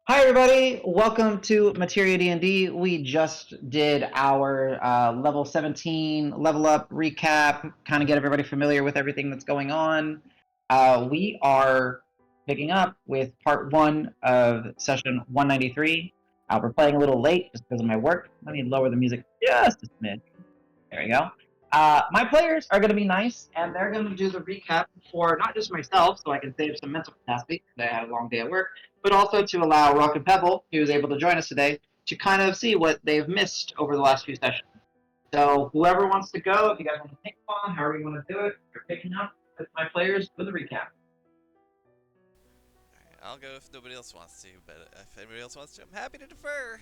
Hi everybody, welcome to Materia D&D. We just did our level 17 level up recap, kind of get everybody familiar with everything that's going on. We are picking up with part 1 of session 193. We're playing a little late just because of my work. Let me lower the music just a smidge. There we go. My players are going to be nice, and they're going to do the recap for not just myself, so I can save some mental capacity because I had a long day at work, but also to allow Rock and Pebble, who is able to join us today, to kind of see what they've missed over the last few sessions. So whoever wants to go, if you guys want to take one, however you want to do it, you're picking up with my players for the recap. Alright, I'll go if nobody else wants to, but if anybody else wants to, I'm happy to defer.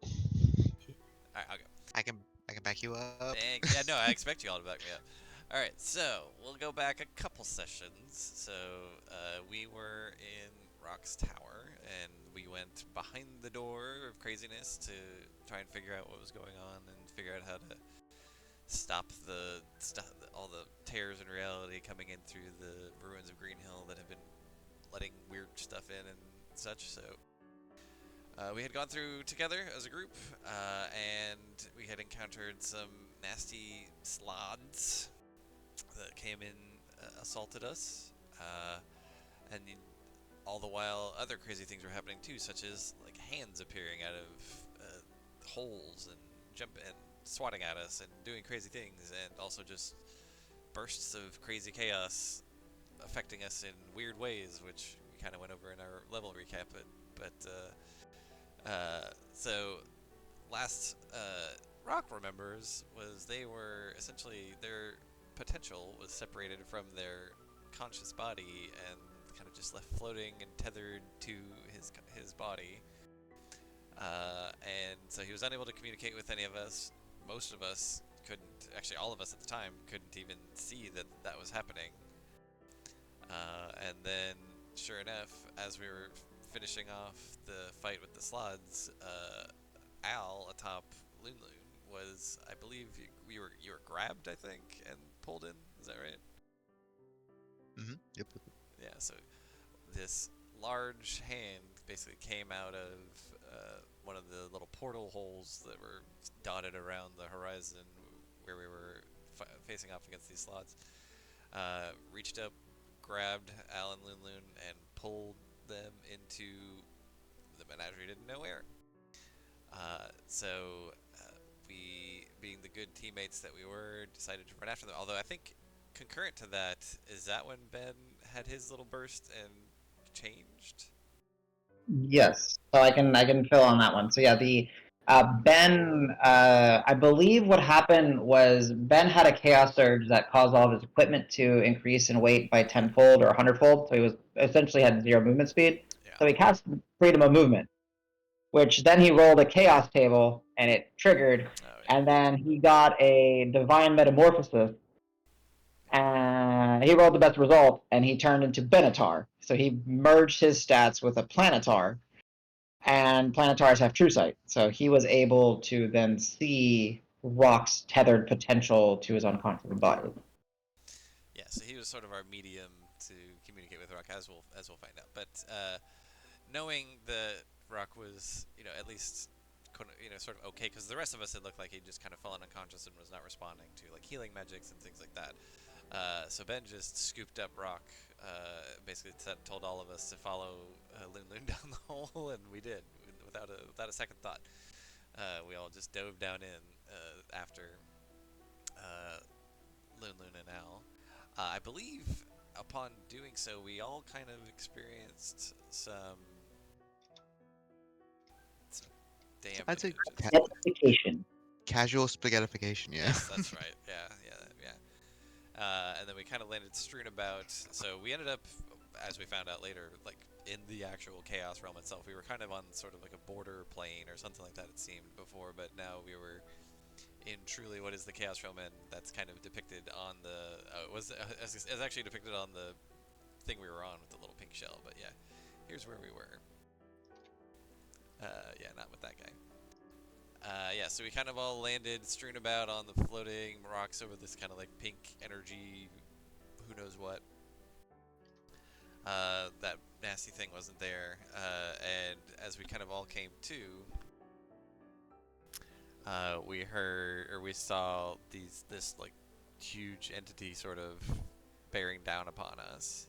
Alright, I'll go. I can back you up. Thanks. Yeah, no, I expect you all to back me up. Alright, so we'll go back a couple sessions. So we were in Rock's Tower, and we went behind the door of craziness to try and figure out what was going on and figure out how to stop all the tears in reality coming in through the ruins of Green Hill that have been letting weird stuff in and such. So we had gone through together as a group, and we had encountered some nasty slods that came in, assaulted us, and all the while other crazy things were happening too, such as like hands appearing out of holes and jumping and swatting at us and doing crazy things, and also just bursts of crazy chaos affecting us in weird ways, which we kind of went over in our level recap. So last Rock remembers was they were essentially their potential was separated from their conscious body and kind of just left floating and tethered to his body. And so he was unable to communicate with any of us. Most of us couldn't, actually, all of us at the time couldn't even see that that was happening. And then, sure enough, as we were finishing off the fight with the slots, Al atop Loon was, I believe, you were grabbed, I think, and pulled in. Is that right? Yep. Yeah. So this large hand basically came out of one of the little portal holes that were dotted around the horizon where we were facing off against these slots. Reached up, grabbed Al and Loon and pulled them into the menagerie didn't know where. We, being the good teammates that we were, decided to run after them. Although I think concurrent to that, is that when Ben had his little burst and changed? Yes, so I can fill on that one. So yeah, the Ben, I believe what happened was Ben had a chaos surge that caused all of his equipment to increase in weight by tenfold or 100-fold. So he was essentially had 0 movement speed. Yeah. So he cast freedom of movement, which then he rolled a chaos table and it triggered, Oh yeah. and then he got a divine metamorphosis and he rolled the best result and he turned into Benatar. So he merged his stats with a Planetar, and Planetars have true sight. So he was able to then see Rock's tethered potential to his unconscious body. Yeah. So he was sort of our medium to communicate with Rock, as we'll find out. But knowing that Rock was, at least, sort of okay, because the rest of us had looked like he'd just kind of fallen unconscious and was not responding to like healing magics and things like that. So Ben just scooped up Rock, basically told all of us to follow Loon down the hole, and we did without a second thought. We all just dove down in after uh, Loon and Al. I believe upon doing so, we all kind of experienced some I'd say damage. Identification. casual spaghettification. Yeah. Yes, that's right. Yeah. And then we kind of landed strewn about. So we ended up, as we found out later, like in the actual chaos realm itself. We were kind of on sort of like a border plane or something like that. It seemed before, but now we were in truly what is the chaos realm, and that's kind of depicted on the. It was actually depicted on the thing we were on with the little pink shell. But yeah, here's where we were. Yeah, not with that guy. Yeah, so we kind of all landed strewn about on the floating rocks over this kind of like pink energy, who knows what. that nasty thing wasn't there, and as we kind of all came to, we saw this like huge entity sort of bearing down upon us.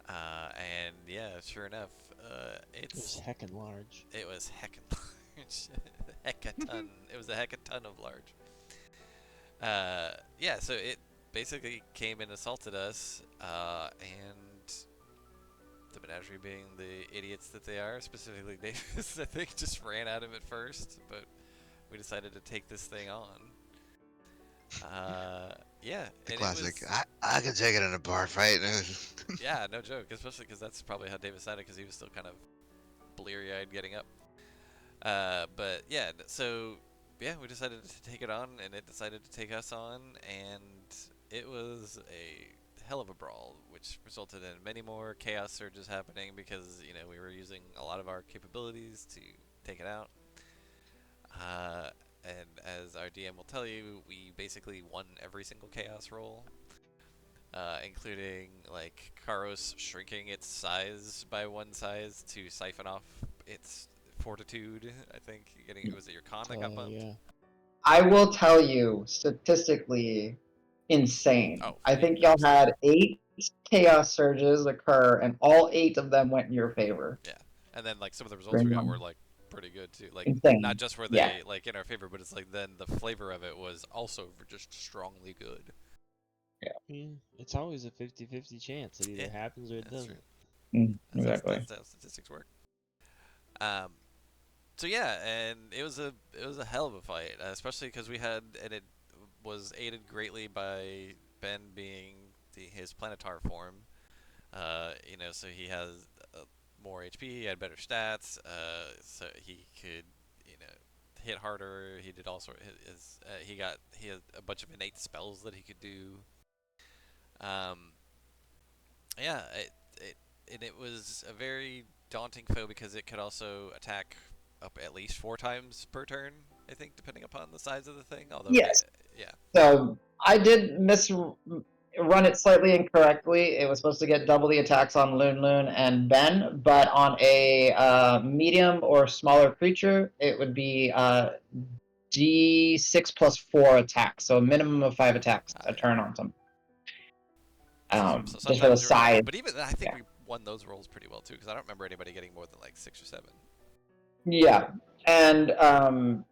And yeah, sure enough, It was heckin' large. it was heckin' large, heckaton. It was a heckaton of large. Yeah, so it basically came and assaulted us, and the menagerie, being the idiots that they are, specifically Davis, I think, just ran at him at first, but we decided to take this thing on. Yeah, The and classic. it was, I can take it in a bar fight. yeah, no joke, especially because that's probably how Davis sounded, because he was still kind of bleary-eyed getting up. But yeah, so yeah, we decided to take it on, and it decided to take us on, and it was a hell of a brawl, which resulted in many more chaos surges happening because we were using a lot of our capabilities to take it out. And as our DM will tell you, we basically won every single chaos roll, including like Karos shrinking its size by one size to siphon off its fortitude. I think was it your con that got bumped? Yeah. I will tell you, statistically, insane. Oh, I think y'all had 8 chaos surges occur, and all 8 of them went in your favor. yeah. And then like some of the results we got were like pretty good too. Like Insane. not just were Yeah. they like in our favor, but it's like then the flavor of it was also just strongly good. Yeah, it's always a 50-50 chance. It either Yeah, happens or it that's doesn't. Mm, That's exactly. how statistics work. So yeah, and it was a hell of a fight, especially because it was aided greatly by Ben being his planetar form. So he has more HP, he had better stats, so he could, hit harder. He did all sort. He had a bunch of innate spells that he could do. Um, yeah, it was a very daunting foe because it could also attack up at least 4 times per turn. I think, depending upon the size of the thing. Although, Yes. yeah. So I did run it slightly incorrectly. It was supposed to get double the attacks on Loon Loon and Ben, but on a medium or smaller creature, it would be D6 plus 4 attacks, so a minimum of 5 attacks a turn on them. So Just for the size. but even I think we won those rolls pretty well too, because I don't remember anybody getting more than like 6 or 7. Yeah, and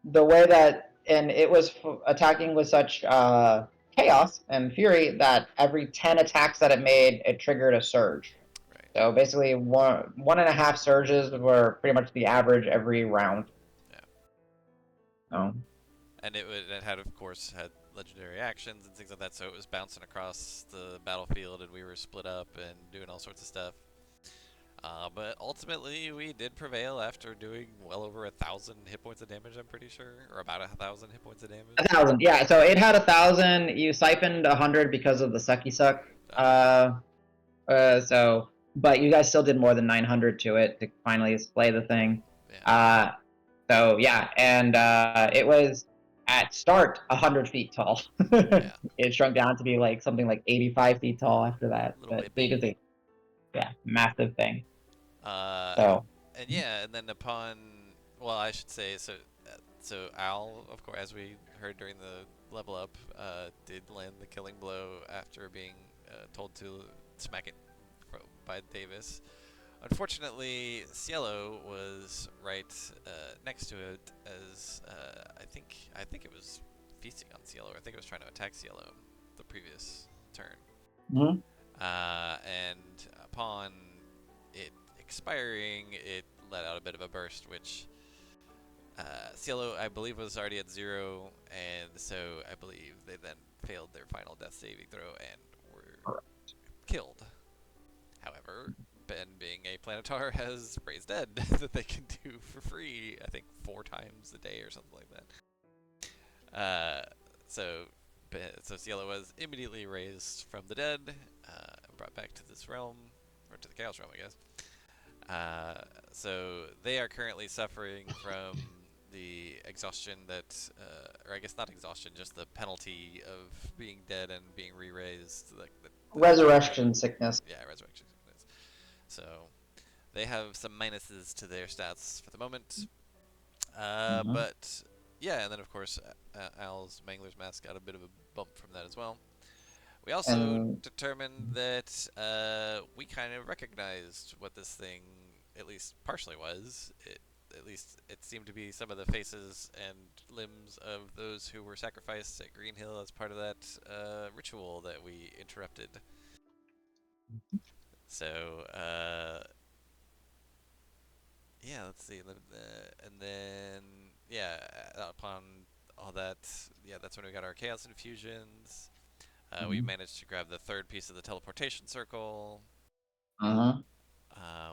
the way that it was attacking with such chaos and fury that every 10 attacks that it made, it triggered a surge. Right. So basically, one and a half surges were pretty much the average every round. Yeah. So. And it had, of course, had legendary actions and things like that, so it was bouncing across the battlefield, and we were split up and doing all sorts of stuff. But ultimately, we did prevail after doing well over 1,000 hit points of damage, I'm pretty sure. Or about 1,000 hit points of damage. 1,000, yeah. So it had 1,000. You siphoned 100 because of the sucky suck. But you guys still did more than 900 to it to finally slay the thing. Yeah. And it was at start 100 feet tall. Yeah. It shrunk down to be like something like 85 feet tall after that. Little But yeah, massive thing. And then I should say, so Al, of course, as we heard during the level up, did land the killing blow after being told to smack it by Davis. Unfortunately, Cielo was right next to it, as I think it was feasting on Cielo. I think it was trying to attack Cielo the previous turn. Mm-hmm. And upon it expiring, it let out a bit of a burst, which Cielo, I believe, was already at 0, and so I believe they then failed their final death saving throw and were killed. However, Ben, being a planetar, has raised dead that they can do for free, I think 4 times a day or something like that. So Cielo was immediately raised from the dead, brought back to this realm, or to the Chaos Realm, I guess. So they are currently suffering from the exhaustion or I guess not exhaustion, just the penalty of being dead and being re-raised. Resurrection sickness. Yeah, resurrection sickness. So they have some minuses to their stats for the moment. Mhm. But yeah, and then of course Al's Mangler's Mask got a bit of a bump from that as well. We also And determined that we kind of recognized what this thing, at least partially, was. At least it seemed to be some of the faces and limbs of those who were sacrificed at Green Hill as part of that ritual that we interrupted. So, yeah, let's see. And then, yeah, upon all that, yeah, that's when we got our Chaos Infusions. We Mhm. managed to grab the third piece of the teleportation circle. Mhm.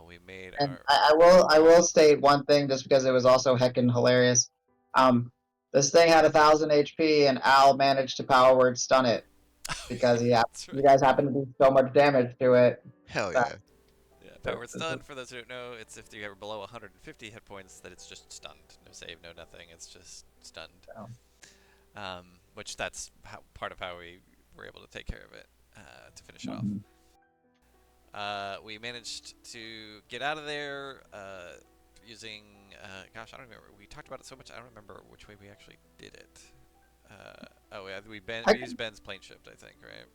We made And our. I will state one thing just because it was also heckin' hilarious. Um, this thing had 1,000 HP, and Al managed to power word stun it because That's you right. guys happened to do so much damage to it. Hell That, yeah. Yeah, powered stun. For those who don't know, it's if you are below 150 hit points, that it's just stunned. No save, no nothing. It's just stunned. Which that's part of how we were able to take care of it to finish it off. Mhm. We managed to get out of there using. Gosh, I don't remember. We talked about it so much. I don't remember which way we actually did it. Oh yeah, we used Ben's plane shift, I think, right?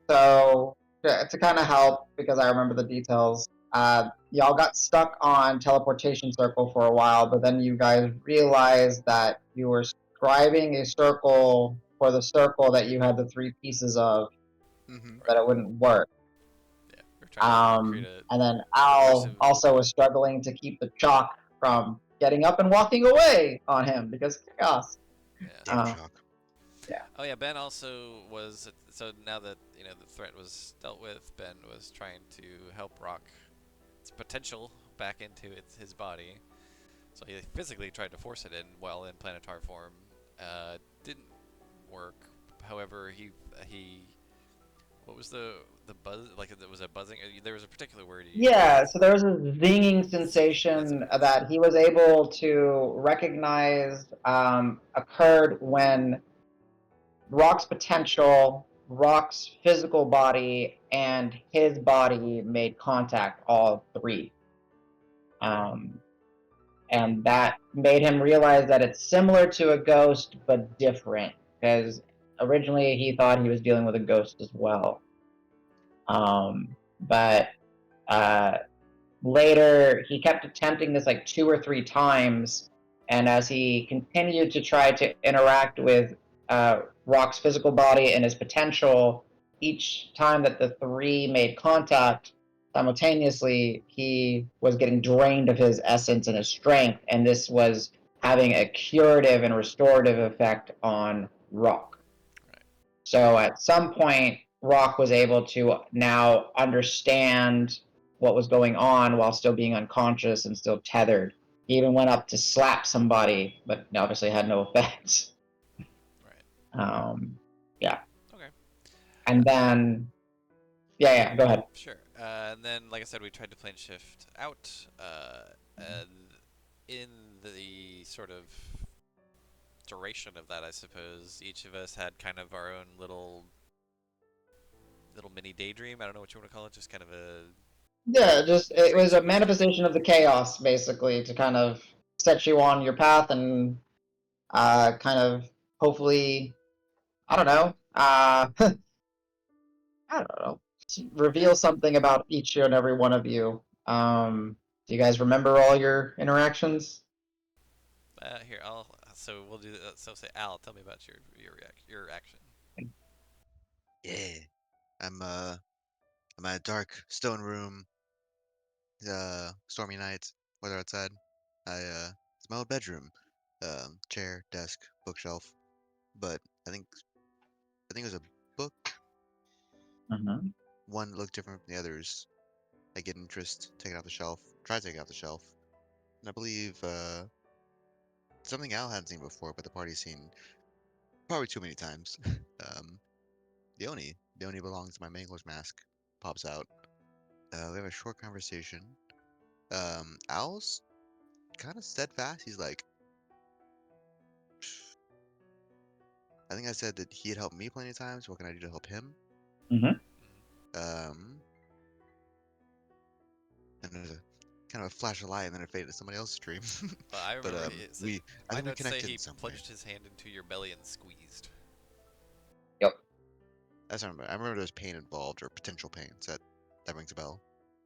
So to kind of help, because I remember the details, y'all got stuck on teleportation circle for a while, but then you guys realized that you were scribing a circle for the circle that you had the three pieces of, Mm-hmm. that Right. it wouldn't work. Yeah, we're trying to create a And then Al immersive. also was struggling to keep the chalk from getting up and walking away on him because chaos. Yeah. Damn Uh, shock. yeah. Oh yeah, Ben also was. So now that the threat was dealt with, Ben was trying to help Rock its potential back into his body. So he physically tried to force it in while in planetar form. Didn't work. However, he what was the buzz? Like it was a buzzing. There was a particular word he Yeah, used. so there was a zinging Zinging. That's what sensation it is. that he was able to recognize occurred when Rock's potential, Rock's physical body, and his body made contact, all three. Um, and that made him realize that it's similar to a ghost but different, because originally he thought he was dealing with a ghost as well. But uh, later he kept attempting this like 2 or 3 times, and as he continued to try to interact with Rock's physical body and his potential, each time that the three made contact simultaneously, he was getting drained of his essence and his strength, and this was having a curative and restorative effect on Rock. Right. So at some point, Rock was able to now understand what was going on while still being unconscious and still tethered. He even went up to slap somebody, but obviously had no effect. Right. Yeah. Okay. And then, yeah, go ahead. Sure. And then, like I said, we tried to plane shift out. And in the sort of duration of that, I suppose each of us had kind of our own little mini daydream. I don't know what you want to call it. Just kind of a Yeah, just it dream was a sequence. manifestation of the chaos, basically, to kind of set you on your path and kind of hopefully, I don't know, I don't know, reveal something about each and every one of you. Do you guys remember all your interactions? Here, I'll. So we'll do. So say, Al, tell me about your action. Yeah. I'm at a dark stone room. Stormy night. Weather outside. It's my old bedroom. Chair, desk, bookshelf. But I think it was a book. Mm-hmm. One looked different from the others. I get interest, take it off the shelf. Try to take it off the shelf. And I believe something Al hadn't seen before, but the party's seen probably too many times. um, the Oni belongs to my Mangler's mask. Pops out. We have a short conversation. Al's kind of steadfast. He's like, I think I said that he had helped me plenty of times. What can I do to help him? Mm-hmm. Um, kind of a flash of light and then it faded to somebody else's dream. But I But remember I my think we notes say connected he in some way. plunged his hand into your belly and squeezed. Yep. That's what I remember. I remember there was pain involved or potential pain. So that rings a bell.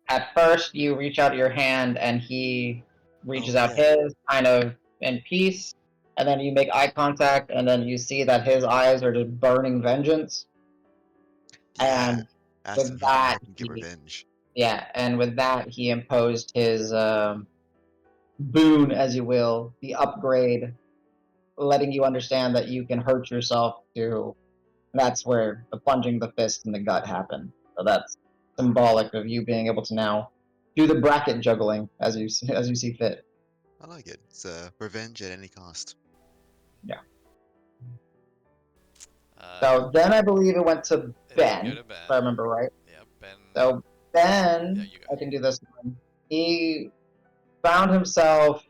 At first, you reach out your hand, and he reaches Oh out yeah. his, kind of in peace, and then you make eye contact, and then you see that his eyes are just burning vengeance. Yeah. And Asked him with how can I that, help him get revenge. yeah, and with that, he imposed his boon, as you will, the upgrade, letting you understand that you can hurt yourself too. That's where the plunging the fist in the gut happened. So that's symbolic of you being able to now do the bracket juggling as you see fit. I like it. It's revenge at any cost. Yeah. Uh, So then I believe it went to it did Ben, go to if Ben. I remember right. Yeah, Ben. So Yeah, Ben, you I go. can do this one. He found himself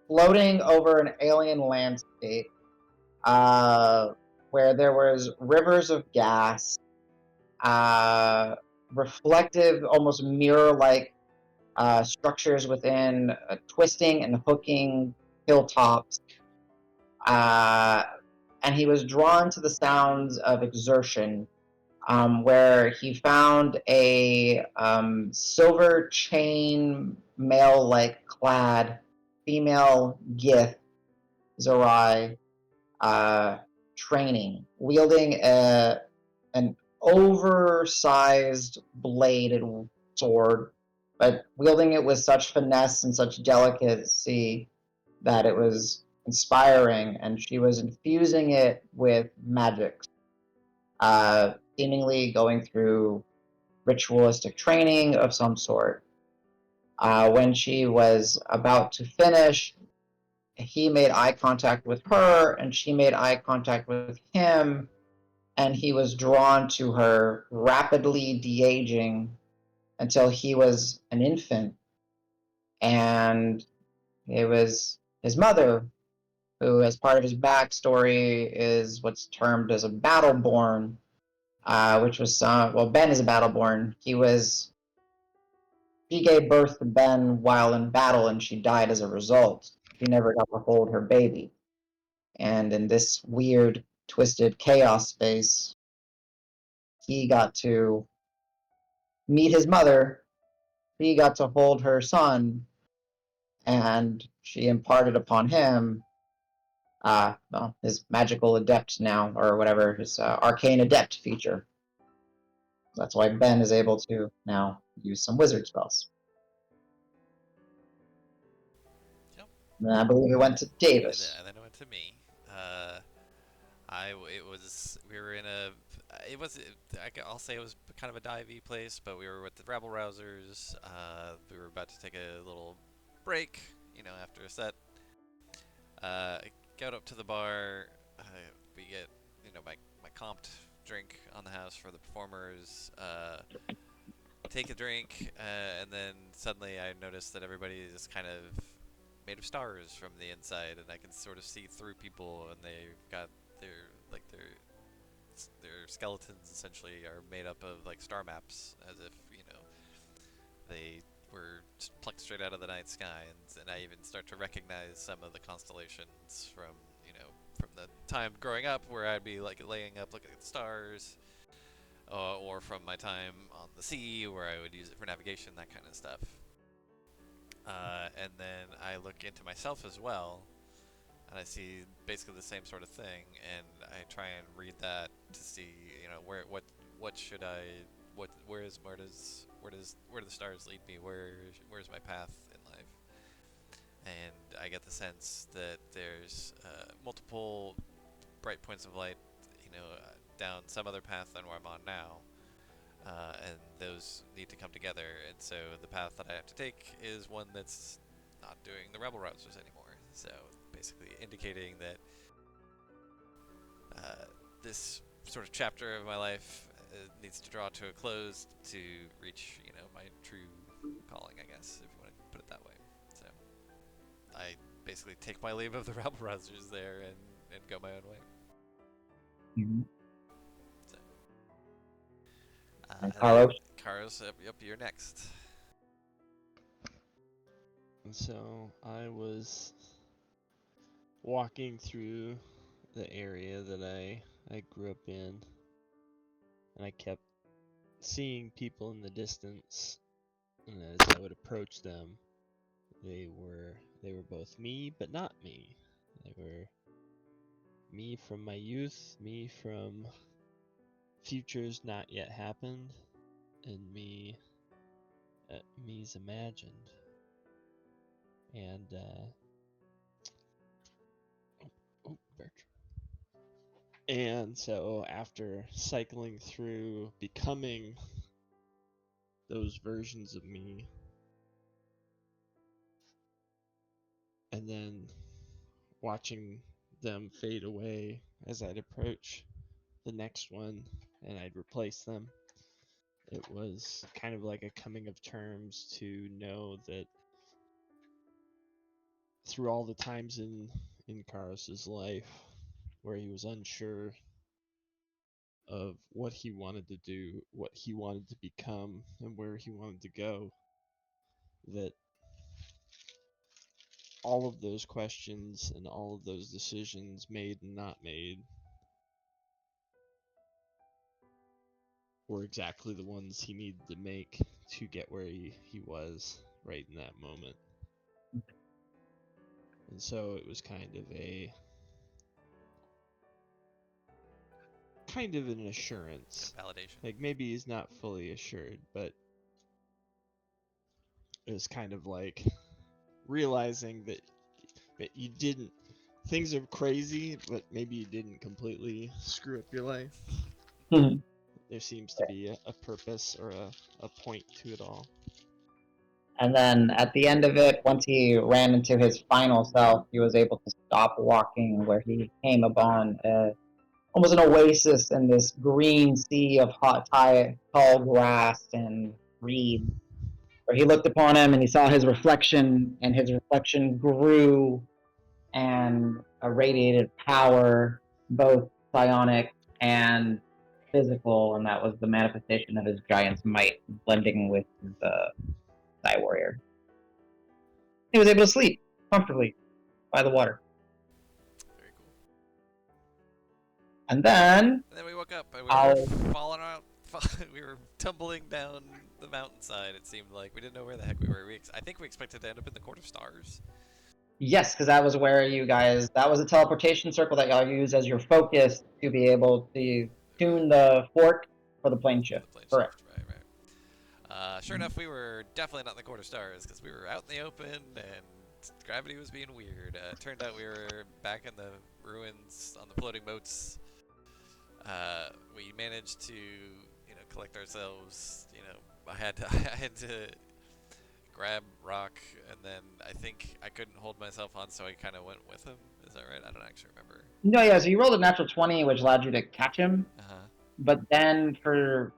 floating over an alien landscape, uh, where there was rivers of gas, reflective, almost mirror-like structures within twisting and hooking hilltops, uh, and he was drawn to the sounds of exertion, where he found a silver chain mail-like clad female Gith Zerai training, wielding an oversized bladed sword, but wielding it with such finesse and such delicacy that it was inspiring, and she was infusing it with magic, seemingly going through ritualistic training of some sort. When she was about to finish, he made eye contact with her, and she made eye contact with him, and he was drawn to her, rapidly de-aging until he was an infant. And it was his mother, who, as part of his backstory, is what's termed as a battleborn, which was well, Ben is a battleborn. She gave birth to Ben while in battle, and she died as a result. She never got to hold her baby. And in this weird, twisted chaos space, he got to meet his mother. He got to hold her son, and she imparted upon him, well, his magical adept now, or whatever, his arcane adept feature. That's why Ben is able to now use some wizard spells. Yep. And I believe it went to Davis. And then it went to me. It was we were in a it was I'll say it was kind of a divey place, but we were with the rabble rousers. We were about to take a little break, after a set. Got up to the bar. We get my comped drink on the house for the performers. Take a drink, and then suddenly I noticed that everybody is kind of made of stars from the inside, and I can sort of see through people, and they've got their skeletons essentially are made up of like star maps, as if they were plucked straight out of the night sky, and I even start to recognize some of the constellations from from the time growing up where I'd be like laying up looking at the stars, or from my time on the sea where I would use it for navigation, that kind of stuff. And then I look into myself as well, and I see basically the same sort of thing, and I try and read that to see, what should I, where do the stars lead me? Where's my path in life? And I get the sense that there's multiple bright points of light, down some other path than where I'm on now, and those need to come together. And so the path that I have to take is one that's not doing the rebel rousers anymore. So basically indicating that this sort of chapter of my life needs to draw to a close to reach, my true calling, I guess, if you want to put it that way. So I basically take my leave of the rebel rousers there and go my own way. Mm-hmm. So, And Carlos? Carlos, yep, you're next. So I was walking through the area that I grew up in, and I kept seeing people in the distance, and as I would approach them, they were both me but not me. They were me from my youth, me from futures not yet happened, and me's imagined. And oh, Bertram. And so after cycling through becoming those versions of me, and then watching them fade away as I'd approach the next one and I'd replace them, it was kind of like a coming of terms to know that through all the times in Karos's life where he was unsure of what he wanted to do, what he wanted to become, and where he wanted to go, that all of those questions and all of those decisions made and not made were exactly the ones he needed to make to get where he was right in that moment. And so it was kind of an assurance. Validation. Like maybe he's not fully assured, but it was kind of like realizing that you didn't, things are crazy, but maybe you didn't completely screw up your life. There seems to be a purpose or a point to it all. And then at the end of it, once he ran into his final self, he was able to stop walking, where he came upon almost an oasis in this green sea of tall grass and reeds, where he looked upon him and he saw his reflection, and his reflection grew and irradiated power, both psionic and physical, and that was the manifestation of his giant's might blending with the Sky Warrior. He was able to sleep comfortably by the water. Very cool. And then And then we woke up and we were falling out. We were tumbling down the mountainside. It seemed like we didn't know where the heck we were. I think we expected to end up in the Court of Stars. yes, because that was where that was a teleportation circle that y'all use as your focus to be able to tune the fork for the plane shift. Correct. Right. Sure enough, we were definitely not in the Court of Stars because we were out in the open and gravity was being weird. Turned out we were back in the ruins on the floating boats. We managed to, collect ourselves. I had to grab Rock, and then I think I couldn't hold myself on, so I kind of went with him. Is that right? I don't actually remember. No, yeah. So you rolled a natural 20, which allowed you to catch him. But then for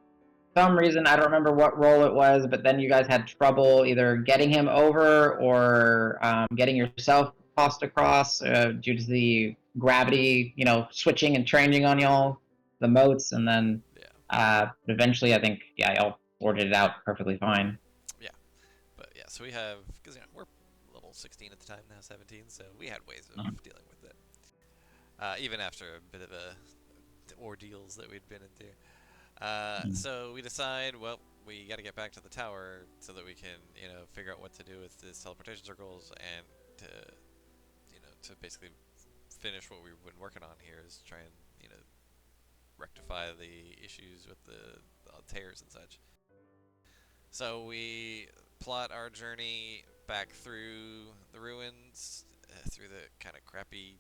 some reason, I don't remember what roll it was, but then you guys had trouble either getting him over or getting yourself tossed across due to the gravity, switching and changing on y'all, the moats, and then eventually, I think, y'all sorted it out perfectly fine. Yeah, but yeah, so we have, because we're level 16 at the time, now 17, so we had ways of dealing with it. Even after a bit of ordeals that we'd been into. So we decide, well, we got to get back to the tower so that we can, figure out what to do with these teleportation circles and to basically finish what we've been working on here is try and, rectify the issues with the tears and such. So we plot our journey back through the ruins, through the kind of crappy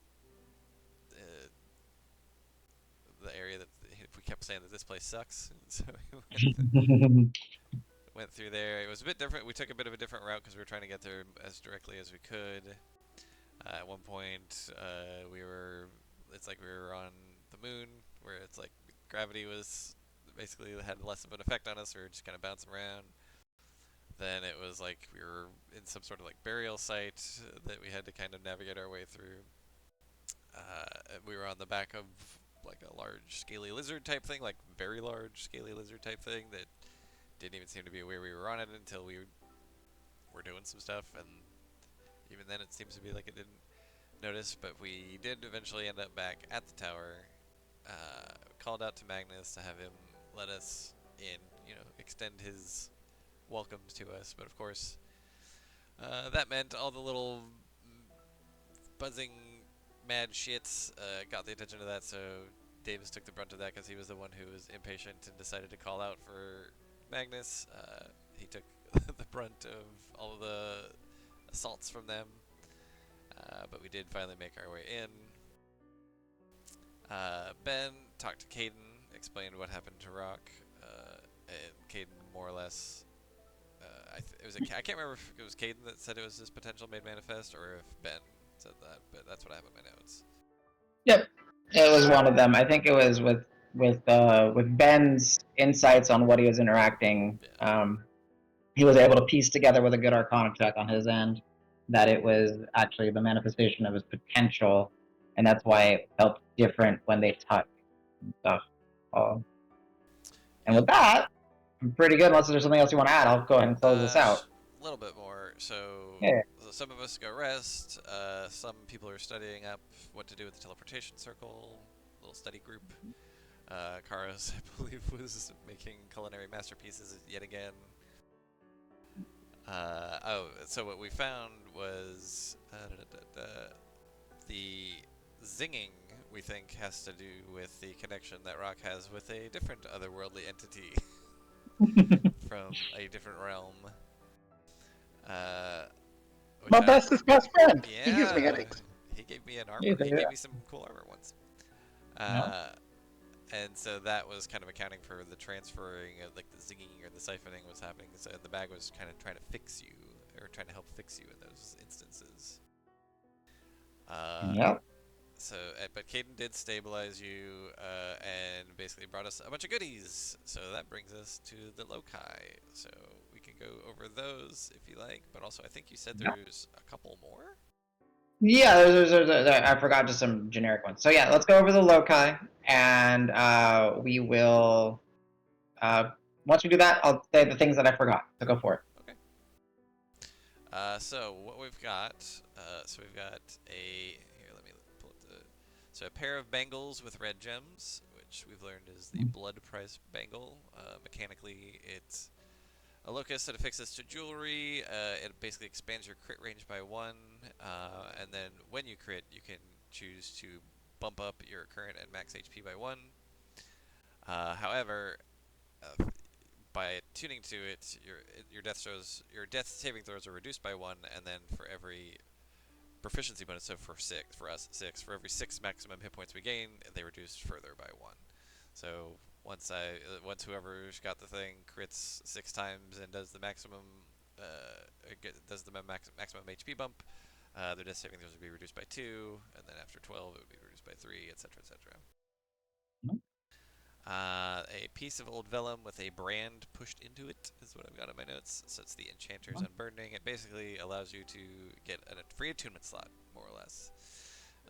the area that we kept saying that this place sucks. So we went through there. It was a bit different. We took a bit of a different route because we were trying to get there as directly as we could. At one point, it's like we were on the moon, where it's like gravity was basically had less of an effect on us. We were just kind of bouncing around. Then it was like we were in some sort of like burial site that we had to kind of navigate our way through. We were on the back of like a large scaly lizard type thing, like very large scaly lizard type thing that didn't even seem to be where we were on it until we were doing some stuff, and even then it seems to be like it didn't notice, but we did eventually end up back at the tower. Called out to Magnus to have him let us in, extend his welcomes to us, but of course, that meant all the little buzzing mad shits got the attention of that, so Davis took the brunt of that because he was the one who was impatient and decided to call out for Magnus. He took the brunt of all of the assaults from them, but we did finally make our way in. Ben talked to Caden, explained what happened to Rock, and Caden more or less. I can't remember if it was Caden that said it was his potential made manifest, or if Ben said that, but that's what I have in my notes. Yep, it was one of them. I think it was with Ben's insights on what he was interacting. Yeah. He was able to piece together with a good Arcana check on his end that it was actually the manifestation of his potential, and that's why it felt different when they touched and stuff. And Yep. with that, I'm pretty good. Unless there's something else you want to add, I'll go ahead and close this out. A little bit more. So Yeah. some of us go rest. Some people are studying up what to do with the teleportation circle. Little study group. Karos, I believe, was making culinary masterpieces yet again. So what we found was the zinging, we think, has to do with the connection that Rock has with a different otherworldly entity from a different realm. My bestest best friend. He gives me Yeah, headaches. he gave me an armor. He gave me some cool armor once. And so that was kind of accounting for the transferring of like the zinging or the siphoning was happening. So the bag was kind of trying to fix you or trying to help fix you in those instances. Yep. So, but Caden did stabilize you and basically brought us a bunch of goodies. So that brings us to the loci. So we can go over those if you like. But also, I think you said there's a couple more. Yeah, I forgot just some generic ones. So yeah, let's go over the loci, and we will. Once we do that, I'll say the things that I forgot. So go for it. Okay. So what we've got, we've got here. Let me pull up a pair of bangles with red gems, which we've learned is the blood price bangle. Mechanically, it's a locus that affixes to jewelry. It basically expands your crit range by 1, and then when you crit, you can choose to bump up your current and max HP by 1. However, by tuning to it, your death saving throws are reduced by 1, and then for every proficiency bonus, so for us 6, for every 6 maximum hit points we gain, they reduce further by 1. So once whoever's got the thing crits 6 times and does the maximum maximum HP bump, their death saving throws would be reduced by 2, and then after 12 it would be reduced by 3, etc., etc. A piece of old vellum with a brand pushed into it is what I've got in my notes. So it's the Enchanter's Unburdening. It basically allows you to get a free attunement slot, more or less.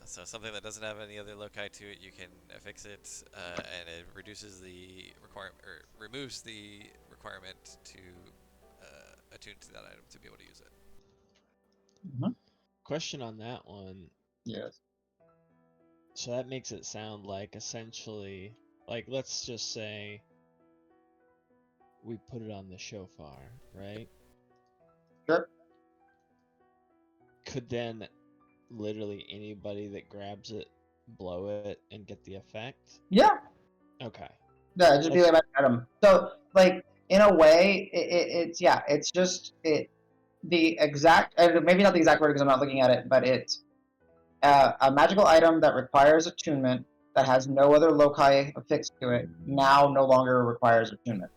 So something that doesn't have any other loci to it, you can affix it, and it reduces the removes the requirement to attune to that item to be able to use it. Question on that one. Yes. So that makes it sound like essentially, like let's just say we put it on the shofar, right? Sure. Could then literally anybody that grabs it blow it and get the effect? Yeah. Okay. Yeah, just be like that item. So, like, in a way, it's just the exact, maybe not the exact word because I'm not looking at it, but it's a magical item that requires attunement that has no other loci affixed to it now no longer requires attunement.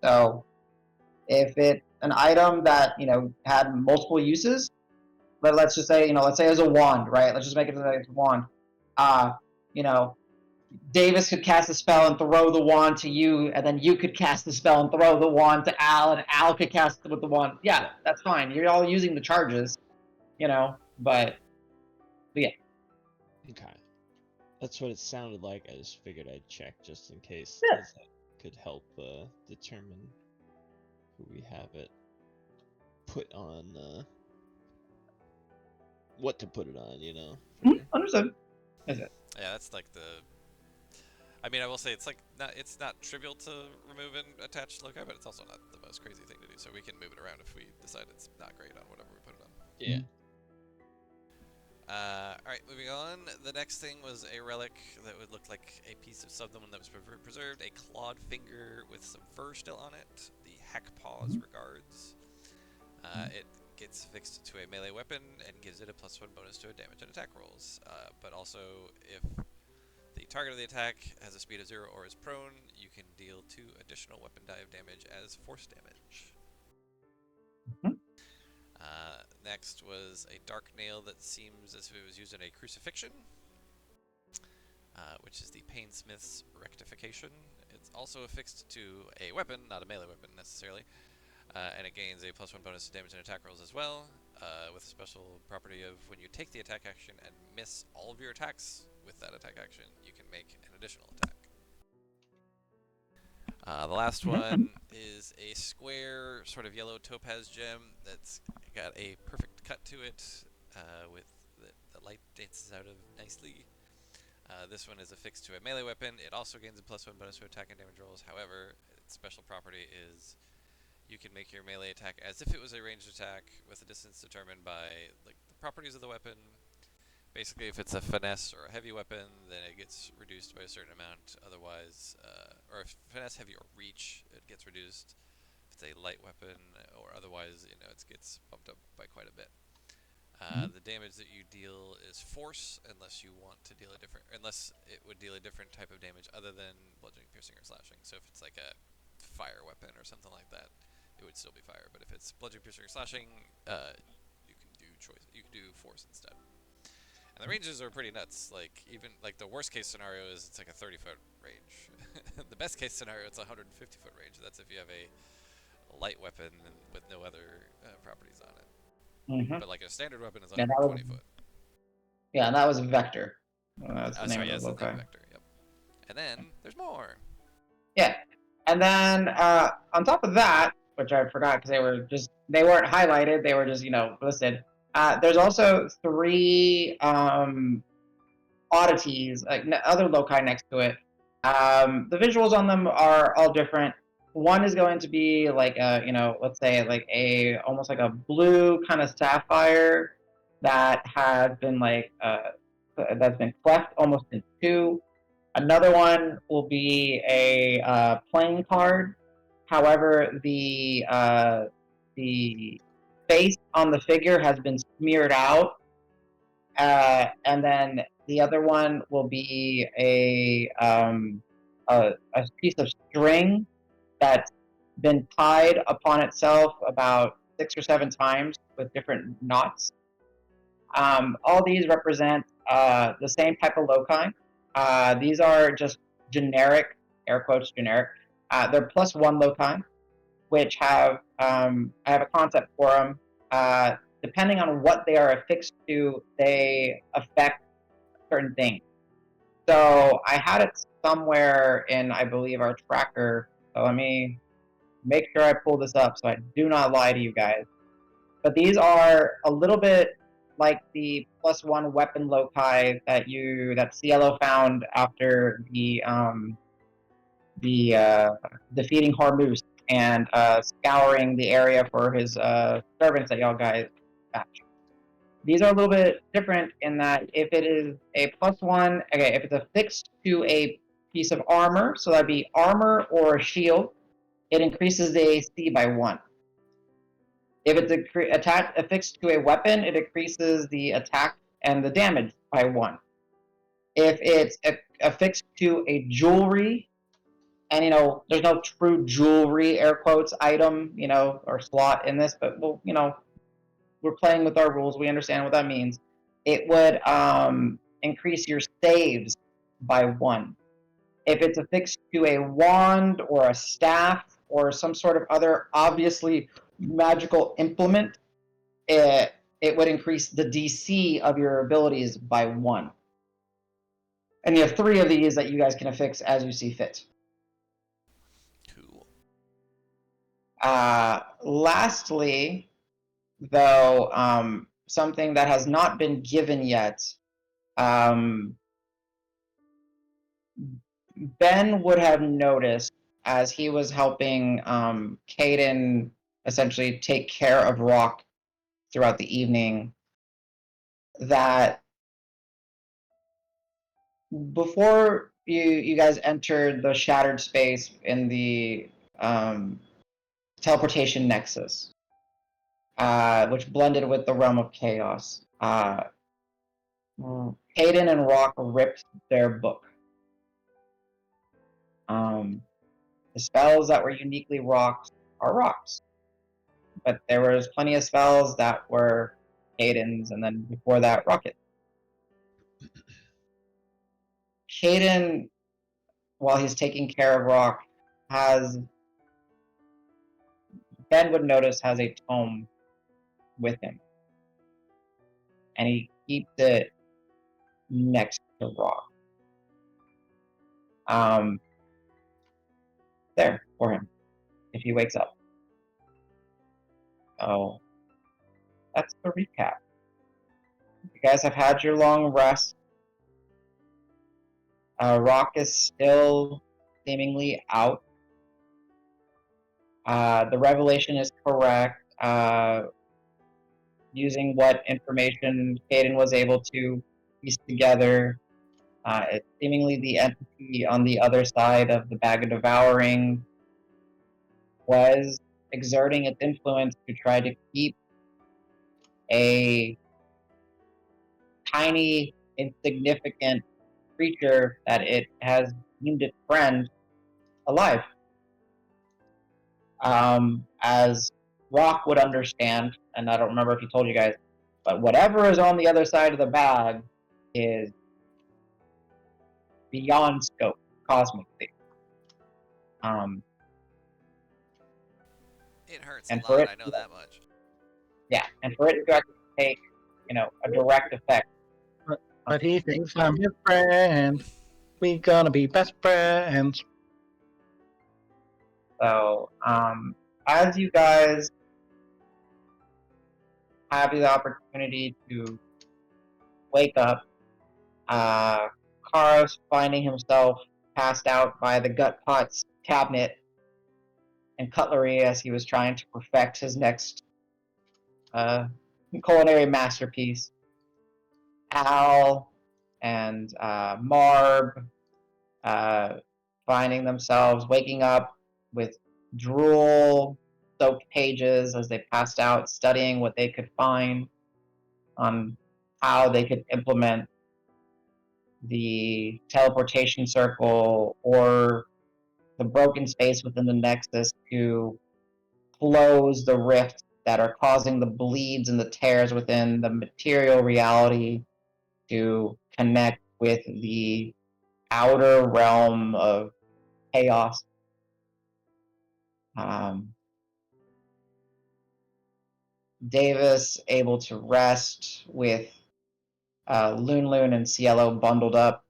So, if it's an item that had multiple uses, but let's just say let's say it's a wand, right? Let's just make it like it's a wand. You know, Davis could cast a spell and throw the wand to you, and then you could cast the spell and throw the wand to Al, and Al could cast it with the wand. Yeah, that's fine. You're all using the charges, but yeah. Okay. That's what it sounded like. I just figured I'd check just in case, Yeah. as that could help determine who we have it put on what to put it on, you know. Understood. Yeah, that's like the. I mean, I will say it's not trivial to remove an attached loci, but it's also not the most crazy thing to do. So we can move it around if we decide it's not great on whatever we put it on. Yeah. All right, moving on. The next thing was a relic that would look like a piece of something that was preserved, a clawed finger with some fur still on it. The hack paws regards. It gets fixed to a melee weapon and gives it a +1 bonus to damage and attack rolls. But also, if the target of the attack has a speed of 0 or is prone, you can deal 2 additional weapon die of damage as force damage. Next was a dark nail that seems as if it was used in a crucifixion, which is the Painsmith's Rectification. It's also affixed to a weapon, not a melee weapon necessarily, and it gains a +1 bonus to damage and attack rolls as well, with a special property of when you take the attack action and miss all of your attacks with that attack action, you can make an additional attack. The last one is a square, sort of yellow topaz gem that's got a perfect cut to it, with the light dances out of nicely. This one is affixed to a melee weapon. It also gains a +1 bonus to attack and damage rolls. However, its special property is you can make your melee attack as if it was a ranged attack with a distance determined by like the properties of the weapon. Basically, if it's a finesse or a heavy weapon, then it gets reduced by a certain amount. Otherwise, or if finesse, heavy, or reach, it gets reduced. If it's a light weapon, or otherwise, it gets bumped up by quite a bit. The damage that you deal is force, unless you want to deal unless it would deal a different type of damage other than bludgeoning, piercing, or slashing. So if it's like a fire weapon or something like that, it would still be fire. But if it's bludgeoning, piercing, or slashing, you can do force instead. And the ranges are pretty nuts. Like, even like the worst case scenario is it's like a 30-foot range. The best case scenario, it's a 150-foot range. That's if you have a light weapon with no other properties on it. But like a standard weapon is 120 foot. Yeah, and that was Vector. That's the name of the loci. loci. Vector. Yep. And then there's more. Yeah, and then on top of that, which I forgot because they weren't highlighted. They were just listed. There's also 3 oddities, like other loci next to it. The visuals on them are all different. One is going to be like let's say like almost like a blue kind of sapphire that has been that's been cleft almost in 2. Another one will be a playing card. However, the face on the figure has been smeared out, and then the other one will be a piece of string that's been tied upon itself about 6 or 7 times with different knots. All these represent the same type of loci. These are just generic, air quotes generic. They're +1 loci, which I have a concept for them. Depending on what they are affixed to, they affect certain things. So I had it somewhere in, I believe, our tracker. So let me make sure I pull this up so I do not lie to you guys. But these are a little bit like the +1 weapon loci that Cielo found after the defeating Hormuz and scouring the area for his servants that y'all guys match. These are a little bit different in that if it is a +1, okay, if it's affixed to a piece of armor, so that'd be armor or a shield, it increases the AC by 1. If it's affixed to a weapon, it increases the attack and the damage by 1. If it's affixed to a jewelry, and there's no true jewelry air quotes item, or slot in this, but we're playing with our rules. We understand what that means. It would increase your saves by 1. If it's affixed to a wand or a staff or some sort of other obviously magical implement, it would increase the DC of your abilities by 1. And you have 3 of these that you guys can affix as you see fit. Cool. Lastly, though, something that has not been given yet. Ben would have noticed as he was helping Caden essentially take care of Rock throughout the evening that before you guys entered the shattered space in the teleportation nexus, which blended with the realm of chaos, Caden and Rock ripped their book. The spells that were uniquely rocks are rocks, but there was plenty of spells that were Caden's, and then before that, Rocket. Caden, while he's taking care of Rock, Ben would notice has a tome with him, and he keeps it next to Rock. There for him if he wakes up. Oh, that's the recap. You guys have had your long rest. Rock is still seemingly out. The revelation is correct. Using what information Caden was able to piece together, it's seemingly the entity on the other side of the bag of devouring was exerting its influence to try to keep a tiny, insignificant creature that it has deemed its friend alive. As Rock would understand, and I don't remember if he told you guys, but whatever is on the other side of the bag is beyond scope, cosmically. It hurts And a for lot, it, I know that much. yeah, and for it to actually take, a direct effect. But he thinks I'm his friend. We gonna be best friends. So, as you guys have the opportunity to wake up, Karos finding himself passed out by the gut pot's cabinet and cutlery as he was trying to perfect his next culinary masterpiece. Al and Marb finding themselves waking up with drool-soaked pages as they passed out, studying what they could find on how they could implement the teleportation circle or the broken space within the Nexus to close the rifts that are causing the bleeds and the tears within the material reality to connect with the outer realm of chaos. Davis able to rest with Loon Loon and Cielo bundled up.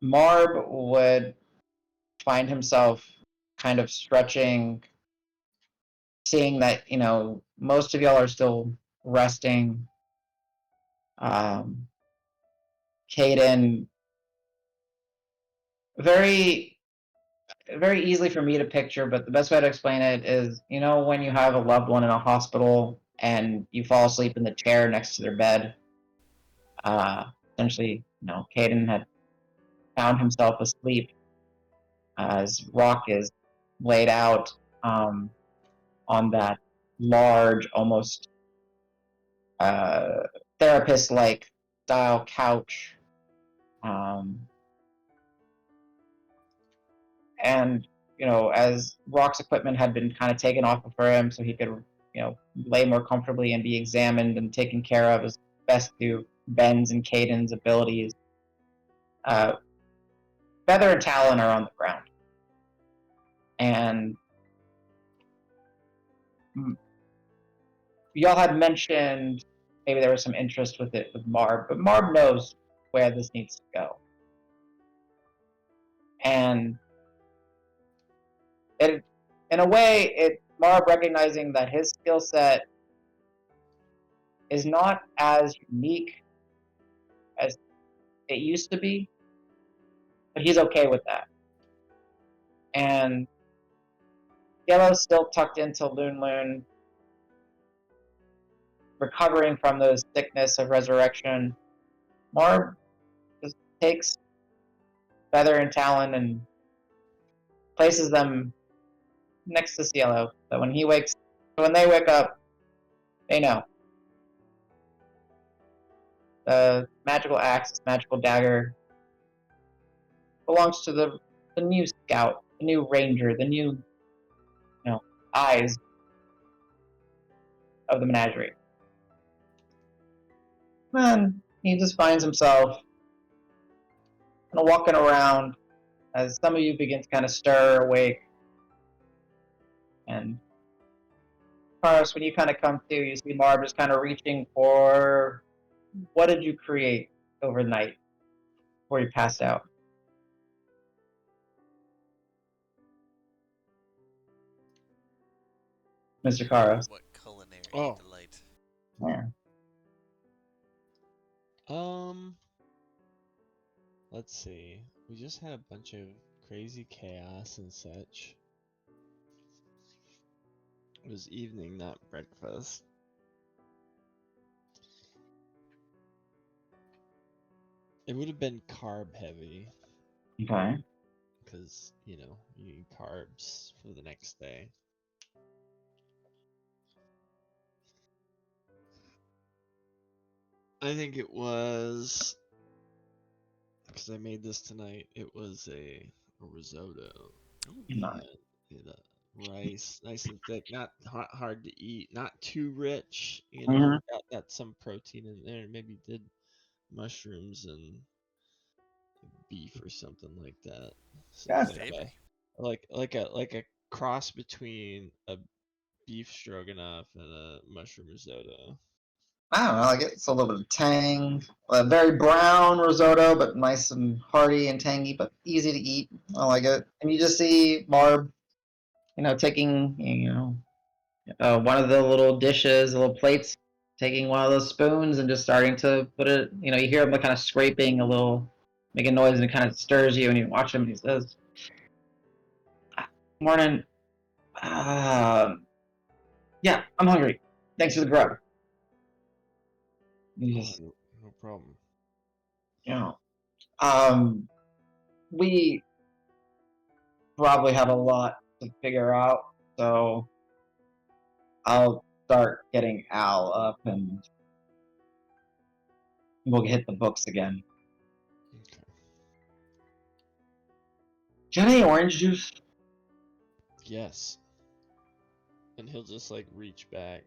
Marb would find himself kind of stretching, seeing that, most of y'all are still resting. Caden, very, very easily for me to picture, but the best way to explain it is, when you have a loved one in a hospital and you fall asleep in the chair next to their bed, essentially, Caden had found himself asleep as Rock is laid out on that large, almost therapist-like style couch. And, as Rock's equipment had been kind of taken off of him so he could, lay more comfortably and be examined and taken care of as best to Ben's and Caden's abilities, Feather and Talon are on the ground. And y'all had mentioned maybe there was some interest with it with Marb, but Marb knows where this needs to go. And it, in a way, it Marv recognizing that his skill set is not as unique as it used to be, but he's okay with that. And Yellow's still tucked into Loon, recovering from those sickness of resurrection. Marv just takes Feather and Talon and places them next to Cielo. So when they wake up, they know. The magical axe, magical dagger, belongs to the new scout, the new ranger, the new, eyes of the menagerie. And he just finds himself kind of walking around as some of you begin to kind of stir awake. And Paris, when you kind of come to, you see Marv just kind of reaching for, what did you create overnight before you passed out? Mr. Karos. What culinary Oh. delight. Yeah. Let's see. We just had a bunch of crazy chaos and such. It was evening, not breakfast. It would have been carb heavy, Okay. because, you need carbs for the next day. I think it was, because I made this tonight, it was a risotto. Nice. Rice, nice and thick, not hard to eat, not too rich, Mhm. got some protein in there, maybe did mushrooms and beef or something like that. So Yeah. like a cross between a beef stroganoff and a mushroom risotto. I don't know, like it's a little bit of tang, a very brown risotto, but nice and hearty and tangy, but easy to eat. I like it. And you just see Marb, taking, one of the little dishes, the little plates, taking one of those spoons and just starting to put it, you hear him kind of scraping a little, making noise, and it kind of stirs you, and you watch him, and he says, "Morning. Yeah, I'm hungry. Thanks for the grub." You just, No problem. We probably have a lot to figure out, so I'll start getting Al up and we'll hit the books again. Okay. Do you have any orange juice? Yes. And he'll just reach back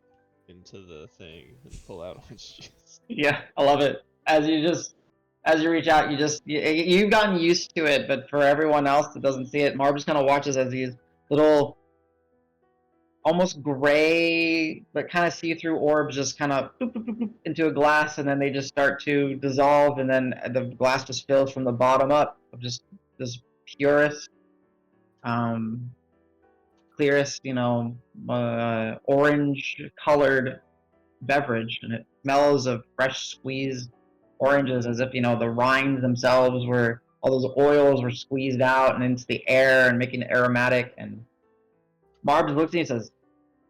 into the thing and pull out orange juice. Yeah, I love it. As you reach out, you've gotten used to it, but for everyone else that doesn't see it, Marv just kind of watches as these little, almost gray, but kind of see-through orbs just kind of into a glass, and then they just start to dissolve, and then the glass just fills from the bottom up of just this purest, clearest, orange-colored beverage, and it smells of fresh squeezed oranges, as if the rinds themselves were, all those oils were squeezed out and into the air and making it aromatic. And Marv looks at me and says,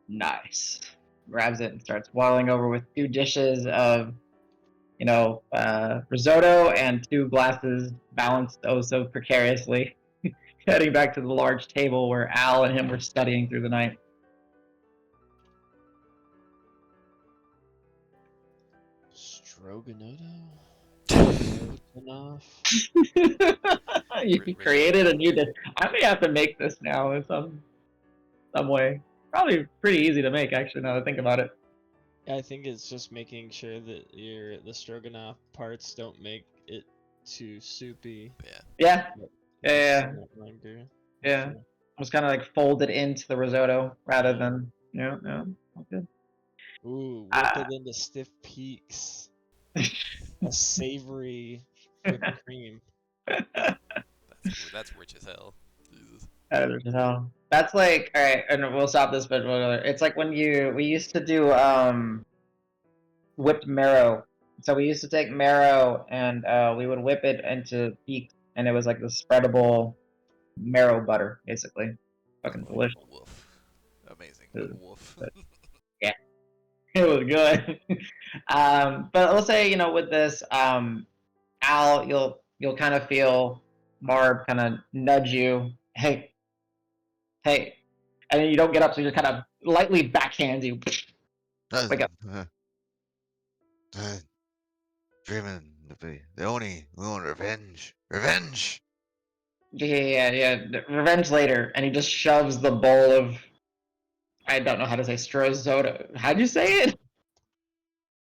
"Nice." Grabs it and starts waddling over with 2 dishes of, risotto and 2 glasses balanced oh so precariously, heading back to the large table where Al and him were studying through the night. Enough. You created a new dish. I may have to make this now in some way. Probably pretty easy to make, actually, now that I think about it. I think it's just making sure that the stroganoff parts don't make it too soupy. Yeah. Yeah. Longer. Yeah. Sure. Just kind of folded into the risotto rather than, okay. Ooh, whip it into stiff peaks. A savory whipped cream. That's rich as hell. Jesus. There's hell. That's like, all right, and we'll stop this, but it's like when we used to do whipped marrow. So we used to take marrow and we would whip it into peaks, and it was like the spreadable marrow butter, basically. Fucking delicious. Woof. Amazing. Ugh. Woof. But, yeah, it was good. But let's say with this, Al, you'll kind of feel Marb kind of nudge you, hey, hey, and then you don't get up, so you kind of lightly backhands you. Wake up. Dreaming the Oni, we want revenge. Revenge! Yeah. Revenge later, and he just shoves the bowl of I don't know how to say Strozota. How'd you say it?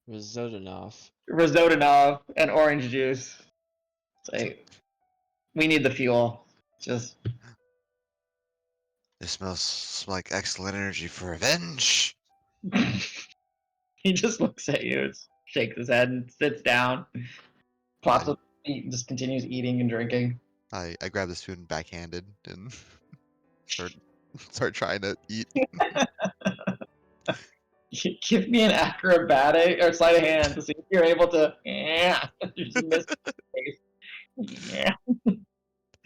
Rizodanov. Rizodanov and orange juice. It's like we need the fuel. Just This smells like excellent energy for revenge! he just looks at you, shakes his head, and sits down, plops I, up, and just continues eating and drinking. I grab the spoon backhanded and start start trying to eat. Give me an acrobatic or sleight of hand to see if you're able to. Yeah, you just missed the face. Yeah.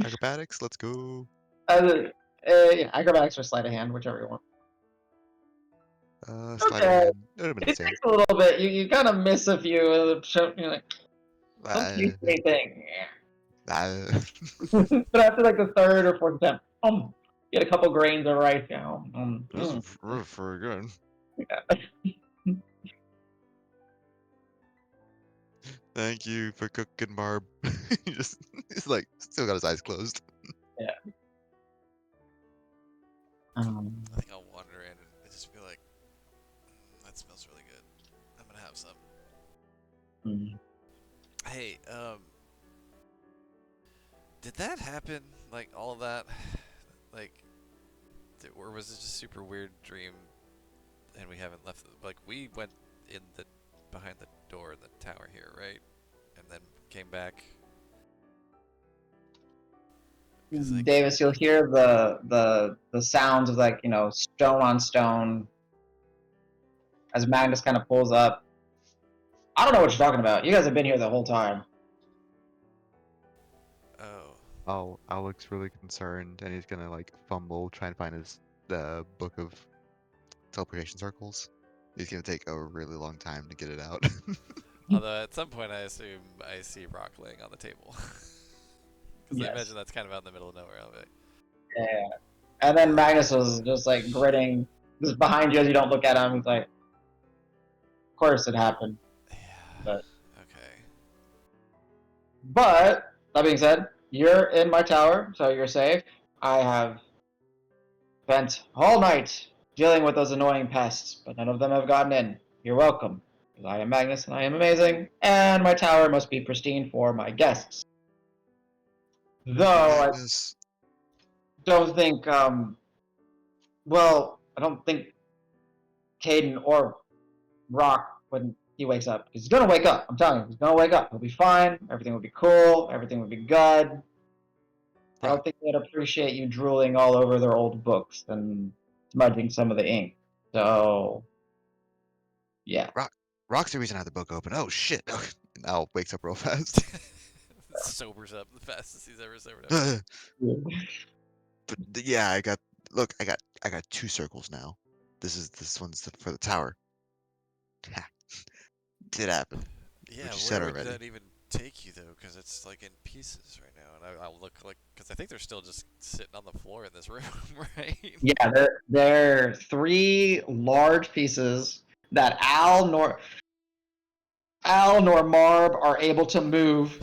Acrobatics, let's go. Yeah, acrobatics or sleight of hand, whichever you want. Sleight of Okay. hand. It would have been the It same. takes a little bit. You kind of miss a few. You're like, don't Uh, you say anything. uh, But after like the third or fourth attempt, get a couple grains of rice. this is for good. Thank you for cooking, Barb. He's like, still got his eyes closed. Yeah. I think I'll wander in and just be like, that smells really good. I'm gonna have some. Mm. Hey, did that happen? Like all of that? Like, or was it just a super weird dream? And we haven't left. Like we went in the behind the door in the tower here, right? And then came back. 'Cause, like, Davis, you'll hear the sounds of like stone on stone as Magnus kind of pulls up. I don't know what you're talking about. You guys have been here the whole time. oh, Alec's really concerned, and he's gonna like fumble, try and find the book of teleportation circles. He's gonna take a really long time to get it out. although at some point I assume I see Rock laying on the table. Because I Yes. imagine that's kind of out in the middle of nowhere. I'll be like, Yeah. And then Magnus was just like grinning, just behind you as you don't look at him. He's like, "Of course it happened." yeah, But okay. But that being said, you're in my tower, so you're safe. I have spent all night dealing with those annoying pests, but none of them have gotten in. You're welcome. Because I am Magnus and I am amazing, and my tower must be pristine for my guests. Though I Magnus, don't think, I don't think Caden or Rock when he wakes up. He's gonna wake up. I'm telling you, he's gonna wake up. He'll be fine. Everything will be cool. Everything will be good. I don't Rock, think they'd appreciate you drooling all over their old books and smudging some of the ink. So, yeah. Rock's the reason I had the book open. Oh shit! And Al wakes up real fast. Sobers up the fastest he's ever sobered up. But yeah, I got two circles now. This one's for the tower. Ha, did happen. Yeah, What you said where would already. that even take you though? Because it's like in pieces right now, and I'll look like because I think they're still just sitting on the floor in this room, right? Yeah, they're three large pieces that Al nor Marb are able to move.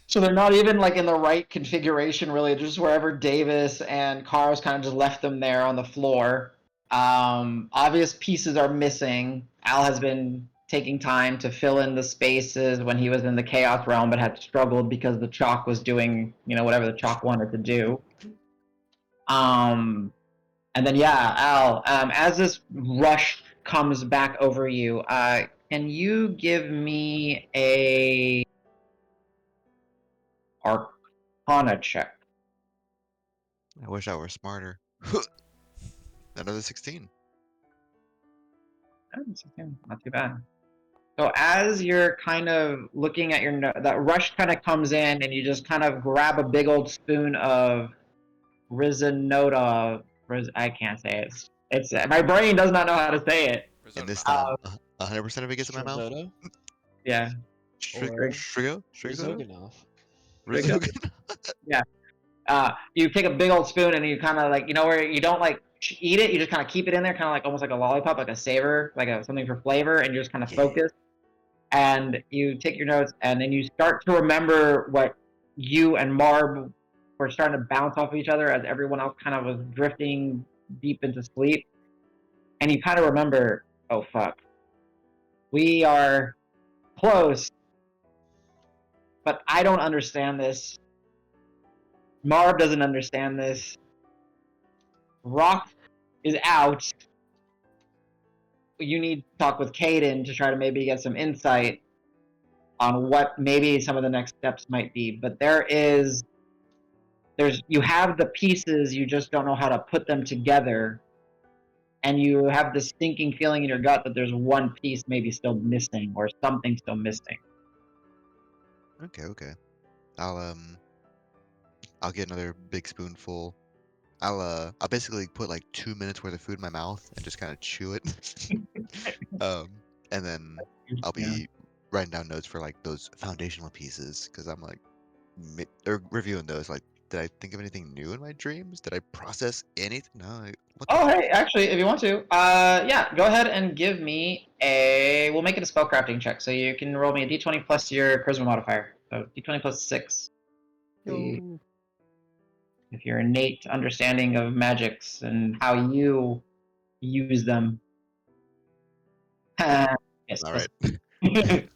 So they're not even like in the right configuration, really. Just wherever Davis and Cars kind of just left them there on the floor. Obvious pieces are missing. Al has been taking time to fill in the spaces when he was in the Chaos Realm, but had struggled because the chalk was doing, whatever the chalk wanted to do. And then yeah, Al, as this rush comes back over you, can you give me a Arcana check? I wish I were smarter. Another 16. Oh, 16, not too bad. So as you're kind of looking at your that rush kind of comes in, and you just kind of grab a big old spoon of risotto. I can't say it. It's my brain does not know how to say it. And this Risotto. time, 100% of it gets in my mouth. Stronzoto Yeah, or Strigo? Rizoganov. Strigo. Yeah. You take a big old spoon and you kind of like, where you don't like eat it, you just kind of keep it in there, kind of like almost like a lollipop, like a savor, like something for flavor, and you just kind of Yeah. focus. And you take your notes, and then you start to remember what you and Marb were starting to bounce off of each other as everyone else kind of was drifting deep into sleep. And you kind of remember, oh fuck, we are close, but I don't understand this. Marb doesn't understand this. Rock is out. You need to talk with Caden to try to maybe get some insight on what maybe some of the next steps might be. But you have the pieces, you just don't know how to put them together. And you have this stinking feeling in your gut that there's one piece maybe still missing, or something still missing. Okay. I'll get another big spoonful. I'll basically put like 2 minutes worth of food in my mouth and just kind of chew it. um, and then I'll Yeah. be writing down notes for like those foundational pieces because I'm like, or reviewing those. Like, did I think of anything new in my dreams? Did I process anything? No. What the Oh, fuck? hey, actually, if you want to, yeah, go ahead and give me we'll make it a spellcrafting check. So you can roll me a d20 plus your charisma modifier. So d20 plus 6. See Yo. if your innate understanding of magics and how you use them. Yes, All plus. right.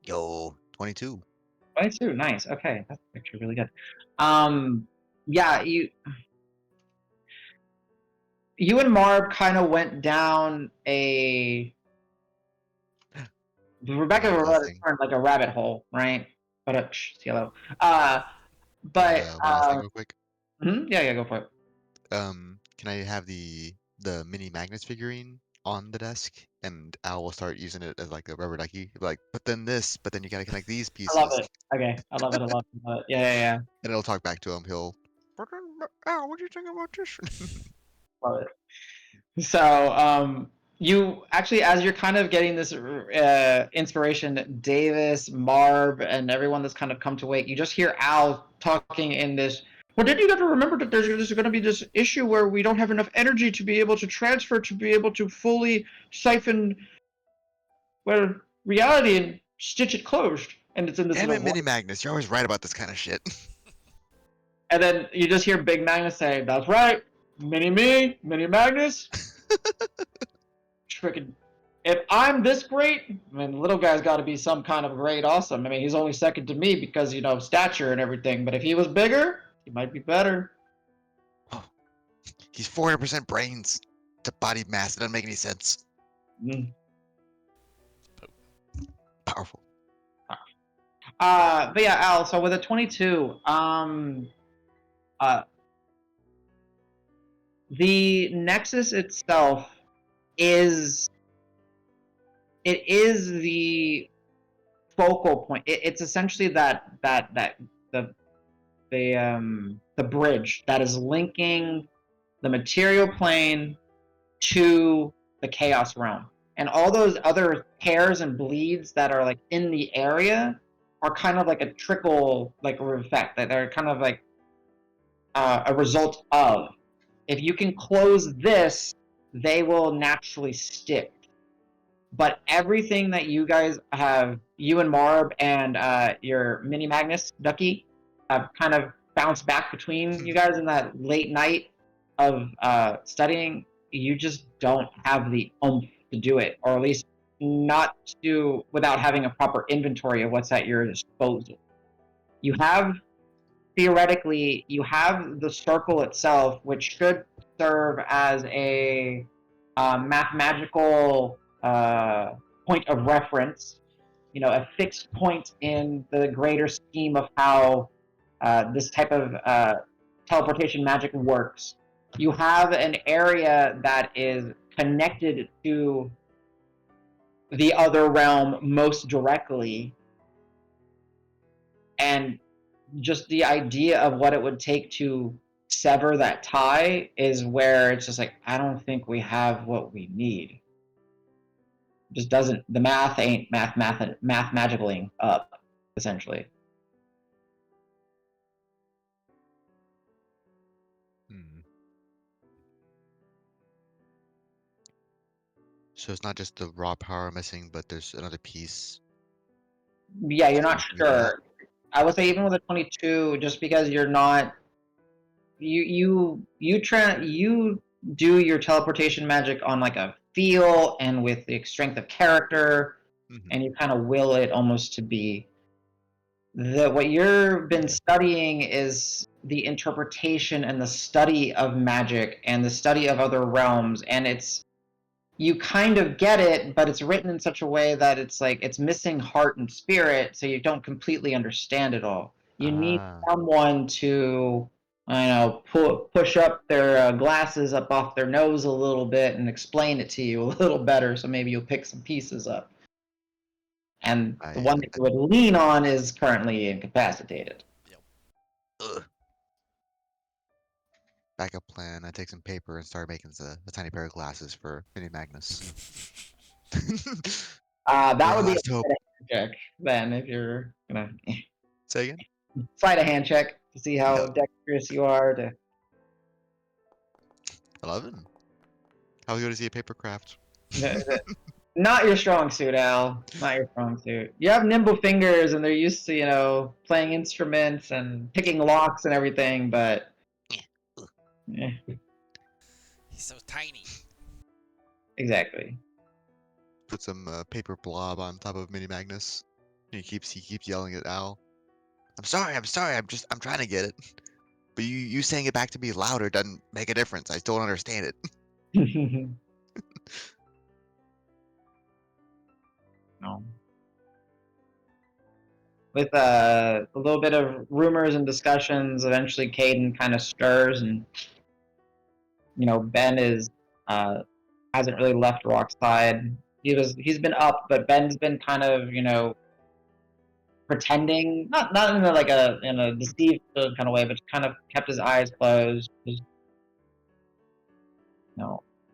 Yo, 22. 22, nice. Okay, that's actually really good. Yeah, you and Marb kind of went down a Rebecca One would last let it thing. turn like a rabbit hole, right? But it's yellow. Uh, but One last thing, real quick. yeah, go for it. Can I have the mini Magnus figurine on the desk, and Al will start using it as like a rubber ducky. Like, but then this, but then you gotta connect these I love pieces, it. Okay, I love it. I love it. I love it. Yeah. and it'll talk back to him. He'll, Al, what do you think about this? Love it. So, you actually, as you're kind of getting this inspiration, Davis, Marv, and everyone that's kind of come to wake, you just hear Al talking in this. Well, then you got to remember that there's going to be this issue where we don't have enough energy to be able to transfer, to be able to fully siphon reality and stitch it closed. And it's in this Damn little it, voice. mini Magnus, you're always right about this kind of shit. And then you just hear Big Magnus say, "That's right, Mini Magnus." Freaking, if I'm this great, I mean, the little guy's got to be some kind of great awesome. I mean, he's only second to me because, stature and everything. But if he was bigger, he might be better. Oh, he's 400% brains to body mass. It doesn't make any sense. Mm. Powerful. But yeah, Al. So with a 22, the Nexus itself is the focal point. It's essentially the bridge that is linking the material plane to the chaos realm. And all those other tears and bleeds that are like in the area are kind of like a trickle like effect. That they're kind of like a result of. If you can close this, they will naturally stick. But everything that you guys have, you and Marb and your mini Magnus Ducky, have kind of bounced back between you guys in that late night of studying. You just don't have the oomph to do it, or at least not to without having a proper inventory of what's at your disposal. You have theoretically, you have the circle itself, which should serve as a mathematical point of reference, a fixed point in the greater scheme of how this type of teleportation magic works. You have an area that is connected to the other realm most directly, and just the idea of what it would take to sever that tie is where it's just like, I don't think we have what we need. Just doesn't, the math ain't math magically up, essentially. Hmm. So it's not just the raw power missing, but there's another piece. Yeah, you're not Maybe that. sure. I would say even with a 22, just because you're not, you do your teleportation magic on like a feel and with the strength of character, Mhm. and you kind of will it almost to be. What you've been Okay. studying is the interpretation and the study of magic and the study of other realms, and it's, you kind of get it, but it's written in such a way that it's like it's missing heart and spirit, so you don't completely understand it all. You need Ah, someone to, I don't know, push up their glasses up off their nose a little bit and explain it to you a little better, so maybe you'll pick some pieces up. And the one that you would lean on is currently incapacitated. ugh. Backup plan. I take some paper and start making a tiny pair of glasses for Mini Magnus. That We're our would be a last hope. check then, if you're gonna Say again? slide a hand check to see how Yep. dexterous you are to 11. How good is he at paper craft? not your strong suit, Al. Not your strong suit. You have nimble fingers, and they're used to, playing instruments and picking locks and everything. But yeah, He's so tiny. exactly. Put some paper blob on top of Mini Magnus. He keeps yelling at Al. I'm sorry. I'm trying to get it. But you saying it back to me louder doesn't make a difference. I still don't understand it. No. With a little bit of rumors and discussions, eventually Caden kind of stirs, and Ben is hasn't really left Rock's side. He's been up, but Ben's been kind of pretending, not in a deceived kind of way, but kind of kept his eyes closed. Just,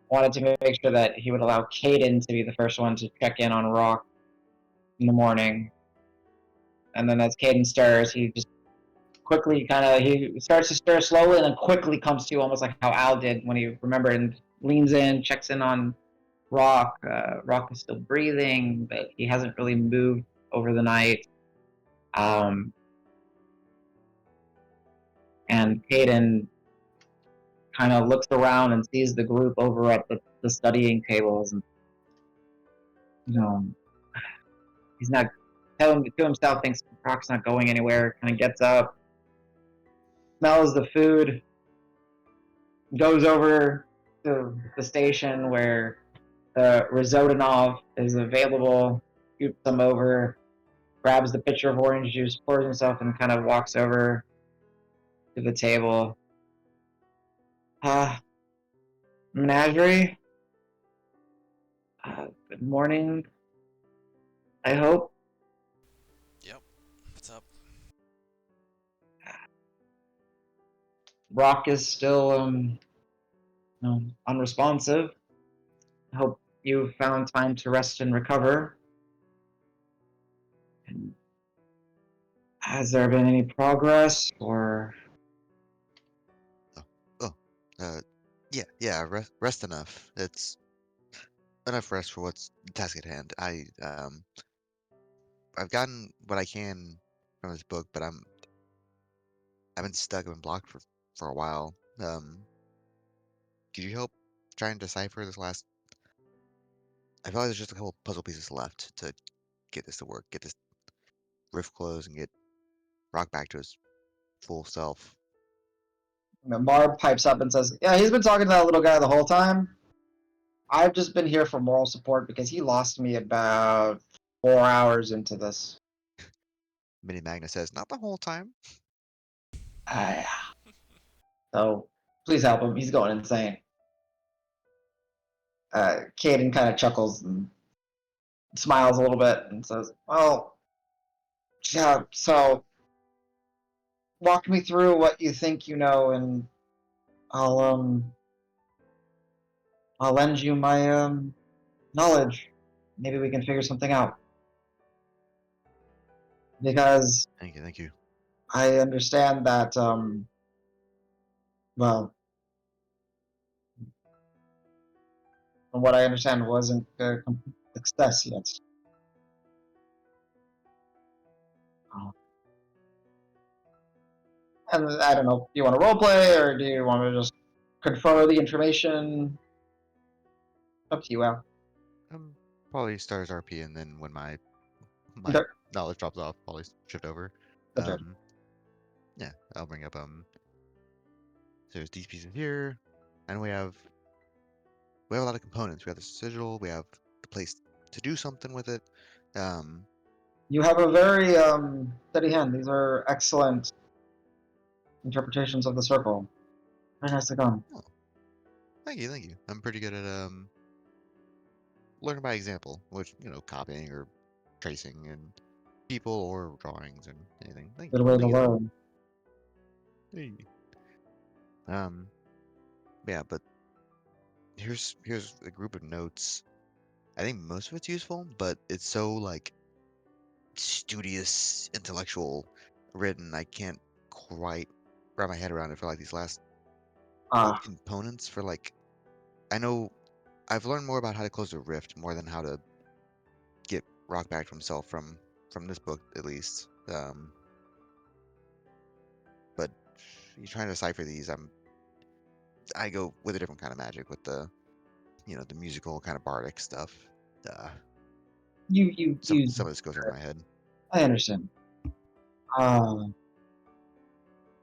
wanted to make sure that he would allow Caden to be the first one to check in on Rock in the morning. And then as Caden stirs, he just quickly he starts to stir slowly and then quickly comes to, almost like how Al did when he remembered, and leans in, checks in on Rock. Rock is still breathing, but he hasn't really moved over the night. And Caden kind of looks around and sees the group over at the studying tables, and he's not telling to himself, thinks Rock's not going anywhere. Kind of gets up, smells the food, goes over to the station where the Rizotinov is available, scoops them over, grabs the pitcher of orange juice, pours himself, and kind of walks over to the table. Menagerie? Good morning, I hope. Yep. What's up? Rock is still unresponsive. I hope you found time to rest and recover. And has there been any progress, or Oh, yeah. Rest enough. It's enough rest for what's the task at hand. I've gotten what I can from this book, but I've been stuck. I've been blocked for a while. Could you help try and decipher this last? I feel like there's just a couple puzzle pieces left to get this to work, get this rift closed, and get Rock back to his full self. Barb pipes up and says, "Yeah, he's been talking to that little guy the whole time. I've just been here for moral support because he lost me about 4 hours into this." Mini Magna says, "Not the whole time." Yeah. So please help him. He's going insane. Caden kind of chuckles and smiles a little bit and says, "Well, yeah. So walk me through what you think you know, and I'll um I'll lend you my knowledge. Maybe we can figure something out. Because Thank you. I understand that well, from what I understand, wasn't a complete success yet. Uh, And I don't know, do you want to roleplay or do you want to just confer the information? Up to you, Al. Probably start as RP, and then when my Okay. knowledge drops off, probably shift over. Okay. Um, yeah, I'll bring up so there's these pieces here, and we have a lot of components. We have the sigil, we have the place to do something with it. You have a very steady hand. These are excellent interpretations of the circle. Very nicely done. Oh, thank you. I'm pretty good at learning by example, which copying or tracing and people or drawings and anything. Good way to Thank you though. learn. Hey. Um, yeah, but here's a group of notes. I think most of it's useful, but it's so like studious, intellectual written. I can't quite wrap my head around it for like these last Ah, components for like I know I've learned more about how to close a rift more than how to get Rock back to himself from this book at least. But you trying to decipher these, I go with a different kind of magic with the musical kind of bardic stuff. Uh, some you. some of this goes over my head. I understand.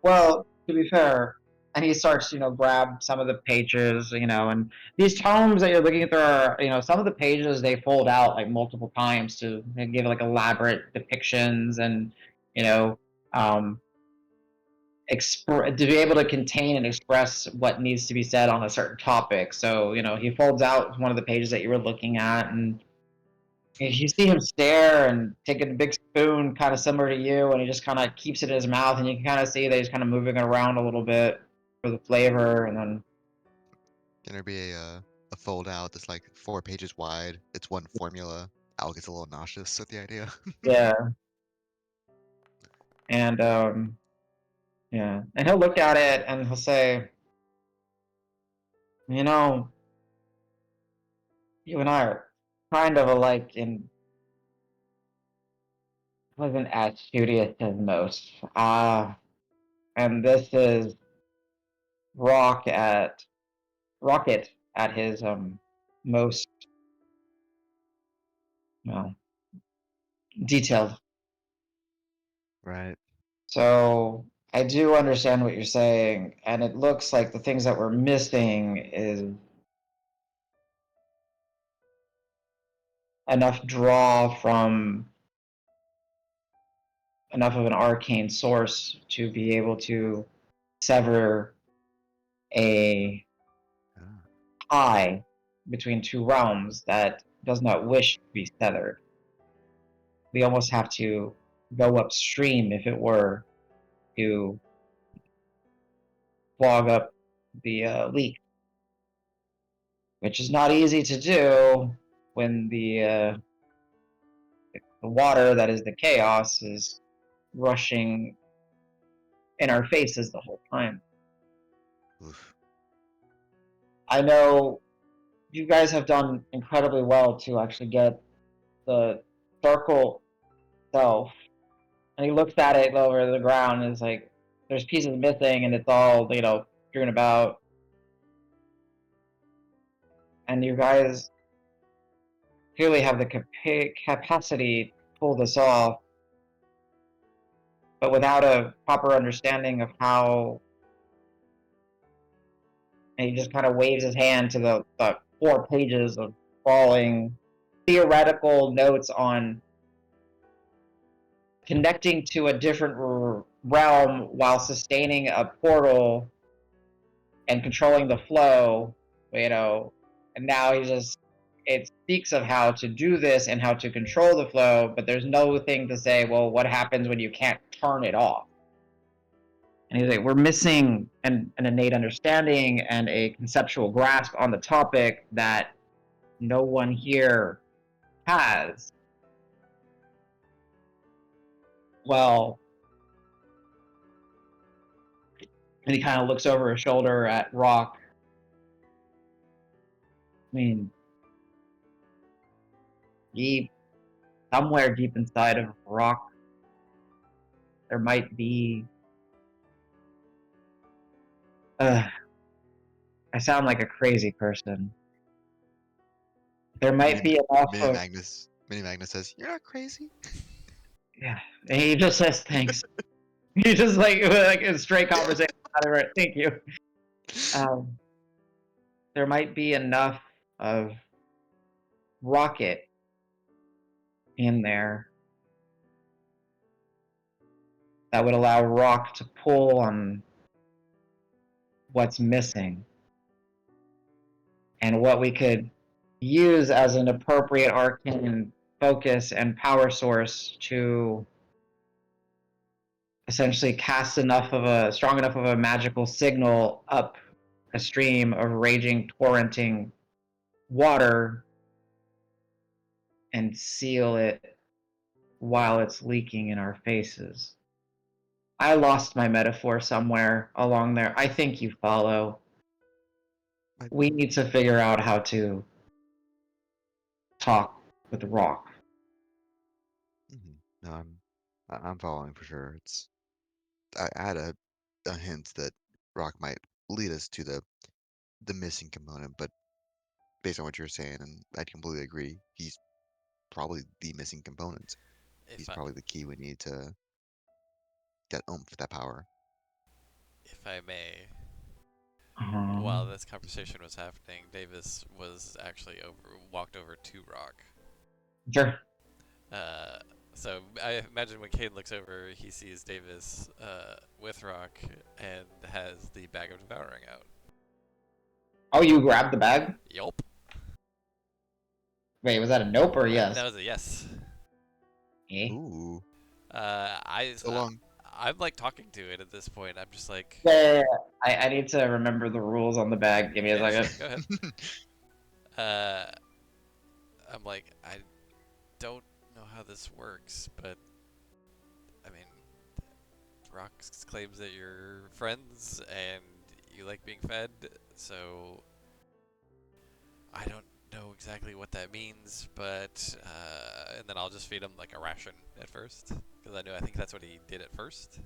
Well, to be fair, and he starts, grab some of the pages, and these tomes that you're looking through are, some of the pages they fold out like multiple times to give like elaborate depictions and, you know, um, to be able to contain and express what needs to be said on a certain topic. So, he folds out one of the pages that you were looking at, and you see him stare and taking a big spoon, kind of similar to you, and he just kind of keeps it in his mouth, and you can kind of see that he's kind of moving it around a little bit for the flavor, and then Can there be a fold out that's like 4 pages wide? It's one formula. Al gets a little nauseous with the idea. yeah, and yeah, and he'll look at it and he'll say, you know, you and I are kind of alike in wasn't as studious as most. And this is Rock at Rocket at his most well detailed. Right. So I do understand what you're saying, and it looks like the things that we're missing is enough draw from enough of an arcane source to be able to sever a Ah, tie between two realms that does not wish to be severed. We almost have to go upstream, if it were, to clog up the leak, which is not easy to do when the water that is the chaos is rushing in our faces the whole time. oof. I know you guys have done incredibly well to actually get the circle itself. And he looks at it over the ground and is like, there's pieces missing and it's all, strewn about. And you guys clearly have the capacity to pull this off, but without a proper understanding of how. And he just kind of waves his hand to the 4 pages of falling theoretical notes on connecting to a different realm while sustaining a portal and controlling the flow, and now it speaks of how to do this and how to control the flow, but there's no thing to say, well, what happens when you can't turn it off? And he's like, we're missing an innate understanding and a conceptual grasp on the topic that no one here has. Well, and he kind of looks over his shoulder at Rock. I mean, somewhere deep inside of Rock, there might be. I sound like a crazy person. There might be enough of. Mini Magnus says, "You're not crazy." Yeah, and he just says thanks. He just like a straight conversation. Right, thank you. There might be enough of rocket in there that would allow Rock to pull on what's missing and what we could use as an appropriate arcane focus and power source to essentially cast strong enough of a magical signal up a stream of raging, torrenting water and seal it while it's leaking in our faces. I lost my metaphor somewhere along there. I think you follow. We need to figure out how to talk with Rock. No, I'm following for sure. I had a hint that Rock might lead us to the missing component, but based on what you're saying, and I completely agree, he's probably the missing component. He's probably the key we need to that oomph, that power. If I may, while this conversation was happening, Davis was actually walked over to Rock. Sure. So I imagine when Kane looks over, he sees Davis with Rock and has the bag of devouring out. Oh, you grabbed the bag? Yup. Wait, was that a nope or a yes? That was a yes. Eh? Ooh. I'm like talking to it at this point. I'm just like. Yeah. I need to remember the rules on the bag. Give me a second. Sure, go ahead. I'm like, I don't know how this works, but I mean, Rock claims that you're friends and you like being fed, so I don't know exactly what that means, but and then I'll just feed him like a ration at first, because I think that's what he did at first.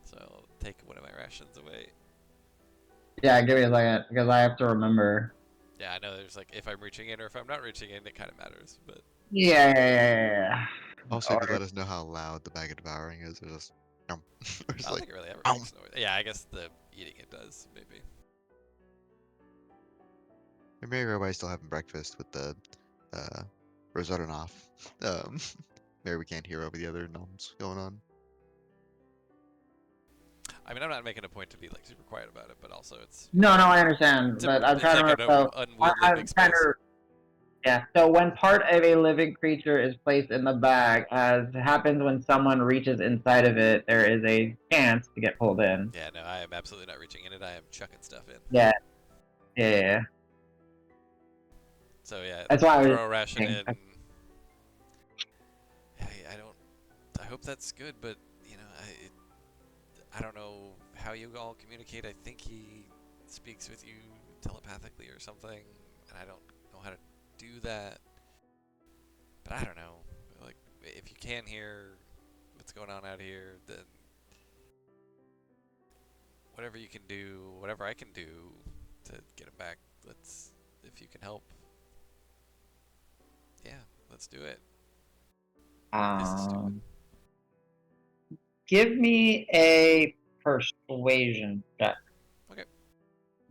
So I'll take one of my rations away. Yeah, give me a second, because I have to remember. Yeah, I know there's like, if I'm reaching in or if I'm not reaching in, it kind of matters, but... Yeah. Also, if you let us know how loud the bag of devouring is, or just... I don't think it really ever makes noise. Yeah, I guess the eating it does, maybe. Maybe everybody's still having breakfast with the Rosadonoff. Maybe we can't hear over the other noms going on. I mean, I'm not making a point to be like super quiet about it, but also it's... No, I understand, but I'm trying to remember. I'm trying to... Yeah, so when part of a living creature is placed in the bag, as happens when someone reaches inside of it, there is a chance to get pulled in. Yeah, no, I am absolutely not reaching in it. I am chucking stuff in. Yeah. So yeah, that's why throw a ration in. I hope that's good, but you know, I don't know how you all communicate. I think he speaks with you telepathically or something, and I don't know how to do that. But I don't know. Like, if you can hear what's going on out here, then whatever you can do, whatever I can do to get him back, if you can help. Yeah, let's do it. Give me a persuasion check. Okay.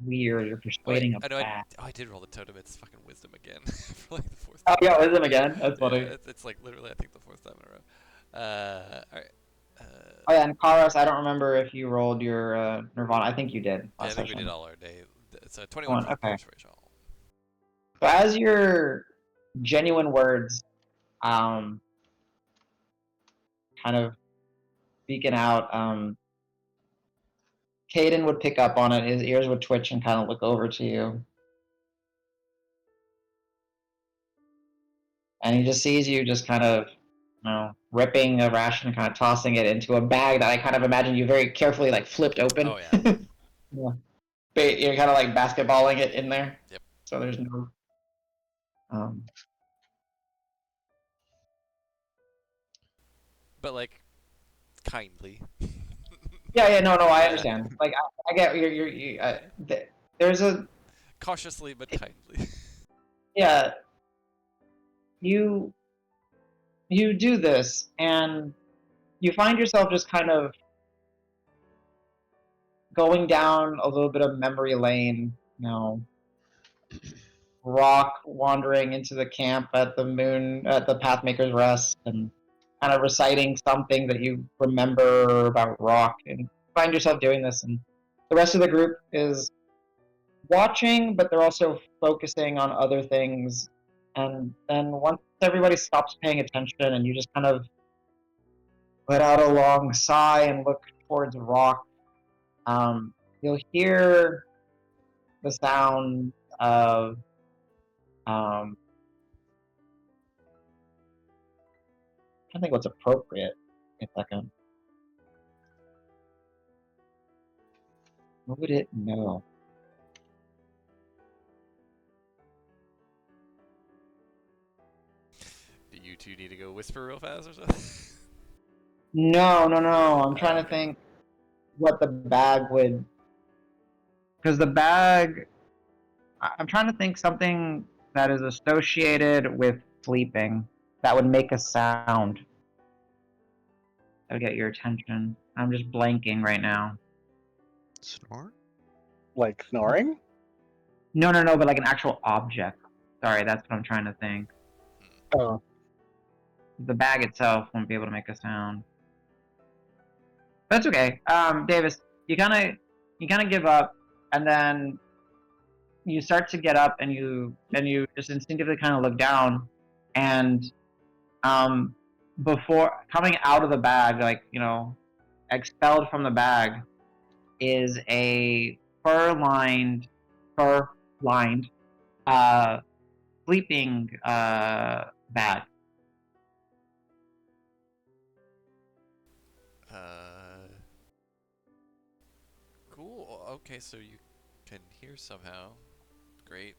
Weird, you're persuading a bat. I did roll the totem. It's fucking wisdom again for like the fourth time. Oh yeah, wisdom again. That's funny. It's like literally, I think, the fourth time in a row. All right. Oh yeah, and Karas, I don't remember if you rolled your Nirvana. I think you did Yeah, I last think we did session. all our day. So 21 One, for the okay. persuasion. So as your genuine words, kind of speaking out, Caden would pick up on it. His ears would twitch and kind of look over to you. And he just sees you just kind of, ripping a ration and kind of tossing it into a bag that I kind of imagine you very carefully like flipped open. Oh, yeah. Yeah. But you're kind of like basketballing it in there. Yep. So there's no. But, like, kindly. Yeah, no, I Yeah. understand. Like, I get there's a Cautiously, but kindly. yeah. You do this, and you find yourself just kind of going down a little bit of memory lane. Rock wandering into the camp at the Pathmaker's Rest, and kind of reciting something that you remember about Rock, and find yourself doing this, and the rest of the group is watching, but they're also focusing on other things. And then once everybody stops paying attention, and you just kind of let out a long sigh and look towards Rock, you'll hear the sound of I think what's appropriate. If I can, what would it know? Do you two need to go whisper real fast or something? No. I'm trying to Okay. think what the bag would, because the bag. I'm trying to think something that is associated with sleeping that would make a sound that would get your attention. I'm just blanking right now. Snore? Like snoring? No, but like an actual object. Sorry, that's what I'm trying to think. Oh, The bag itself won't be able to make a sound. That's okay. Davis, you kind of give up, and then you start to get up, and you just instinctively kind of look down, and before coming out of the bag, like expelled from the bag, is a fur lined sleeping bag. Cool. Okay, so you can hear somehow. Great.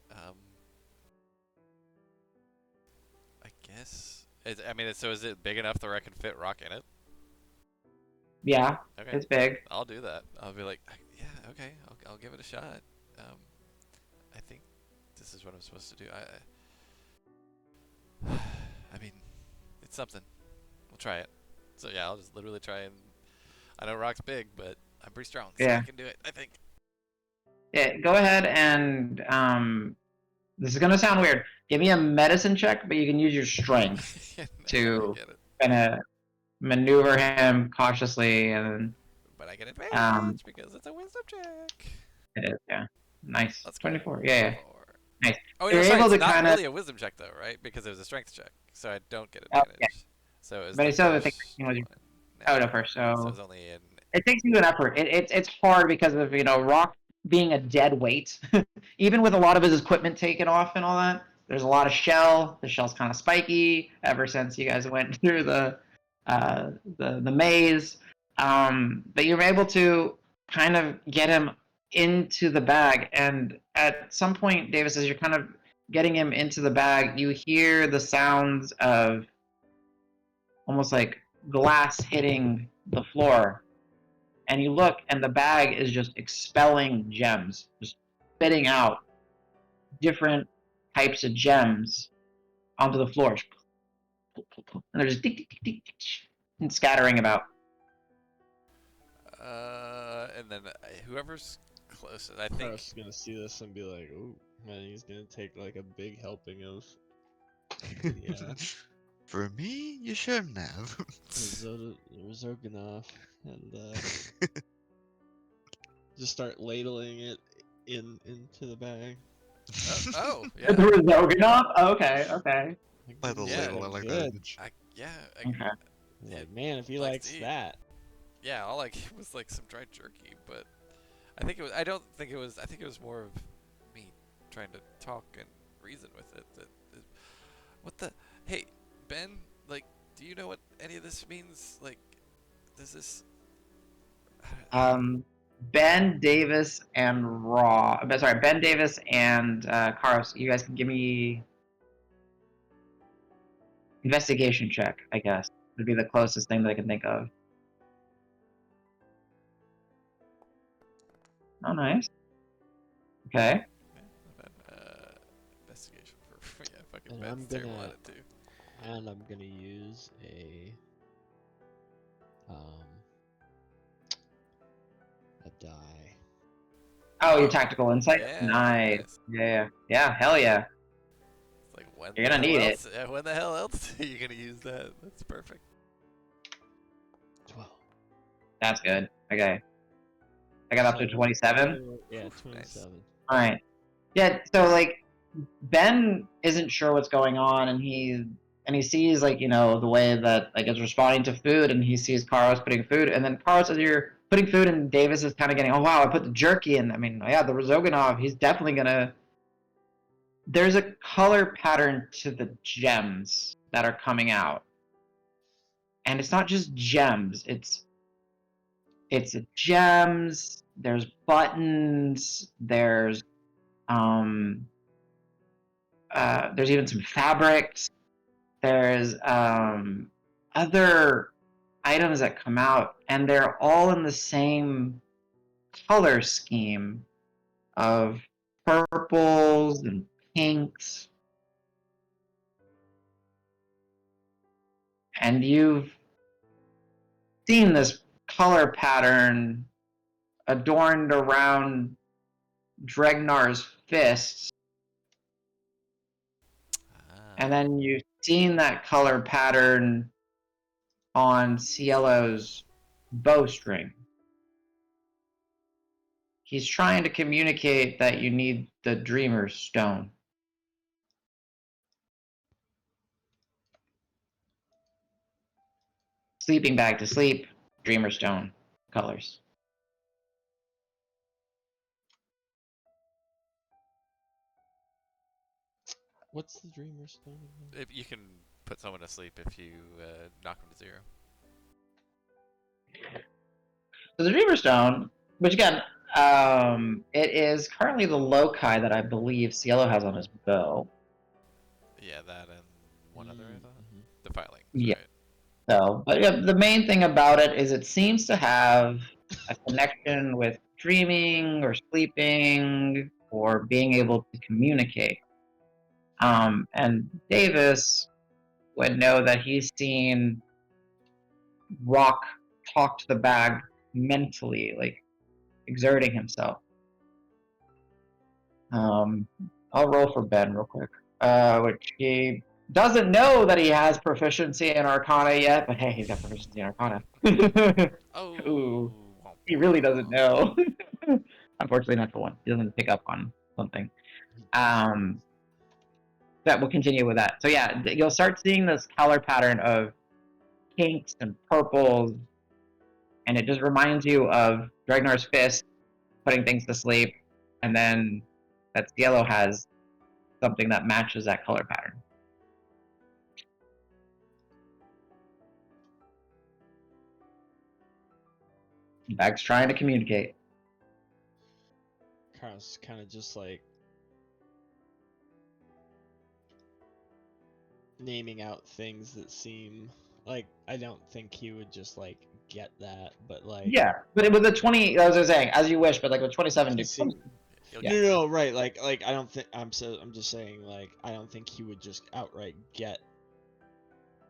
I guess. I mean, so is it big enough that I can fit Rock in it? Yeah, Okay. it's big. I'll do that. I'll be like, yeah, okay, I'll give it a shot. I think this is what I'm supposed to do. I mean, it's something. We'll try it. So yeah, I'll just literally try and. I know Rock's big, but I'm pretty strong, so I Yeah. can do it. I think. Yeah, go ahead and this is gonna sound weird. Give me a medicine check, but you can use your strength I to get it. kind of maneuver him cautiously, and But I get um, advantage because it's a wisdom check. it is, yeah, nice. Let's go. 24. Yeah, nice. Oh, So you're you're right. able It's to not kind of really a wisdom check though, right? Because it was a strength check, so I don't get yeah, advantage. So it was but the it's still the thing first was one. oh no Natural. first. So it So was only in. it takes you an effort. It's hard because of Rock being a dead weight. Even with a lot of his equipment taken off and all that, there's a lot of shell. The shell's kind of spiky ever since you guys went through the maze. But you're able to kind of get him into the bag, and at some point, Davis, as you're kind of getting him into the bag, you hear the sounds of almost like glass hitting the floor, and you look, and the bag is just expelling gems, just spitting out different types of gems onto the floor. And they're just tick, tick, tick, tick, tick, and scattering about. And then whoever's closest, I think. Carl's gonna see this and be like, "Ooh, man, he's gonna take like a big helping of." Yeah. For me, you shouldn't have. Rozoganov, and just start ladling it into the bag. Oh, The yeah. Rozoganov? Okay, okay. By the Yeah. ladle, I like that good. image. Yeah. Okay. He's Yeah, like, man, if he likes likes to eat. that. Yeah, all I gave was like some dried jerky, but I think it was. I don't think it was. I think it was more of me trying to talk and reason with it. What the? Hey, Ben. Like, do you know what any of this means? Like, does this? Ben Davis and Ben Davis and Karos, you guys can give me investigation check, I guess. Would be the closest thing that I can think of. Oh, nice. Okay. Yeah, not bad. Investigation for yeah, fucking And Ben's terrible at it too. And I'm gonna use a die. Oh, your Oh, tactical insight? yeah, Nice. nice. Yeah. Yeah, hell yeah. It's like when You're the gonna hell need else? Yeah, when the hell else are you gonna use that? That's perfect. 12. That's good. Okay. I got up to 27. Yeah, Oof, nice. 27. Alright. Yeah, so like Ben isn't sure what's going on and he sees like, the way that like it's responding to food and he sees Karos putting food and then Karos as you're putting food and Davis is kind of getting, oh wow, I put the jerky in. I mean, yeah, the Rozoganov, he's definitely gonna there's a color pattern to the gems that are coming out. And it's not just gems, it's gems, there's buttons, there's even some fabrics. There's other items that come out, and they're all in the same color scheme of purples and pinks. And you've seen this color pattern adorned around Dregnar's fists, and Ah. then you've seen that color pattern on Cielo's bowstring. He's trying to communicate that you need the Dreamer's Stone. Sleeping bag to sleep, Dreamer's Stone colors. What's the Dreamer Stone? If you can put someone to sleep if you knock them to 0. So the Dreamer's Stone, which again, it is currently the loci that I believe Cielo has on his bow. Yeah, that and one other I thought. Mhm. Defiling, Yeah. right? So, but yeah, the main thing about it is it seems to have a connection with dreaming or sleeping or being able to communicate. And Davis would know that he's seen Rock talk to the bag mentally, like exerting himself. I'll roll for Ben real quick, which he doesn't know that he has proficiency in Arcana yet, but hey, he's got proficiency in Arcana. Oh. Ooh, Womp he really doesn't womp. know. Unfortunately, not for one. He doesn't pick up on something. That we'll continue with that. So yeah, you'll start seeing this color pattern of pinks and purples, and it just reminds you of Dragnar's fist putting things to sleep, and then that Cielo has something that matches that color pattern. Bag's trying to communicate. Carl's kind of just like naming out things that seem like I don't think he would just like get that, but like Yeah, but it was a 20. As I was saying, as you wish, but like with 27, I see. You'll Yeah. get No, right. Like I don't think I'm just saying like I don't think he would just outright get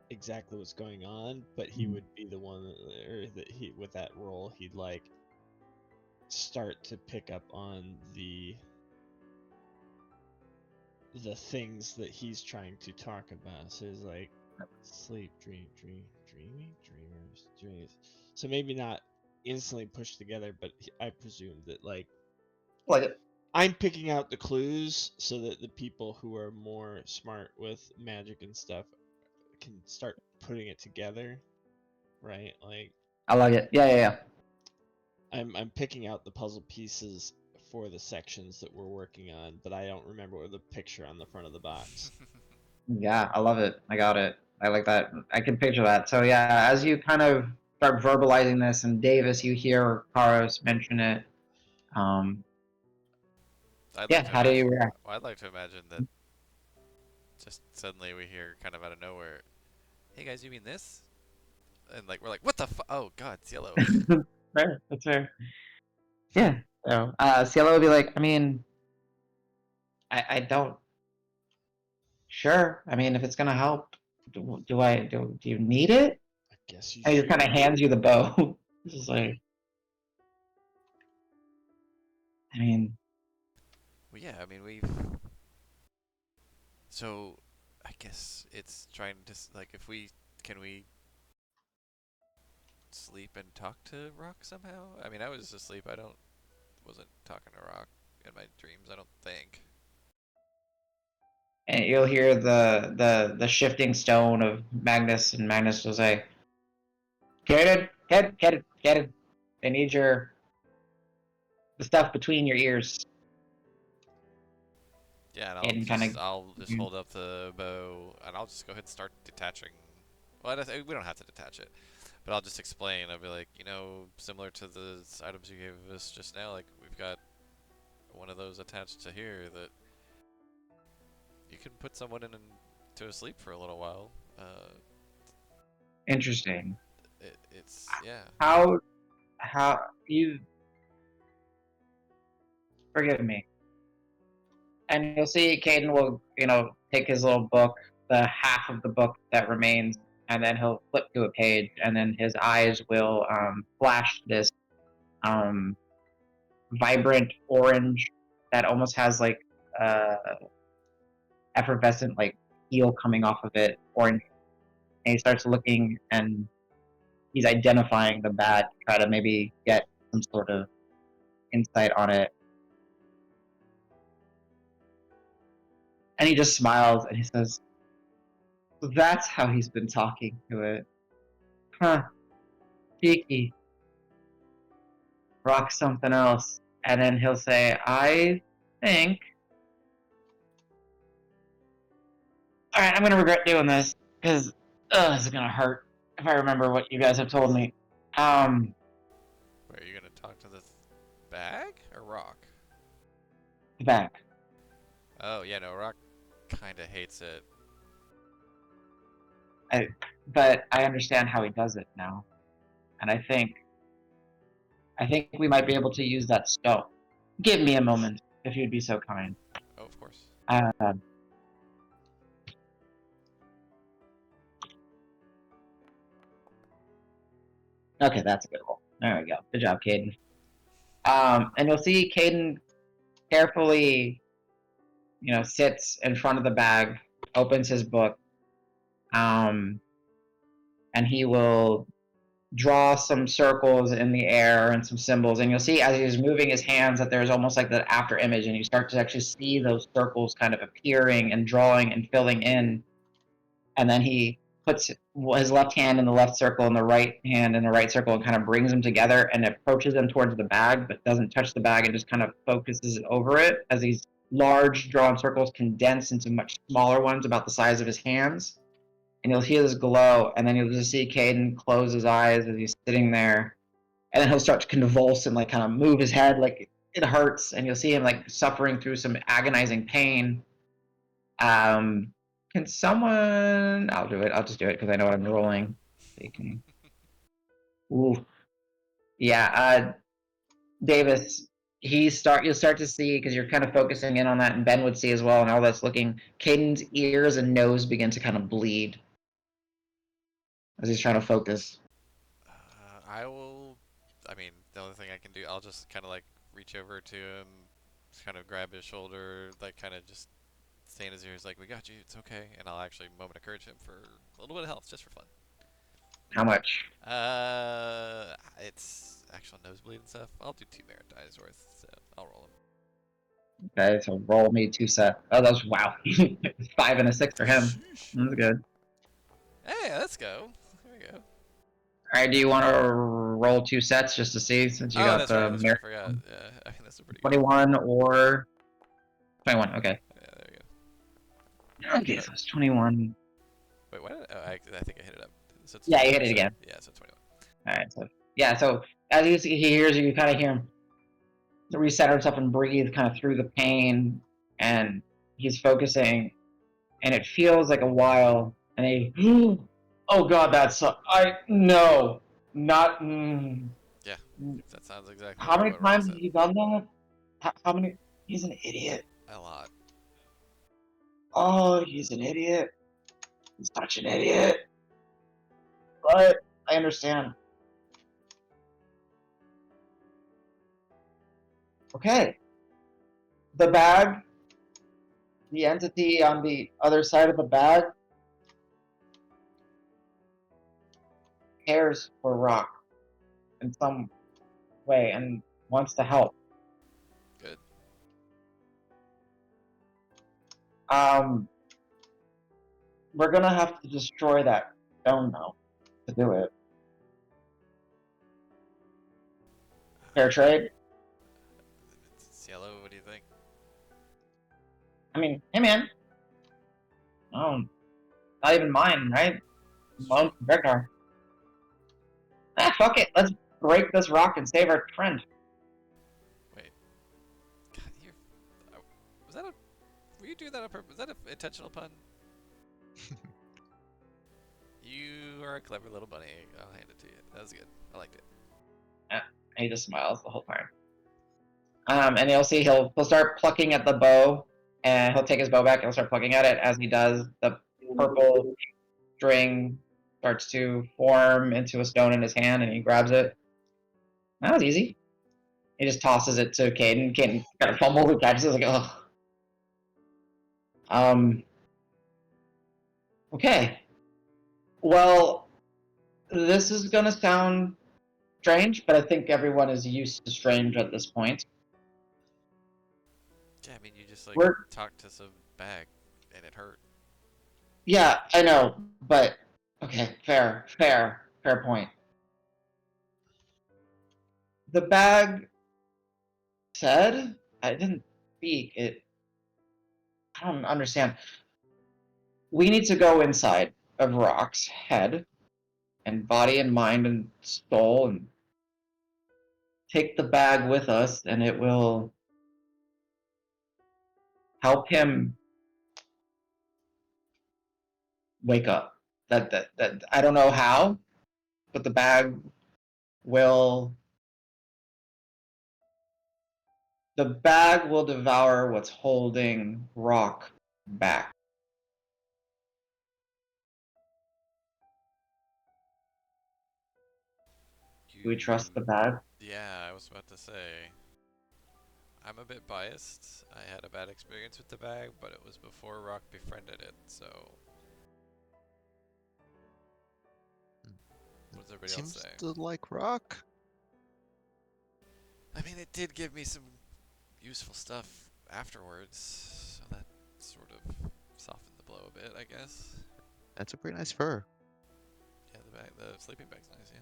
exactly what's going on, but he would be the one or that he with that role he'd like start to pick up on the things that he's trying to talk about. So he's like Sleep, dreaming, dreamers, dreams. So maybe not instantly pushed together, but I presume that like Like, I'm picking out the clues so that the people who are more smart with magic and stuff can start putting it together, right? Like I like it. Yeah. I'm picking out the puzzle pieces for the sections that we're working on, but I don't remember the picture on the front of the box. Yeah, I love it. I got it. I like that. I can picture that. So yeah, as you kind of start verbalizing this, and Davis, you hear Karos mention it. I'd Yeah, like to how do you imagine. react? Well, I'd like to imagine that just suddenly we hear kind of out of nowhere, "Hey guys, you mean this?" And like we're like, "What the Oh God, it's yellow." Fair. That's fair. Yeah. So, Cielo would be like, I mean, I don't. Sure. I mean, if it's gonna help, do you need it? I guess you And he just kind of should. hands you the bow. This is like, I mean, Well, yeah, I mean we've. So, I guess it's trying to like if we can we sleep and talk to Rock somehow. I mean, I was asleep. I wasn't talking to Rock in my dreams. I don't think. and you'll hear the shifting stone of Magnus, and Magnus will say, Kaden, Kaden. I need the stuff between your ears. Yeah, and Kaden kind of. I'll just hold up the bow and I'll just go ahead and start detaching. Well, we don't have to detach it, but I'll just explain. I'll be like, similar to the items you gave us just now, like we've got one of those attached to here that you can put someone to a sleep for a little while. Interesting. It's yeah. How you forgive me. And you'll see Caden will, take his little book, the half of the book that remains, and then he'll flip to a page, and then his eyes will flash this um, vibrant orange that almost has like uh, effervescent like heel coming off of it, orange. And he starts looking, and he's identifying the bat, try to maybe get some sort of insight on it. And he just smiles and he says, "That's how he's been talking to it. Huh, cheeky. Rock something else." And then he'll say, "I think. Alright, I'm gonna regret doing this, because this is gonna hurt if I remember what you guys have told me. Where are you gonna talk to the bag or Rock? Back. Oh yeah, no, Rock kind of hates it. But I understand how he does it now. And I think we might be able to use that stone. Give me a moment, if you'd be so kind. Oh, of course. Uh, okay, that's a good roll. There we go. Good job, Caden. And you'll see Caden carefully, sits in front of the bag, opens his book, and he will draw some circles in the air and some symbols. And you'll see as he's moving his hands that there's almost like the after image, and you start to actually see those circles kind of appearing and drawing and filling in. And then he puts his left hand in the left circle and the right hand in the right circle and kind of brings them together and approaches them towards the bag, but doesn't touch the bag and just kind of focuses over it as these large drawn circles condense into much smaller ones about the size of his hands. And you'll hear this glow, and then you'll just see Caden close his eyes as he's sitting there, and then he'll start to convulse and like kind of move his head like it hurts, and you'll see him like suffering through some agonizing pain. Can someone? I'll do it. I'll just do it because I know what I'm rolling. Ooh, yeah. Davis, you'll start to see because you're kind of focusing in on that, and Ben would see as well, and all that's looking. Caden's ears and nose begin to kind of bleed as he's trying to focus. I will. I mean, the only thing I can do, I'll just kind of like reach over to him, just kind of grab his shoulder, like kind of just stay in his ear. He's like, "We got you. It's okay." And I'll actually moment encourage him for a little bit of health, just for fun. How much? It's actual nosebleed and stuff. I'll do 2 merit dice worth, so I'll roll them. Okay, so roll me 2 set. Oh, that's wow. 5 and a 6 for him. Sheesh. That's good. Hey, let's go. There we go. All right, do you want to roll 2 sets just to see since you Oh, got that's right. the That's right. I merit? forgot. Yeah, I mean that's a pretty good. 21 or 21. Okay. Yeah, there we go. Okay, so it's 21. Wait, why did I think I hit it up. So it's Yeah, you 21, hit it again. Yeah, so 21. All right, so yeah, so as he hears you, you kind of hear him recenter himself and breathe kind of through the pain, and he's focusing, and it feels like a while, and he, oh god, that's I no, not. Yeah, that sounds exactly How like many what Rock times said. have you done that? How many? He's an idiot. A lot. Oh, he's an idiot. He's such an idiot. But I understand. Okay. The bag, the entity on the other side of the bag, cares for Rock in some way and wants to help. Good. We're gonna have to destroy that stone though to do it. Fair trade. It's yellow. What do you think? I mean, hey man. Oh, not even mine, right? Mine, Vector. Ah, fuck it. Let's break this rock and save our friend. Wait. God, you're. Was that a? Were you doing that on purpose? Was that an intentional pun? You are a clever little bunny. I'll hand it to you. That was good. I liked it. And he just smiles the whole time. And you'll see he'll start plucking at the bow, and he'll take his bow back and he'll start plucking at it. As he does, the purple string starts to form into a stone in his hand, and he grabs it. That was easy. He just tosses it to Caden. Caden kind of fumbles and catches it. Like, ugh. Okay. Well, this is gonna sound strange, but I think everyone is used to strange at this point. Yeah, I mean, you just like We're talked to some bag, and it hurt. yeah, I know, but okay, fair point. The bag said I didn't speak it. I don't understand. We need to go inside of Rock's head and body and mind and soul and take the bag with us, and it will help him wake up. That I don't know how, but the bag will devour what's holding Rock back. Do we trust the bag? Yeah, I was about to say. I'm a bit biased. I had a bad experience with the bag, but it was before Rock befriended it, so. What does everybody else Seems say? to like rock. I mean, it did give me some useful stuff afterwards, so that sort of softened the blow a bit, I guess. That's a pretty nice fur. Yeah, the sleeping bag's nice, yeah.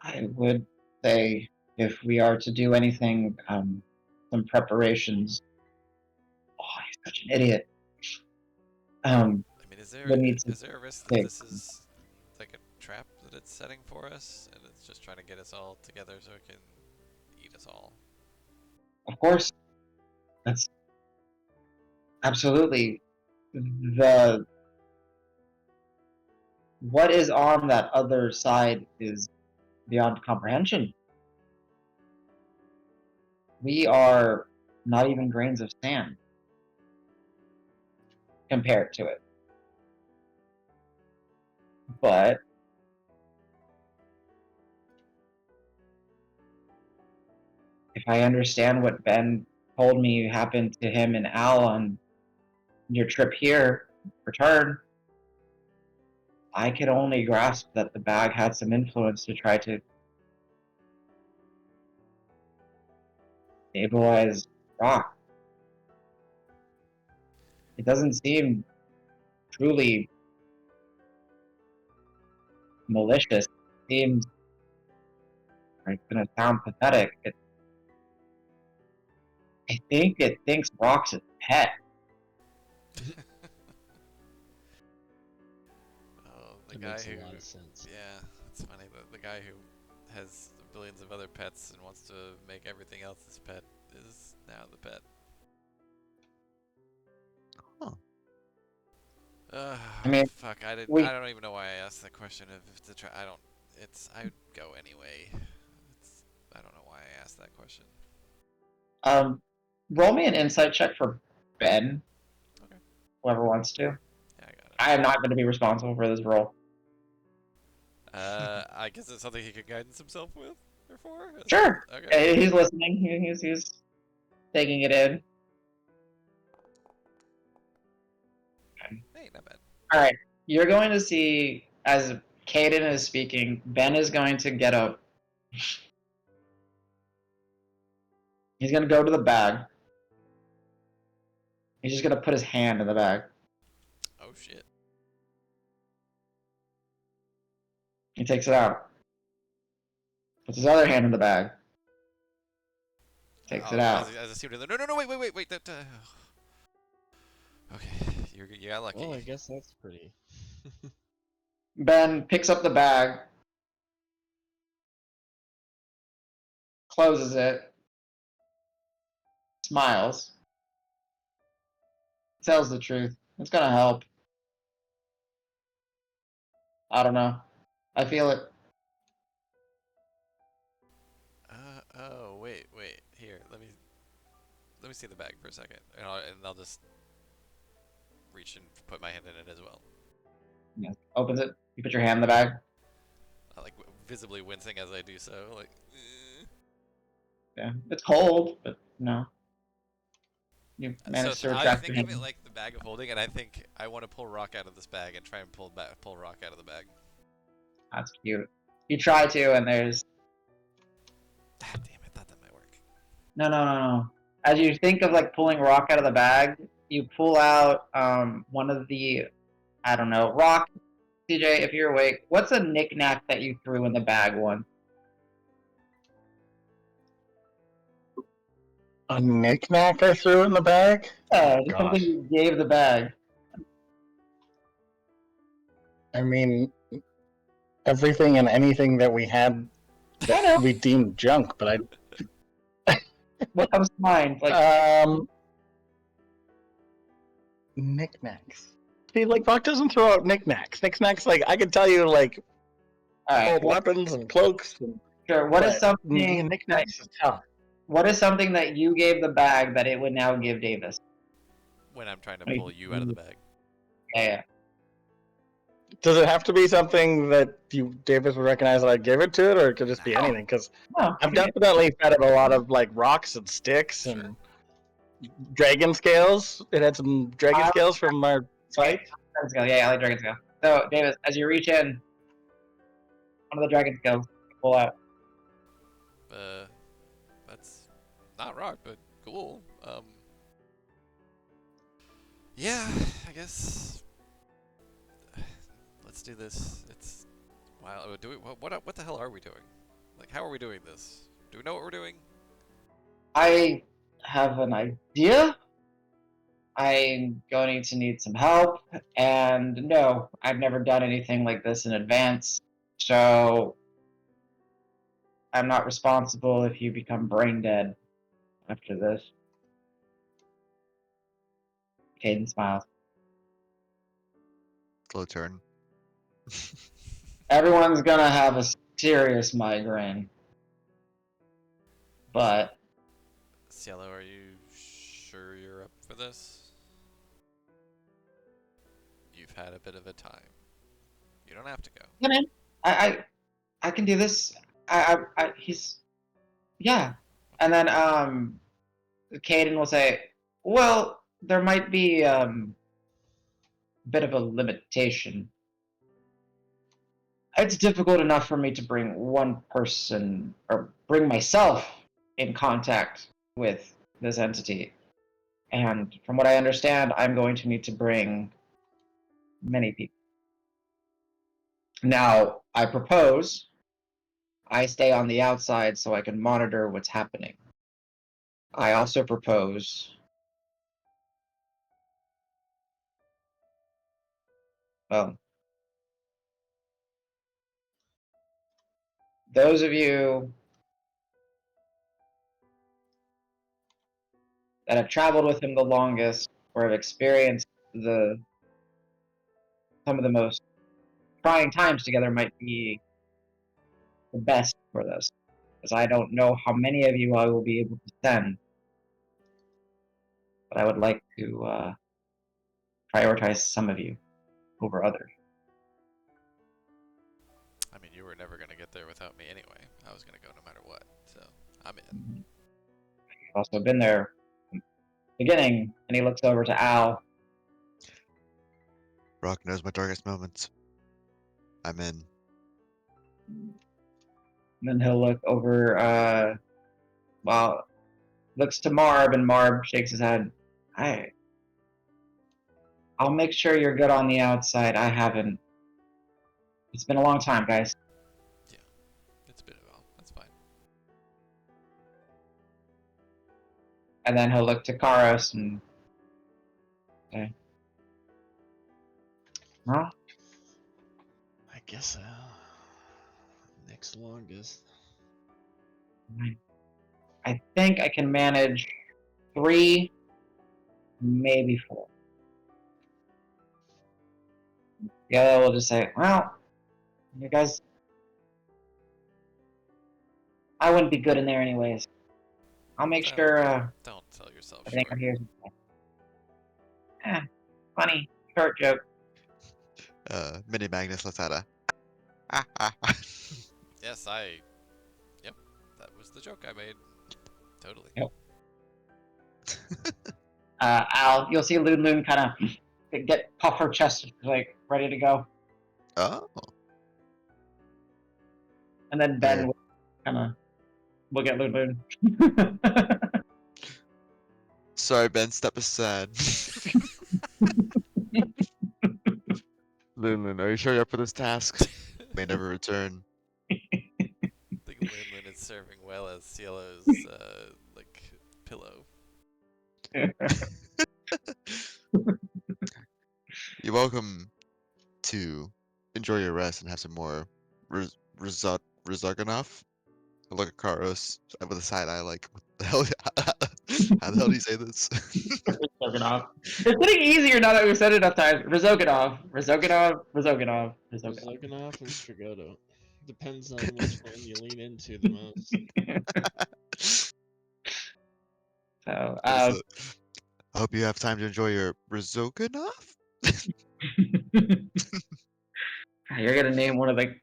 I would say if we are to do anything, some preparations. Oh, he's such an idiot. I mean, We need to is there a risk that take. this is like a trap that it's setting for us, and it's just trying to get us all together so it can eat us all? Of course, that's absolutely the what is on that other side is beyond comprehension. We are not even grains of sand compared to it. But if I understand what Ben told me happened to him and Al on your trip here, return, I could only grasp that the bag had some influence to try to stabilize rock. It doesn't seem truly malicious. It seems, it's gonna sound pathetic. I think it thinks Rock's a pet. Oh, the That guy makes who. a lot of sense. Yeah, it's funny. The guy who has billions of other pets and wants to make everything else his pet is now the pet. Huh. I mean, Fuck. I didn't. we I don't even know why I asked the question of to try. I don't. It's. I'd go anyway. It's. I don't know why I asked that question. roll me an insight check for Ben. Okay. Whoever wants to. Yeah, I got it. I am not going to be responsible for this roll. I guess it's something he could guidance himself with or for. Sure. Okay. He's listening. He's taking it in. Hey, not bad. All right. You're going to see as Caden is speaking. Ben is going to get up. He's going to go to the bag. He's just going to put his hand in the bag. Oh shit. He takes it out. Puts his other hand in the bag. Takes it out. As I see what. No, wait. That. Okay, you got lucky. Well, I guess that's pretty. Ben picks up the bag, closes it, smiles, tells the truth. It's gonna help. I don't know. I feel it. Oh, wait. Here, let me see the bag for a second, and I'll just reach and put my hand in it as well. Yeah. Opens it. You put your hand in the bag. I like visibly wincing as I do so. Like, Yeah. It's cold, but no. You So managed to I retract think your of hand. it like the bag of holding, and I think I want to pull Rock out of this bag and try and pull Rock out of the bag. That's cute. You try to, and there's Ah, damn! I thought that might work. no. As you think of like pulling Rock out of the bag, you pull out one of the, I don't know, Rock. CJ, if you're awake, what's a knickknack that you threw in the bag once? A knickknack I threw in the bag? Yeah, Oh, just gosh. something you gave the bag. I mean, everything and anything that we had I that know. we deemed junk, but What comes to mind? Like, knickknacks. See, like, Buck doesn't throw out knickknacks. Knickknacks, like, I could tell you, like, all right, old weapons and cloaks. And, sure. What is but something? knickknacks is tough. What is something that you gave the bag that it would now give Davis? When I'm trying to Wait, pull you out of the bag. Yeah. Does it have to be something that Davis would recognize that I gave it to it, or it could just be anything? Because Oh, I've definitely fed it a lot of, like, rocks and sticks and dragon scales. It had some dragon scales from our site. Dragon scale. Yeah, I like dragon scale. So, Davis, as you reach in, one of the dragon scales pull out. That's not Rock, but cool. Yeah, I guess. Let's do this. It's. Wow. Do we? What the hell are we doing? Like, how are we doing this? Do we know what we're doing? I have an idea. I'm going to need some help, and no, I've never done anything like this in advance, so I'm not responsible if you become brain dead after this. Caden smiles. Slow turn. Everyone's gonna have a serious migraine, but Cielo, are you sure you're up for this? You've had a bit of a time. You don't have to go. yeah, man, I can do this. He's, yeah, and then Caden will say, well, there might be a bit of a limitation. It's difficult enough for me to bring one person, or bring myself in contact with this entity. And from what I understand, I'm going to need to bring many people. Now, I propose I stay on the outside so I can monitor what's happening. I also propose, well, those of you that have traveled with him the longest or have experienced some of the most trying times together might be the best for this. Because I don't know how many of you I will be able to send, but I would like to prioritize some of you over others. I mean, you were never gonna get there without me anyway. I was gonna go no matter what, so I'm in. I've also been there from the beginning, and he looks over to Al. Rock knows my darkest moments. I'm in. And then he'll look over, looks to Marb, and Marb shakes his head. I'll make sure you're good on the outside. I haven't. It's been a long time, guys. Yeah, it's been a while. That's fine. And then he'll look to Karos and say, well, I guess next longest. I think I can manage 3, maybe 4. The other will just say, well, you guys, I wouldn't be good in there anyways. I'll make Well, sure Don't sell yourself everything short. out here is funny, short joke. Mini Magnus lets out a. Yes, Yep, that was the joke I made. Totally. Yep. Al, you'll see Loon Loon kind of get puff her chest, like, ready to go. Oh. And then Ben Fair. will kind of look at Loon Loon. Sorry, Ben. Step aside. Lunlin, are you sure you're up for this task? May never return. I think Lin is serving well as Cielo's like pillow. You're welcome to enjoy your rest and have some more Rizarganov. I look at Karos with a side eye like, what the hell? How the hell do you say this? Rizoganov. It's getting easier now that we've said it enough times. Rizoganov. Rizoganov. Rizoganov. Rizoganov. Zoganov and Strigoto. Depends on which one you lean into the most. So, I hope you have time to enjoy your Rizoganov. you're gonna name one of the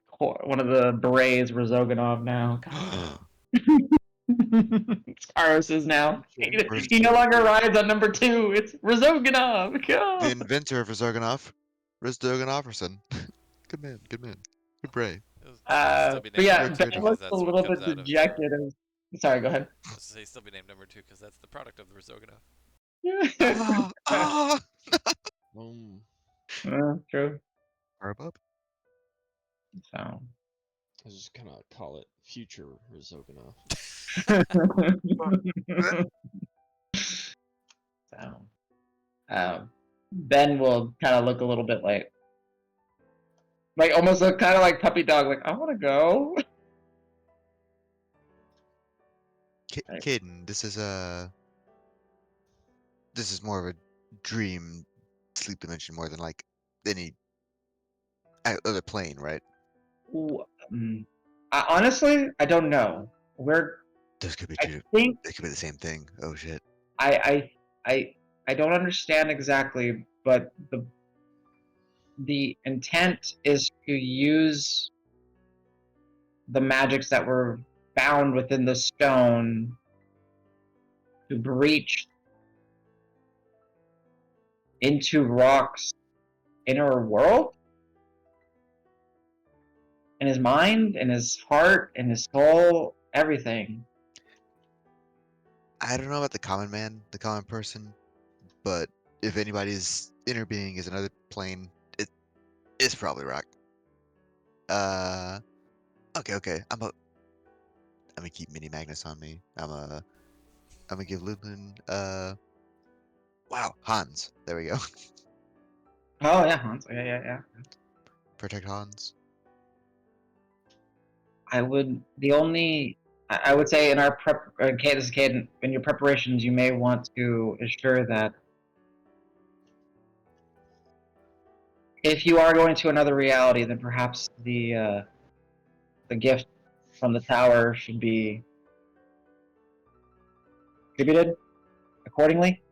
berets Rizoganov now. God. It's Karos's now. He no longer rides on number 2. It's Rizoganov. The God. inventor of Rizarganov, Rizdoganofferson. Good man, good man. Good brave. It'll still be But named yeah, number 2 Ben because looks that's a what little comes bit out of. dejected. Sorry, go ahead. I was gonna say still be named number 2 because that's the product of the Rizoganov. Boom. True. Arbub? So. I just kind of call it future Zoganov. So, Ben will kind of look a little bit like almost look kind of like puppy dog, like I want to go. Right. Caden, this is more of a dream sleep dimension more than like any other plane, right? Honestly, I don't know. Those could be I two. think They could be the same thing. Oh shit. I don't understand exactly, but the intent is to use the magics that were found within the stone to breach into Rock's inner world? In his mind, in his heart, in his soul, everything. I don't know about the common man, the common person, but if anybody's inner being is another plane, it's probably Rock. Uh, okay. I'm gonna keep Mini Magnus on me. I'm gonna give Lupin wow, Hans. There we go. Oh yeah, Hans. Yeah. Protect Hans. I would I would say in our prep, this is Caden, in your preparations, you may want to ensure that if you are going to another reality, then perhaps the gift from the tower should be distributed accordingly.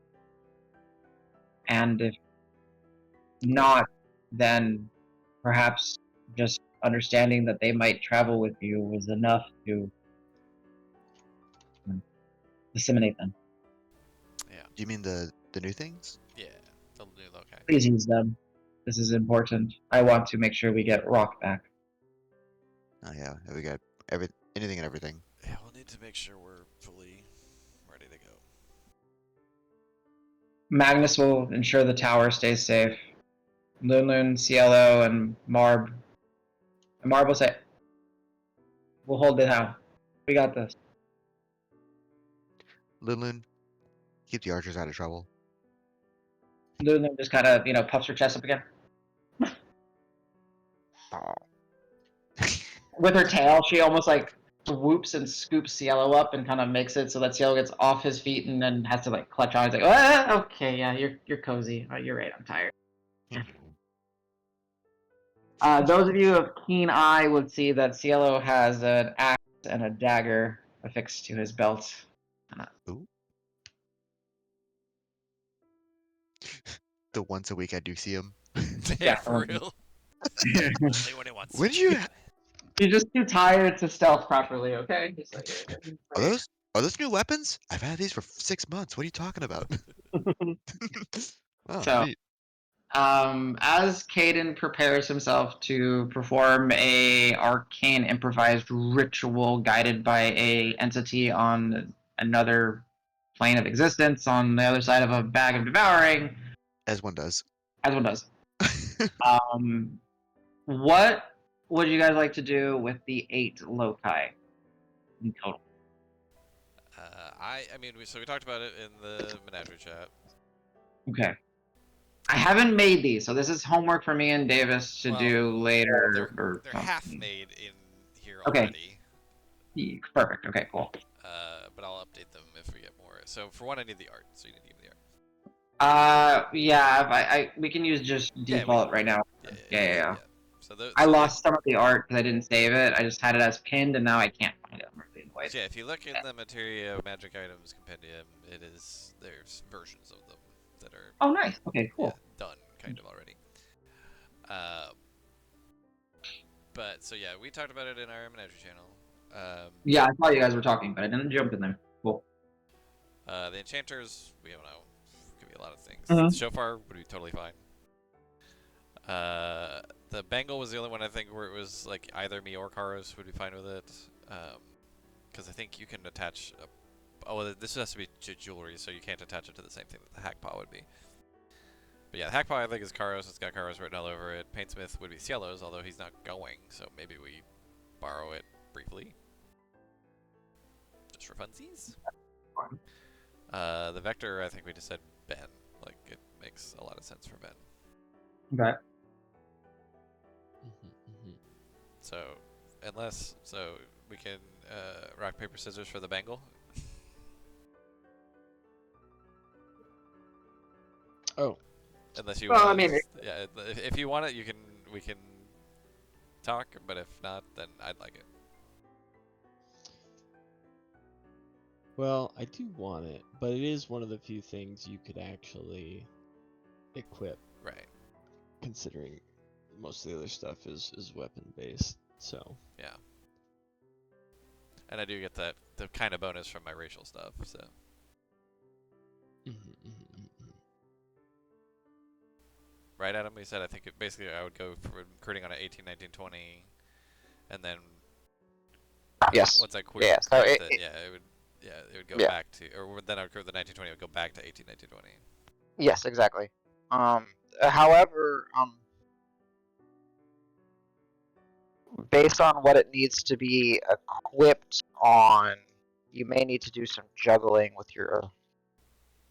And if not, then perhaps just understanding that they might travel with you was enough to disseminate them. Yeah. Do you mean the new things? Yeah. The new loci. Please use them. This is important. I want to make sure we get Rock back. Oh yeah, we got anything and everything. Yeah, we'll need to make sure we're fully ready to go. Magnus will ensure the tower stays safe. Lunlun, Cielo, and Marb. And Marb will say, we'll hold it down. We got this. Lunlun, keep the archers out of trouble. Lunlun just kind of, puffs her chest up again. With her tail, she almost like swoops and scoops Cielo up and kind of makes it so that Cielo gets off his feet and then has to like clutch on. He's like, okay, yeah, you're cozy. Oh, you're right, I'm tired. Those of you of keen eye would see that Cielo has an axe and a dagger affixed to his belt. Ooh. The once a week I do see him. Yeah, for real. Only when it wants When to. you You're just too tired to stealth properly, okay? Just like, are those new weapons? I've had these for 6 months. What are you talking about? Oh, So, neat. as Caden prepares himself to perform a arcane improvised ritual guided by a entity on another plane of existence on the other side of a bag of devouring, As one does. as one does. What would you guys like to do with the 8 loci in total? I mean, so we talked about it in the Menagerie chat. Okay. I haven't made these, so this is homework for me and Davis to Well, do later. They're half made in here Okay. already. Perfect. Okay, cool. But I'll update them if we get more. So for one, I need the art. So you need to give me the art. Yeah, we can use just default right now. Yeah. So I lost some of the art because I didn't save it. I just had it as pinned, and now I can't find it. I'm really annoyed. So yeah, if you look in the Materia Magic Items Compendium, there's versions of them that are Oh, nice. Okay, cool. done kind of already. But so yeah, we talked about it in our Menagerie channel. Yeah, I thought you guys were talking, but I didn't jump in there. Cool. The enchanters, we don't know. Could be a lot of things. Mhm. Shofar would be totally fine. The bangle was the only one I think where it was like either me or Karos would be fine with it. Because I think you can attach. This has to be jewelry, so you can't attach it to the same thing that the hackpaw would be. But yeah, the hackpaw I think is Karos. It's got Karos written all over it. Paintsmith would be Cielo's, although he's not going, so maybe we borrow it briefly. Just for funsies. The vector, I think we just said Ben. Like, it makes a lot of sense for Ben. Okay. So, we can rock, paper, scissors for the bangle. Oh. Unless you Well, want I mean, yeah, if you want it, we can talk, but if not, then I'd like it. Well, I do want it, but it is one of the few things you could actually equip. Right. Considering most of the other stuff is weapon based, so. Yeah. And I do get the kind of bonus from my racial stuff, so. right, Adam? We said I think basically I would go for critting on an 18, 19, 20, and then Yes. once I Yeah. So crit it, it would go yeah. back to, or then I would crit the 19, 20, it would go back to 18, 19, 20. Yes, exactly. However, based on what it needs to be equipped on, you may need to do some juggling with your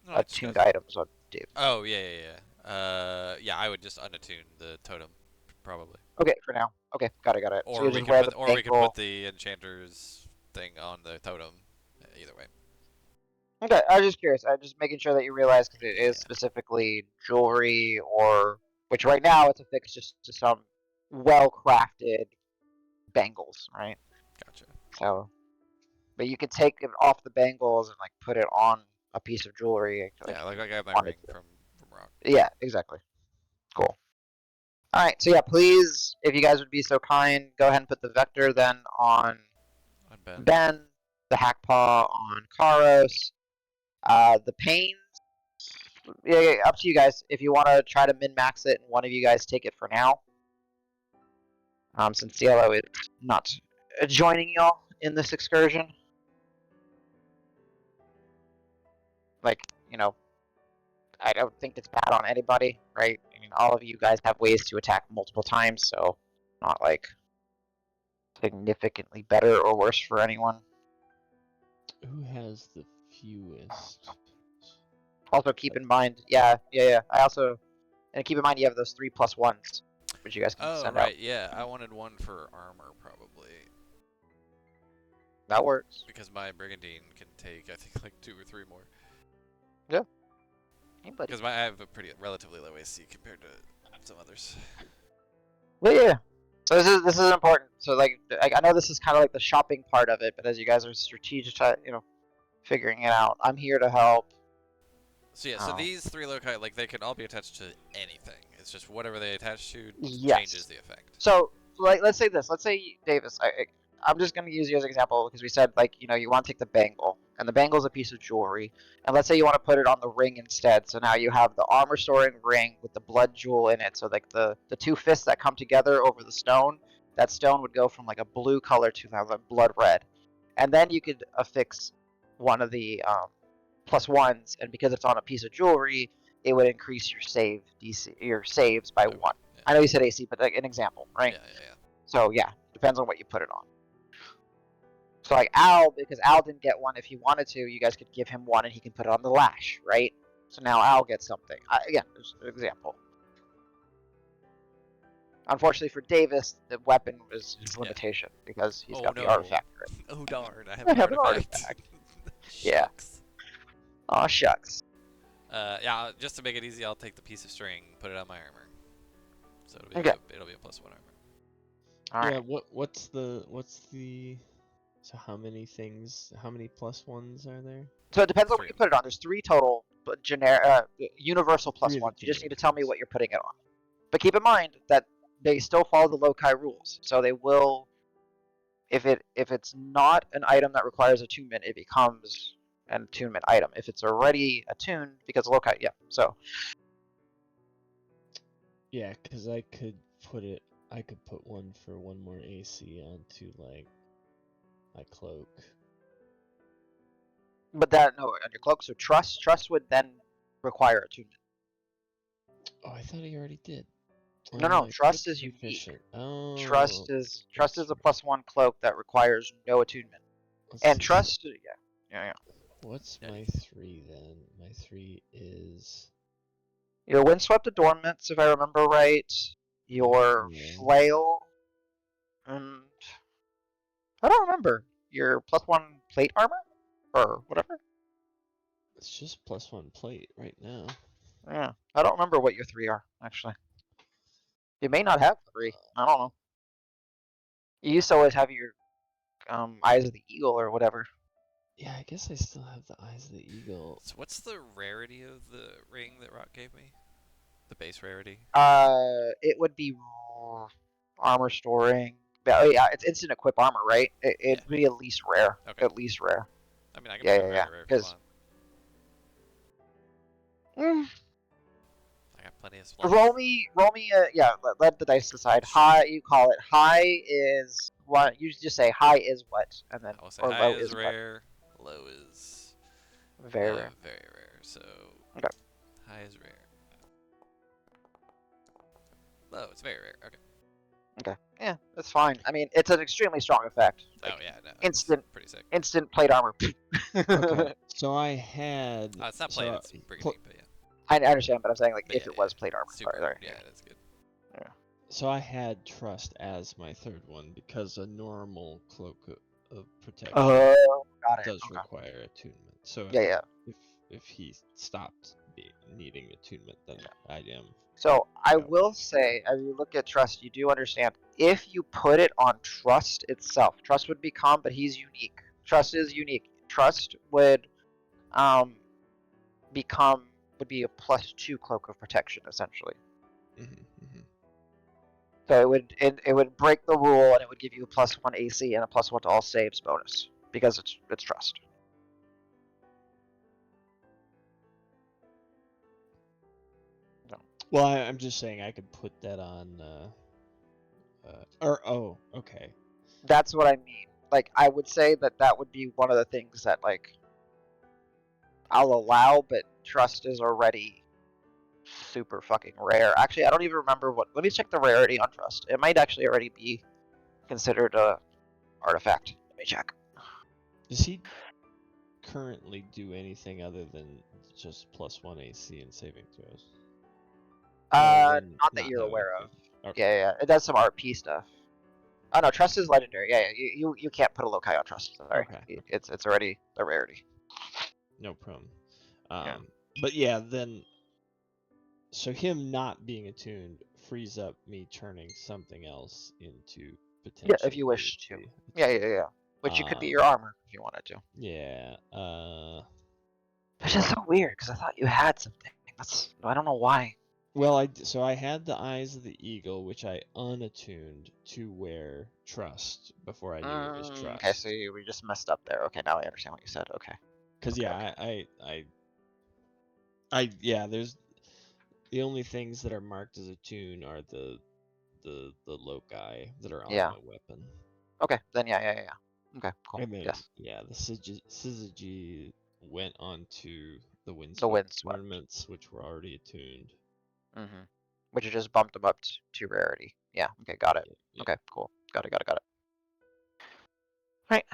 No, I just attuned gotta. items on Dave. Oh yeah. I would just unattune the totem, probably. Okay, for now. Okay, got it. So Or you we just could wear put, the or we could bangle. put the enchanter's thing on the totem. Either way. Okay, I was just curious. I'm just making sure that you realize because it is Yeah. specifically jewelry, or which right now it's affixed just to some well-crafted bangles, right? Gotcha. So, but you could take it off the bangles and like put it on a piece of jewelry. Like, Yeah, if like you I got my wanted ring to. from Rock. Yeah, exactly. Cool. All right, so yeah, please, if you guys would be so kind, go ahead and put the vector then on On Ben. Ben, the hackpaw on Karos, the pains. Yeah, up to you guys. If you want to try to min max it, and one of you guys take it for now. Since Cielo is not joining y'all in this excursion. Like, I don't think it's bad on anybody, right? I mean, all of you guys have ways to attack multiple times, so not like significantly better or worse for anyone. Who has the fewest? Also, keep in mind, yeah. I also, and keep in mind you have those 3+1s, which you guys can Oh send right, out. yeah. I wanted one for armor probably, That works. because my brigandine can take I think like 2 or 3 more. Anybody? Because I have a pretty relatively low AC compared to some others. Well, yeah. So this is important. So like, I know this is kind of like the shopping part of it, but as you guys are strategic, figuring it out, I'm here to help. So yeah, so Oh. these 3 loci, like they can all be attached to anything. It's just whatever they attach to Yes. changes the effect. So like, let's say this. Let's say Davis. I'm just gonna use you as an example because we said like you want to take the bangle, and the bangle is a piece of jewelry, and let's say you want to put it on the ring instead. So now you have the armor storing ring with the blood jewel in it. So like the 2 fists that come together over the stone, that stone would go from like a blue color to now a blood red, and then you could affix one of the +1s, and because it's on a piece of jewelry, it would increase your your saves by 1. Yeah. I know you said AC, but like an example, right? Yeah. So yeah, depends on what you put it on. So like Al, because Al didn't get one, if he wanted to, you guys could give him one and he can put it on the lash, right? So now Al gets something. Again, just an example. Unfortunately for Davis, the weapon was his limitation because he's got the artifact. Right? Oh darn, I have I an have an artifact. artifact. Yeah. Shucks. Aw, shucks. Yeah, just to make it easy, I'll take the piece of string, put it on my armor. So it'll be Okay. it'll be a +1 armor. All Yeah. right. What's the? So how many things? How many +1s are there? So it depends on what 3. you put it on. There's 3 total, but universal 3 of the +1s. You just need to tell me generic what you're putting it on. But keep in mind that they still follow the loci rules. So they will, if it's not an item that requires attunement, it becomes an attunement item. If it's already attuned, because loci, yeah. So Yeah, because I could put one for 1 more AC onto like my cloak. but that no on your cloak. So trust would then require attunement. Oh, I thought he already did. No, trust equip is unique. proficient. Oh, Trust is that's a right. +1 cloak that requires no attunement. Let's And see, trust, yeah. What's Yeah, my 3 then? My 3 is Your windswept adornments, if I remember right. Your Yeah. flail, and I don't remember your +1 plate armor or whatever. It's just +1 plate right now. Yeah, I don't remember what your 3 are actually. You may not have 3. I don't know. You used to always have your eyes of the eagle or whatever. Yeah, I guess I still have the eyes of the eagle. So what's the rarity of the ring that Rock gave me? The base rarity? It would be armor storing. Oh, yeah, it's instant equip armor, right? It'd be at least rare. Okay. At least rare. I mean, I can Yeah, make it yeah, very rare if you because want. I got Plenty of splats. Roll me. Yeah, let the dice decide. High, you call it. High is what? You just say high is what, and then I will say or high low is is rare, low is what. Very rare. very rare. So Okay. high is rare. Low, it's very rare. Okay. Okay. Yeah, that's fine. I mean, it's an extremely strong effect. Like, Oh yeah, no, it's instant, pretty sick. instant plate armor. Okay. So I had. It's not so, plated, it's brigandine, but yeah. I understand, but I'm saying like But if yeah, it was yeah. plate armor. Super. Sorry. Yeah, that's good. So I had trust as my third one because a normal cloak of protection Oh, got it. does Okay. require attunement. So Yeah, yeah. if he stopped needing attunement, then I am. So I Go. will say, as you look at trust, you do understand if you put it on trust itself, trust would become, but he's unique. Trust is unique. Trust would become would be a +2 cloak of protection essentially. So it would break the rule and it would give you a +1 AC and a +1 to all saves bonus because it's trust. Well, I'm just saying I could put that on. Okay. That's what I mean. Like I would say that would be one of the things that like I'll allow, but trust is already super fucking rare. Actually, I don't even remember what. Let me check the rarity on trust. It might actually already be considered a artifact. Let me check. Does he currently do anything other than just +1 AC and saving throws? Not that you're having aware to. of. Okay. Yeah. It does some RP stuff. Oh no, trust is legendary. Yeah. You can't put a loci on trust. Sorry. Okay. It's already a rarity. No problem. Yeah. But yeah, then. So him not being attuned frees up me turning something else into potentially. Yeah, if you wish to. Yeah. Which you could be your armor if you wanted to. Yeah. It's just so weird because I thought you had something. I don't know why. Well, I had the eyes of the eagle, which I unattuned to wear trust before I knew it was trust. Okay, so we just messed up there. Okay, now I understand what you said. Okay. Because Okay. there's the only things that are marked as attune are the loci that are on my weapon. Okay, then yeah. Okay, cool. And then Yes. the syzygy went on to the The windswept windswept. ornaments, which were already attuned. Mm-hmm. Which just bumped them up to rarity. Yeah. Okay, got it. Yeah. Okay, cool. Got it. Right.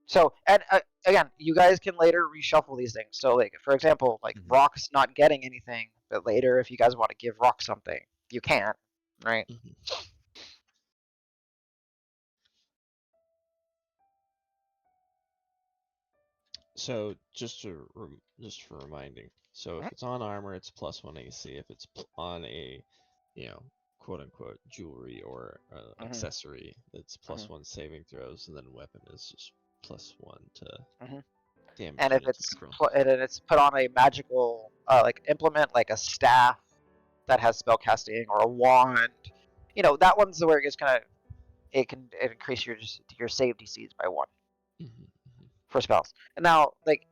So, and again, you guys can later reshuffle these things. So, like for example, like Rock's not getting anything, but later, if you guys want to give Rock something, you can, right? So just for reminding, so if it's on armor, it's +1 AC. If it's on a, quote unquote jewelry or accessory, it's +1 saving throws, and then weapon is just +1 to damage. And if it's put on a magical like implement, like a staff that has spell casting or a wand, that one's where it gets kind of it can increase your save DCs by 1 for spells. And now, like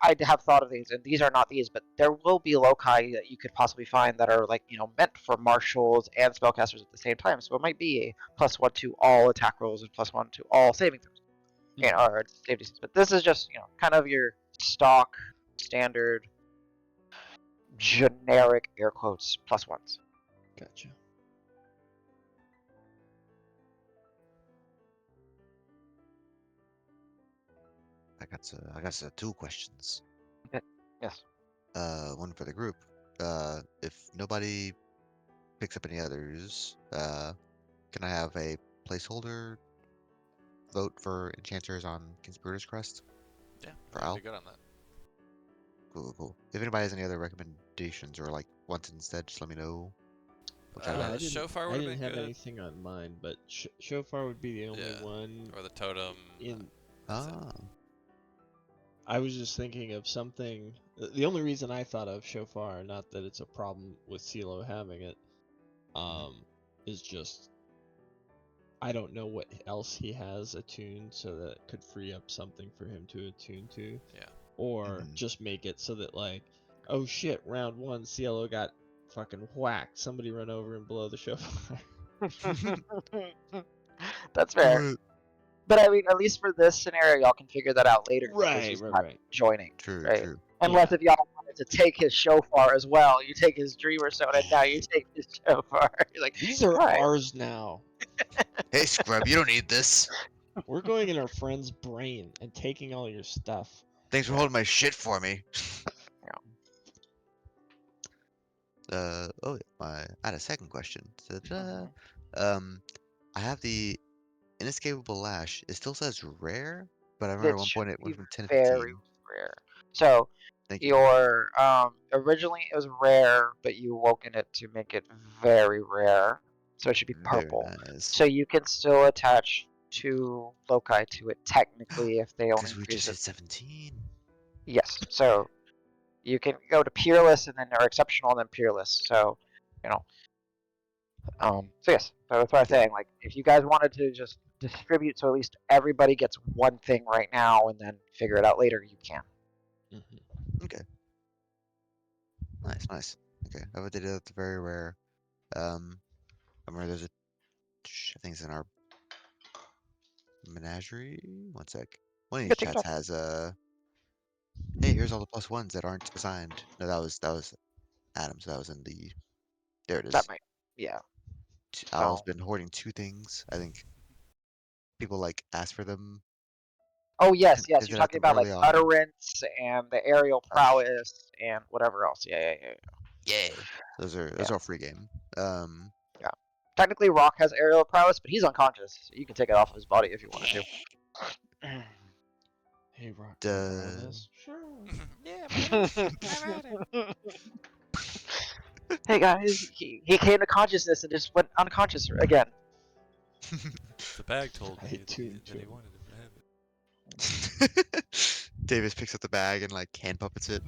I have thought of these, and these are not these, but there will be loci that you could possibly find that are like meant for marshals and spellcasters at the same time. So it might be a +1 to all attack rolls and +1 to all saving throws. Or save DCs. But this is just kind of your stock standard generic air quotes +1s. Gotcha. I got 2 questions. Okay. Yes. One for the group. If nobody picks up any others, can I have a placeholder vote for enchanters on Conspirator's Crest? Yeah, for I'll Al? be good on that. Cool. If anybody has any other recommendations or like wants instead, just let me know. We'll try Yeah, that. Shofar I would have didn't been have good. anything on mine, but Shofar would be the only one. Or the totem. I was just thinking of something. The only reason I thought of Shofar, not that it's a problem with CeeLo having it, is just I don't know what else he has attuned so that it could free up something for him to attune to. Yeah. Or just make it so that like oh shit, round 1, Cielo got fucking whacked. Somebody run over and blow the shofar. That's Do fair. it. But I mean, at least for this scenario, y'all can figure that out later because Right, he's right, not right. joining, True, right? true. Unless if y'all wanted to take his shofar as well, you take his dreamer stone and now you take his shofar. You're like, These are alright. ours now. Hey, scrub, you don't need this. We're going in our friend's brain and taking all your stuff. Thanks for holding my shit for me. Oh, I had a second question. Ta-da. I have the inescapable lash. It still says rare, but I remember That at one should point it be went from 10 to very 15. rare. So Thank you. your originally it was rare, but you woken it to make it very rare. So it should be Very purple. nice. So you can still attach 2 loci to it technically if they only Because we increase just it. hit 17. Yes. So you can go to peerless and then or exceptional and then peerless. So you know. So yes. So that's what I'm saying. Like if you guys wanted to just distribute so at least everybody gets one thing right now and then figure it out later, you can. Mm-hmm. Okay. Nice, nice. Okay, I would do that. Very rare. I remember there's a. I think it's in our menagerie. One sec. One of You these can take it chats off. has Hey, here's all the +1s that aren't assigned. No, that was Adams. That was in the. There it That is. might. Yeah. Al's So. been hoarding 2 things. I think people like ask for them, Oh yes, yes. You're hinted at talking them about like early on. utterance and the aerial prowess and whatever else. Yeah. Yeah, those are Yeah. all free game. Um, Yeah. Technically, Rock has aerial prowess, but he's unconscious. So you can take it off of his body if you wanted to. Hey, Rock, can I borrow Duh. this? Sure. Yeah, man. Have at it. Hey guys, he came to consciousness and just went unconscious again. The bag told I me that tuned he to him. wanted him to have it. Davis picks up the bag and like hand puppets it.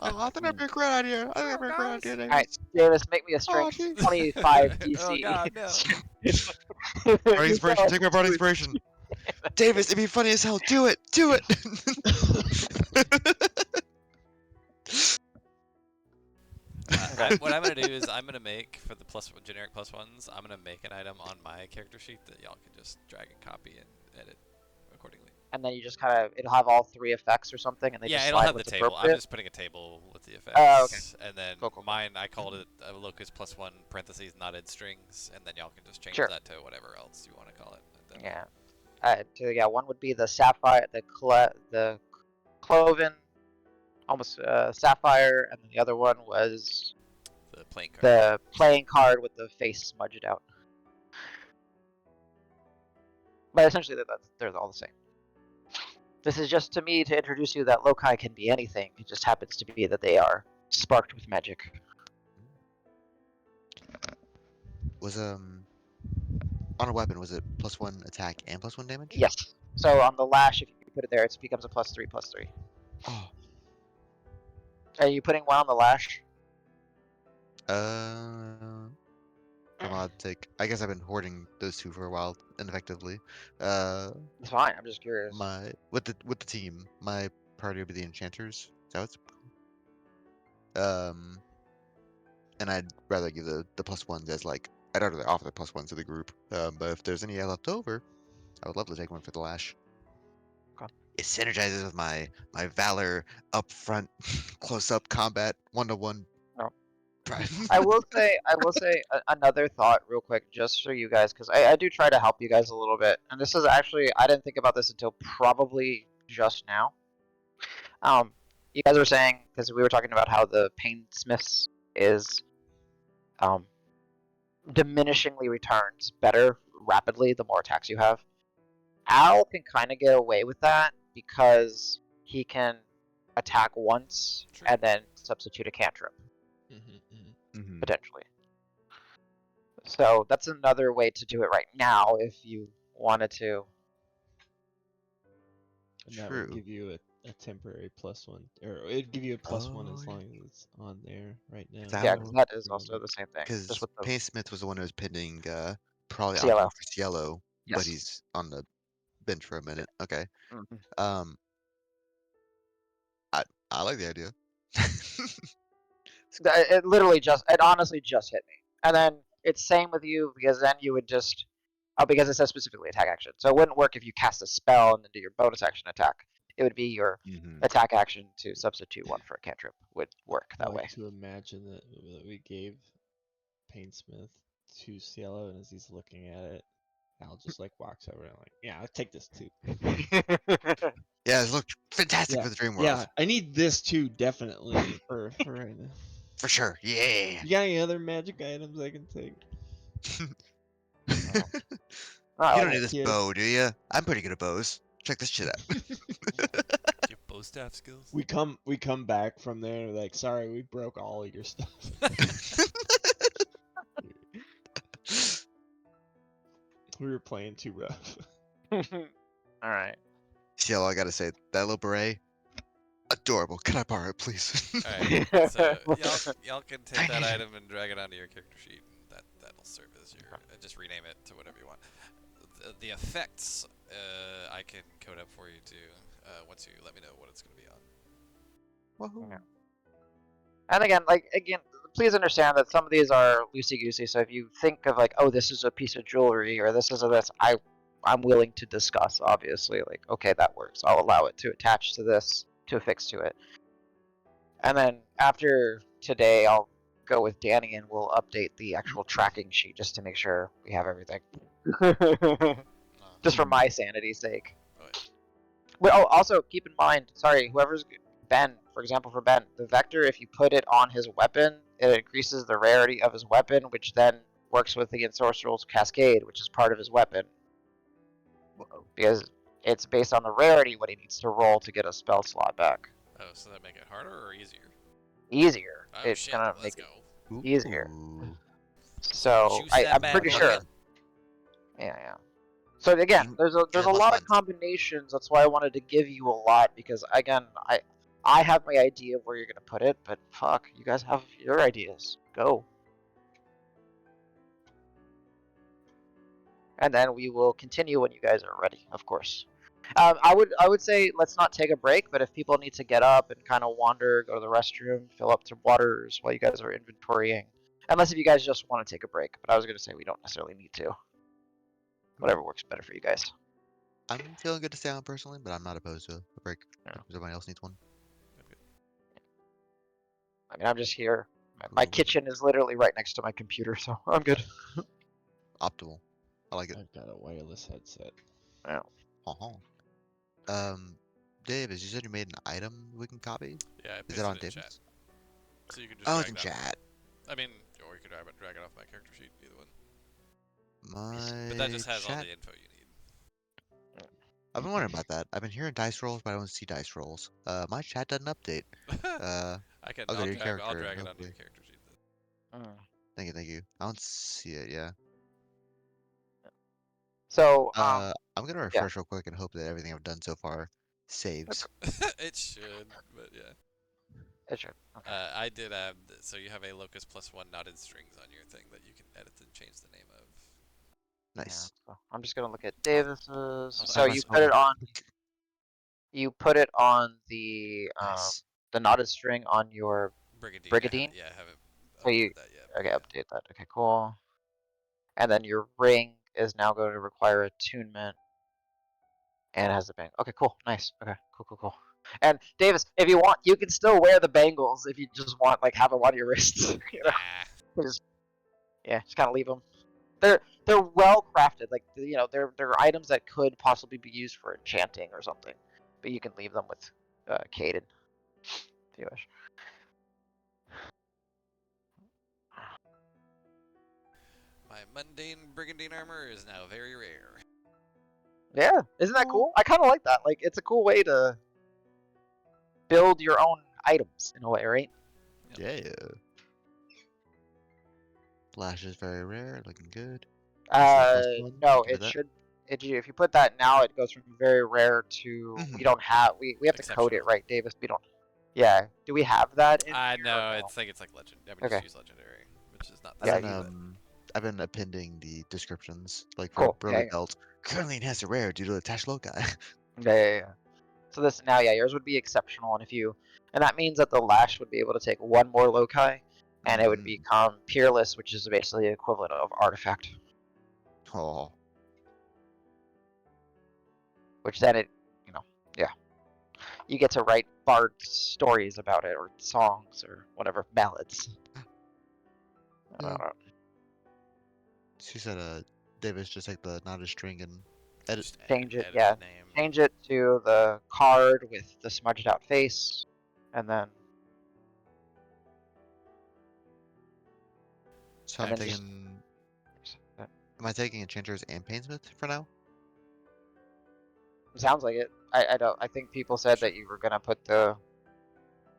Oh, I think that'd be a great idea. I think that'd be a great idea, All right, Davis. Davis, make me a Oh, strength gee. 25 Oh DC. god, no. Bardic inspiration. Take my Bardic inspiration. Davis, it'd be funny as hell. Do it. Do it. What I'm gonna do is I'm gonna make for the generic +1s. I'm gonna make an item on my character sheet that y'all can just drag and copy and edit accordingly. And then you just kind of it'll have all 3 effects or something, and they Yeah, just it'll slide have the what's table. I'm appropriate. just putting a table with the effects. Oh, okay. And then Cool. mine, I called it Locus +1 parentheses knotted strings, and then y'all can just change Sure. that to whatever else you want to call it. Yeah. Yeah. One would be the sapphire, the cloven, almost sapphire, and then the other one was The playing card. the playing card with the face smudged out. But essentially, they're all the same. This is just to me to introduce you that loci can be anything. It just happens to be that they are sparked with magic. Was on a weapon, was it +1 attack and +1 damage? Yes. So on the lash, if you put it there, it becomes a +3/+3. Oh. Are you putting 1 on the lash? I'm allowed to take. I guess I've been hoarding those 2 for a while, ineffectively. It's fine. I'm just curious. My with the team, my priority would be the enchanters. Is that what's and I'd rather give the +1s as like I'd rather offer the +1s to the group. But if there's any left over, I would love to take one for the lash. Okay. It synergizes with my valor up front, close up combat 1-to-1. No. Pride. I will say another thought real quick, just for you guys, because I do try to help you guys a little bit. And this is actually, I didn't think about this until probably just now. You guys were saying, because we were talking about how the Painsmiths is diminishingly returns better rapidly the more attacks you have. Al can kind of get away with that because he can attack once True. and then substitute a cantrip, Mhm. potentially. So that's another way to do it right now if you wanted to. And that True. would give you a temporary +1, or it'd give you a +1 as Oh, yeah. long as it's on there right now. That Yeah, would- because that is also the same thing. Because Just with the Painsmith was the one who was pending, probably CLO. optimal for Cielo, Yes. but he's on the bench for a minute. Okay. Mhm. I like the idea. It literally it honestly just hit me. And then it's same with you because then you would just, because it says specifically attack action. So it wouldn't work if you cast a spell and then do your bonus action attack. It would be your attack action to substitute one for a cantrip would work I that way. like to imagine that we gave Painsmith 2 Cielo, and as he's looking at it, Al just like walks over and like, yeah, I'll take this too. Yeah, it looked fantastic Yeah, for the dream world. yeah, I need this too, definitely for right now. For sure. Yeah. You got any other magic items I can take? I You like don't need it. this kid. bow, do you? I'm pretty good at bows. Check this shit out. Do you have bow staff skills? We come back from there like, sorry, we broke all of your stuff. We were playing too rough. All right. Cielo, I gotta say, that little beret, adorable. Can I borrow it, please? Alright, so y'all can take that item and drag it onto your character sheet. And that'll serve as your. Just rename it to whatever you want. The effects I can code up for you too. Once you let me know what it's gonna be on. Woohoo. Yeah. And again, please understand that some of these are loosey goosey. So if you think of like, oh, this is a piece of jewelry or this is a this, I'm willing to discuss. Obviously, like, okay, that works. I'll allow it to attach to this, to affix to it. And then after today, I'll go with Danny and we'll update the actual tracking sheet just to make sure we have everything. Just for my sanity's sake. Oh, yeah. But oh, also keep in mind, sorry, whoever's Ben, for example, for Ben, the vector, if you put it on his weapon, it increases the rarity of his weapon, which then works with the Ensorcerer's Cascade, which is part of his weapon. Because it's based on the rarity what he needs to roll to get a spell slot back. Oh, so that make it harder or easier? Easier. Oh It's shit! gonna Let's make go. it easier. Ooh. So Juice that I'm bad pretty boy sure. up. Yeah. So again, there's a Good lot luck, of combinations. That's why I wanted to give you a lot because again, I have my idea of where you're gonna put it, but fuck, you guys have your ideas. Go. And then we will continue when you guys are ready, of course. I would say let's not take a break, but if people need to get up and kind of wander, go to the restroom, fill up their waters while you guys are inventorying, unless if you guys just want to take a break. But I was gonna say we don't necessarily need to. Whatever works better for you guys. I'm feeling good to stay on personally, but I'm not opposed to a break. Yeah. If everybody else needs one. I mean, I'm just here. My Cool. kitchen is literally right next to my computer, so I'm good. Optimal. I like it. I've got a wireless headset. Yeah. Davis, you said you made an item we can copy? Yeah, I Is pasted it on it in Davis? chat. So you can just Oh, drag it's in that. chat. I mean, or you could drag it off my character sheet, either one. My But that just has all chat. the info you need. I've been wondering about that. I've been hearing dice rolls, but I don't see dice rolls. My chat doesn't update. I can. I'll go to your I'll character, drag it onto hopefully. your character sheet then. Thank you. I don't see it, yeah. So, I'm gonna refresh real quick and hope that everything I've done so far saves. It should, but yeah. it should. Okay. I did have. So you have a locus +1 knotted strings on your thing that you can edit and change the name of. Nice. Yeah, so I'm just gonna look at Davis's. So have my you spell put it book. on. You put it on the Nice. knotted string on your Brigadine. Brigadine? I haven't So you- updated that yet. okay. Update that. Okay, cool. And then your ring is now going to require attunement, and it has the bang. Okay, cool, nice. Okay, cool. And Davis, if you want, you can still wear the bangles if you just want, like, have them on your wrists. You know? Just kind of leave them. They're well crafted. Like, you know, they're items that could possibly be used for enchanting or something, but you can leave them with Caden if you wish. My mundane brigandine armor is now very rare. Yeah, isn't that cool? I kind of like that. Like, it's a cool way to build your own items in a way, right? Yeah. Flash is very rare, looking good. No, Give it it that. should. If you put that now, it goes from very rare to we don't have. We have to code it, Exceptional. right, Davis? We don't. Yeah. Do we have that? In I here or know. no? I think it's like legend. I mean, Okay. just use legendary, which is not. Yeah, I've been appending the descriptions, like for Cool. Burley Yeah. Belt, currently enhanced to rare due to attached loci. Yeah. So this now, yeah, yours would be exceptional, and that means that the lash would be able to take one more loci, and it would Mm. become peerless, which is basically the equivalent of artifact. Oh, Which then yeah, you get to write bard stories about it, or songs, or whatever, ballads. Yeah. She said, Davis just take the knotted string and edit. Just Change it, edit yeah. the name. Change it to the card with the smudged out face, and then So and I'm then just taking. Am I taking Enchanters and Painsmith for now? sounds like it. I don't. I think people said that you were gonna put the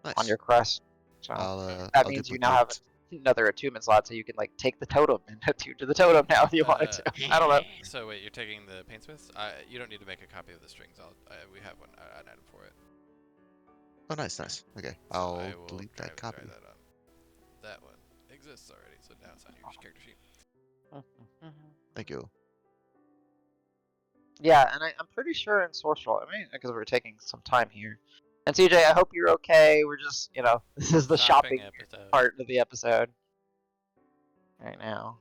Nice. on your crest, so that I'll means you now have duplicate. another attunement slot, so you can like take the totem and attune to the totem now if you wanted to. I don't know. So wait, you're taking the Painsmiths? You don't need to make a copy of the strings. We have an item for it. Oh, nice, nice. Okay, So I'll I will delete that try copy. that on. That one exists already, so now it's on your character sheet. Thank you. Yeah, and I'm pretty sure in Sorceral, I mean, because we're taking some time here. And CJ, I hope you're okay. We're just, this is the shopping episode. part of the episode right now.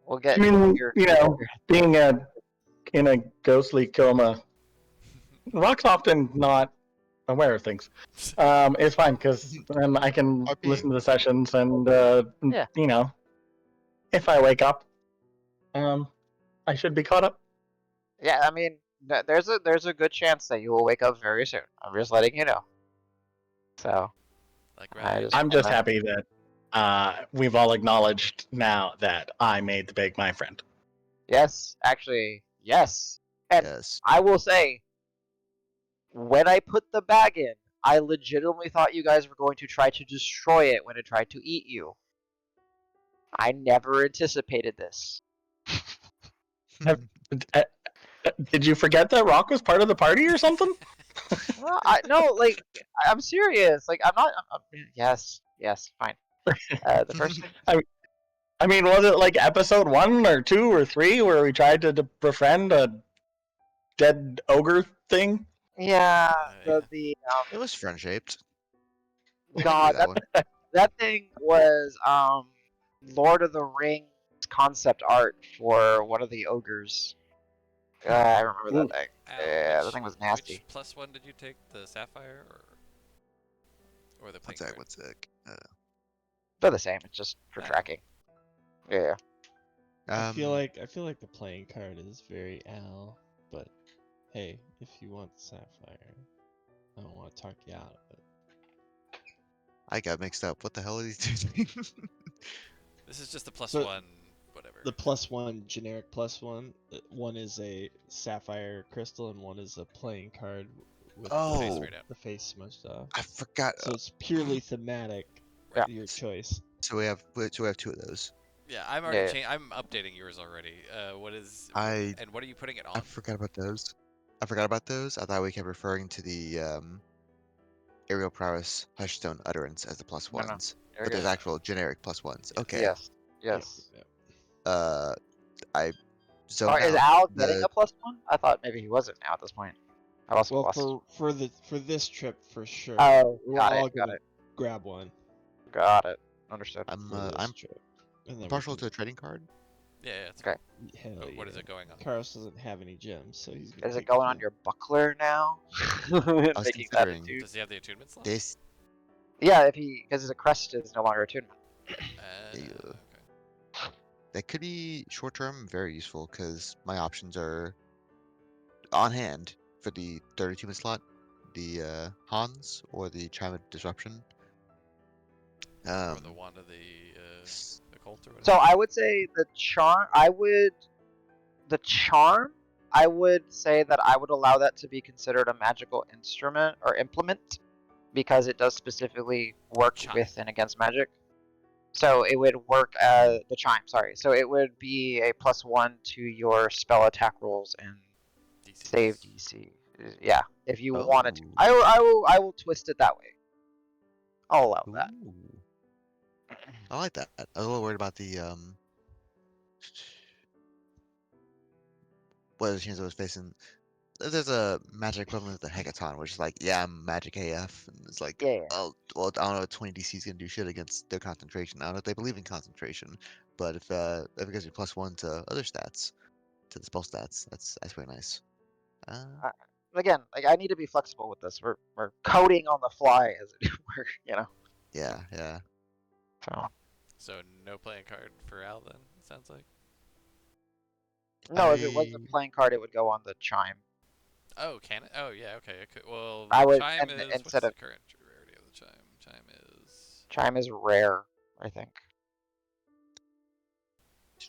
We'll get I mean, your being in a ghostly coma, Rock's often not aware of things. It's fine because I can RP. listen to the sessions and Yeah. if I wake up, I should be caught up. Yeah, I mean, there's a good chance that you will wake up very soon. I'm just letting you know. So Like I right. I'm just wanna- happy that we've all acknowledged now that I made the bag my friend. Yes, actually, yes. And Yes. I will say, when I put the bag in, I legitimately thought you guys were going to try to destroy it when it tried to eat you. I never anticipated this. Did you forget that Rock was part of the party or something? Well, I'm serious. Like, I'm not. Yes, fine. The first thing. I mean, was it like episode 1 or 2 or 3 where we tried to befriend a dead ogre thing? Yeah, Yeah. It was friend shaped. God, that one. that thing was Lord of the Rings concept art for one of the ogres. I remember that thing. Yeah, that thing was nasty. Which +1 did you take? The Sapphire or the One playing sec, card? one sec. They're the same. It's just for Ah. tracking. Yeah. I feel like the playing card is very Al, but hey, if you want the Sapphire, I don't want to talk you out of it. I got mixed up. What the hell are these two things? This is just the So- +1, whatever. The +1 generic +1. One is a sapphire crystal and one is a playing card with Oh. Face right out. the face smudged off. I forgot. So it's purely thematic. Yeah. Your choice. So we have two of those. Yeah, I'm already. Yeah. I'm updating yours already. What is? I And what are you putting it I on? forgot about those. I thought we kept referring to the aerial prowess hushstone utterance as the No, +1s, You're but there's good. actual generic +1s. Yes. Okay. Yes. Yep, Yes. yep. I zoned Or is out. Al getting a +1? I thought maybe he wasn't now at this point. I lost. Well, for this trip for sure. Oh, we're got all it. Got gonna it. grab one Got it. Understood. I'm for this I'm trip. And then partial to a trading card. Yeah, it's Okay. Hell But what yeah. is it going on? Carlos doesn't have any gems, so he's gonna Is it take going on two. your buckler now? was Making that considering attuned? Does he have the attunement slot? This Yeah, because his crest is no longer attunement. Yeah. Okay. that could be short term very useful because my options are on hand for the 32 slot, the Hans or the Chime of Disruption. Or the wand of the occult or whatever. So I would say the charm. I would say that I would allow that to be considered a magical instrument or implement because it does specifically work Chime. with and against magic. So it would work as the chime. Sorry. So it would be a +1 to your spell attack rolls and DCs. save DC. Yeah, if you wanted to. Oh. I will twist it that way. I'll allow that. Ooh. I like that. I was a little worried about the what are the chance I was facing? there's a magic equivalent of the Hecaton, which is like, yeah, I'm magic AF, and it's like, Yeah. oh, well, I don't know if 20 DC is gonna do shit against their concentration. I don't know if they believe in concentration, but if it gives you +1 to other stats, to the spell stats, that's pretty nice. I, again, like I need to be flexible with this. We're coding on the fly, as it were. Yeah. So So no playing card for Al then. It sounds like. no, if it was a I playing card, it would go on the chime. Oh, can it? Oh yeah. Okay. It could, well, I would, chime and is what's instead the of current rarity of the chime? chime is rare, I think.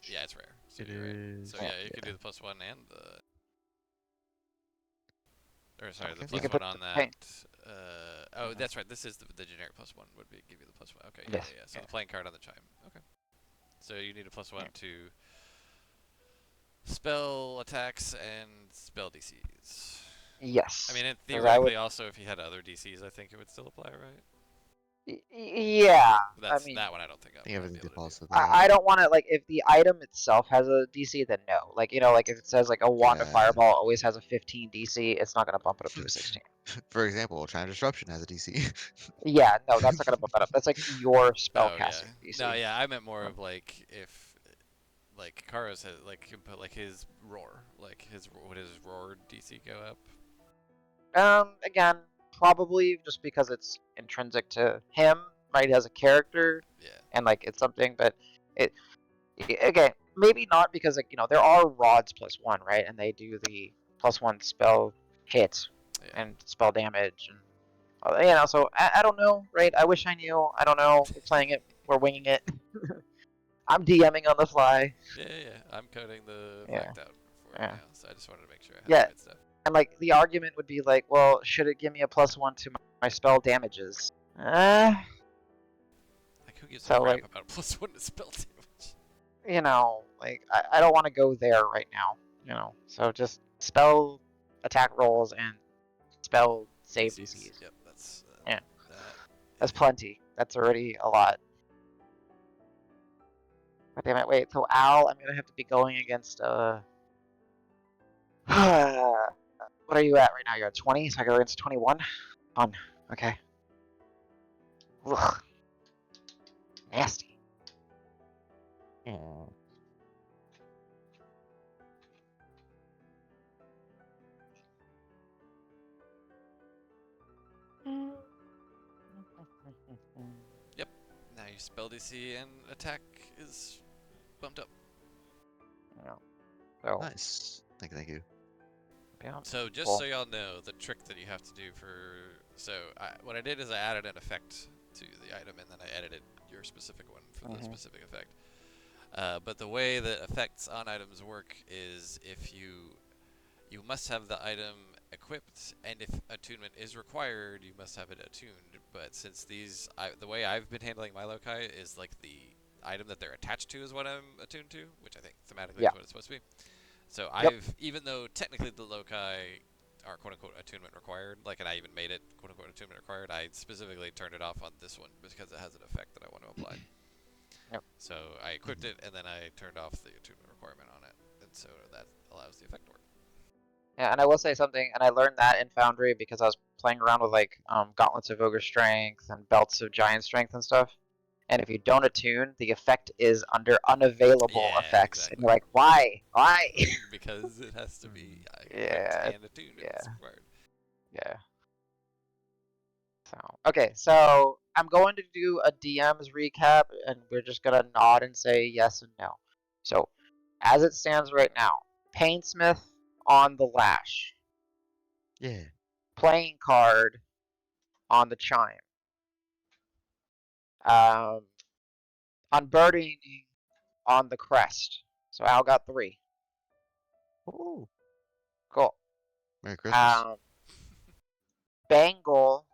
Yeah, it's rare. So It you're right. is. So Yeah. yeah, you could do the +1 and the. Or sorry, the Okay. You plus could one put on the that. paint. Oh, that's right. This is the generic +1 would give you the +1. Okay, yeah, Yes. yeah, yeah. So Yeah. the playing card on the chime. Okay. So you need a +1 Yeah. to spell attacks and spell DCs. Yes. I mean, and 'Cause I would. theoretically, also, if you had other DCs, I think it would still apply, right? Yeah. But I that's mean, that one. I don't think I think I would be everything able to defaults do. to that. I don't want to like if the item itself has a DC, then no. Like like if it says like a wand of Yeah. fireball always has a 15 DC, it's not gonna bump it up to a 16. For example, China Disruption has a DC. Yeah, no, that's not gonna bump it up. That's like your Oh yeah. spellcasting DC. No, yeah. I meant more of like if, like Karos has like can put like his roar, like would his roar DC go up? Again, probably just because it's intrinsic to him, right, as a character, Yeah. and like it's something, but it again, maybe not because like there are rods +1, right, and they do the +1 spell hit Yeah. and spell damage, and so I don't know, right? I wish I knew. I don't know. We're playing it. We're winging it. I'm DMing on the fly. Yeah, yeah, yeah. I'm coding the Yeah. fact out for it Yeah. now, so I just wanted to make sure I had Yeah. the right stuff. And like the argument would be like, well, should it give me a +1 to my spell damages? Like who gives So, a crap like- about +1 to spell damage? like I don't want to go there right now. So just spell attack rolls and spell save DCs. Yep, that's Yeah. That That's is- plenty. That's already a lot. God damn it! Wait, so Al, I'm gonna have to be going against what are you at right now? You're at 20, so I go against 21. Fun. Okay. Ugh. Nasty. Now your spell DC and attack is bumped up. So Nice. Thank you. yeah. So just Cool. so y'all know, the trick that you have to do what I did is I added an effect to the item and then I edited your specific one for the specific effect. But the way that effects on items work is if you must have the item equipped, and if attunement is required, you must have it attuned. But since the way I've been handling my loci is like the item that they're attached to is what I'm attuned to, which I think thematically is what it's supposed to be. So even though technically the loci are quote-unquote attunement required, and I even made it quote-unquote attunement required, I specifically turned it off on this one because it has an effect that I want to apply. Yep. So I equipped it, and then I turned off the attunement requirement on it, and so that allows the effect to work. Yeah, and I will say something, and I learned that in Foundry because I was playing around with gauntlets of ogre strength and belts of giant strength and stuff. And if you don't attune, the effect is under unavailable Yeah, effects, exactly. and you're like, why? Because it has to be equipped Yeah, and attuned. Yeah. It's required. Yeah. So I'm going to do a DM's recap, and we're just gonna nod and say yes and no. So, as it stands right now, Painsmith on the lash, Yeah. playing card on the chime, unburdening on the crest. So Al got 3. Oh. Cool. Merry Christmas. Bangle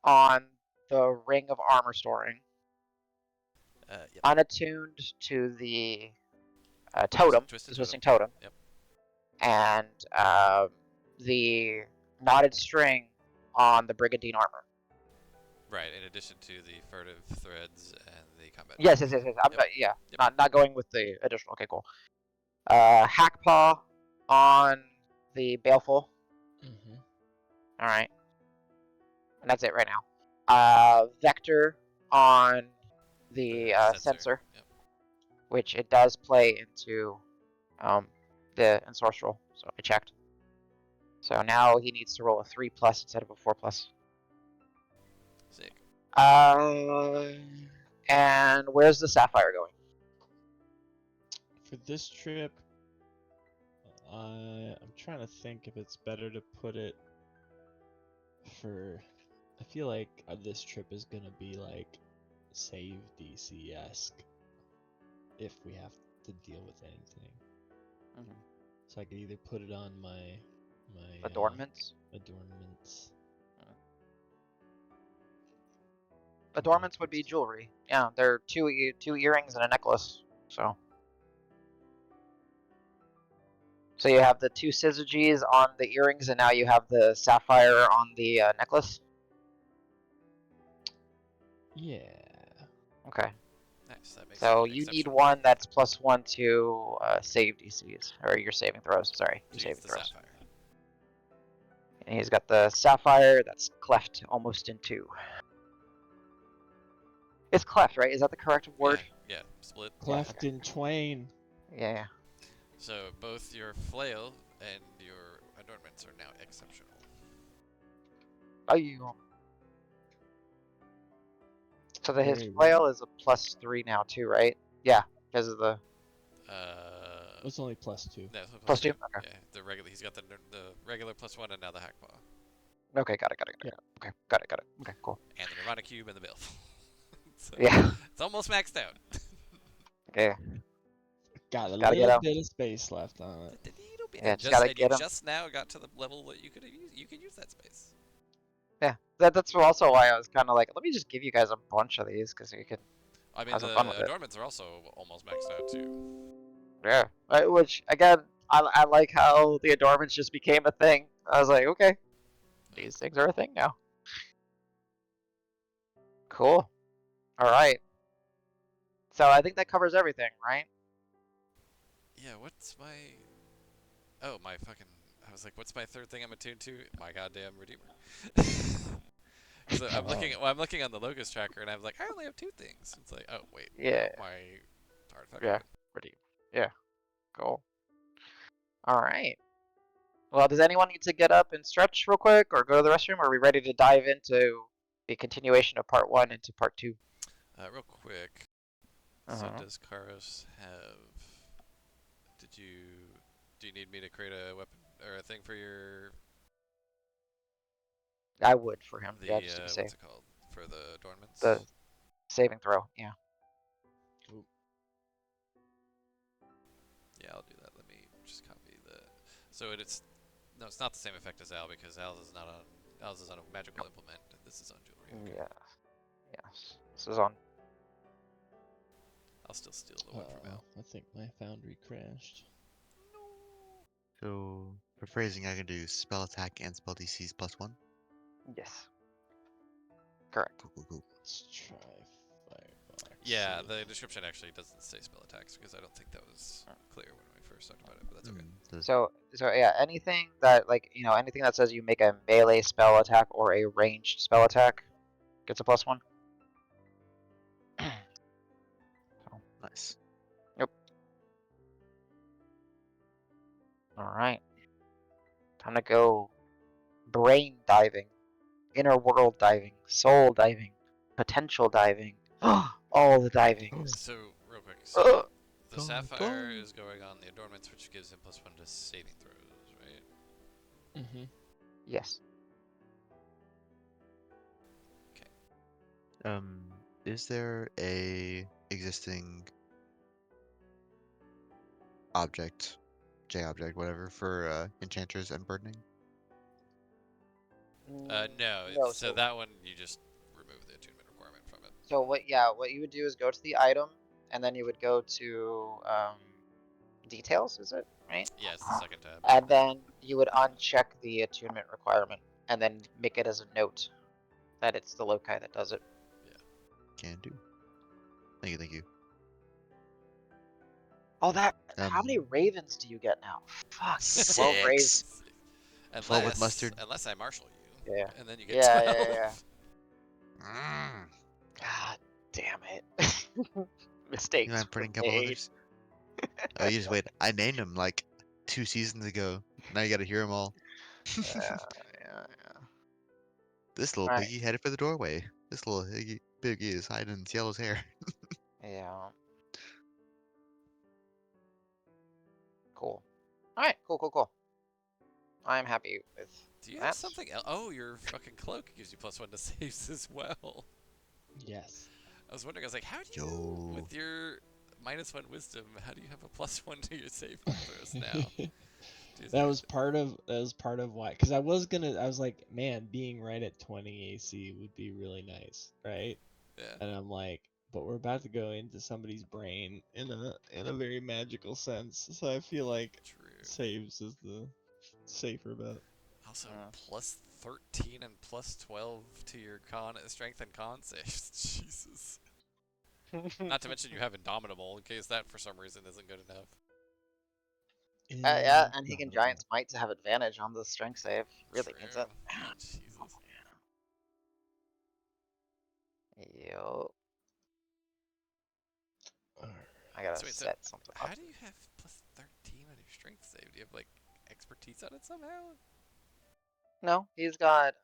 on the ring of armor storing, Yep. unattuned to the totem, Twisted the twisting totem. Yep. And the knotted string on the brigandine armor. Right. In addition to the furtive threads and the combat. Yes. I'm Yep. not going with the additional. Okay, cool. Hackpaw on the baleful. Mm-hmm. All right, and that's it right now. Vector on the sensor, Yep. which it does play into the ensorceral. So I checked. So now he needs to roll a 3+ instead of a 4+. Sick. And where's the sapphire going? For this trip, I'm trying to think if it's better to put it for. I feel like this trip is gonna be like save DC-esque if we have to deal with anything. Mhm. So I could either put it on my Adornments. adornments. Adornments would be jewelry. Yeah, they're two earrings and a necklace. So you have the 2 syzygies on the earrings, and now you have the sapphire on the necklace. Yeah. Okay. Nice. That makes So it you need exceptional. one that's +1 to save DCs, or your saving throws. Sorry, your Jeez, saving the throws. sapphire. And he's got the sapphire that's cleft almost in 2. It's cleft, right? Is that the correct word? Yeah. Split. Cleft in twain. Yeah. So both your flail and your adornments are now exceptional. Oh, you. So his Very flail well. is a +3 now too, right? Yeah, because of the It's only +2. No, it's +2. Okay. Yeah, the regular. He's got the regular +1 and now the hack paw. Okay, got it. Yeah. Okay, got it. Okay, cool. And the Nirvana cube and the bill. So Yeah. it's almost maxed out. Okay. Got a Just gotta get little him. bit of space left on it. Yeah, just gotta And get you him. just now got to the level that you could use that space. Yeah, that's also why I was kind of like, let me just give you guys a bunch of these because you can I mean, have some fun the with it. adornments are also almost maxed out too. Yeah. Which again, I like how the adornments just became a thing. I was like, okay, these things are a thing now. Cool. All right. So I think that covers everything, right? Yeah. What's my? Oh, my fucking. I was like, what's my third thing I'm attuned to? My goddamn redeemer. So I'm looking. Well, I'm looking on the locus tracker, and I'm like, I only have 2 things. It's like, oh wait, Yeah. my artifact. Yeah. Redeem. Yeah. Cool. All right. Well, does anyone need to get up and stretch real quick, or go to the restroom? Or are we ready to dive into the continuation of part 1 into part 2? Real quick. So does Karos have? Do you need me to create a weapon or a thing for your I would for him. the Yeah, just to be safe. what's it called for the adornments? The saving throw. Yeah. Yeah, I'll do that. Let me just copy the. So it's no, it's not the same effect as Al because Al's is not on. Al's is on a magical implement. And this is on jewelry. Okay. Yeah. Yes. This is on. I'll still steal the one from Al. I think my foundry crashed. So for phrasing, I can do spell attack and spell DCs +1. Yes. Correct. Cool. Let's try Firebox. Yeah, see the if- description actually doesn't say spell attacks because I don't think that was clear when we first talked about it, but that's okay. So yeah, anything that anything that says you make a melee spell attack or a ranged spell attack gets a +1. Nice. Yep. All right. Time to go brain diving, inner world diving, soul diving, potential diving. All the diving. So real quick, so the Dun, sapphire dun. is going on the adornments, which gives him +1 to saving throws, right? Mhm. Yes. Is there a existing object, J object, whatever, for enchanters and burdening? No. No, So so- that one you just remove the attunement requirement from it. So what you would do is go to the item, and then you would go to details. Is it right? Yeah, it's the second tab. And then you would uncheck the attunement requirement, and then make it as a note that it's the loci that does it. Can do. Thank you. Oh, how many ravens do you get now? Fuck, 12 raves. 6. Full with mustard. Unless I marshal you. Yeah. And then you get Yeah, 12. yeah, yeah. Mm. God damn it. You Mistakes mind were putting a couple made. others? Oh, you just wait. I named them like 2 seasons ago. Now you gotta hear them all. Yeah, yeah, yeah. This little Right. piggy headed for the doorway. This little piggy is hiding in Ciela's hair. Yeah. Cool. Alright, cool. I'm happy with Do you have that. something else? Oh, your fucking cloak gives you +1 to saves as well. Yes. I was wondering, I was like, how do you, Yo. with your -1 wisdom, how do you have a +1 to your save throws now? Jeez, That was part of why, because I was like, man, being right at 20 AC would be really nice, right? yeah, And I'm like, but we're about to go into somebody's brain in a very magical sense, so I feel like true. saves is the safer bet. Also, +13 and +12 to your strength and con saves. Jesus. Not to mention you have Indomitable, in case that for some reason isn't good enough. Yeah, and he can Indomitable. Giant Smite to have advantage on the strength save. Really needs True. it. Jesus. Yo. I gotta So wait, so set something up. how do you have +13 on your strength save? Do you have like expertise on it somehow? No, he's got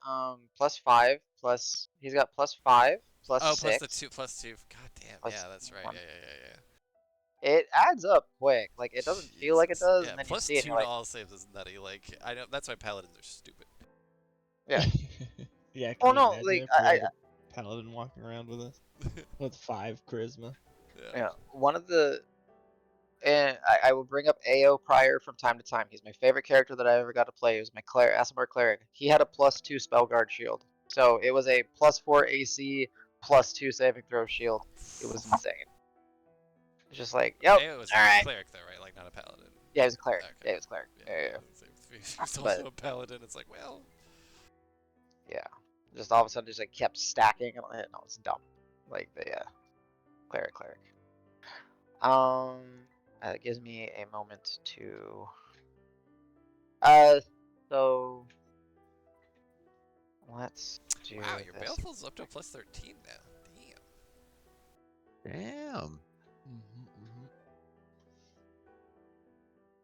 +5 plus he's got +5 Oh, plus the +6 +2. God damn. plus Yeah, that's right. 1. Yeah. It adds up quick. Like it doesn't feel like it Jesus. does, Yeah, and then you plus see it and 2 you're to like, all saves is nutty. Like I know that's why paladins are stupid. yeah. Yeah, can Oh you no, imagine like if we had a paladin walking around with us with 5 charisma? yeah, one of the and I will bring up AO Prior from time to time. He's my favorite character that I ever got to play. He was my Asimar cleric. He had a +2 spell guard shield, so it was a +4 AC +2 saving throw shield. It was insane. It's just like, yep, It was all a right. cleric though, right? Like not a paladin. Yeah, he was a cleric. Okay. Yeah, he was a cleric. Yeah. He's also But a paladin. It's like, well, yeah, just all of a sudden just like kept stacking, and no, it's dumb. Like the cleric. It gives me a moment to so let's do wow, your this. baleful's up to a +13 now. Damn. Damn.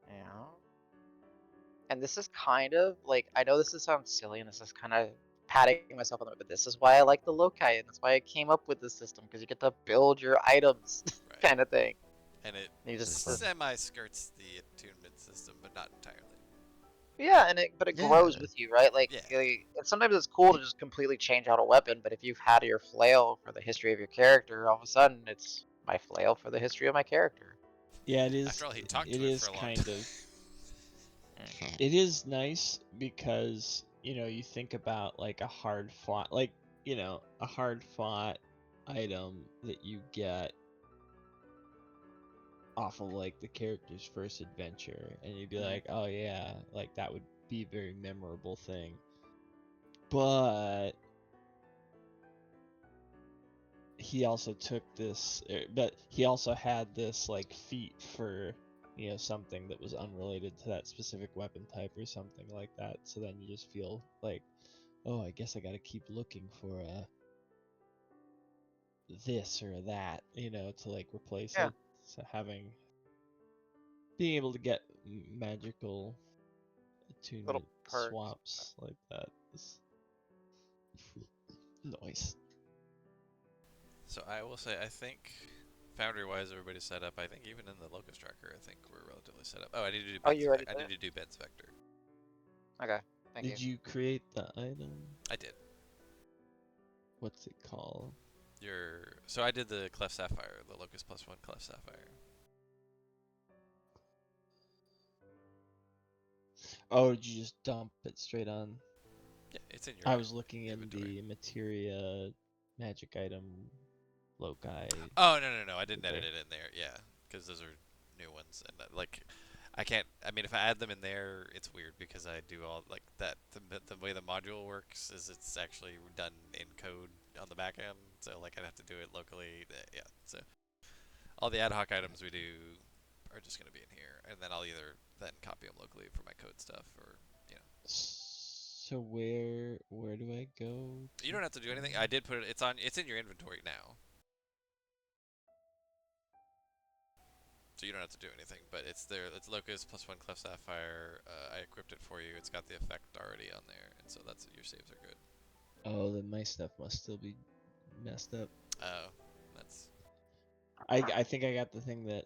Yeah. And this is kind of like, I know this sounds silly, and this is kind of patting myself on the back, but this is why I like the loci, and that's why I came up with this system, because you get to build your items, Right. kind of thing. And it And you just semi-skirts the attunement system, but not entirely. yeah, but it grows Yeah. with you, right? Like, Yeah. and sometimes it's cool to just completely change out a weapon, but if you've had your flail for the history of your character, all of a sudden it's my flail for the history of my character. Yeah, it is. After all, he talked It to it is for a long kind time. of. It is nice because you think about like a hard fought, a hard fought item that you get off of like the character's first adventure, and you'd be like, oh yeah, like that would be a very memorable thing. But he also took this, but he also had this like feat for something that was unrelated to that specific weapon type or something like that. So then you just feel like, oh, I guess I got to keep looking for this or that, to like replace Yeah. it. So being able to get magical Little attunement perks. swaps like that is nice. So I will say, I think Foundry-wise, everybody's set up. I think even in the Locust Tracker, I think we're relatively set up. Oh, I need to do. Oh, you already I did need it? to do Ben's Vector. Okay, thank Did you. you create the item? I did. What's it called? So I did the Cleft Sapphire, the Locust +1 Cleft Sapphire. Oh, did you just dump it straight on? Yeah, it's in your. I was looking in inventory. the materia magic item loci. Oh no! I didn't Okay. edit it in there. Yeah, because those are new ones, and like, I can't. I mean, if I add them in there, it's weird because I do all like that. The way the module works is it's actually done in code on the back end, so like I'd have to do it locally. Yeah, so all the ad hoc items we do are just gonna be in here, and then I'll either then copy them locally for my code stuff, or So where do I go? You don't have to do anything. I did put it. It's in your inventory now. So you don't have to do anything. But it's there. It's Locust +1 Cleft Sapphire. I equipped it for you. It's got the effect already on there, and so that's your saves are good. Oh, then my stuff must still be messed up. Oh, that's I think I got the thing that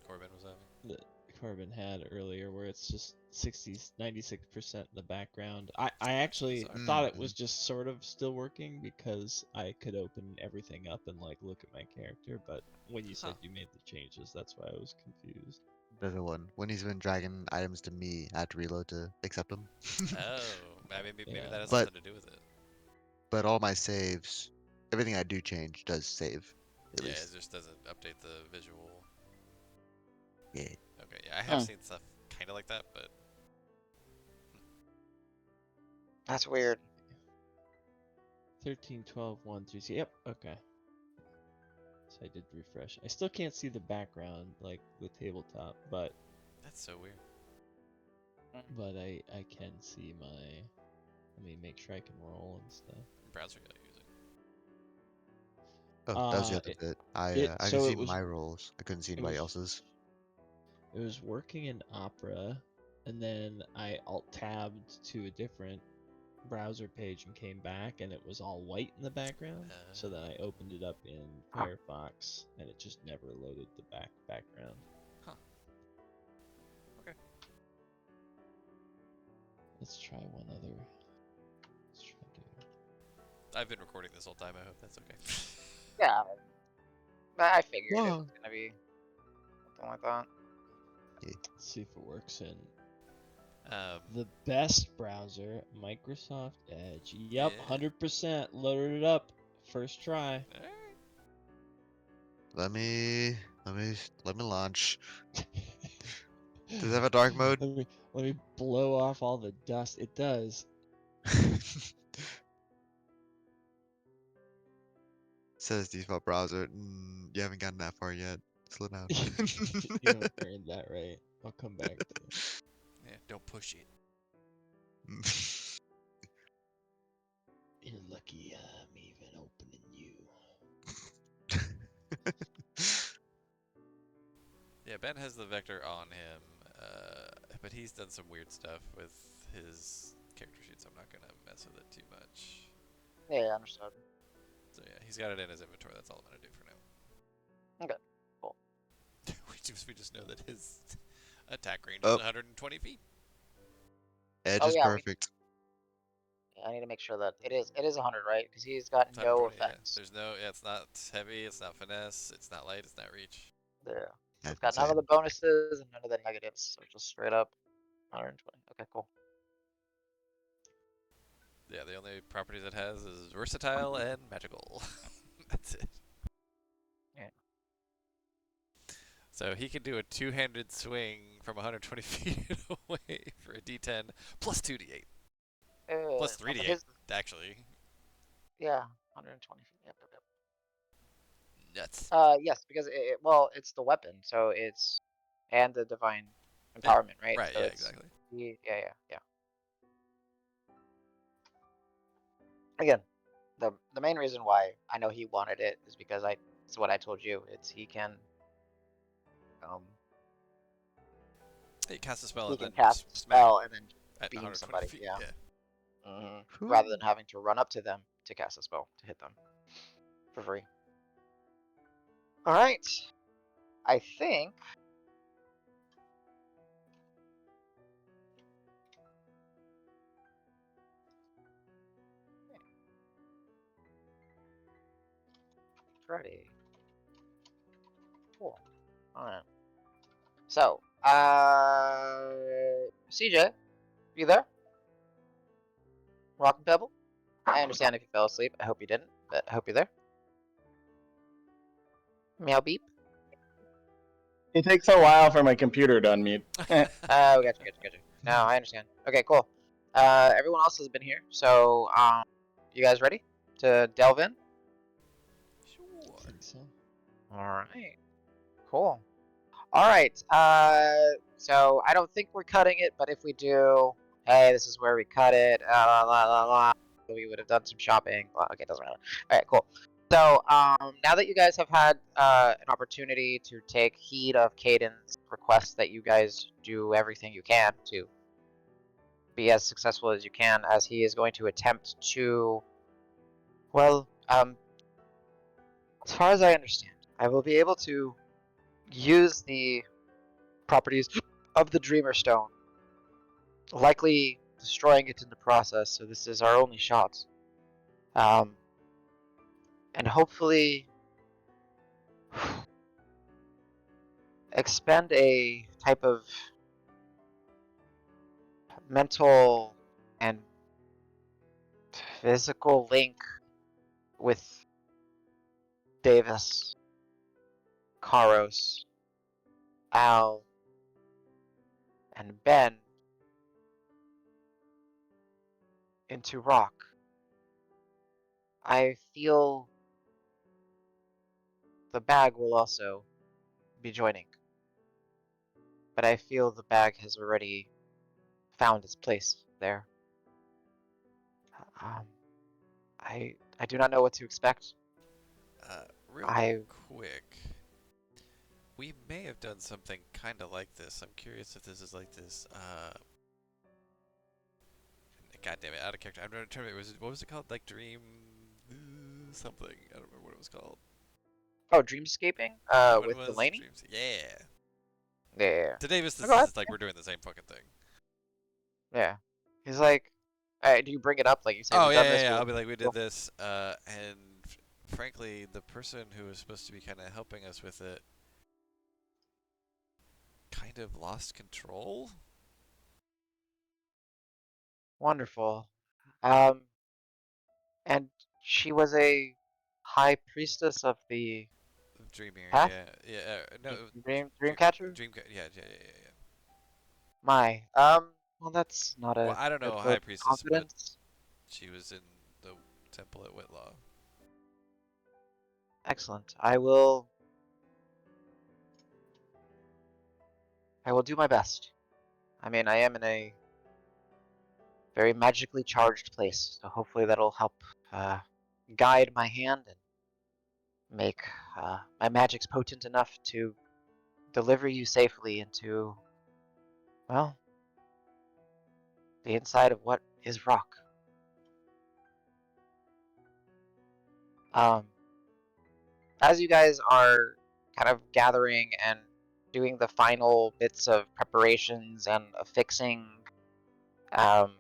Corbin was having. Corbin had earlier, where it's just 96% in the background. I actually Sorry. thought it was just sort of still working because I could open everything up and like look at my character, but when you said Huh. you made the changes, that's why I was confused. Better one. When he's been dragging items to me, I have to reload to accept them. Oh, maybe Yeah. that has But- something to do with it. But all my saves, everything I do change does save. At Yeah, least. it just doesn't update the visual. Yeah. Okay, yeah, I have Hmm. seen stuff kind of like that, but That's weird. 13, 12, 1, 3, C. Yep, okay. So I did refresh. I still can't see the background, like the tabletop, but that's so weird. I can see my. Let me make sure I can roll and stuff. What browser are you using? Oh, that was the other It- bit. it- I so could it see was- my rolls. I couldn't see it anybody was- else's. It was working in Opera, and then I alt tabbed to a different browser page and came back, and it was all white in the background. So then I opened it up in Firefox, and it just never loaded the background. Huh. Okay. Let's try one other. Let's try to. I've been recording this whole time. I hope that's okay. Yeah. I figured it Whoa. was gonna be something like that. Let's see if it works in Um, the best browser, Microsoft Edge. Yep, Yeah. 100% loaded it up. First try. alright. Let me launch. Does it have a dark mode? Let me blow off all the dust. It does. Says default browser. You haven't gotten that far yet. Slow down. You haven't earned that right. I'll come back to it. Yeah, don't push it. You're lucky I'm even opening you. Yeah, Ben has the vector on him, but he's done some weird stuff with his character sheet, so I'm not gonna mess with it too much. Yeah, understood. So yeah, he's got it in his inventory. That's all I'm gonna do for now. Okay, cool. we just know that his attack range Oh. is 120 feet. Edge Oh, is yeah, perfect. Yeah, I need to make sure that it is 100, right? Because he's got It's no 120, yeah. effects. There's no. Yeah, it's not heavy. It's not finesse. It's not light. It's not reach. Yeah. That's It's got none of insane. the bonuses and none of the negatives. So just straight up 120. Okay, cool. Yeah, the only properties it has is versatile and magical. That's it. Yeah. So he can do a two-handed swing from 120 feet away for a D10 plus 2d8. Plus I mean, 3d8, actually. Yeah, 120 feet. Yep, yep, Nuts. yep. Yes, because well, it's the weapon, so it's and the divine empowerment, right? Right, So yeah, it's, exactly. Yeah. Again, the main reason why I know he wanted it is because it's what I told you. It's he can He casts a spell he and can then cast a smack spell and then at beam 120 somebody. feet. Yeah. Yeah. Rather than having to run up to them to cast a spell to hit them for free. All right, I think. Ready. Cool. All right. So, CJ, you there? Rock and Pebble? I understand if you fell asleep. I hope you didn't, but I hope you're there. Meow beep. It takes a while for my computer to unmute. Oh, gotcha. No, I understand. Okay, cool. Everyone else has been here, so you guys ready to delve in? I Sure. think so. All right. Cool. All right. So I don't think we're cutting it, but if we do, hey, this is where we cut it. La, la, la, la. We would have done some shopping. Well, okay, doesn't matter. All right, cool. So now that you guys have had an opportunity to take heed of Caden's request that you guys do everything you can to be as successful as you can, as he is going to attempt to, well, as far as I understand, I will be able to use the properties of the Dreamer Stone, likely destroying it in the process, so this is our only shot. And hopefully expend a type of mental and physical link with Davis, Karos, Al, and Ben into Rock. I feel the bag will also be joining, but I feel the bag has already found its place there. Um, I do not know what to expect. Real I quick, we may have done something kind of like this. I'm curious if this is like this. God damn it, out of character. I'm trying to remember. What was it called? Like Dream something. I don't remember what it was called. oh, dreamscaping What with was Delaney. Dreams? Yeah. Yeah. To Davis, Oh, this go ahead. is like we're doing the same fucking thing. Yeah. He's like, do you bring it up? Like you say, Oh we've yeah, done this. yeah, yeah. We'll, I'll be like, we did we'll- this, and frankly, the person who was supposed to be kind of helping us with it kind of lost control. Wonderful. And she was a high priestess of the Dreamier, path. yeah, yeah. No, Dreamcatcher. yeah, yeah, yeah. My. Well, that's not Well, a I don't good know vote High of Priestess, but confidence. she was in the temple at Whitlaw. Excellent. I will do my best. I mean, I am in a very magically charged place, so hopefully that'll help guide my hand and make my magics potent enough to deliver you safely into, well, the inside of what is Rock. Um, as you guys are kind of gathering and doing the final bits of preparations and affixing um,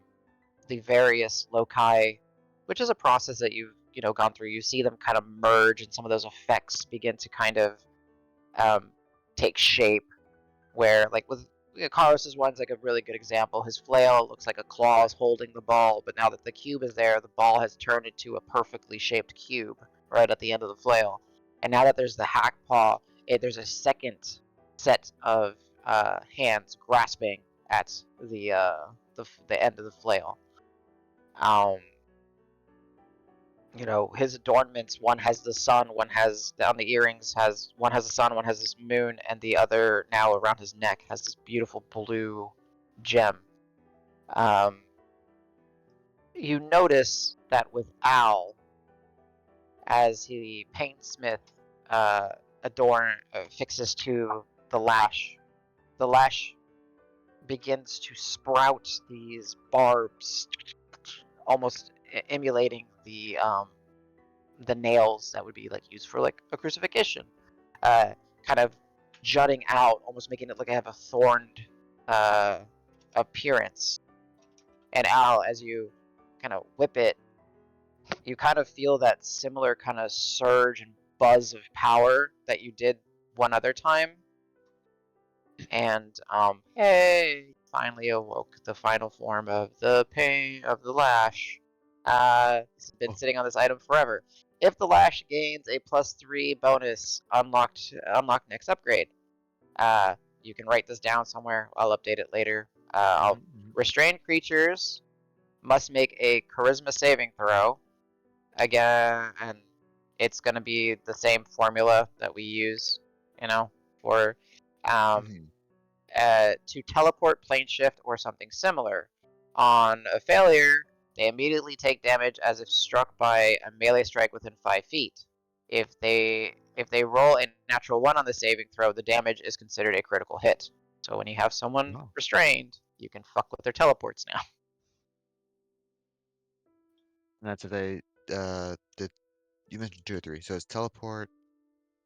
the various loci, which is a process that you've gone through. You see them kind of merge, and some of those effects begin to kind of take shape. Where, like with Carlos's one's like a really good example. His flail looks like a claw is holding the ball, but now that the cube is there, the ball has turned into a perfectly shaped cube right at the end of the flail. And now that there's the hack paw, there's a second set of hands grasping at the end of the flail. His adornments, one has the sun, one has on the earrings one has the sun, one has this moon, and the other now around his neck has this beautiful blue gem. You notice that with Al, as the paintsmith fixes to the lash begins to sprout these barbs, almost emulating the nails that would be like used for like a crucifixion, kind of jutting out, almost making it look like have a thorned appearance. And Al, as you kind of whip it, you kind of feel that similar kind of surge and buzz of power that you did one other time. And hey, finally awoke the final form of the pain of the lash. It's been sitting on this item forever. If the lash gains a +3 bonus, unlock next upgrade. You can write this down somewhere. I'll update it later. Restrained creatures must make a charisma saving throw. Again, and it's gonna be the same formula that we use, for Mhm. to teleport, plane shift, or something similar. On a failure, they immediately take damage as if struck by a melee strike within 5 feet. If they roll a natural 1 on the saving throw, the damage is considered a critical hit. So when you have someone Oh. restrained, you can fuck with their teleports now. And that's if they did. You mentioned 2 or 3, so it's teleport.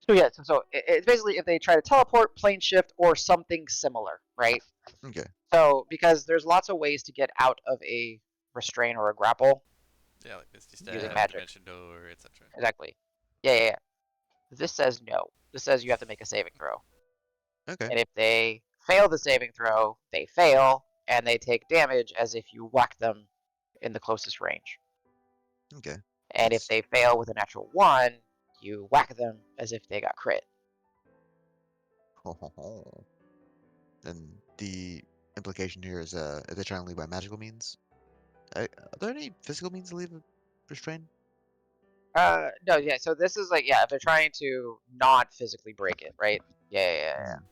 So yeah, so it's basically if they try to teleport, plane shift, or something similar, right? Okay. So because there's lots of ways to get out of a restrain or a grapple Yeah, like Misty using Step, magic. Dimension Door, etc. Exactly. Yeah. This says no. This says you have to make a saving throw. Okay. And if they fail the saving throw, they fail, and they take damage as if you whack them in the closest range. Okay. And if Nice. they fail with a natural 1, you whack them as if they got crit. Ho, ho, ho. And the implication here is, if they try and leave by magical means, are there any physical means to leave a restraint? No, yeah. So this is like, yeah, if they're trying to not physically break it, right? Yeah. Mm.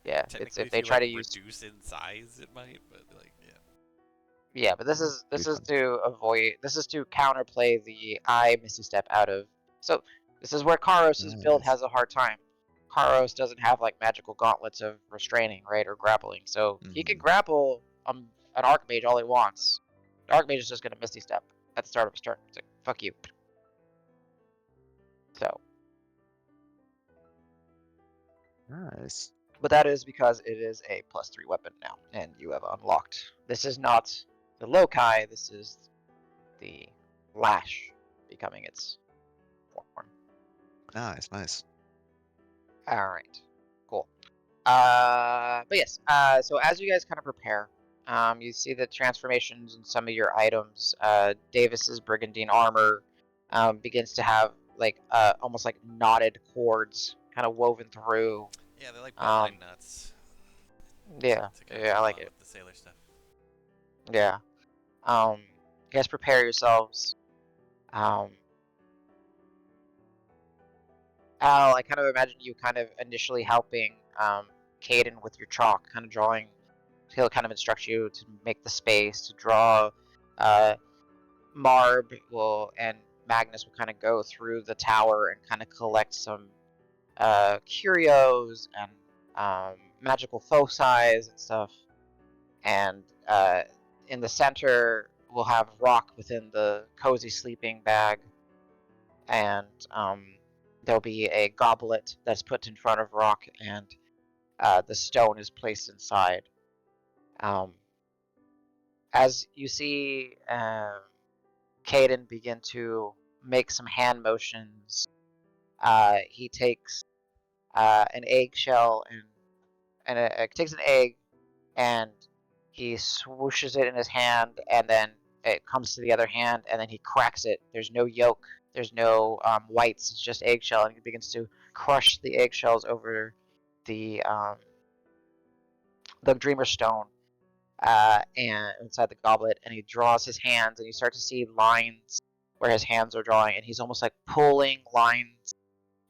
Yeah, it's Technically, if if they you try like to use. reduce in size, it might, but like, yeah. Yeah, but this Be is fun. to avoid. This is to counterplay the I Misty Step out of. So this is where Karos's build Nice. has a hard time. Karos doesn't have like magical gauntlets of restraining, right, or grappling. So he can Mhm. grapple an Archmage all he wants. The Archmage is just gonna Misty Step at the start of his turn. It's like, fuck you. So, Nice. but that is because it is a +3 weapon now, and you have unlocked. This is not the Lokai. This is the Lash becoming its form. Nice. All right, cool. But yes. So as you guys kind of prepare, you see the transformations in some of your items. Davis's brigandine armor begins to have like almost like knotted cords kind of woven through. Yeah, they're like bowline nuts. Yeah, To kind of yeah, go I like along it. with the sailor stuff. Yeah. You guys prepare yourselves. Um, Al, I kind of imagine you kind of initially helping Caden with your chalk, kind of drawing. He'll kind of instruct you to make the space, to draw. Marb will and Magnus will kind of go through the tower and kind of collect some curios and magical foci and stuff. And in the center, we'll have Rock within the cozy sleeping bag. And there'll be a goblet that's put in front of Rock, and the stone is placed inside. As you see Caden begin to make some hand motions, he takes an eggshell and takes an egg and he swooshes it in his hand, and then it comes to the other hand, and then he cracks it. There's no yolk, there's no whites, it's just eggshell, and he begins to crush the eggshells over the dreamer stone and inside the goblet, and he draws his hands, and you start to see lines where his hands are drawing, and he's almost like pulling lines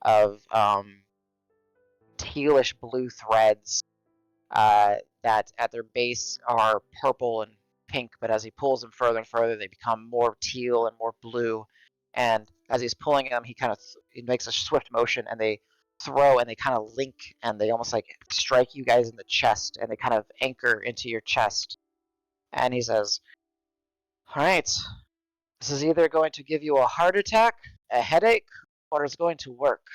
of tealish blue threads that at their base are purple and pink, but as he pulls them further and further, they become more teal and more blue. And as he's pulling them, he makes a swift motion, and they throw, and they kind of link, and they almost like strike you guys in the chest, and they kind of anchor into your chest. And he says, "All right, this is either going to give you a heart attack, a headache, or it's going to work."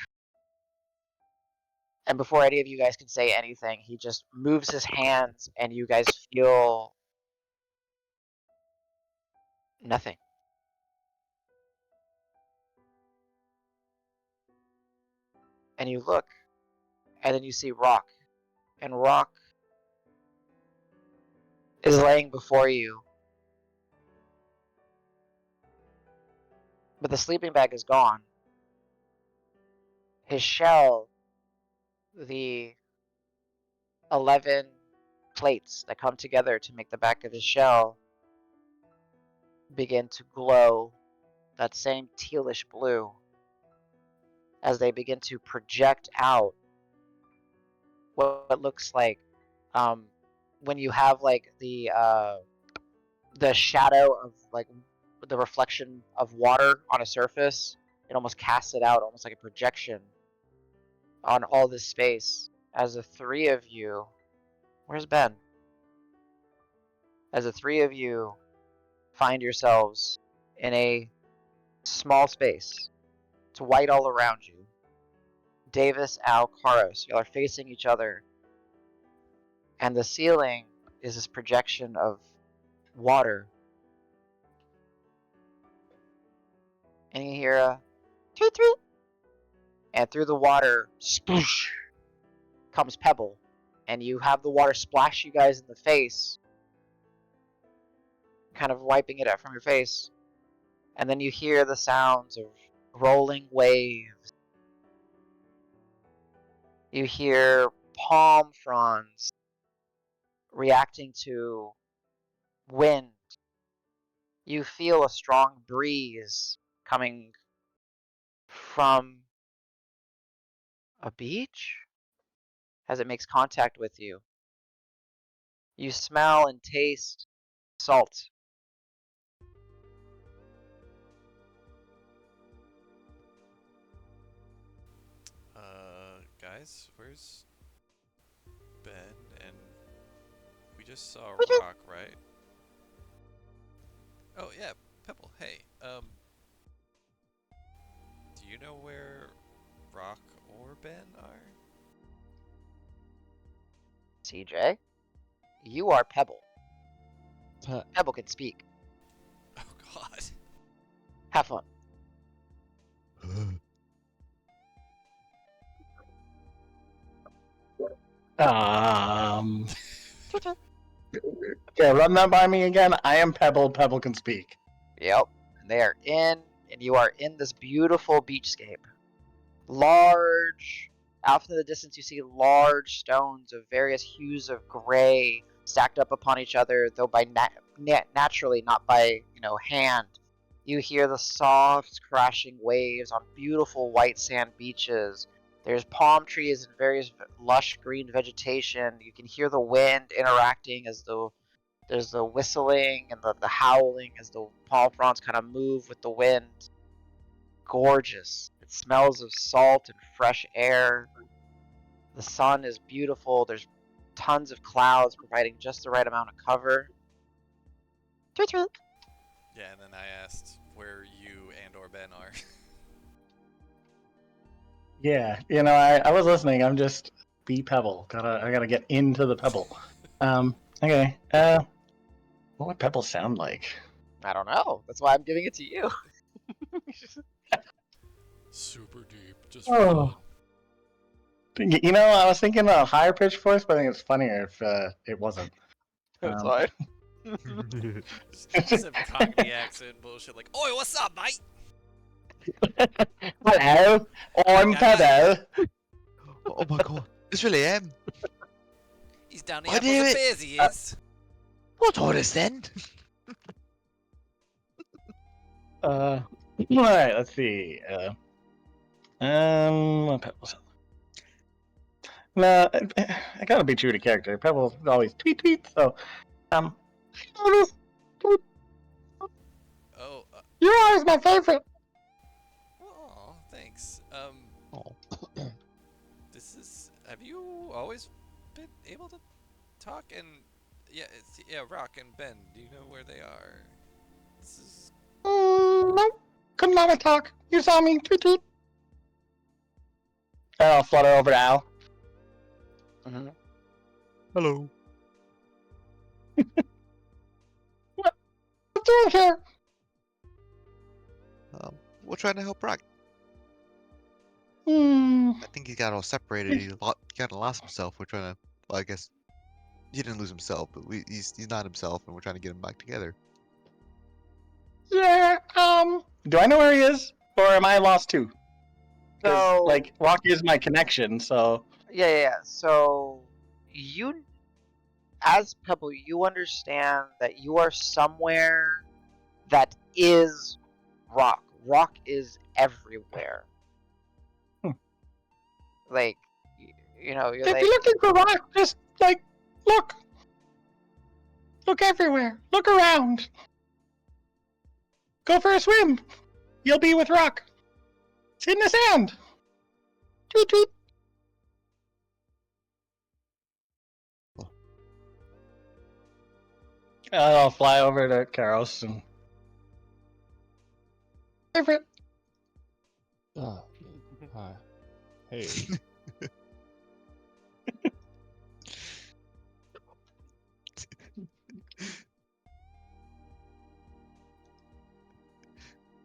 And before any of you guys can say anything, he just moves his hands, and you guys feel nothing. And you look, and then you see Rock. And Rock is laying before you. But the sleeping bag is gone. His shell, the 11 plates that come together to make the back of his shell, begin to glow that same tealish blue as they begin to project out what looks like when you have like the the shadow of like the reflection of water on a surface, it almost casts it out, almost like a projection on all this space. As the three of you, where's Ben? As the three of you find yourselves in a small space. It's white all around you. Davis, Al, Karos, you all are facing each other, and the ceiling is this projection of water. And you hear a toot toot, and through the water, sploosh, comes Pebble, and you have the water splash you guys in the face, kind of wiping it out from your face, and then you hear the sounds of rolling waves. You hear palm fronds reacting to wind. You feel a strong breeze coming from a beach as it makes contact with you. You smell and taste salt. Guys, where's Ben? And we just saw Rock, right? Oh yeah, Pebble. Hey, do you know where Rock or Ben are? CJ, you are Pebble. Pebble can speak. Oh God. Have fun. Okay, run that by me again. I am Pebble. Pebble can speak. Yep. They are in, and you are in this beautiful beachscape. Large, out in the distance, you see large stones of various hues of gray stacked up upon each other, though by naturally, not by hand. You hear the soft crashing waves on beautiful white sand beaches. There's palm trees and various lush green vegetation. You can hear the wind interacting as there's the whistling and the howling as the palm fronds kind of move with the wind. Gorgeous. It smells of salt and fresh air. The sun is beautiful. There's tons of clouds providing just the right amount of cover. Toot toot. Yeah, and then I asked where you and or Ben are. Yeah, I was listening. I'm just be Pebble. I gotta get into the Pebble. Okay. What would Pebble sound like? I don't know. That's why I'm giving it to you. Super deep, just Oh. I was thinking about a higher pitched voice, but I think it's funnier if it wasn't. That's fine. just have Cockney accent bullshit like, "Oi, what's up, mate?" Hello, I'm Yeah, Pebble. Oh my god, it's really him. He's down the I apples knew and it. pears, he is. What orders then? All right, let's see. What Pebble sound like? No, I gotta be true to character. Pebble's always tweet tweet. So, Oh, you're always my favorite. oh, thanks. Oh. This is. Have you always been able to talk? And yeah, Rock and Ben. Do you know where they are? This is. No, couldn't let me talk. You saw me tweet tweet. I'll flutter over to Al. Mm-hmm. Hello. What doing here? We're trying to help Rock. Hmm. I think he got all separated. He kind of lost himself. We're trying to. Well, I guess he didn't lose himself, but he's not himself, and we're trying to get him back together. Yeah. Do I know where he is, or am I lost too? So, Rocky is my connection. So. yeah. So, you, as Pebble, you understand that you are somewhere that is Rock. Rock is everywhere. Like, you're If like, you're looking for Rock, just look. Look everywhere. Look around. Go for a swim. You'll be with Rock. It's in the sand. Tweet, tweet. I'll fly over to Karos and favorite. Ah, hi. Hey.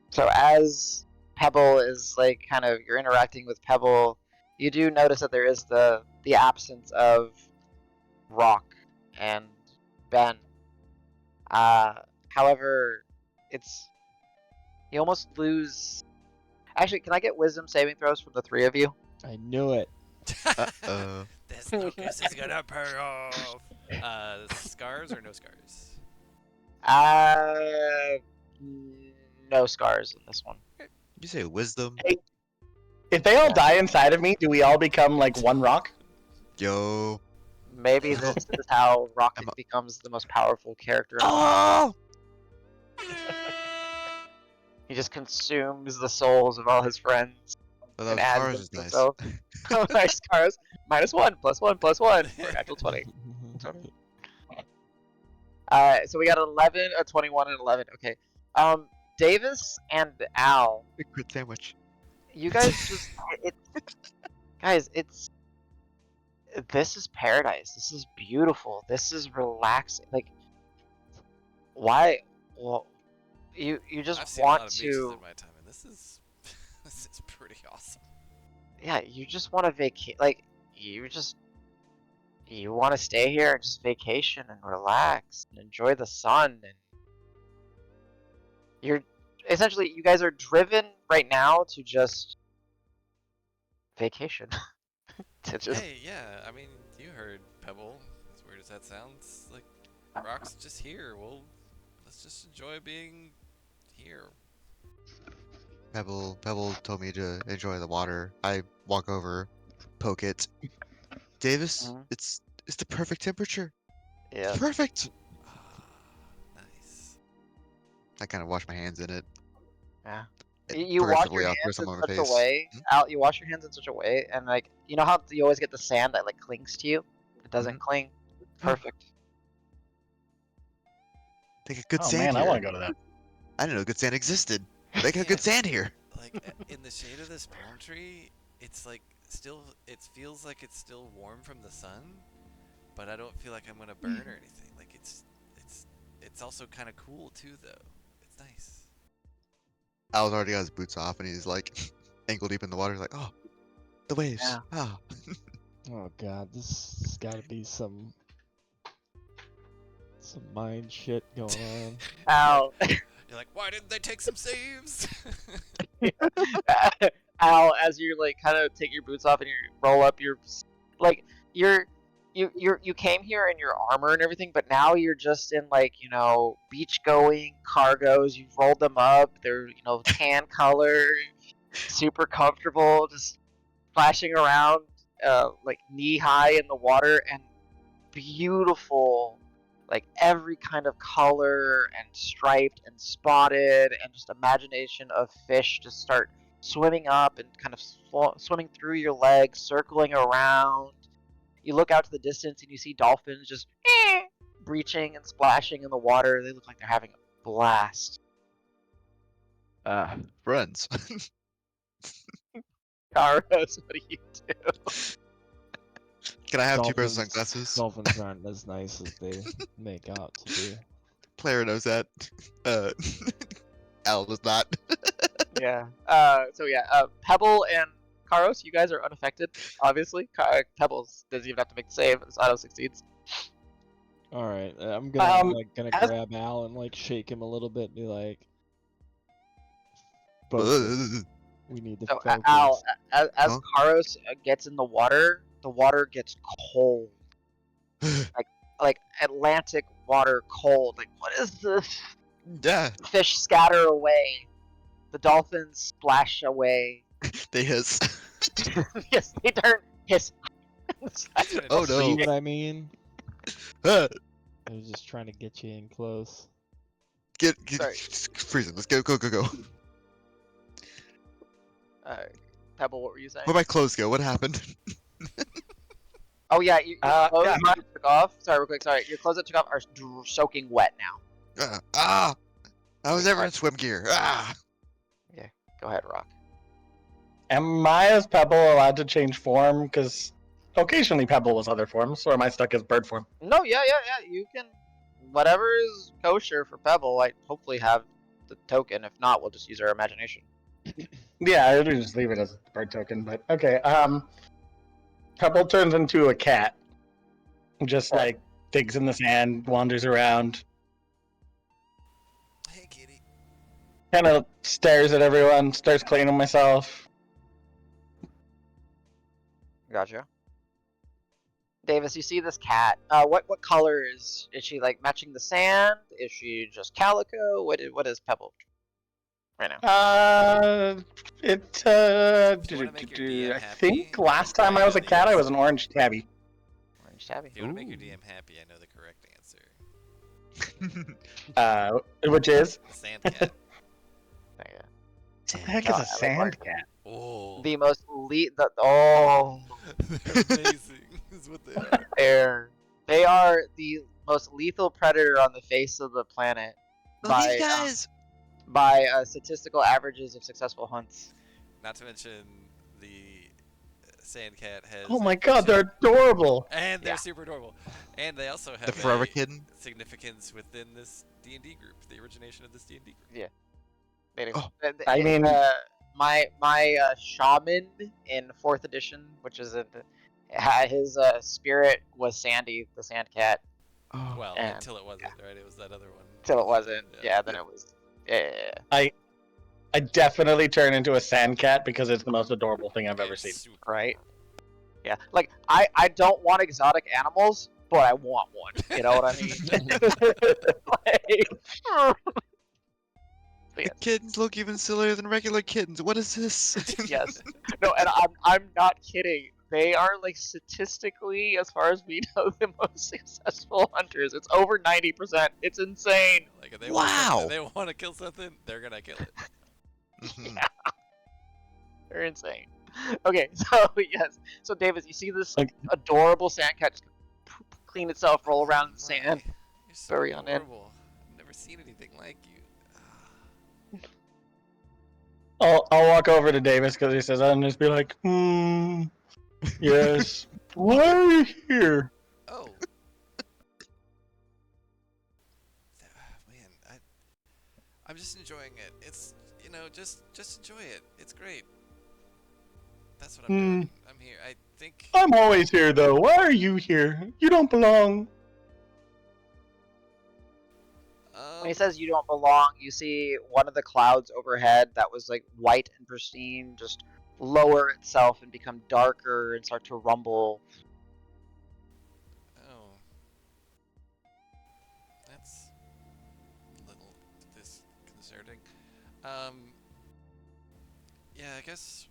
So as Pebble is like kind of you're interacting with Pebble, you do notice that there is the absence of Rock and Ben. However, it's you almost lose. Actually, can I get wisdom saving throws from the three of you? I knew it. Uh-oh. This Lucas is gonna pay off. Scars or no scars? No scars in this one. You say wisdom? If they all die inside of me, do we all become like one rock? Yo. Maybe this is how Rocket I'm a- becomes the most powerful character. In the Oh! He just consumes the souls of all his friends Oh, that and was adds Cars them is to nice. himself. Oh, nice scars. -1, +1, for natural 20. So we got 11, a 21, and 11. Okay. Davis and Al, A crit sandwich. you guys just guys, this is paradise. This is beautiful. This is relaxing. Like, why? Well, you just I've seen a lot want of beaches to. in my time, and this is this is pretty awesome. Yeah, you just want to vacate. Like, you want to stay here and just vacation and relax and enjoy the sun. And you're essentially, you guys are driven right now to just vacation. To just Hey, yeah, I mean, you heard Pebble. As weird as that sounds, like Rock's just here. Well, let's just enjoy being here. Pebble told me to enjoy the water. I walk over, poke it. Davis, Mhm. it's the perfect temperature. yeah. It's perfect. Ah, nice. I kind of wash my hands in it. Yeah. And You wash progressively, your I'll throw hands some in on my such a face. way, Al. You wash your hands in such a way, and like you know how you always get the sand that like clings to you. It doesn't cling. Perfect. They got good Oh sand man, I here. want to go to that. I didn't know good sand existed. They got good Man, sand here. like in the shade of this palm tree, it's like still. It feels like it's still warm from the sun, but I don't feel like I'm gonna burn or anything. Like it's also kind of cool too, though. It's nice. Al's already got his boots off, and he's like ankle deep in the water. He's like, oh, the waves. Yeah. Ah. Oh god, this has got to be some mind shit going on. Al, You're like, why didn't they take some saves? Al, as you like kind of take your boots off and you roll up your like you came here in your armor and everything, but now you're just in like beach going cargos. You've rolled them up. They're tan color, super comfortable, just splashing around like knee high in the water and beautiful. Like every kind of color and striped and spotted, and just imagination of fish just start swimming up and kind of swimming through your legs, circling around. You look out to the distance and you see dolphins just breaching and splashing in the water. They look like they're having a blast. Friends. Karos, what do you do? Can I have two pairs of Dolphins- sunglasses? Dolphins aren't as nice as they make out to be. Player knows that. Uh, Al does not. Yeah. Pebble and Karos, you guys are unaffected, obviously. Pebbles doesn't even have to make the save. This auto succeeds. All right, I'm gonna as- grab Al and like shake him a little bit, and be like, "Focus. We need to So, focus." Al, as Huh? Karos gets in the water gets cold. Like Atlantic water cold. Like, what is this? Yeah, Fish scatter away. The dolphins splash away. they hiss. Yes, they turn hiss. Oh, no. See what I mean? Ah, I was just trying to get you in close. Get Sorry. freezing. Let's go. Pebble, what were you saying? Where'd my clothes go? What happened? Oh yeah, your clothes yeah, that you took off. Sorry, real quick. Sorry, your clothes that took off are soaking wet now. I was never in swim gear. Go ahead, Rock. Am I as Pebble allowed to change form? Because occasionally Pebble was other forms, or am I stuck as bird form? No, yeah. You can, whatever is kosher for Pebble. Like, hopefully have the token. If not, we'll just use our imagination. Yeah, I would just leave it as a bird token, but okay. Pebble turns into a cat. Just like digs in the sand, wanders around, Hey, kitty. kind of stares at everyone, starts cleaning myself. Gotcha. Davis, you see this cat. What color is she? Like matching the sand? Is she just calico? What is Pebble right now? It If you wanna make your DM I happy, think last time I was a cat, I was an orange tabby. Orange tabby. If you want to make your DM happy, I know the correct answer. Which is The sand cat. Yeah. what the heck No, is I a like sand orange. cat? Oh. The most They're amazing. Is what they are. they are the most lethal predator on the face of the planet by statistical averages of successful hunts. Not to mention the sand cat has. Oh my god, they're adorable! And they're Yeah. super adorable. And they also have The forever a kitten. significance within this D&D group, the origination of this D&D group. Yeah. They do. Oh, I mean- my shaman in 4th edition, which is his spirit was Sandy, the sand cat. Oh. Well, and- until it wasn't, right? It was that other one. Till it wasn't. Yeah, then Yeah. it was. Yeah. I definitely turn into a sand cat because it's the most adorable thing I've ever It's seen. super Right. adorable. Yeah. Like I don't want exotic animals, but I want one. You know what I mean? Like, The yes. kittens look even sillier than regular kittens. What is this? Yes. No, and I'm not kidding. They are like statistically, as far as we know, the most successful hunters. It's over 90%. It's insane. Like if they Wow. they want to kill something, they're gonna kill it. Mhm. They're insane. Okay, so yes. So Davis, you see this Like- adorable sand cat just clean itself, roll around in the My, sand. You're so Bury on in. adorable. I've never seen anything like you. I'll walk over to Davis because he says, and just be like, yes. Why are you here? Oh. Man, I'm just enjoying it. It's just enjoy it. It's great. That's what I'm doing. I'm here. I think I'm always here, though. Why are you here? You don't belong. When he says you don't belong, you see one of the clouds overhead that was like white and pristine just lower itself and become darker and start to rumble. oh. That's a little disconcerting. Yeah, I guess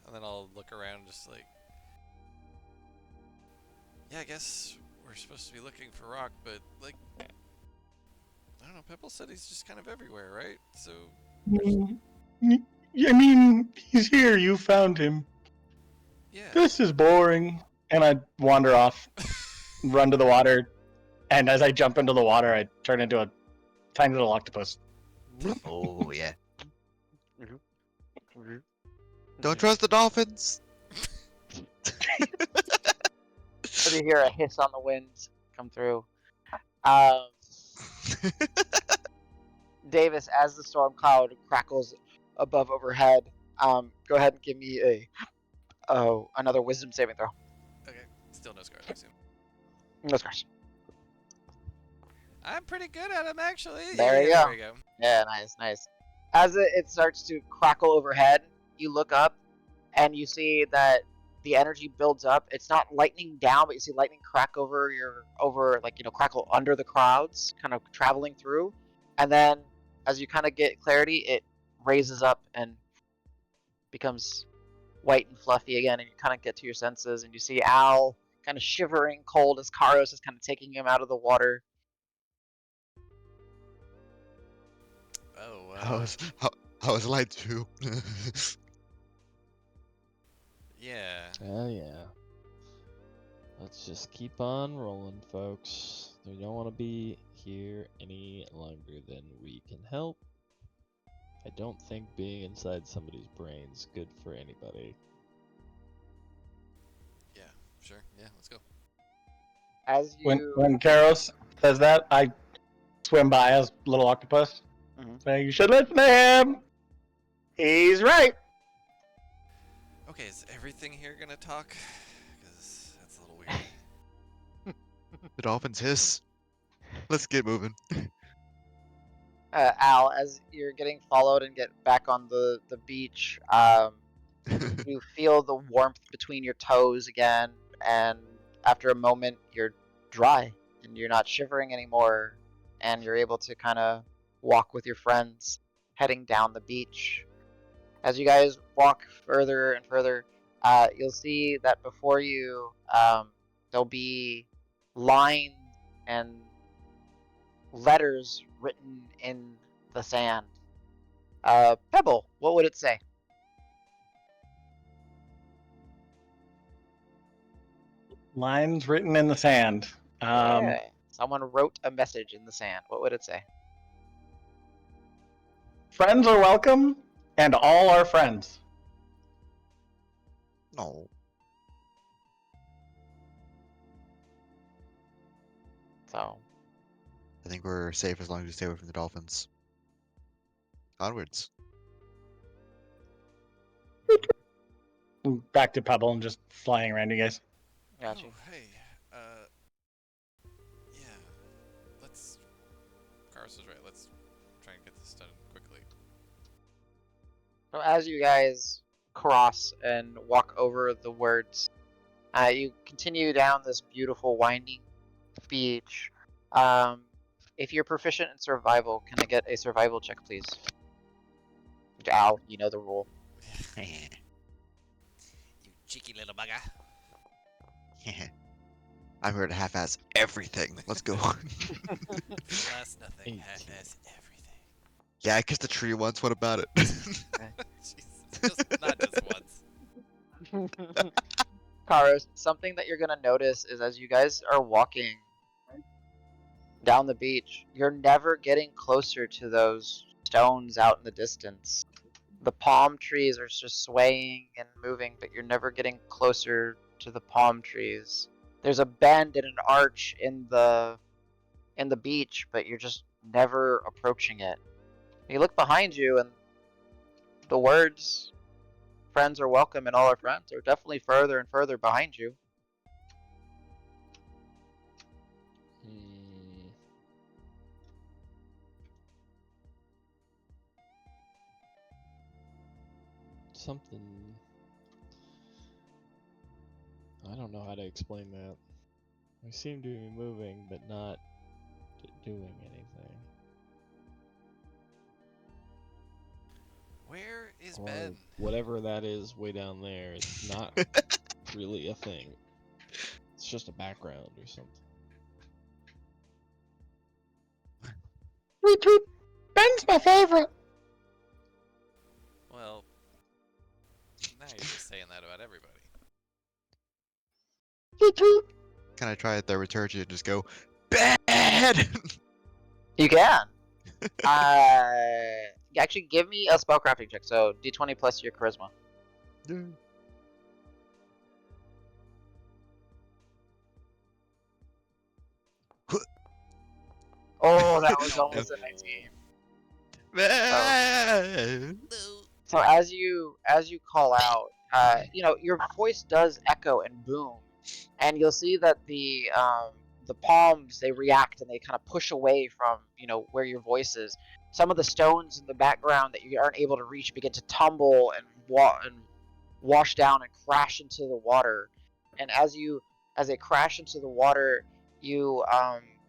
and then I'll look around just like yeah, I guess we're supposed to be looking for Rock, but like I don't know, Pebble said he's just kind of everywhere, right? So I mean, he's here. You found him. yeah. This is boring. And I wander off, run to the water, and as I jump into the water, I turn into a tiny little octopus. Oh yeah. Don't trust the dolphins. So you hear a hiss on the wind come through. Davis, as the storm cloud crackles above overhead, go ahead and give me another wisdom saving throw. Okay. Still no scars, I assume. No scars. I'm pretty good at them actually. There you There go. we go. Yeah, nice. As it starts to crackle overhead, you look up and you see that the energy builds up. It's not lightning down, but you see lightning crackle crackle under the clouds, kind of traveling through. And then as you kind of get clarity, it raises up and becomes white and fluffy again, and you kind of get to your senses, and you see Al kind of shivering cold as Karos is kind of taking him out of the water. Oh, I was lied to. yeah. Oh yeah. Let's just keep on rolling, folks. We don't want to be here any longer than we can help. I don't think being inside somebody's brain's good for anybody. Yeah, sure. Yeah, let's go. As When you, when Karos says that, I swim by as little octopus. Mhm. Saying, you should listen to him. He's right. Okay, is everything here gonna talk? Because that's a little weird. The dolphins hiss. Let's get moving. Al, as you're getting followed and get back on the beach, you feel the warmth between your toes again, and after a moment, you're dry and you're not shivering anymore, and you're able to kind of walk with your friends heading down the beach. As you guys walk further and further, you'll see that before you, there'll be lines and letters written in the sand. Pebble, what would it say? Lines written in the sand. Yeah. Someone wrote a message in the sand. What would it say? Friends are welcome, and all are friends. No. So, I think we're safe as long as we stay away from the dolphins. Onwards. Back to Pebble and just flying around you guys. gotcha. Oh, hey. Yeah. Let's. Carlos was right. Let's try and get this done quickly. So as you guys cross and walk over the words, you continue down this beautiful winding beach. If you're proficient in survival, can I get a survival check, please? Al, you know the rule. You cheeky little bugger. I'm here to half-ass everything. Let's go. Last nothing, 18. half-ass everything. Yeah, I kissed a tree once. What about it? Jesus, not just once. Karos, something that you're gonna notice is as you guys are walking down the beach, you're never getting closer to those stones out in the distance. The palm trees are just swaying and moving, but you're never getting closer to the palm trees. There's a bend and an arch in the beach, but you're just never approaching it. You look behind you, and the words "friends are welcome and all are friends" are definitely further and further behind you. Hmm. Something. I don't know how to explain that. We seem to be moving, but not doing anything. Where is Or Ben? whatever that is way down there. It's not really a thing. It's just a background or something. Tweet, tweet. Ben's my favorite. Well, now you're just saying that about everybody. Tweet, tweet. Can I try at the return and just go, bad? You can. Actually, give me a spellcrafting check. So d20 plus your charisma. Oh, that was almost a 19. Bad. So as you call out, your voice does echo and boom, and you'll see that the palms, they react and they kind of push away from where your voice is. Some of the stones in the background that you aren't able to reach begin to tumble and wash down and crash into the water. And as they crash into the water, you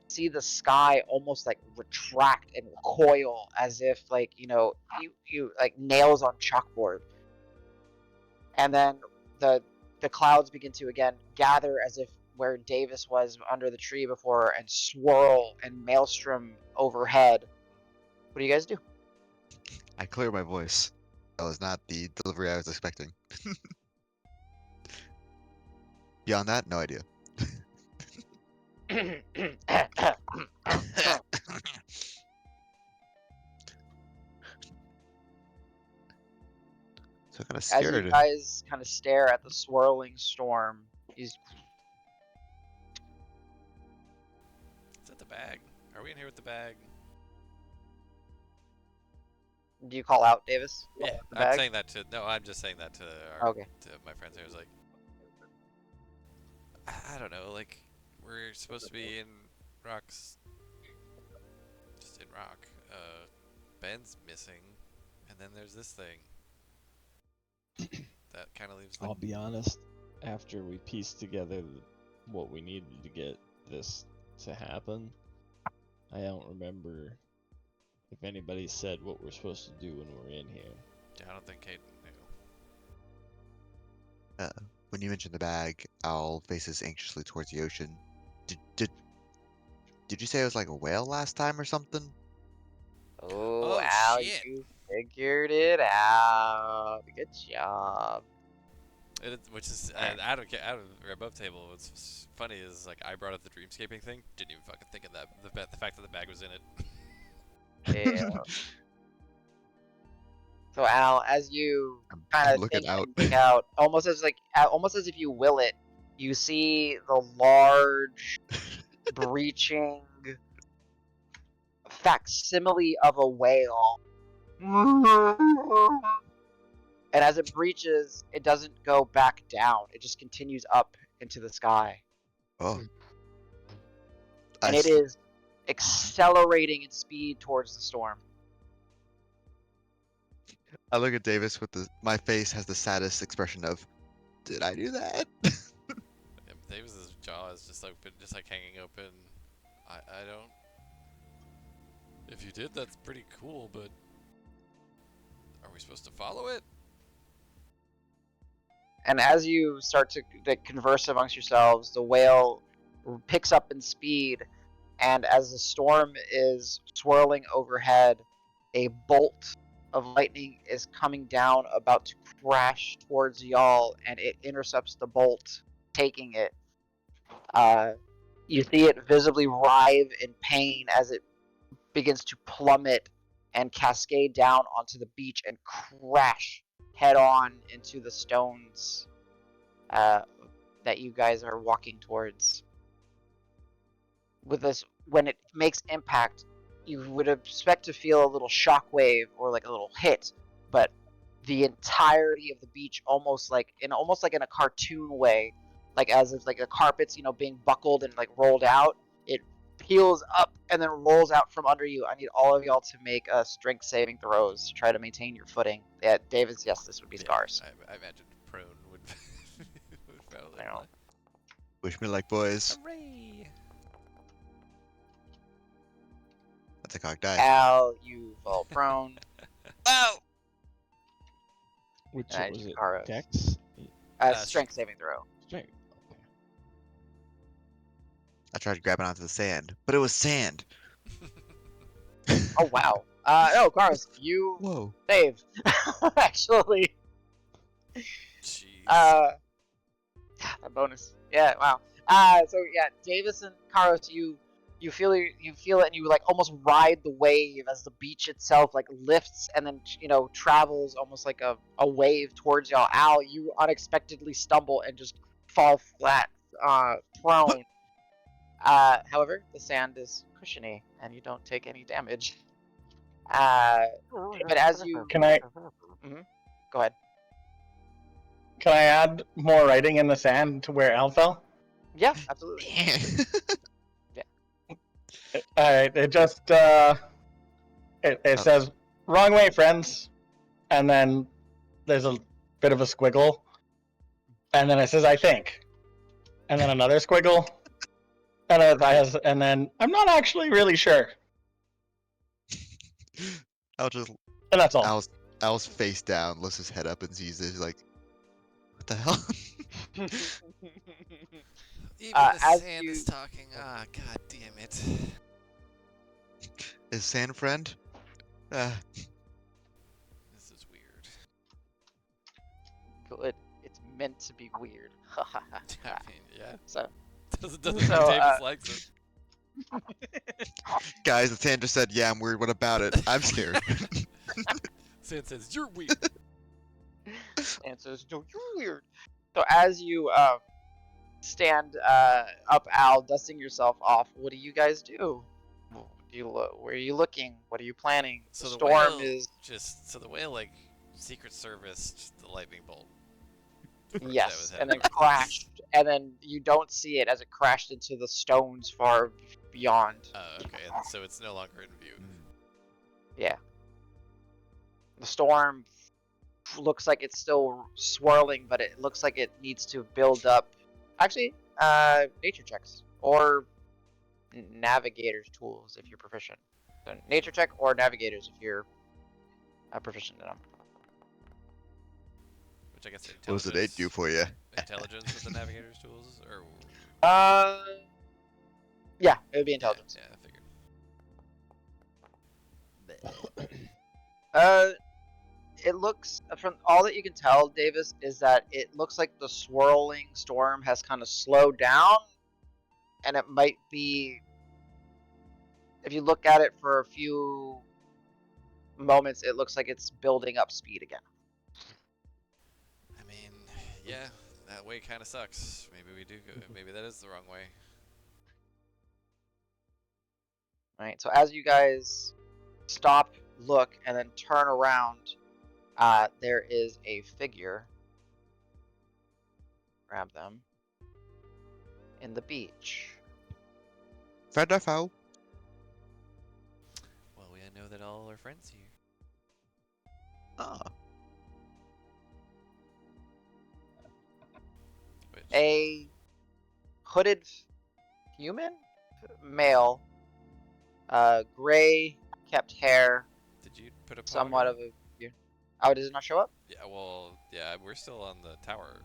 see the sky almost like retract and recoil as if like you like nails on chalkboard. And then the clouds begin to again gather as if where Davis was under the tree before and swirl and maelstrom overhead. What do you guys do? I clear my voice. That was not the delivery I was expecting. Beyond that, no idea. So kind of As you scared. guys kind of stare at the swirling storm, he's Is that the bag? Are we in here with the bag? do you call out Davis? Yeah, The I'm bag? saying that to. No, I'm just saying that to our, Okay. to my friends. Here. I was like, I don't know. Like, we're supposed to be in Rock's, just in Rock. Ben's missing, and then there's this thing. That kind of leaves the. I'll be honest. After we pieced together what we needed to get this to happen, I don't remember if anybody said what we're supposed to do when we're in here. Yeah, I don't think Kate knew. When you mentioned the bag, Owl faces anxiously towards the ocean. Did you say it was like a whale last time or something? Oh, Oh, Al, shit. you figured it out. Good job. Which is out of or above table. What's funny is like I brought up the dreamscaping thing. Didn't even fucking think of that. The fact that the bag was in it. Yeah. So Al, as you I'm kind of looking think out. and think out, almost as if you will it, you see the large, breaching facsimile of a whale. And as it breaches, it doesn't go back down. It just continues up into the sky. Oh, And I it s- is accelerating in speed towards the storm. I look at Davis with my face has the saddest expression of, did I do that? Yeah, Davis's jaw is just open, just like hanging open. I don't. If you did, that's pretty cool. But are we supposed to follow it? And as you start to converse amongst yourselves, the whale picks up in speed, and as the storm is swirling overhead, a bolt of lightning is coming down, about to crash towards y'all, and it intercepts the bolt, taking it. You see it visibly writhe in pain as it begins to plummet and cascade down onto the beach and crash head on into the stones that you guys are walking towards. With this, when it makes impact, you would expect to feel a little shockwave or like a little hit, but the entirety of the beach, almost like in a cartoon way, like as if like the carpet's being buckled and like rolled out, it peels up and then rolls out from under you. I need all of y'all to make strength saving throws to try to maintain your footing. Yeah, David's, yes, this would be scars. I imagine prone would, would probably I know. apply. Wish me luck, boys. Hooray! That's a cocked die. Al, you fall prone. Oh! Which Nice, was it? Kara. Dex? Strength saving throw. Strength. Okay. I tried grabbing onto the sand, but it was sand. Oh wow. No, Cars, you Whoa. save. Actually, Jeez. a bonus. Yeah, wow. So yeah, Davis and Karos, you feel it, and you like almost ride the wave as the beach itself like lifts and then travels almost like a wave towards y'all. Al, you unexpectedly stumble and just fall flat, prone. However, the sand is cushiony and you don't take any damage. But as you Can I go ahead. can I add more writing in the sand to where Al fell? Yeah, absolutely. All right, it just it says wrong way, friends, and then there's a bit of a squiggle, and then it says I think, and then another squiggle, and then I'm not actually really sure, I'll just and that's all. Al's face down, lifts his head up and sees this like, what the hell? Even the as sand you- is talking. Ah, god damn it. Is sand friend? good. It's meant to be weird. I mean, yeah. So, Doesn't So, mean Davis likes it. Guys, the Sandra said, "Yeah, I'm weird. What about it? I'm scared." Sand says, you're weird. and says, "No, you're weird." So as you stand up, Al, dusting yourself off, what do you guys do? Where are you looking? What are you planning? So The the storm whale is so the whale like Secret Service the lightning bolt. Or is that yes, what's and then happening? crashed, and then you don't see it as it crashed into the stones far beyond. Oh, okay. And so it's no longer in view. Yeah, the storm looks like it's still swirling, but it looks like it needs to build up. Actually, nature checks or navigator's tools if you're proficient. So nature check or navigators if you're proficient in them. Which I guess What does intelligence. the 8 do for you? Intelligence with the navigator's tools, or Yeah, it would be intelligence. Yeah, I figured. It looks from all that you can tell, Davis, is that it looks like the swirling storm has kind of slowed down, and it might be. If you look at it for a few moments, it looks like it's building up speed again. I mean, yeah, that way kind of sucks. Maybe we do go. Maybe that is the wrong way. Right. So as you guys stop, look, and then turn around, there is a figure. Grab them. In the beach. Friend or foe? Well, we know that all our friends here. Ah. Which, A hooded human, male, gray, kept hair, did you put a pog somewhat on? of a. Oh, does it not show up? Yeah, well, yeah, we're still on the tower.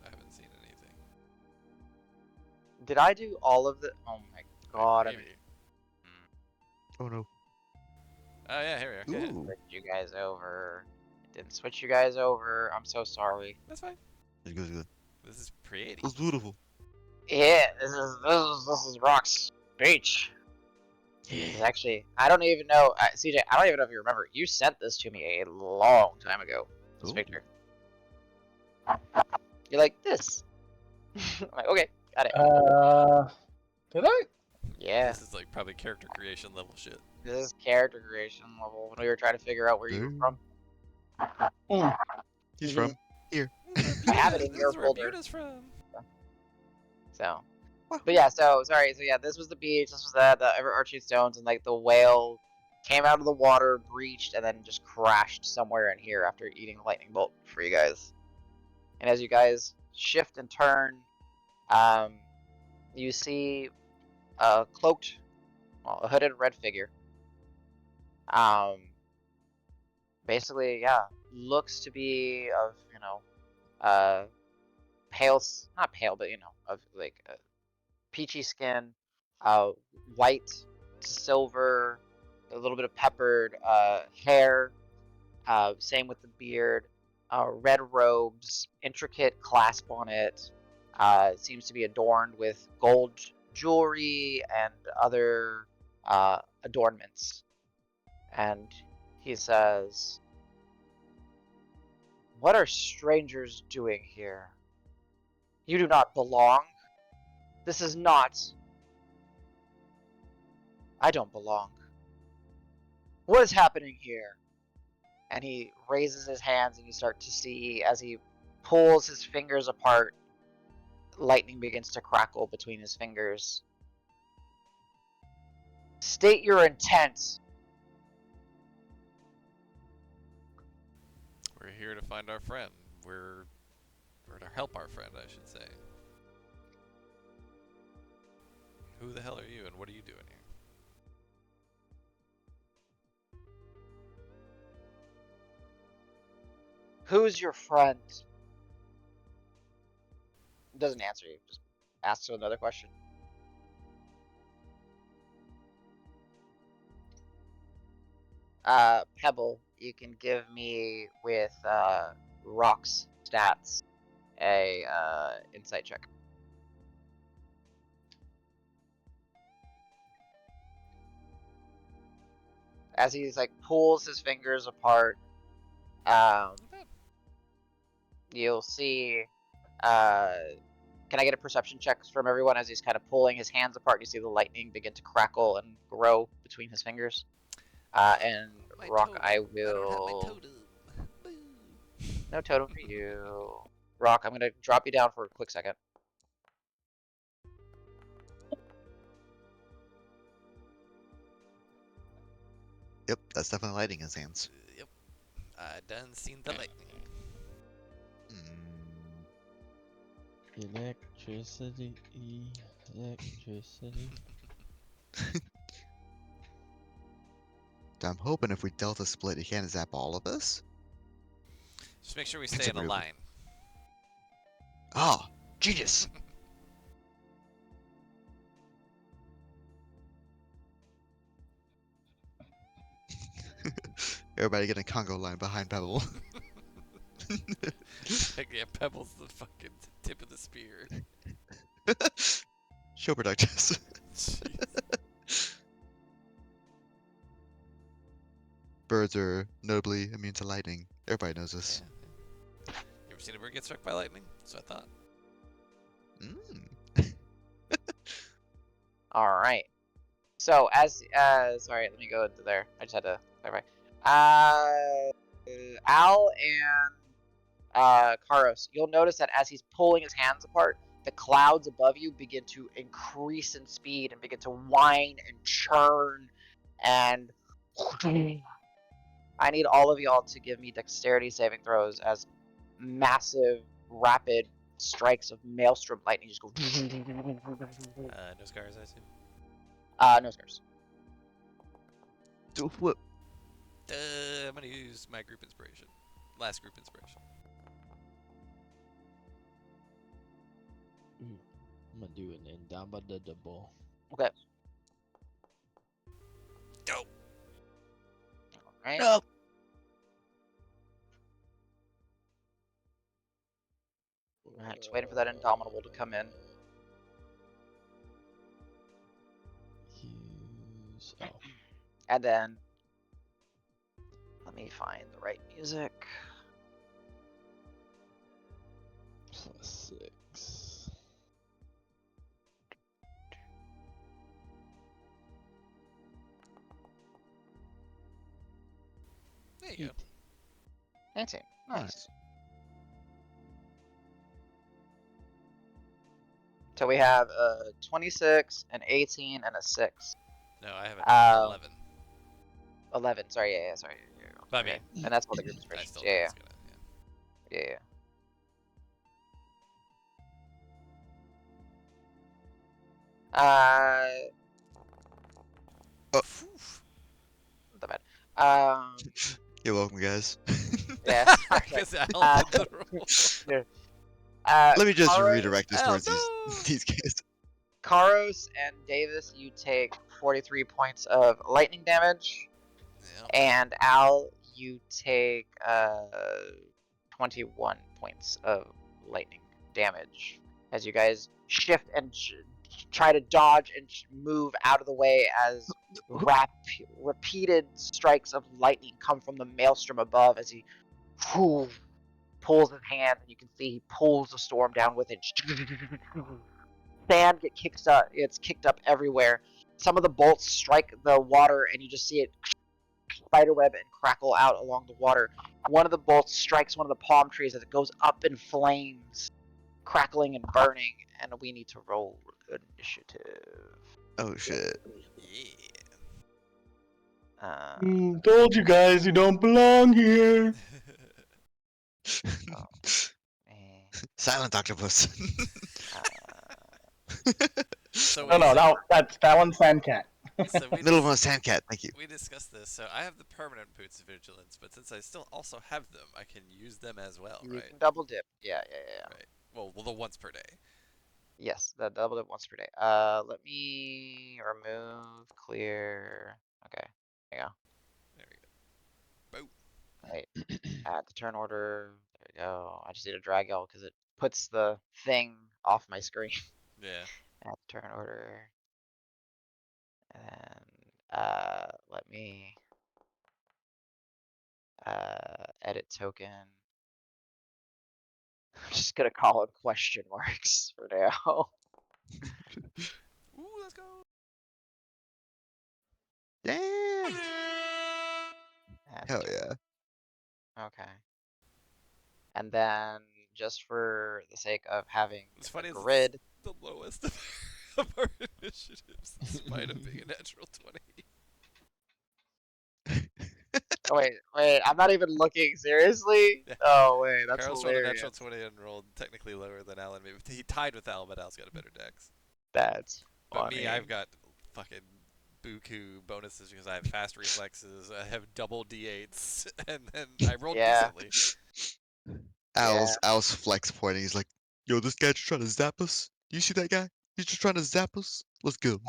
I haven't seen anything. Did I do all of the? Oh my god! Maybe. Oh no. Oh yeah, here we are. Go ahead. Ooh. Switched you guys over. Didn't switch you guys over. I'm so sorry. That's fine. It's good, it's good. This is pretty. It's beautiful. Yeah, this is Rock's beach. It's actually, I don't even know, CJ. I don't even know if you remember. You sent this to me a long time ago. This Ooh. picture. You're like this. I'm like, okay, got it. Did I? Yeah, This is like probably character creation level shit. this is character creation level when we were trying to figure out where you were from. He's from here. I have it in This your is where folder. Buna's from. So, but yeah, so sorry. So yeah, this was the beach. This was the Archie Stones, and like the whale came out of the water, breached, and then just crashed somewhere in here after eating a lightning bolt for you guys. And as you guys shift and turn, you see a cloaked, well, a hooded red figure. Basically, yeah, looks to be of pale, not pale, but of like peachy skin, white to silver, a little bit of peppered hair. Same with the beard. Red robes, intricate clasp on it. Seems to be adorned with gold jewelry and other adornments. And he says, "What are strangers doing here? You do not belong. This is not. I don't belong. What is happening here?" And he raises his hands, and you start to see as he pulls his fingers apart, lightning begins to crackle between his fingers. "State your intent." We're here to find our friend. We're to help our friend, I should say. Who the hell are you, and what are you doing here? "Who's your friend?" Doesn't answer you, just asks another question. Pebble, you can give me with Rock's stats a insight check. As he's like pulls his fingers apart, you'll see. Can I get a perception check from everyone as he's kind of pulling his hands apart? You see the lightning begin to crackle and grow between his fingers. And My Rock, totem. I I don't have my will. totem. Boo. No totem for you. Rock, I'm gonna drop you down for a quick second. Yep, that's definitely lighting his hands. Yep. I done seen the lightning. Mm, Electricity, electricity. I'm hoping if we delta split, he can't zap all of us. Just make sure we It's stay in a a line. Ah, genius. Everybody get a Congo line behind Pebble. Yeah, Pebble's the fucking tip of the spear. Show productions. Jeez. Birds are notably immune to lightning. Everybody knows this. Yeah. You ever seen a bird get struck by lightning? That's what I thought. Mm. All right. So as sorry, let me go into there. I just had to clarify. Al and Karos, you'll notice that as he's pulling his hands apart, the clouds above you begin to increase in speed and begin to whine and churn, and I need all of y'all to give me dexterity saving throws as massive, rapid strikes of maelstrom lightning just go. No scars, I assume. No scars. Do a flip. I'm gonna use my group inspiration. Last group inspiration. I'm gonna do an indomitable. Okay. Go! Alright. No. Just waiting for that indomitable to come in. Use. Oh. And then let me find the right music. Plus 6. There you go. 19. Nice. Nice. So we have a 26, an 18, and a 6. No, I have an Um, 11. 11. Sorry, yeah, sorry. But I Okay. mean, And that's what the group I inspiration. still Yeah, think yeah, it's gonna. yeah. Phew. Not that bad. You're welcome, guys. Yeah. Sorry. Because Al Uh, did the roll. Let me just Karos, redirect this Oh, towards no! these guys. Karos and Davis, you take 43 points of lightning damage. Yeah. And Al, you take 21 points of lightning damage as you guys shift and try to dodge and move out of the way as repeated strikes of lightning come from the maelstrom above as he pulls his hand, and you can see he pulls the storm down with it. Sand gets kicked up everywhere. Some of the bolts strike the water, and you just see it spiderweb and crackle out along the water. One of the bolts strikes one of the palm trees as it goes up in flames, crackling and burning, and we need to roll initiative. Oh shit. Yeah. Told you guys you don't belong here. Silent octopus. So No, wait, no, that one's Sandcat. so we Middle dis- one, sandcat. Thank you. we discussed this. So I have the permanent boots of vigilance, but since I still also have them, I can use them as well, You right? can double dip. Yeah. Right. Well, the once per day. Yes, the double dip once per day. Let me remove, clear. Okay, there you go. There we go. Boom. Right. Add the turn order. There go. I just need to drag L because it puts the thing off my screen. Yeah. Add turn order. And let me edit token. I'm just gonna call it question marks for now. Ooh, let's go. Damn. Add Hell turn- yeah. Okay. And then just for the sake of having What's a funny is grid. it's the lowest of our initiatives, in spite of being a natural 20. Oh wait, I'm not even looking seriously. Yeah. Oh wait, that's Carl's rolled a hilarious. natural 20 and rolled technically lower than Alan. Maybe he tied with Al, but Al's got a better dex. That's But funny. me, I've got fucking buku bonuses because I have fast reflexes. I have double d8s, and then I rolled Yeah. decently. Al's flex pointing. He's like, yo, this guy just trying to zap us. You see that guy? He's just trying to zap us. Let's go. Um.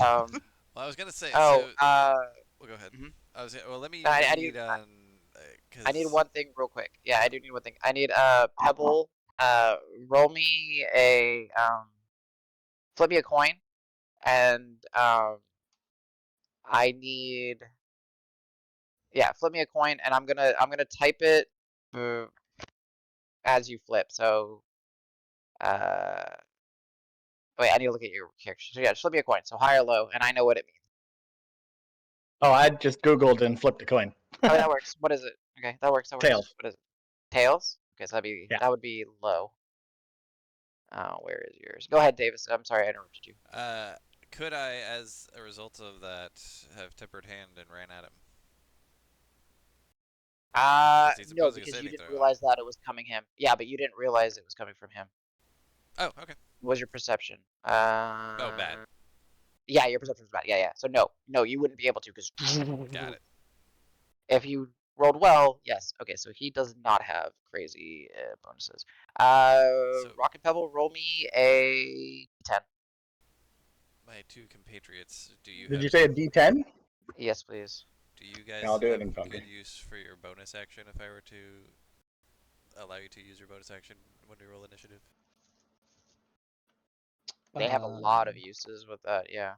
Well, I was gonna say Oh. so. Well, go ahead. Mhm. I was well. Let me I read need on. I need Cause one thing real quick. Yeah, I do need one thing. I need Pebble. Roll me a flip me a coin, and I need flip me a coin, and I'm gonna type it as you flip. So wait, I need to look at your character. So yeah, just flip me a coin. So high or low, and I know what it means. Oh, I just Googled and flipped a coin. Oh, that works. What is it? Okay, that works. That works. Tails. What is it? Tails. Okay, so Yeah. that would be low. Where is yours? Go ahead, Davis. I'm sorry I interrupted you. could I, as a result of that, have tempered hand and ran at him? He's No, opposing a because you saving didn't throw. realize that it was coming him. Yeah, but you didn't realize it was coming from him. Oh, okay. What was your perception? Oh, bad. Yeah, your perception was bad. Yeah. So no, you wouldn't be able to because Got it. if you rolled well, yes. Okay, so he does not have crazy bonuses. So Rock and Pebble, roll me a 10. my two compatriots, do you Did have? you say a D10? Yes, please. Do you guys I'll do it have in front of good me. use for your bonus action if I were to allow you to use your bonus action when we roll initiative? They have a lot of uses with that. Yeah.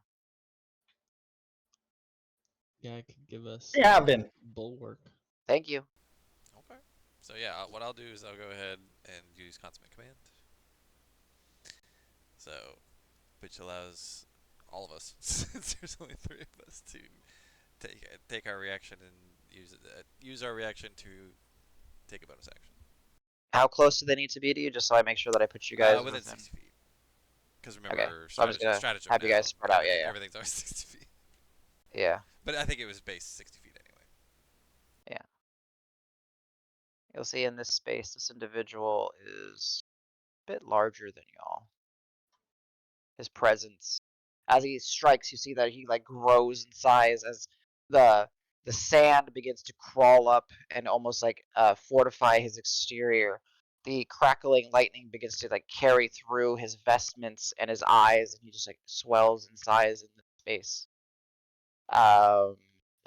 Yeah, it could give us Yeah, I've been. bulwark. Thank you. Okay. So yeah, what I'll do is I'll go ahead and use consummate command. So, which allows all of us, since there's only 3 of us, to take our reaction and use our reaction to take a bonus action. How close do they need to be to you, just so I make sure that I put you guys Within within? 60 feet. Because Okay, remember, so I'm just gonna stratagem have you now. guys spread out. Yeah. Everything's always 60 feet. Yeah. But I think it was base 60 feet anyway. You'll see in this space, this individual is a bit larger than y'all. His presence, as he strikes, you see that he like grows in size as the sand begins to crawl up and almost like fortify his exterior. The crackling lightning begins to like carry through his vestments and his eyes, and he just like swells in size in the space. Let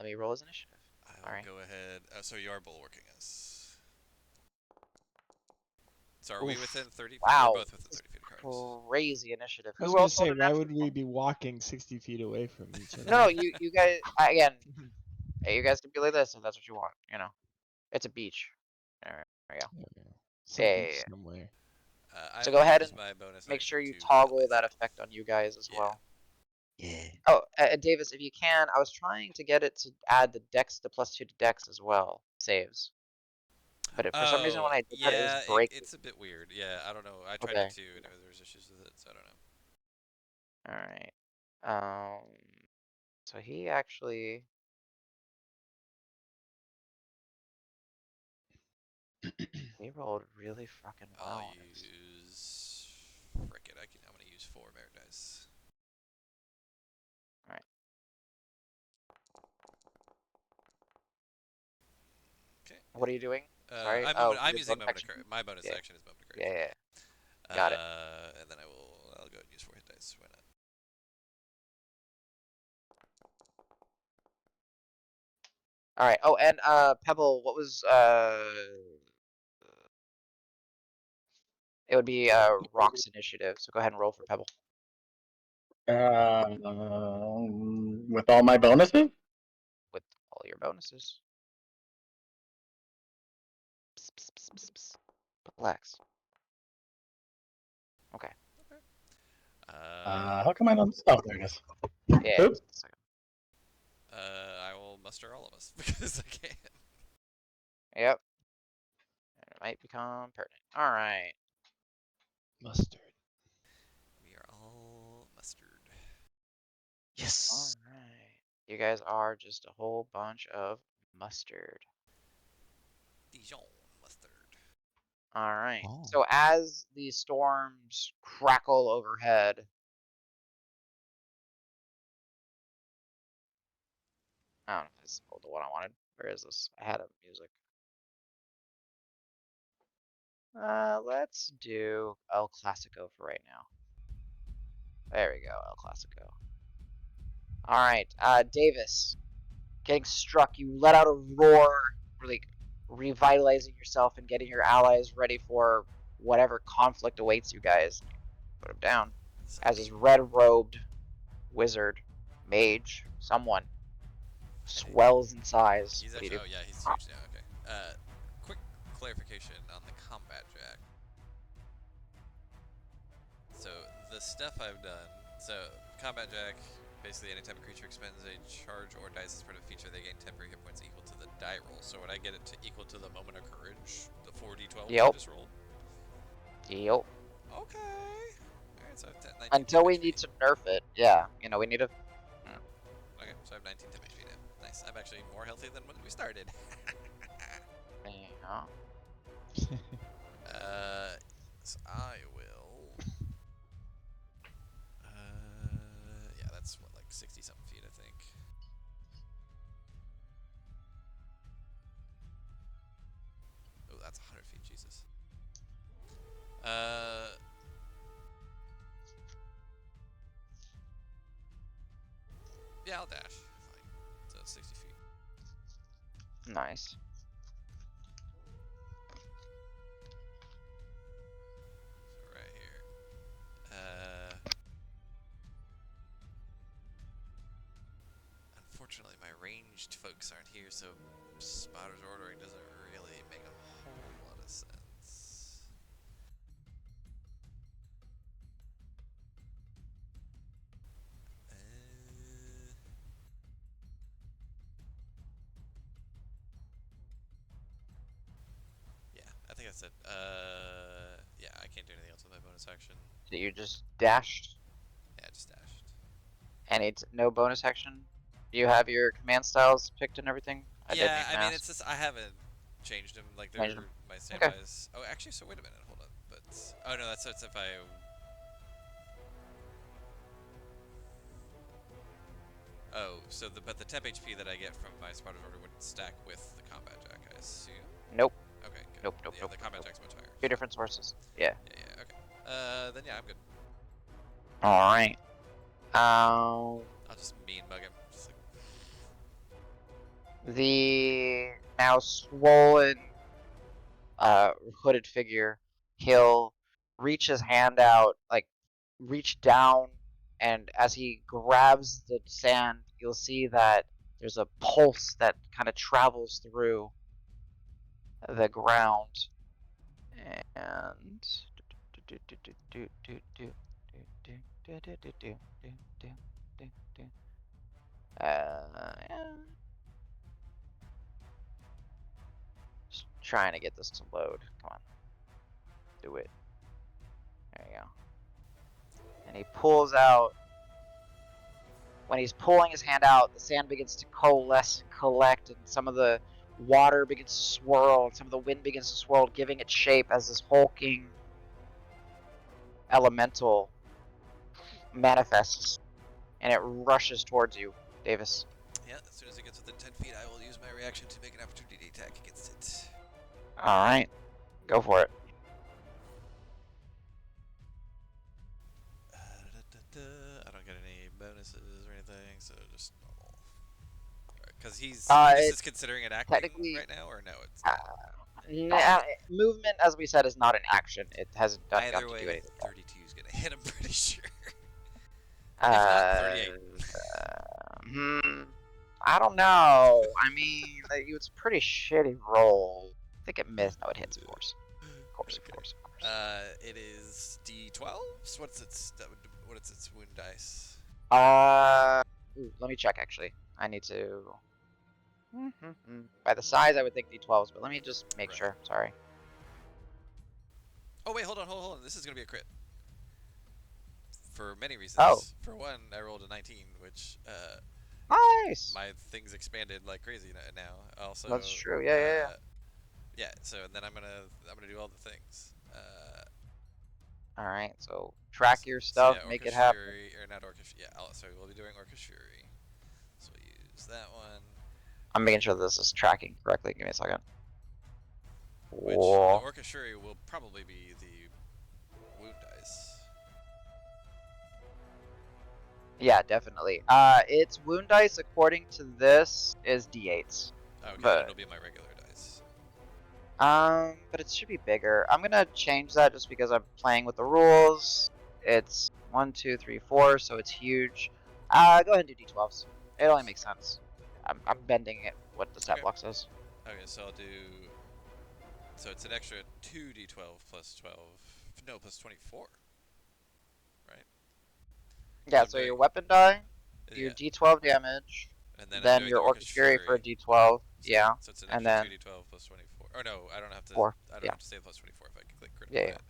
me roll his initiative. I'll Alright. go ahead. So you are bulwarking us. So are we Oof. within 30 feet? Wow. We're both within 30 feet of Carlos. Crazy initiative. I was Who gonna else rolled say, a why natural would we be walking 60 feet away from each other? No, you guys again. Hey, you guys can be like this if that's what you want. You know, it's a beach. There we go. Okay. Some Yeah. beach somewhere. So I go will ahead use and my bonus make action sure you to heal toggle that myself. effect on you guys as Yeah. well. Yeah. Oh, Davis, if you can, I was trying to get it to add the dex, the +2 to dex as well, saves. But for some reason, when I did that, it was yeah, breaking. it's a bit weird. Yeah, I don't know. I tried Okay. it too, and there's issues with it, so I don't know. All right. So he actually. He rolled really fucking well. I'll on his- use. Frick it! I'm gonna use 4 merit dice. Alright. Okay. What are you doing? Sorry. I'm your using bonus moment action? my bonus Yeah. action is moment of grace. Yeah. Got it. And then I'll go ahead and use 4 hit dice. Why not? All right. Oh, and Pebble, what was It would be Rock's initiative. So go ahead and roll for Pebble. With all my bonuses? With all your bonuses. Psst, psst, psst, psst, psst. Relax. Okay. How come I don't? Oh, there it is. Yeah. Oop. Just a second. I will muster all of us because I can. Yep. And it might become pertinent. All right. Mustard. We are all mustard. All Yes. right. You guys are just a whole bunch of mustard. Dijon mustard. All right. Oh. So as the storms crackle overhead, I don't know if this is the one I wanted. Where is this? I had a music. Let's do El Clasico for right now. There we go, El Clasico. All right, Davis, getting struck. You let out a roar, really revitalizing yourself and getting your allies ready for whatever conflict awaits you guys. Put him down. So As his red-robed wizard, mage, someone swells in size. he's What do actually. you do? Oh yeah, he's huge now. Okay. Quick clarification on the combat jack. So the stuff I've done. So combat jack. Basically, anytime a creature expends a charge or dies as part of a feature, they gain temporary hit points equal to the die roll. So would I get it to equal to the moment of courage, the 4d12 I Yep. just rolled? Yep. Okay. Alright, so I have 19 Until temp we HP. need to nerf it, yeah. You know, we need to. Okay, so I have 19 temp HP now. Nice. I'm actually more healthy than when we started. Yeah. So I will. Yeah, that's what, like 60 something feet, I think. Oh, that's 100 feet, Jesus. Yeah, I'll dash. Fine. So 60 feet. Nice. So right here. Unfortunately, my ranged folks aren't here, so spotter's ordering doesn't really make a whole lot of sense. Yeah, I think that's it. Yeah, I can't do anything else with my bonus action. So you just dashed, Yeah, I just dashed. and it's no bonus action. Do you have your command styles picked and everything? I didn't Yeah, even I mean, ask. it's just I haven't changed them. Like they're Changed 'em. my Okay. standbys. Oh, actually, so wait a minute, hold on. But oh no, that's if I. Oh, so but the temp HP that I get from my Sparta's order would stack with the combat jack, I assume. Nope. Okay, good. Nope. Yeah, the combat jack's much higher. Two different sources. Yeah. Yeah, okay. Then yeah, I'm good. All right. I'll just mean bug him. Just like, The now swollen, hooded figure, he'll reach his hand out, like reach down, and as he grabs the sand, you'll see that there's a pulse that kind of travels through the ground. And yeah. Just trying to get this to load. Come on. Do it. There you go. And he pulls out. When he's pulling his hand out, the sand begins to coalesce, collect, and some of the water begins to swirl, and some of the wind begins to swirl, giving it shape as this hulking elemental manifests, and it rushes towards you, Davis. yeah, as soon as it gets within 10 feet, I will use my reaction to make an opportunity attack against it. All right, go for it. I don't get any bonuses or anything, so just normal. Because this It is considering an acting technically- right now, or no? It's not. movement, as we said, is not an action. It hasn't done Either to do way, anything. 32 is gonna hit. I'm pretty sure. If not, 38. I don't know. I mean, it's a pretty shitty roll. I think it missed. No, it hits, of course. Of course, Okay. of course, of course. It is D12s. What is its wound dice? Let me check, actually. I need to... By the size, I would think D12s, but let me just make Right. sure. Sorry. Oh wait, hold on. This is gonna be a crit. For many reasons. Oh. For one, I rolled a 19, which Nice! my things expanded like crazy now. Also, That's true. Yeah. Yeah. So and then I'm gonna do all the things. Alright, so track your So stuff, yeah, make Orcish it happen. Fury, or not Orcish. Yeah. Sorry, we'll be doing Orcish Fury. So we'll use that one. I'm making sure this is tracking correctly. Give me a second. Which Whoa. the Orcish Fury will probably be the wound dice. Yeah, definitely. Its wound dice, according to this, is D8s. Oh, okay, But- then it'll be my regular dice. But it should be bigger. I'm gonna change that just because I'm playing with the rules. It's 1, 2, 3, 4, so it's huge. Go ahead and do D12s. It only makes sense. I'm bending it what the stat Okay. block says. Okay, so I'll do. So it's an extra 2d12 plus 12. No, plus 24. Right? Yeah, I'm so your doing- weapon die, your Yeah. D12 damage, And then, I'm then doing your the Orcish Fury for a D12. So, Yeah, So it's an and extra then 2d12 plus 24. Or no, I don't have to. 4. I don't Yeah. have to say plus 24 if I can click critical Yeah. hit.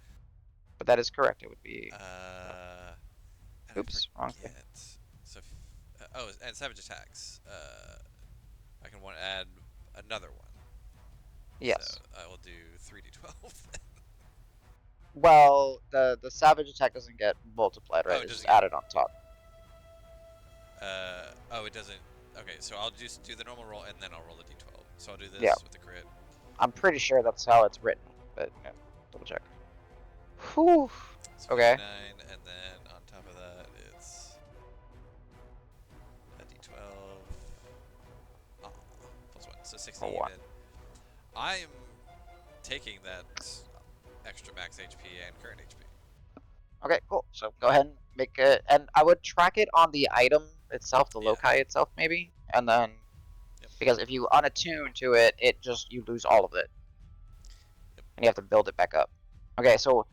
But that is correct. It would be. And Oops, I wrong thing. forget. So, and savage attacks. I can add another one. Yes. So I will do 3d12. Well, the savage attack doesn't get multiplied, right? Oh, it It's just doesn't get- added on top. It doesn't. Okay, so I'll just do the normal roll and then I'll roll a d12. So I'll do this Yeah. with the crit. I'm pretty sure that's how it's written, but yeah, double check. Whew. So Okay. 59, and then on top of that, it's a d12. Oh, plus 1, so 16. one. And I'm taking that extra max HP and current HP. Okay, cool. So go ahead and make it, and I would track it on the item itself, the Yeah. loci itself, maybe, and then Yep. because if you unattune to it, you lose all of it, Yep. and you have to build it back up. Okay, so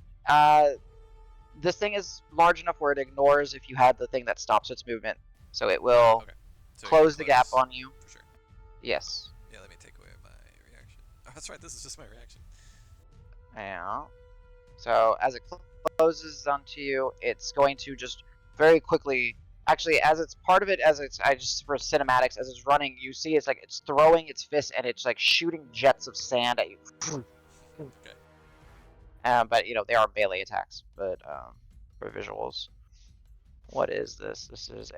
this thing is large enough where it ignores if you had the thing that stops its movement, so it will Okay. So close the gap on you. For sure. Yes. Yeah, let me take away my reaction. Oh, that's right, this is just my reaction. Yeah. So as it closes onto you, it's going to just very quickly. Actually, as it's part of it, I just for cinematics, as it's running, you see it's like it's throwing its fist and it's like shooting jets of sand at you. Okay. But they are melee attacks. But for visuals, what is this? This is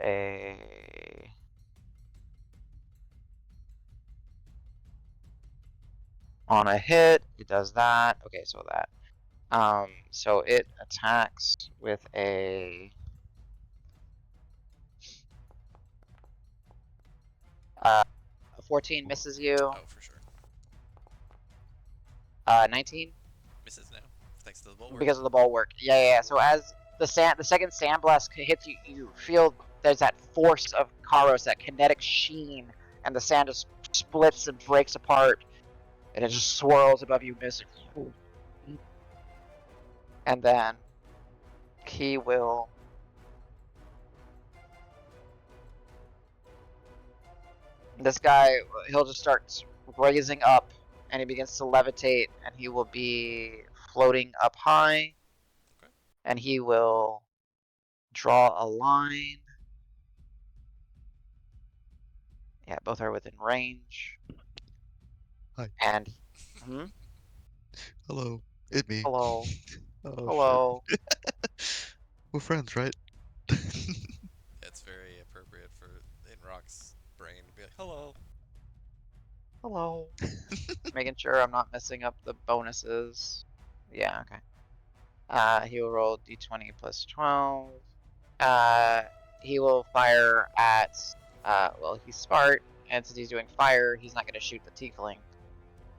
on a hit. It does that. Okay, so that. So it attacks with a 14 misses you. Oh, for sure. 19 Misses now. Thanks to the bulwark. because of the bulwark. Yeah. So as the second sandblast hits you, you feel there's that force of Karos, that kinetic sheen, and the sand just splits and breaks apart, and it just swirls above you, missing. And then he will. This guy, he'll just start raising up, and he begins to levitate, and he will be floating up high, Okay. and he will draw a line. Yeah, both are within range. Hi. And Hello, it's me. hello, Oh, hello. shit. We're friends, right? It's very appropriate for in Rock's brain to be like, hello. Hello. Making sure I'm not messing up the bonuses. Yeah, okay. He will roll d20 plus 12. He will fire at, well, he's smart, and since he's doing fire, he's not going to shoot the tiefling.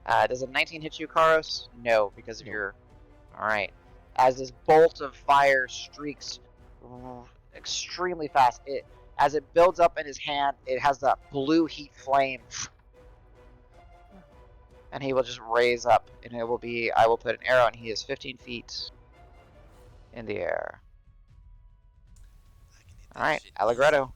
Does a 19 hit you, Karos? No, because of Nope. your. Alright. As this bolt of fire streaks extremely fast, as it builds up in his hand, it has that blue heat flame. And he will just raise up, and it will be. I will put an arrow, and he is 15 feet in the air. I can hit that Alright, shit Allegretto.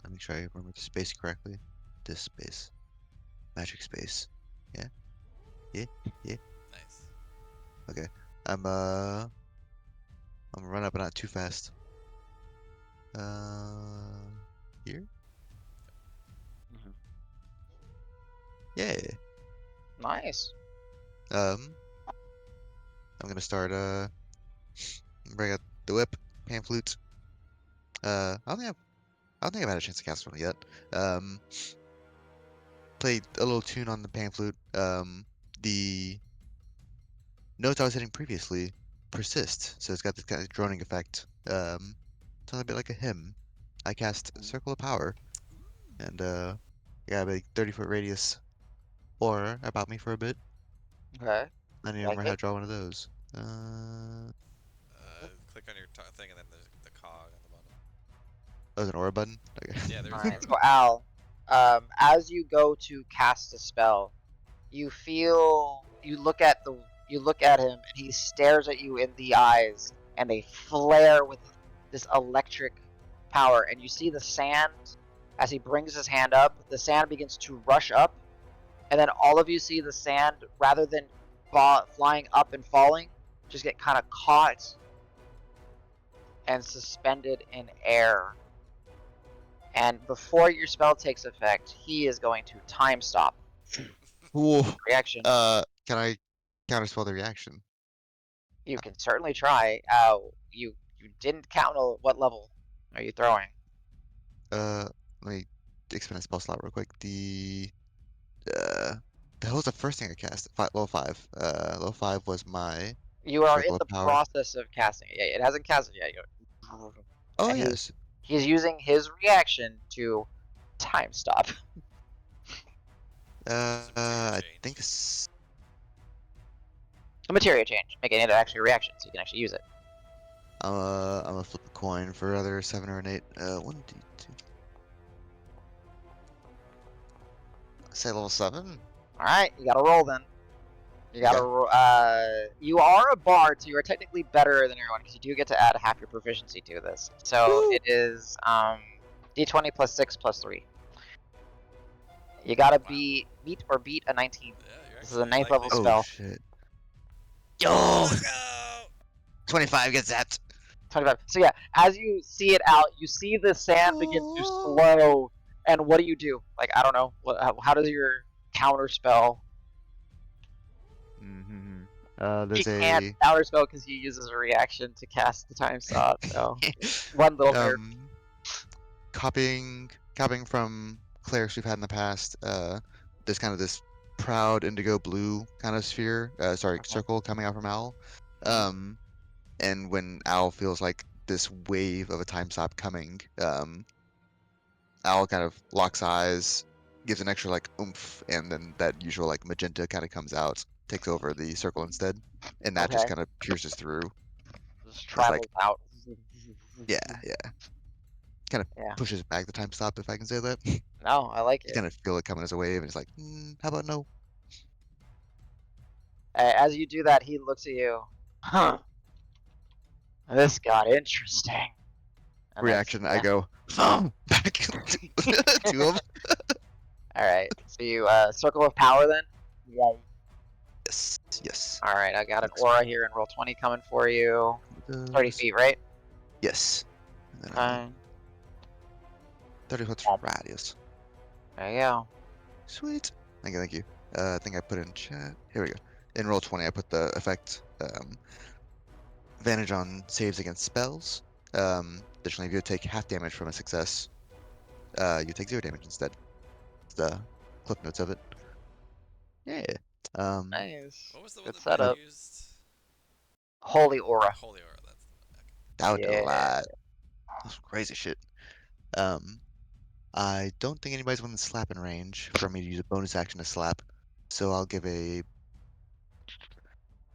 Let me try to remember the space correctly. This space. Magic space. Yeah. easy. Nice. I'm gonna run up but not too fast. Here? Mhm. Yeah. Nice. I'm gonna start bring out the whip, pan flute. I don't think I've had a chance to cast one yet. Played a little tune on the pan flute. The notes I was hitting previously persist, so it's got this kind of droning effect. Sounds a bit like a hymn. I cast Circle of Power, and yeah, a big 30-foot radius aura about me for a bit. Okay. I need to Like remember how it. to draw one of those. Click on your thing and then the cog on the bottom. Oh, there's an aura button? Okay. Yeah, there's Alright, an so Al, as you go to cast a spell, you look at him, and he stares at you in the eyes, and they flare with this electric power, and you see the sand as he brings his hand up, the sand begins to rush up, and then all of you see the sand, rather than flying up and falling, just get kind of caught and suspended in air. And before your spell takes effect, he is going to time stop. Cool. Reaction. Can I counterspell the reaction? You can certainly try. You didn't count what level are you throwing? Let me expand my spell slot real quick. Uh, the hell was the first thing I cast? Level 5. Level 5 was my You are in Circle the of Power. process of casting it. Yeah, it hasn't casted yet. Oh, And yes. he's using his reaction to time stop. Just a material I change. think A materia change. Make it into actually a reaction, so you can actually use it. I'm gonna flip a coin for either 7 or an 8. 1d2. Say level 7? Alright, you gotta roll then. You gotta Okay. you are a bard, so you are technically better than everyone, because you do get to add half your proficiency to this. So Woo! it is d20 plus 6 plus 3. You gotta Wow. meet or beat a 19. Yeah, you're This is a actually 9th level likely to. Oh, spell. shit. Yo! Let's go! 25 gets zapped. 25. So yeah, as you see it out, you see the sand begin to slow. And what do you do? Like, I don't know. How does your counter spell? Mm-hmm. He There's can't a counter spell because he uses a reaction to cast the time stop. So one little nerf. copying from clerics we've had in the past. There's kind of this proud indigo blue kind of sphere. Sorry, circle coming out from Owl. And when Owl feels like this wave of a time stop coming, Owl kind of locks eyes, gives an extra like oomph, and then that usual like magenta kind of comes out, takes over the circle instead, and that just Okay. kind of pierces through Just with like travels out. yeah, kind of Yeah. pushes back the time stop if I can say that. No, I like You it. kind of feel it coming as a wave, and it's like, how about no? As you do that, he looks at you. Huh. This got interesting. And then, Reaction, I yeah. go back to him. All right. So you circle of power then. Yeah. Yes. All right. I got an aura here in roll 20 coming for you. 30 feet, right? Yes. And then, Okay. 30 foot radius. There you go. Sweet. Thank you. I think I put in chat. Here we go. In roll 20, I put the effect advantage on saves against spells. Additionally, if you take half damage from a success, you take 0 damage instead. It's the clip notes of it. Yeah. Nice. What was the one Good that Ben setup. used? Holy aura. Holy Aura, that's okay. That would do a Yeah. lot. That's crazy shit. I don't think anybody's within slapping range for me to use a bonus action to slap. So I'll give a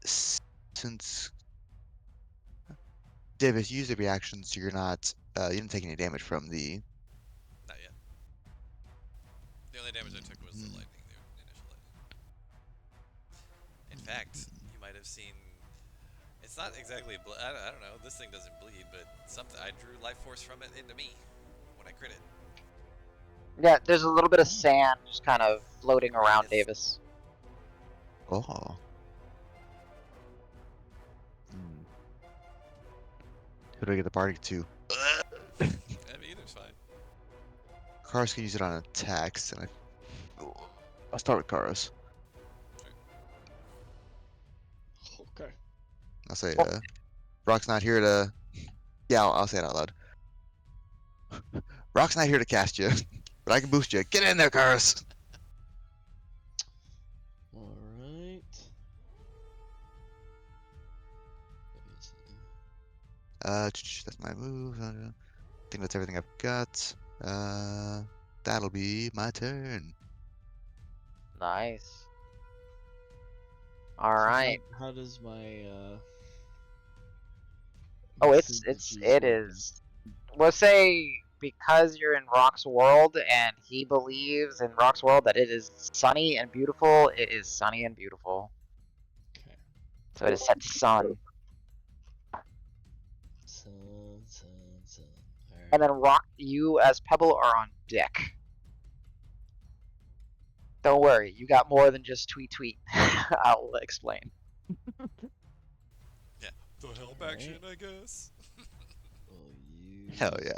since Davis used a reaction, so you're not you didn't take any damage from the. Not yet. The only damage I took was the lightning, the initial lightning. In fact, you might have seen. It's not exactly. I don't know. This thing doesn't bleed, but something. I drew life force from it into me when I crit it. Yeah, there's a little bit of sand just kind of floating around Yes. Davis. Oh. Hmm. Who do I get the party to? Either's fine. Karos can use it on attacks, and I'll start with Karos. Okay. I'll say, Oh. Brock's not here to. Yeah, I'll say it out loud. Brock's not here to cast you, but I can boost you. Get in there, Karos. All right. That's my move. I think that's everything I've got. That'll be my turn. Nice. So Alright. How does my Oh, my it working? is. We'll say because you're in Rock's world and he believes in Rock's world that it is sunny and beautiful, it is sunny and beautiful. Okay. So it is set to sun. Sun. All And right. then Rock, you as Pebble are on deck. Don't worry, you got more than just tweet tweet. I'll explain. The help Alright. action, I guess. We'll use. Hell yeah.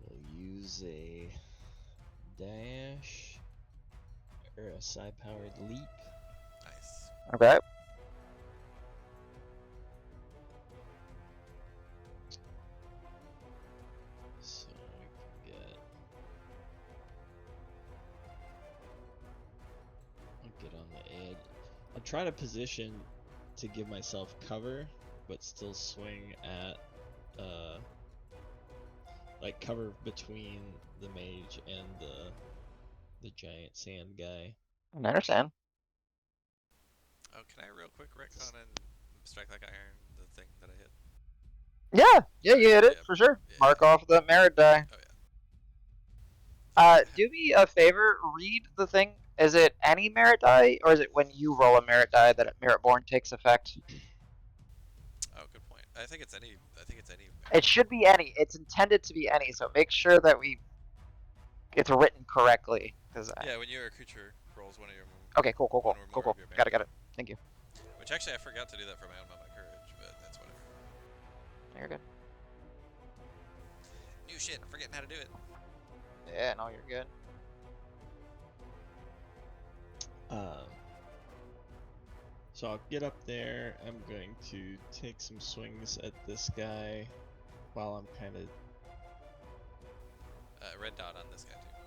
We'll use a dash or a psi-powered leap. Nice. Okay. So we can get. I'll get on the edge. I'll try to position to give myself cover, but still swing at, like cover between the mage and the giant sand guy. I understand. Oh, can I real quick retcon and strike like iron the thing that I hit? Yeah, you hit it Yeah, for sure. yeah, Mark yeah. off the merit die. Oh yeah. Do me a favor. Read the thing. Is it any merit die, or is it when you roll a merit die that Meritborn takes effect? Oh, good point. I think it's any. It should be any. It's intended to be any. So make sure that it's written correctly. Cause Yeah, when you're a creature rolls one of your. Okay, cool. One or more of your Got it. Thank you. Which actually I forgot to do that for my own moment of courage, but that's whatever. You're good. New shit. I'm forgetting how to do it. Yeah, no, you're good. So I'll get up there. I'm going to take some swings at this guy while I'm kind of. Red dot on this guy too.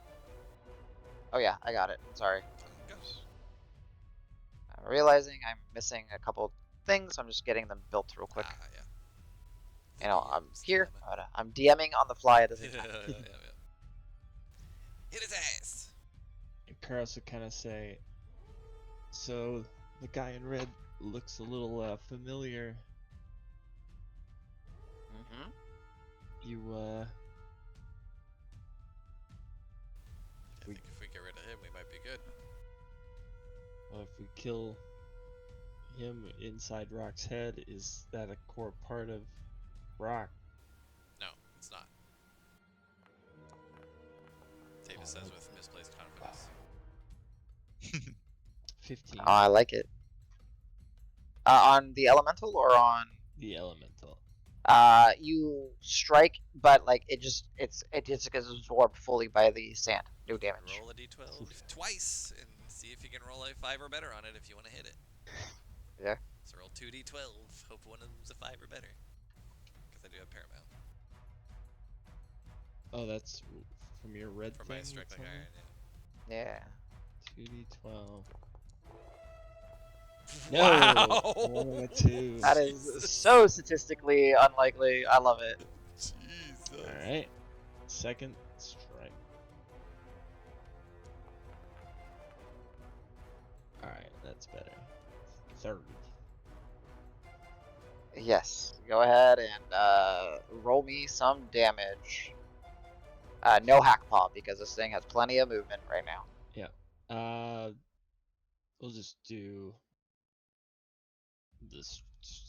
Oh yeah, I got it. Sorry. Go. I'm realizing I'm missing a couple things. So I'm just getting them built real quick. Ah, yeah. You know, I'm DM's here. dilemma. But, I'm DMing on the fly at the same Yeah, time. yeah. Hit his ass. Karos would kind of say, "So the guy in red looks a little familiar. Mm-hmm. You I think if we get rid of him, we might be good. if we kill him inside Rock's head, is that a core part of Rock?" No, it's not. Davis says with misplaced confidence. 15. Oh, I like it. On the elemental or on? The elemental. You strike, but like it just gets absorbed fully by the sand. No damage. Roll a d12 twice and see if you can roll a 5 or better on it if you want to hit it. Yeah. So roll 2d12. Hope one of them's a 5 or better. Because I do have Paramount. Oh, that's from your red For thing. my strike like you told me? iron, Yeah. 2d12. yeah. No! Wow! One and a 2. That is Jesus. so statistically unlikely. I love it. Jeez. Jesus. Alright. Second strike. Alright, that's better. Third. Yes. Go ahead and roll me some damage. No hack paw because this thing has plenty of movement right now. We'll just do this.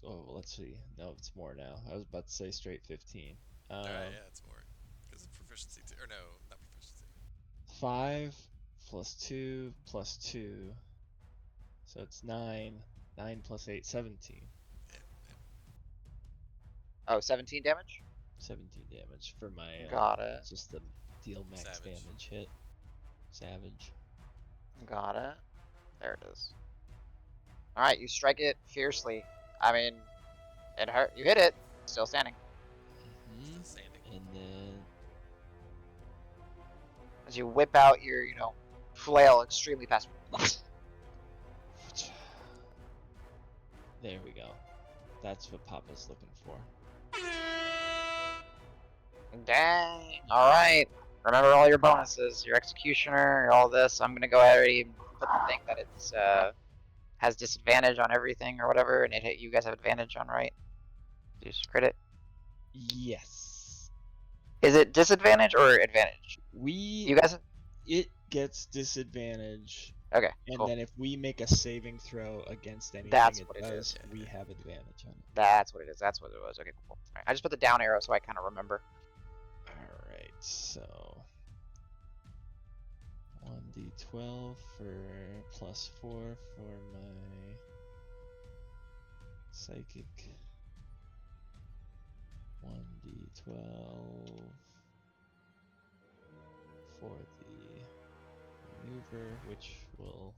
Oh, let's see. No, it's more now. I was about to say straight 15. Alright, yeah, it's more. Because of proficiency too. Or no, not proficiency. 5 plus 2 plus 2. So it's 9. 9 plus 8, 17. Yeah, yeah. Oh, 17 damage? 17 damage for my. Got it. Just the deal max Savage. damage hit. Savage. Got it. There it is. Alright, you strike it fiercely. I mean, it hurt. You hit it. Still standing. Still standing. And then. As you whip out your, flail extremely fast. There we go. That's what Papa's looking for. Dang. Alright. Remember all your bonuses, your executioner, all this. I'm gonna go ahead and put the thing that it's has disadvantage on everything or whatever, and you guys have advantage on, right? You just crit it. Yes. Is it disadvantage or advantage? You guys. It gets disadvantage, Okay. and Cool. then if we make a saving throw against anything That's it what it does, is. we have advantage on it. That's what it is. That's what it was. Okay. Cool. Alright, I just put the down arrow so I kind of remember. Alright, so 1d12 for plus 4 for my psychic. 1d12 for the maneuver, which we'll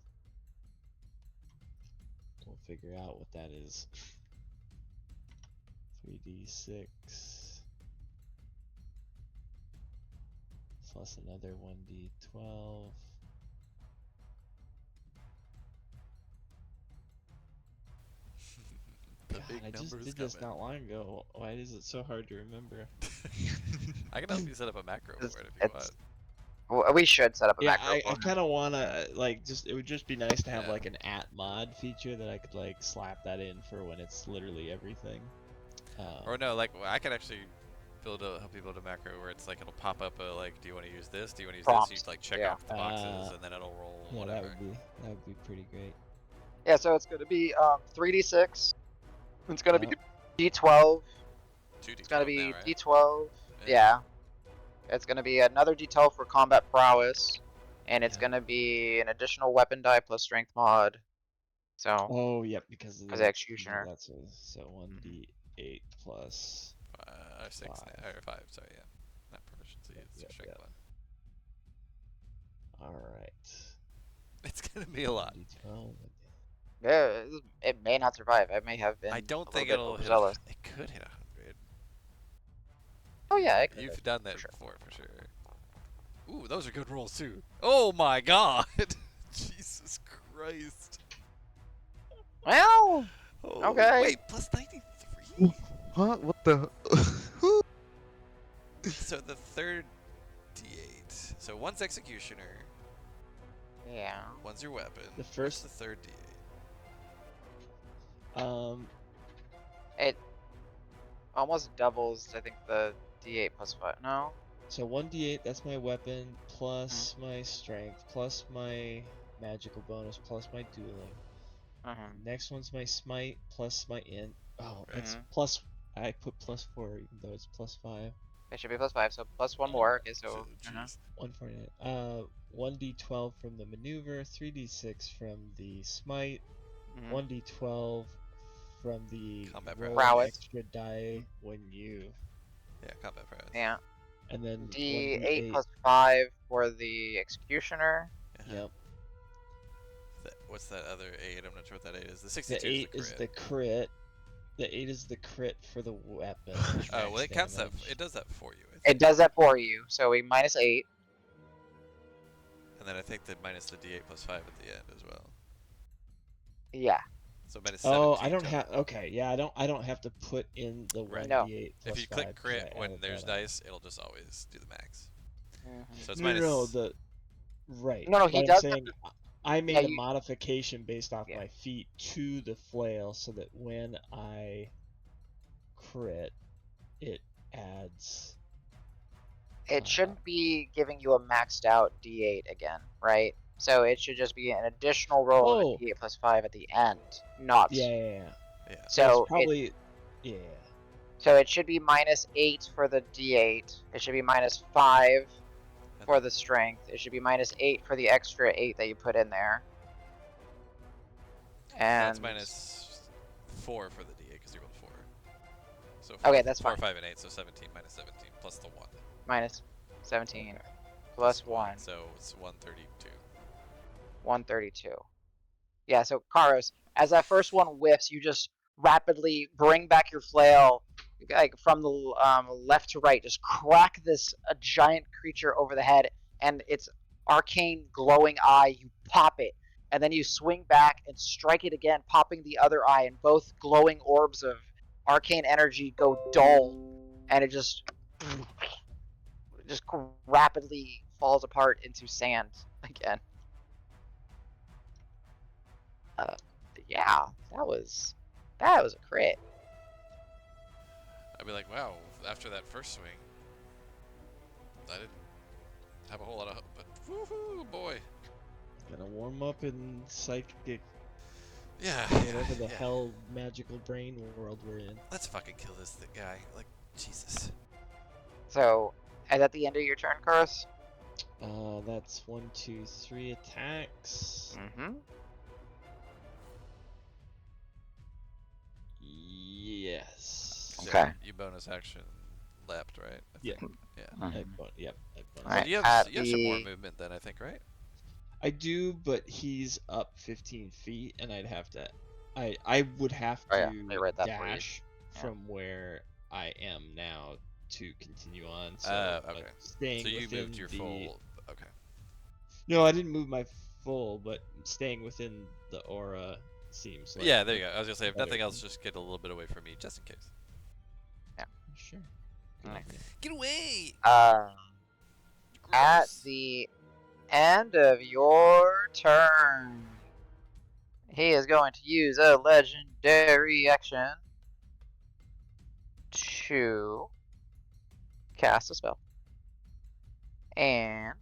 figure out what that is. 3d6 plus another 1d12. The God, big I just numbers did this coming. not long ago. Why is it so hard to remember? I can help you set up a macro for it if you It's- want. Well, we should set up a Yeah, macro. I kind of wanna it would just be nice to have Yeah. like an @mod feature that I could like slap that in for when it's literally everything. Or no, like I could actually help you build a macro where it's like it'll pop up a like, do you want to use this? Do you want to use this? Prompts, You like check yeah. off the boxes and then it'll roll Yeah, whatever. that would be pretty great. Yeah, so it's gonna be 3d6. It's gonna Yep. be d12. 2d12 It's gonna be now, right? d12. Yeah. It's gonna be another d12 for combat prowess, and it's Yeah. gonna be an additional weapon die plus strength mod. So Oh, yep, because of As the the executioner. That's so 1d8 plus. 6 5. or 5. Sorry, yeah. Not proficiency. Yep, It's yep, strength yep. one. All right. It's gonna be a lot. 1d12. yeah, it may not survive. I may have been. I don't a think little it'll bit hit. overzealous. It could hit 100. Oh yeah, it could. You've done that sure. before for sure. Ooh, those are good rolls too. Oh my god! Jesus Christ. Well, Oh, Okay. Wait, plus 93? Huh? What the? So the third D8. So one's executioner, yeah. one's your weapon. The What's first- the third D8? It almost doubles. I think the d8 plus 5. No. So 1d8, that's my weapon, plus my strength, plus my magical bonus, plus my dueling. Next one's my smite, plus my int. Oh, it's plus. I put plus 4, even though it's plus 5. It should be plus 5, so plus one more. Okay, so. Jeez. 149. 1d12 from the maneuver, 3d6 from the smite, 1d12 from the Combat roll prowess. extra die when you, Yeah, combat prowess. Yeah. and then D8 1d8. plus 5 for the executioner. Uh-huh. Yep. What's that other 8? I'm not sure what that 8 is. The The 62 8 is is the the crit. crit. The 8 is the crit for the weapon. Oh, well, max it counts that. damage. It does that for you. I It think. does that for you. So we minus 8. And then I think that minus the D8 plus 5 at the end as well. Yeah. So minus Oh, 17 I don't total. have. Okay, yeah, I don't have to put in the Right. 1d8 If plus you click 5 'cause crit I when added there's that on. dice, it'll just always do the max. So it's No, minus. no, the right. No, But he I'm does. saying I Yeah, made a you. modification based off Yeah. my feat to the flail so that when I crit, it adds. It shouldn't be giving you a maxed out D8 again, right? So it should just be an additional roll of a Oh, D8 plus 5 at the end, not. yeah, yeah, yeah. Yeah. So it's probably yeah. so it should be -8 for the D8. It should be -5 And for then- the strength. It should be -8 for the extra 8 that you put in there. No, And it's minus 4 for the D8 because you rolled 4. So Okay, that's 4, fine. 5, and 8. So 17 minus 17 plus the 1. -17 Okay. plus 1, So it's 132. 132. Yeah, so Karos, as that first one whiffs, you just rapidly bring back your flail, like from the left to right, just crack this a giant creature over the head, and its arcane glowing eye. You pop it, and then you swing back and strike it again, popping the other eye, and both glowing orbs of arcane energy go dull, and it just rapidly falls apart into sand again. Yeah, that was a crit. I'd be like, wow, after that first swing, I didn't have a whole lot of hope, but woohoo, boy. Gonna warm up in psychic, Yeah. whatever the yeah. hell magical brain world we're in. Let's fucking kill this guy. Like, Jesus. So, is that the end of your turn, Karos? That's 1, 2, 3 attacks. Mm-hmm. Yes. Okay. You bonus action leapt, right? I Yeah. think. Yeah. Yep. I bonus Alright, But you have, at you have some more the- movement then, I think, right? I do, but he's up 15 feet, and I'd have to. I would have Oh, to yeah, let me write that for you. dash Yeah. from where I am now to continue on. So Okay. staying So you within moved your the. full. Okay. No, I didn't move my full, but staying within the aura seems like. Yeah, there you go. I was gonna say, if better nothing else, thing. just get a little bit away from me, just in case. Sure. Good Alright. idea. Get away! At Gross. the end of your turn, he is going to use a legendary action to cast a spell. And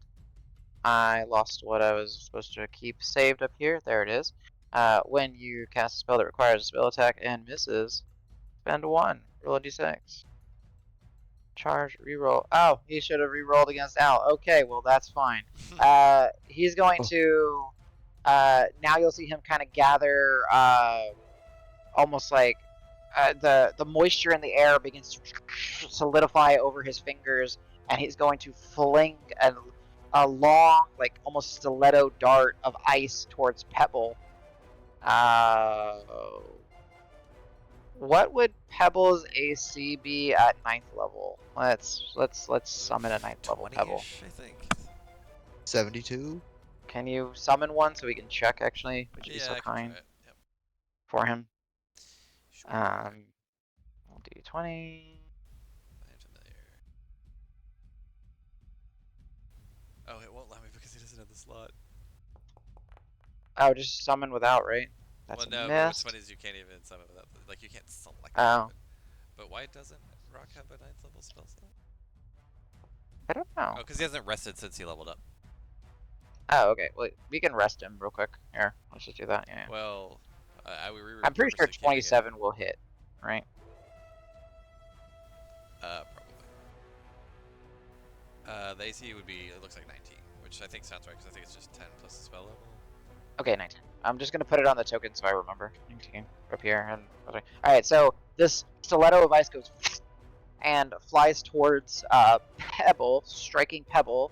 I lost what I was supposed to keep saved up here. There it is. When you cast a spell that requires a spell attack and misses, spend 1. Roll a d6. Charge, reroll. Oh, he should have rerolled against Al. Okay, well that's fine. He's going to. Now you'll see him kind of gather, almost like the moisture in the air begins to solidify over his fingers, and he's going to fling a long, like almost stiletto dart of ice towards Pebble. What would Pebble's AC be at 9th level? Let's summon a 9th level Pebble. 20-ish, I think. 72? Can you summon one so we can check? Actually, would you be Yeah, so I can kind try it. Yep. for him? Sure. We'll do 20. I am familiar. Oh, it won't allow me because he doesn't have the slot. Oh, just summon without, right? That's Well, a no, but what's miss. funny is you can't even summon without, like, you can't select Oh. it. But why doesn't Rock have a 9th level spell slot? I don't know. Oh, because he hasn't rested since he leveled up. Oh, okay. Well, we can rest him real quick. Here, let's just do that. Yeah. Well, I'm pretty sure purposely keeping 27 will hit, right? Probably. The AC would be, it looks like 19, which I think sounds right, because I think it's just 10 plus the spell level. Okay, 19. I'm just gonna put it on the token so I remember. 19 up here. And all right, so this stiletto of ice goes and flies towards Pebble, striking Pebble.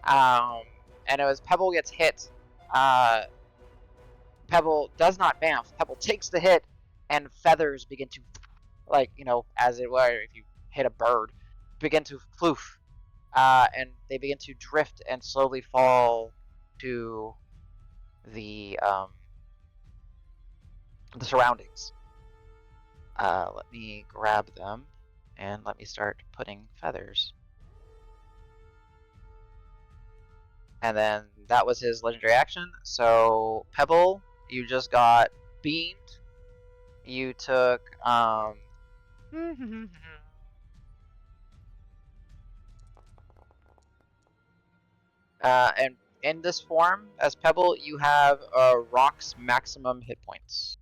And as Pebble gets hit, Pebble does not bamf. Pebble takes the hit, and feathers begin to, like, you know, as it were, if you hit a bird, begin to floof. And they begin to drift and slowly fall to the the surroundings. Let me grab them and let me start putting feathers. And then that was his legendary action. So Pebble, you just got beamed. You took and in this form, as Pebble, you have Rock's maximum hit points.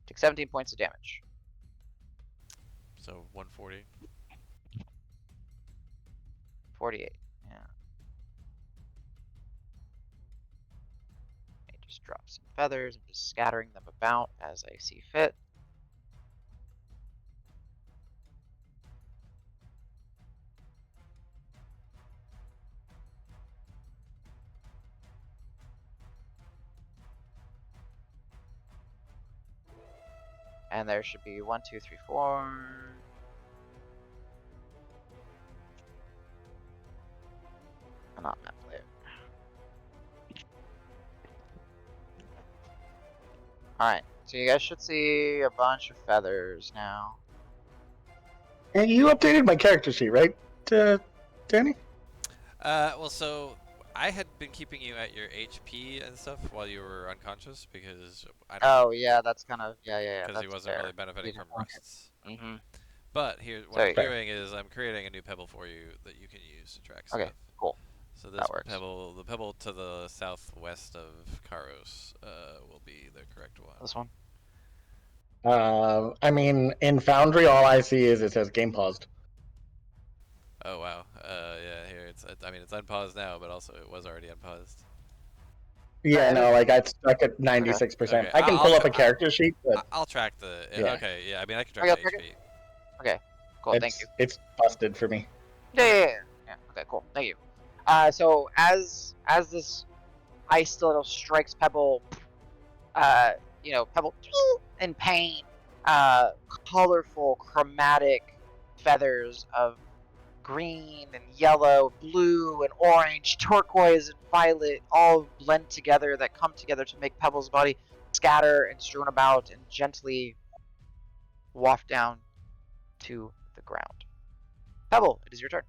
Take 17 points of damage. So 140. 48. Yeah. I just drop some feathers. I'm just scattering them about as I see fit. And there should be 1, 2, 3, 4. Not map player. Alright, so you guys should see a bunch of feathers now. Hey, you updated my character sheet, right, Danny? Well, so I had been keeping you at your HP and stuff while you were unconscious because I don't. Oh yeah, that's kind of yeah. Because he That's wasn't fair. really benefiting from rusts. Mm-hmm. But here, what So I'm doing is I'm creating a new pebble for you that you can use to track okay, stuff. cool. So this That works. pebble, the pebble to the southwest of Karos, will be the correct one. This one. I mean, in Foundry, all I see is it says game paused. Oh wow. Yeah. Here it's. I mean, it's unpaused now, but also it was already unpaused. Yeah, no, like I stuck at 96%. Okay, I can I'll pull up tra- a character sheet, but I'll track the. Yeah. Okay. Yeah. I mean, I can track Okay, the okay. HP. Okay, cool. Thank you. it's busted for me. Yeah. Okay, cool. Thank you. So as this ice stiletto strikes Pebble, Pebble in pain, colorful, chromatic feathers of green and yellow, blue and orange, turquoise and violet all blend together that come together to make Pebble's body scatter and strewn about and gently waft down to the ground. Pebble, it is your turn.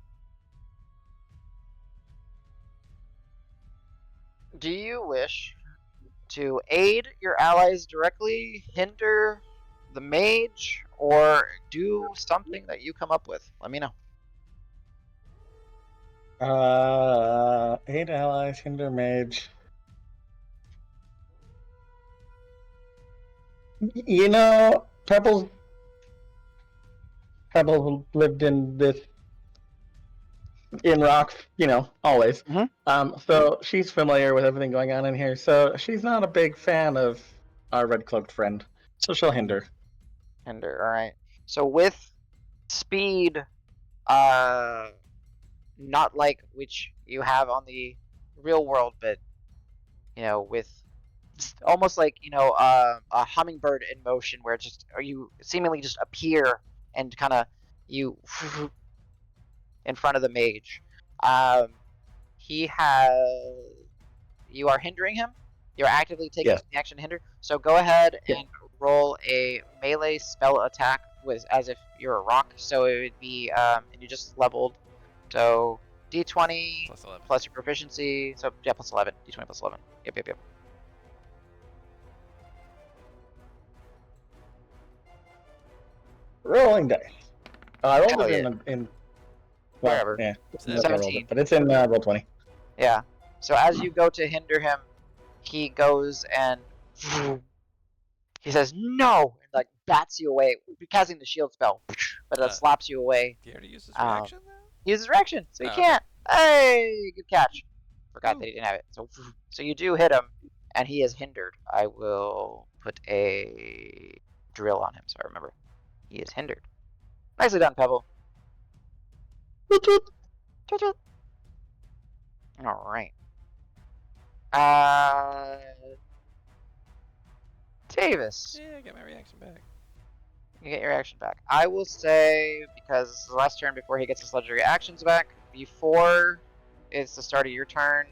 Do you wish to aid your allies directly, hinder the mage, or do something that you come up with? Let me know. Aid allies, hinder mage. You know, Pebble lived in Rock, always. Mhm. So she's familiar with everything going on in here. So she's not a big fan of our red cloaked friend. So she'll hinder. Hinder, alright. So with speed, not like which you have on the real world, but with almost like a hummingbird in motion, where you seemingly just appear and kind of you in front of the mage. He has You are hindering him. You're actively taking Yes. the action to hinder. So go ahead Yeah. and roll a melee spell attack with as if you're a rock. So it would be and you just leveled. So D20 Plus 11. plus your proficiency. So yeah, plus 11. D20 plus 11. Yep. Rolling dice. I rolled Hell it yeah. in Wherever. Yeah, It's that's where I rolled 17. it, but it's in Roll20. Yeah. So as you go to hinder him, he goes and he says no and like bats you away, casting the shield spell, but it slaps you away. Do you already use his reaction though? He uses reaction, so he Oh, okay. can't. Hey, good catch. Forgot Ooh. that he didn't have it. So you do hit him, and he is hindered. I will put a drill on him so I remember. He is hindered. Nicely done, Pebble. All right. Davis, Yeah, get my reaction back. you get your action back. I will say, because it's the last turn before he gets his legendary actions back, before it's the start of your turn,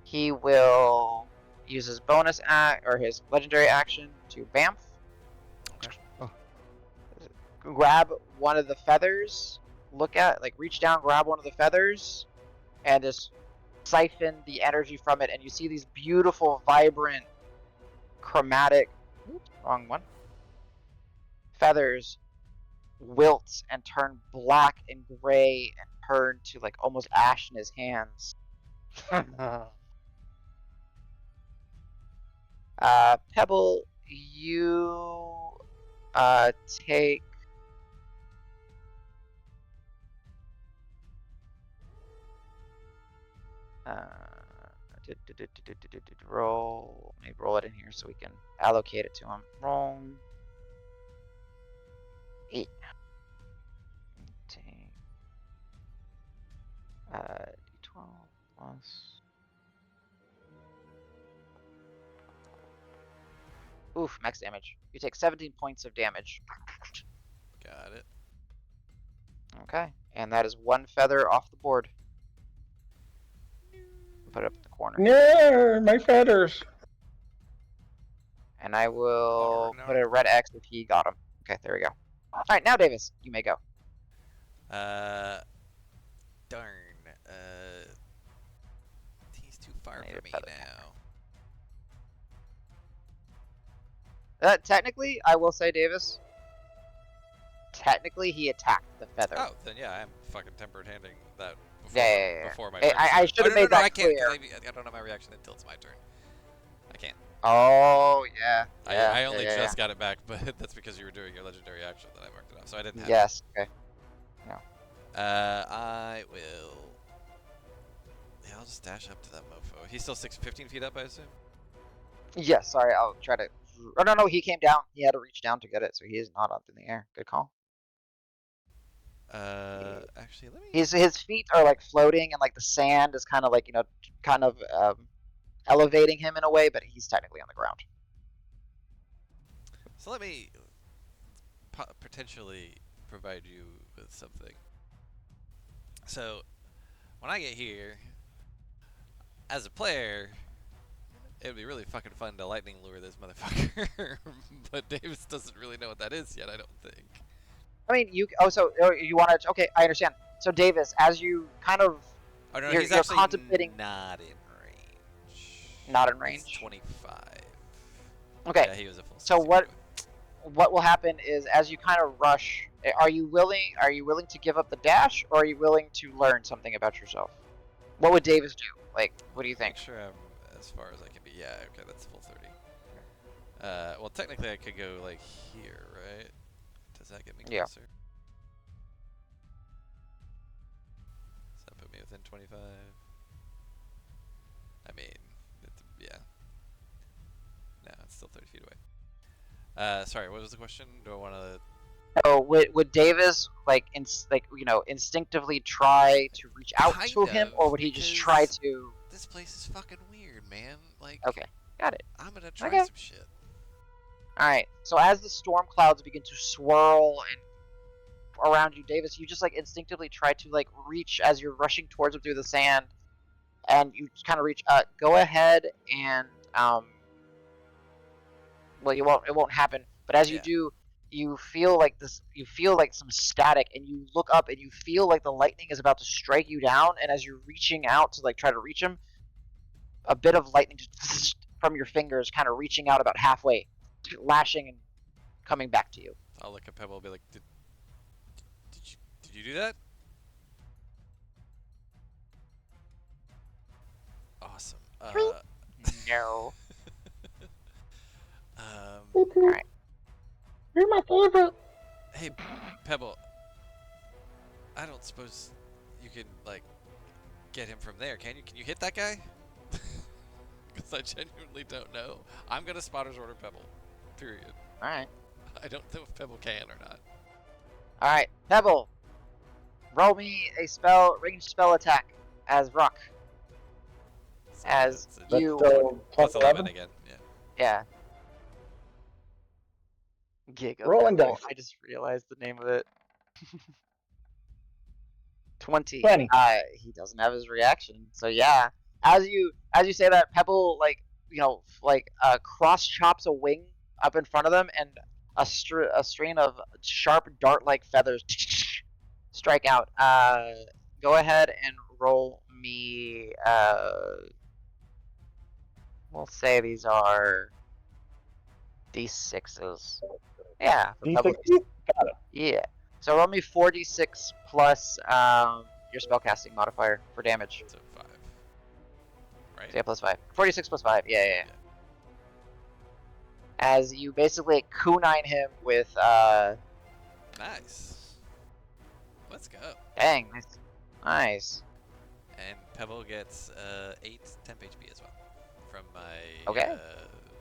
he will use his bonus act or his legendary action to bamf. Oh. Grab one of the feathers. Reach down, grab one of the feathers, and just siphon the energy from it. And you see these beautiful, vibrant, chromatic. Oops, wrong one. Feathers wilt and turn black and gray and turn to like almost ash in his hands. Pebble, you take roll. Let me roll it in here so we can allocate it to him. Roll 8. Take d12 plus. Oof, max damage. You take 17 points of damage. Got it. Okay, and that is one feather off the board. Put it up in the corner. No, my feathers. And I will no. put a red X if he got him. Okay, there we go. Alright, now Davis, you may go. Darn. He's too far I need from a me feather. now. Technically, I will say, Davis, technically he attacked the feather. Oh, then yeah, I'm fucking tempered handing that before, Yeah. before my Hey, turn. I should have made that I can't, clear. 'cause I don't have my reaction until it's my turn. I can't. Oh, yeah. I only just got it back, but that's because you were doing your legendary action that I marked it off, so I didn't have Yes, okay. I will... Yeah, I'll just dash up to that mofo. He's still 15 feet up, I assume? Yes, sorry, I'll try to... Oh, no, he came down. He had to reach down to get it, so he is not up in the air. Good call. Actually, let me... His feet are, like, floating, and, like, the sand is kind of, like, elevating him in a way, but he's technically on the ground. So let me potentially provide you with something. So, when I get here, as a player, it would be really fucking fun to lightning lure this motherfucker, but Davis doesn't really know what that is yet, I don't think. I mean, you want to... Okay, I understand. So, Davis, as you kind of... Oh no, You're he's actually contemplating... not in range. Not in range? He's 25. Okay, Yeah, he was a full 60 so anyway. what will happen is as you kind of rush, are you willing to give up the dash, or are you willing to learn something about yourself? What would Davis do? Like, what do you think? Make sure I'm as far as I can be. Yeah, okay, that's full 30. Well, technically I could go like here, right? Does that get me Yeah. closer? Does that put me within 25? I mean, yeah. No, it's still 30 feet away. Sorry, what was the question? Do I want to... So would Davis instinctively try to reach out Kind to him, of, or would he just try because to? This place is fucking weird, man. Like, Okay, got it. I'm gonna try Okay. some shit. All right. So as the storm clouds begin to swirl and around you, Davis, you just like instinctively try to like reach as you're rushing towards him through the sand, and you kind of reach. Go ahead and well, it won't happen. But as you Yeah. do, you feel like this. You feel like some static, and you look up, and you feel like the lightning is about to strike you down. And as you're reaching out to like try to reach him, a bit of lightning just from your fingers, kind of reaching out about halfway, lashing and coming back to you. I'll look at Pebble and be like, did you do that? Awesome. No. Alright. You're my favorite. Hey, Pebble. I don't suppose you can, like, get him from there, can you? Can you hit that guy? Because I genuinely don't know. I'm going to spotter's order Pebble. Period. Alright. I don't know if Pebble can or not. Alright, Pebble. Roll me a ranged spell attack as Rock. So As that's a you... So, plus 11 11? again. Yeah. Yeah. Giga Rolling Pebble. dice. I just realized the name of it. 20. 20. He doesn't have his reaction. So yeah. As you say that, Pebble like cross chops a wing up in front of them, and a strain of sharp dart-like feathers strike out. Go ahead and roll me. We'll say these are d6s. Yeah, for Pebble. D60? Got it. Yeah. So roll me 4d6 plus your spellcasting modifier for damage. So 5. Right? So yeah, plus 5. 46 plus 5. Yeah. As you basically kunine him with Nice. Let's go. dang, nice. And Pebble gets 8 temp HP as well from my Okay.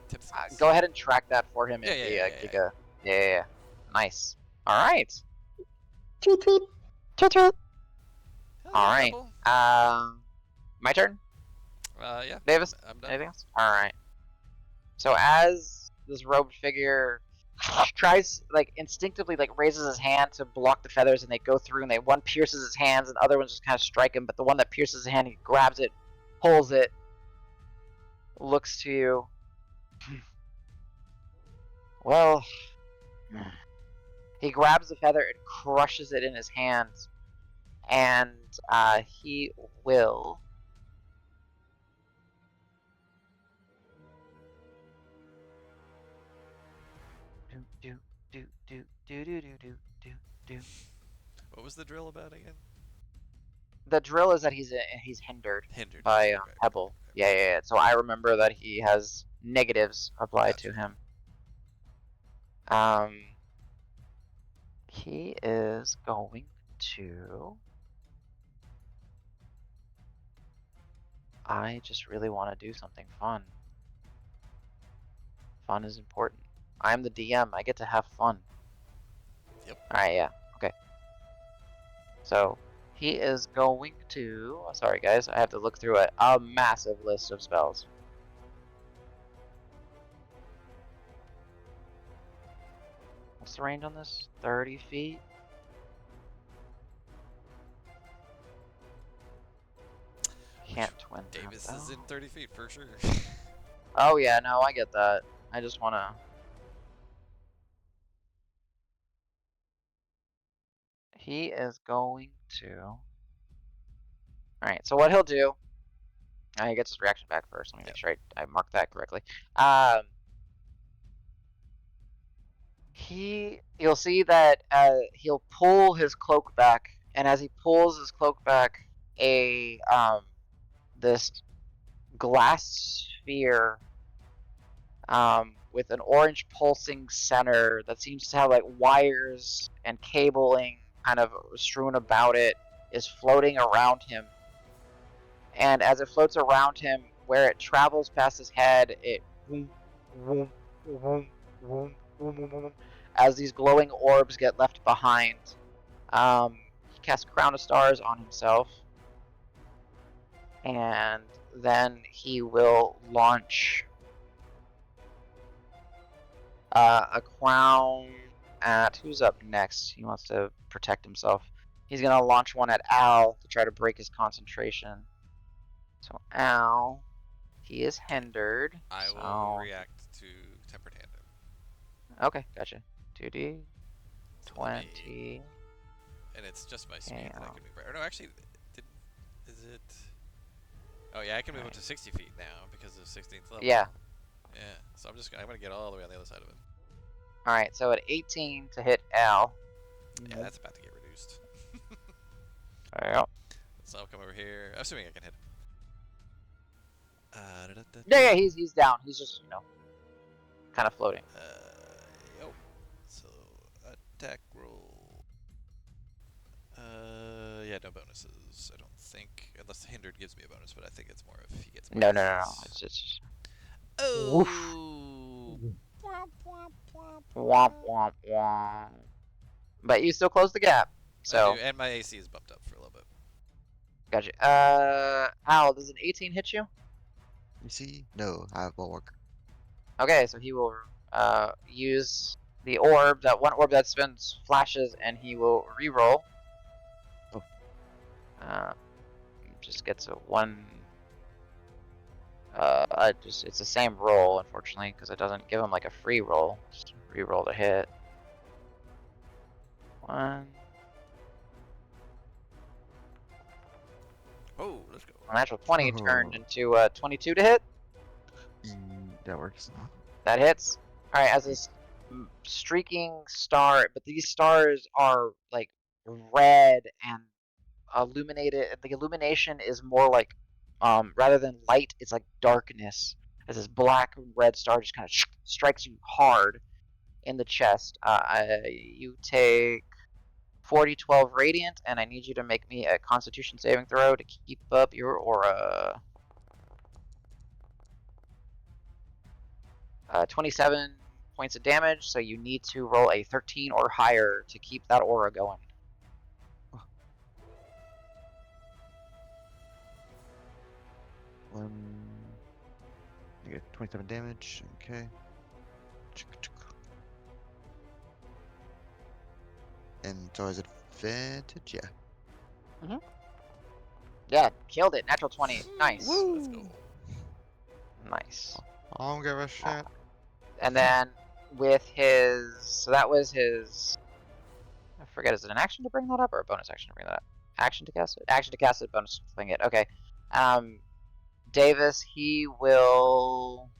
tip skills. Go ahead and track that for him in Yeah, the Giga. Yeah. Nice. All right. Toot toot. Toot toot. Hell All yeah, right. Pebble. My turn. Yeah. Davis. I'm done. Anything else? All right. So as this robed figure tries, instinctively, raises his hand to block the feathers, and they go through, and one pierces his hands, and the other ones just kind of strike him. But the one that pierces his hand, he grabs it, pulls it, looks to you. Well, he grabs the feather and crushes it in his hands, and he will. What was the drill about again? The drill is that he's hindered Hindered. by Okay. Pebble. Yeah. So I remember that he has negatives applied to him. He is going to. I just really want to do something fun. Fun is important. I'm the DM. I get to have fun. Yep. Alright, yeah. Okay. So, he is going to. Sorry, guys. I have to look through a massive list of spells. What's the range on this? 30 feet? Can't twin. Davis is in 30 feet for sure. Oh, yeah, no, I get that. I just want to. He is going to. Alright, so what he'll do. He gets his reaction back first. Let me make sure I marked that correctly. You'll see that he'll pull his cloak back, and as he pulls his cloak back, this glass sphere with an orange pulsing center that seems to have wires and cabling kind of strewn about it is floating around him. And as it floats around him, where it travels past his head, it as these glowing orbs get left behind. He casts Crown of Stars on himself, and then he will launch a crown at who's up next. He wants to protect himself. He's gonna launch one at Al to try to break his concentration. So Al, he is hindered. I will react to Tempered Hand him. Okay, gotcha. 2D, So let me- 20. And it's just my speed that I Damn. can move. Or no, actually, is it? Oh yeah, I can move up to 60 feet now because of 16th level. Yeah. Yeah. So I'm gonna get all the way on the other side of it. All right, so at 18 to hit Al. Yeah, that's about to get reduced. Yeah. So I'll come over here, assuming I can hit him. Yeah, he's down. He's just kind of floating. Yo. So attack roll. Yeah, no bonuses. I don't think, unless hindered gives me a bonus, but I think it's more if he gets. No. bonuses. It's just Oh. womp womp womp. But you still close the gap. So I do, and my AC is bumped up for a little bit. gotcha. Al, does an 18 hit you? You see? No, I have bulwark. Okay, so he will use the orb, that one orb that spins flashes, and he will re-roll. Oh. Just gets a 1 It's the same roll, unfortunately, because it doesn't give him like a free roll. Just re-roll to hit. 1. Oh, let's go. A natural 20 Oh. turned into 22 to hit. That works. That hits. All right, as this streaking star, but these stars are like red and illuminated. The illumination is more like, rather than light, it's like darkness. As this black and red star just kind of strikes you hard in the chest. You take 40-12 radiant, and I need you to make me a Constitution saving throw to keep up your aura. 27 points of damage, so you need to roll a 13 or higher to keep that aura going. You get 27 damage. Okay. And so is it advantage? Yeah. Yeah, killed it. Natural 20. Nice. Let's go. Nice. I don't give a shit. And then with his, so that was his, I forget, is it an action to bring that up or a bonus action to bring that up? Action to cast it? Action to cast it, bonus to fling it. Okay. Davis, he will,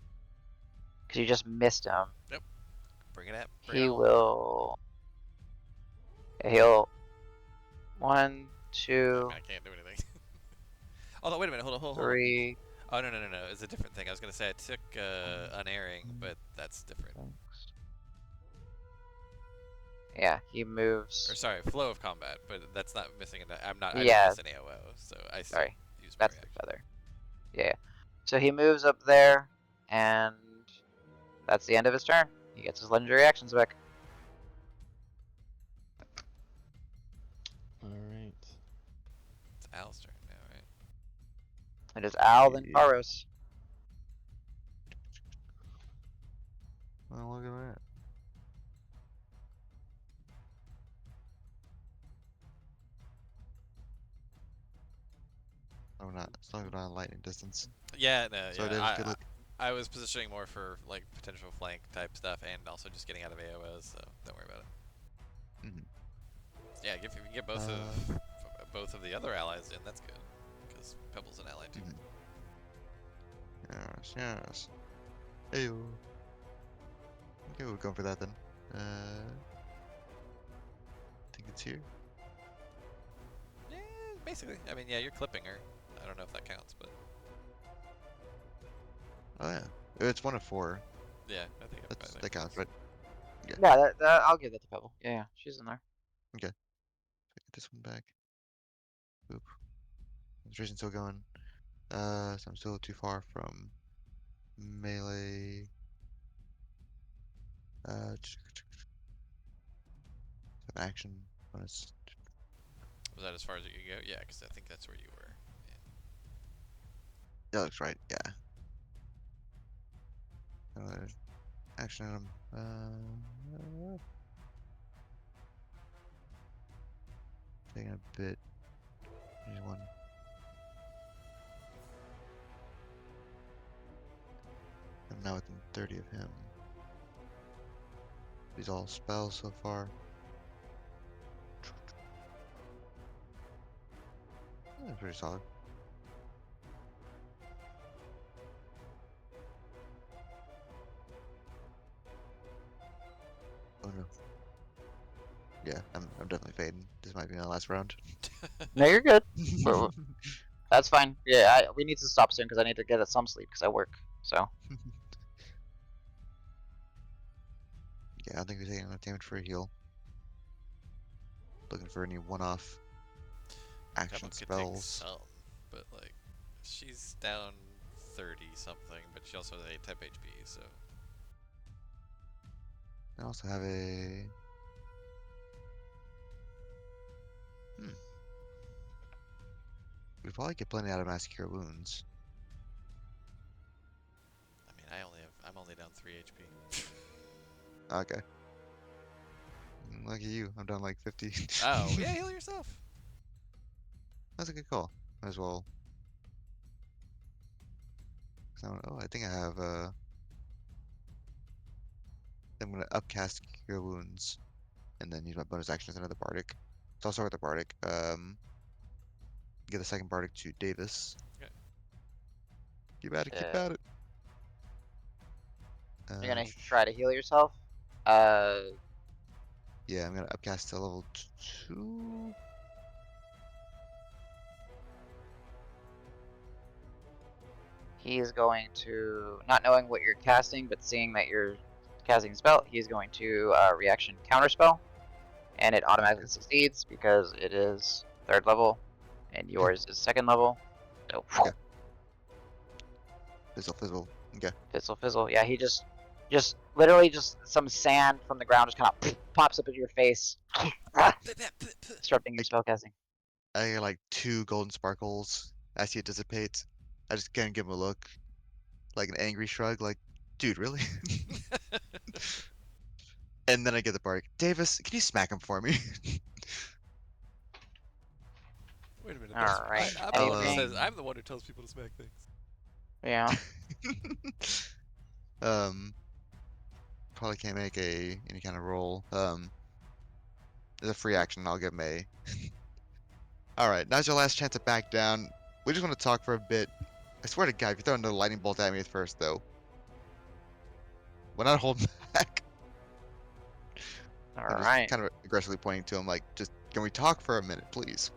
because you just missed him. Bring it up. He will, he'll, 1, 2, I can't do anything. Oh no! Wait a minute. Hold on. 3. Oh no! It's a different thing. I was gonna say I took unerring, but that's different. Yeah, he moves. Or sorry, flow of combat, but that's not missing. I'm not. I Yeah. didn't miss an AOO, so I still Sorry, use my that's the reaction. feather. Yeah. So he moves up there, and that's the end of his turn. He gets his legendary actions back. Alright. It's Al's turn now, right? It is Al, then Yeah. Karos. Oh, look at that. Oh, not. It's not going on lightning distance. Yeah, no, So yeah. Davis, good luck. I was positioning more for like potential flank type stuff, and also just getting out of AOS, so don't worry about it. Mhm. Yeah, if you can get both of the other allies in, that's good, because Pebble's an ally too. Yes. Hey. Okay, we'll go for that then. I think it's here. Yeah, basically. I mean, yeah, you're clipping her. I don't know if that counts, but Oh yeah, it's 1 of 4. yeah, I think That counts, right? Yeah, I'll give that to Pebble. Yeah, she's in there. Get this one back. Oop. Demonstration's still going. So I'm still too far from melee. An action bonus. Was that as far as you could go? Yeah, because I think that's where you were. That looks right. Yeah. Another action item. Taking a bit. Here's one. I'm now within 30 of him. These all spells so far. That's pretty solid. Oh no. Yeah, I'm definitely fading. This might be my last round. No, you're good. That's fine. Yeah, we need to stop soon because I need to get some sleep because I work. So. Yeah, I don't think we're taking enough damage for a heal. Looking for any one-off action Pebble could take spells. some, but like, she's down 30 something, but she also has 8 type HP, so. I also have a. We probably get plenty out of Mass Cure Wounds. I mean, I'm only down 3 HP. Okay. Lucky you, I'm down like 50. Oh, yeah, heal yourself. That's a good call. Might as well. Oh, I think I have. I'm gonna upcast Cure Wounds, and then use my bonus action as another Bardic. So I'll start with the Bardic. Get the second Bardic to Davis. Okay. Keep at it. Keep at it. You're gonna try to heal yourself. Uh, Yeah, I'm gonna upcast to level 2. He's going to, not knowing what you're casting, but seeing that you're casting a spell, he's going to reaction counterspell, and it automatically succeeds because it is 3rd level, and yours is 2nd level. So, Okay. Fizzle. Okay. fizzle. Yeah, he just literally just some sand from the ground just kind of pops up into your face, disrupting your spellcasting. I get like 2 golden sparkles. I see it dissipate. I just can't give him a look, like an angry shrug, like, dude, really? And then I get the Bardic. Davis, can you smack him for me? Wait a minute. All right. I'm the one who Anything? says. I'm the one who tells people to smack things. Yeah. Probably can't make any kind of roll. As a free action, I'll give him a. All right, now's your last chance to back down. We just want to talk for a bit. I swear to God, if you throw another lightning bolt at me at first, though, we're not holding back. All I'm just right. kind of aggressively pointing to him, like, just can we talk for a minute, please?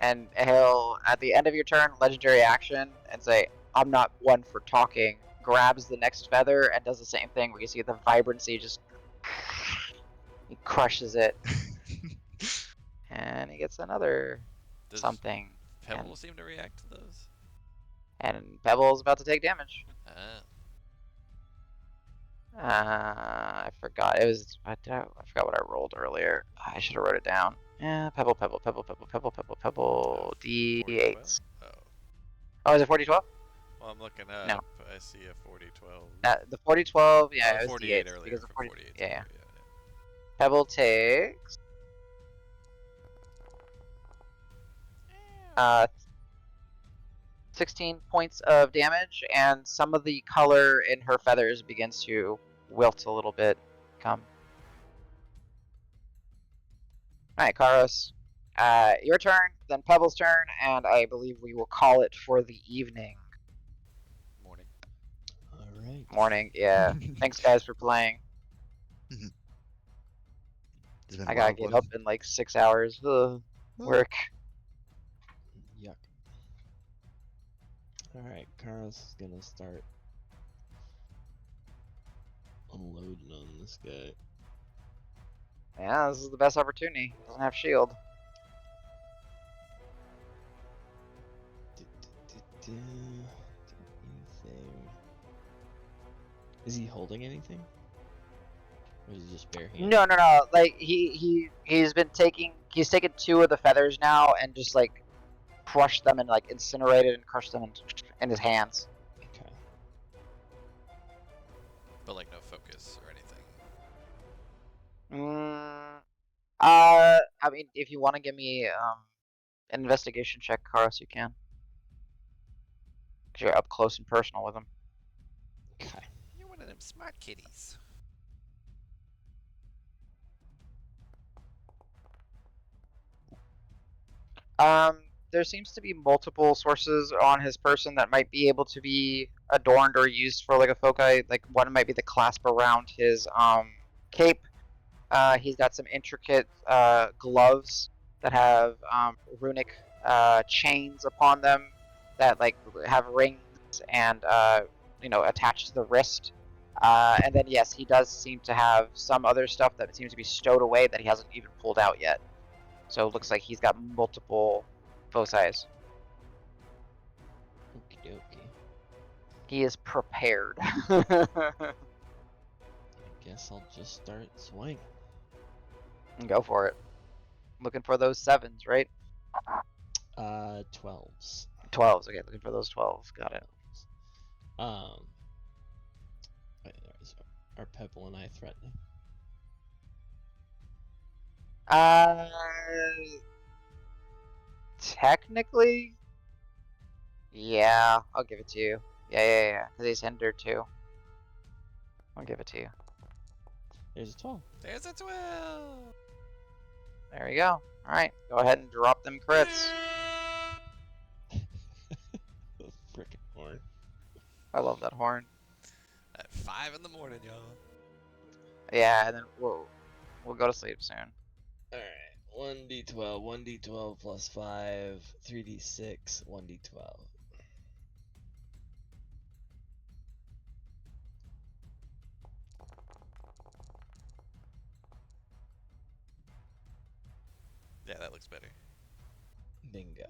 And he'll, at the end of your turn, legendary action, and say, I'm not one for talking. Grabs the next feather and does the same thing where you see the vibrancy just. He crushes it. And he gets another Does something. Pebble seem to react to those? And Pebble's about to take damage. Ah. I forgot. It was. I forgot what I rolled earlier. I should have wrote it down. Yeah, Pebble. D8. 40-12? Oh. Oh, is it 40-12? Well, I'm looking up. No. I see a 40-12. The 40-12, yeah, Oh, it was 48 D8 earlier. because of For 40. 48. Yeah. Pebble takes 16 points of damage, and some of the color in her feathers begins to wilt a little bit. Alright, Karos. Your turn, then Pebble's turn, and I believe we will call it for the evening. Morning. All right. Morning, yeah. Thanks, guys, for playing. It's been I a gotta wild get one. up in like 6 hours. Work. Yuck. Alright, Karos is gonna start unloading on this guy. Yeah, this is the best opportunity. Doesn't have shield. Anything. Is he holding anything? Or is he just bare handed? No. Like he's taken 2 of the feathers now and just like crushed them and like incinerated and crushed them in his hands. Okay. But like no focus or anything. I mean, if you want to give me an investigation check, Karos, you can. 'Cause you're up close and personal with him. Okay. You're one of them smart kitties. There seems to be multiple sources on his person that might be able to be adorned or used for like a foci. Like one might be the clasp around his cape. He's got some intricate gloves that have runic chains upon them that like have rings and attached to the wrist. And then yes, he does seem to have some other stuff that seems to be stowed away that he hasn't even pulled out yet. So it looks like he's got multiple foci. Okie dokie. He is prepared. I guess I'll just start swinging. Go for it. Looking for those 7s, right? 12s. 12s. Okay, looking for those 12s. Got it. Wait, are Pebble and I threatening? Technically, Yeah, I'll give it to you. Yeah. Because he's hindered too. I'll give it to you. There's a 12. There's a 12. There we go. Alright, go ahead and drop them crits. The frickin' horn. I love that horn. At 5 in the morning, y'all. Yeah, and then we'll go to sleep soon. Alright, 1d12, 1d12 plus 5, 3d6, 1d12. Yeah, that looks better. Bingo.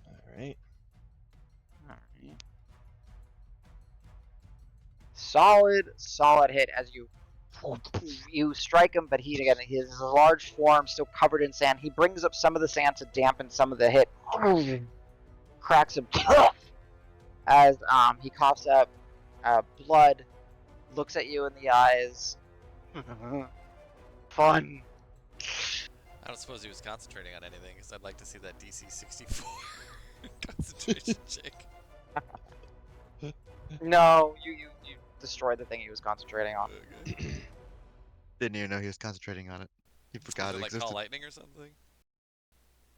Alright. Alright. Solid hit as you strike him, but his large form still covered in sand. He brings up some of the sand to dampen some of the hit. Cracks him as he coughs up blood, looks at you in the eyes. Fun. I don't suppose he was concentrating on anything, because I'd like to see that DC 64 concentration check. No, you destroyed the thing he was concentrating on. Okay. Didn't even know he was concentrating on it. He Was forgot it it like existed. call lightning or something?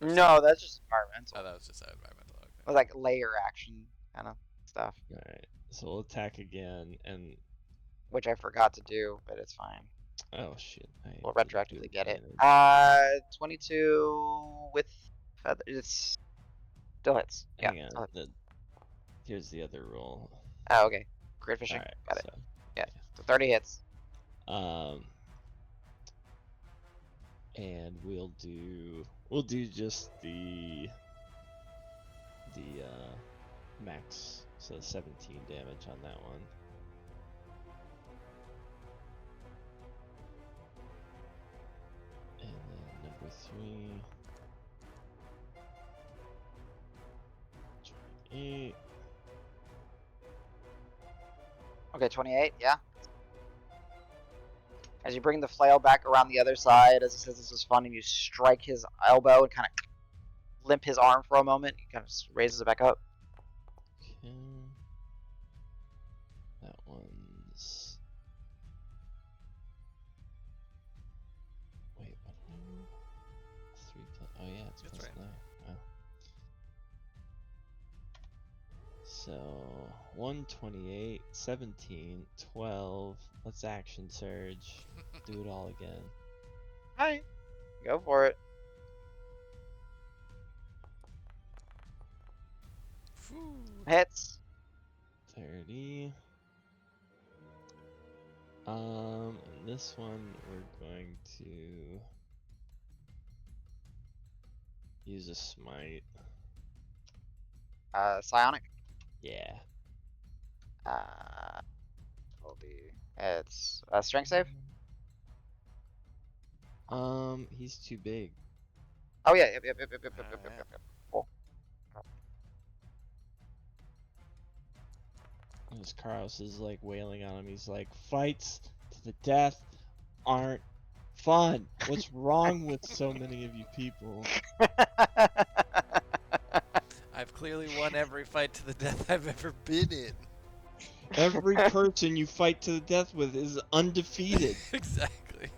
No, that's just environmental. Oh, that was just environmental. Okay. It was like layer action kind of stuff, Alright, so we'll attack again, and which I forgot to do, but it's fine. oh shit. We'll didn't do retroactively get it. advantage. 22 with feather. It's still hits. Yeah. Hang still on, hits. here's the other roll. Oh, okay. Great fishing. Alright, Got it. so, Yeah. So 30 hits. And we'll do just the max, so 17 damage on that one. And then number 3, 28. Okay, 28. Yeah. As you bring the flail back around the other side, as he says this is fun, and you strike his elbow and kind of limp his arm for a moment. He kind of raises it back up. Okay. That one's. Wait, what? 3 plus. Oh yeah, it's That's plus right. 9. Wow. So 128, 17, 12. Let's action surge. Do it all again. Alright. Go for it. Whew. Hits. 30. And this one we're going to use a smite. Psionic. Yeah. Will be. It's strength save. He's too big. Oh yeah. Yep. Yeah. Cool. As Karos is like wailing on him, he's like, fights to the death aren't fun. What's wrong with so many of you people? I've clearly won every fight to the death I've ever been in. Every person you fight to the death with is undefeated. Exactly.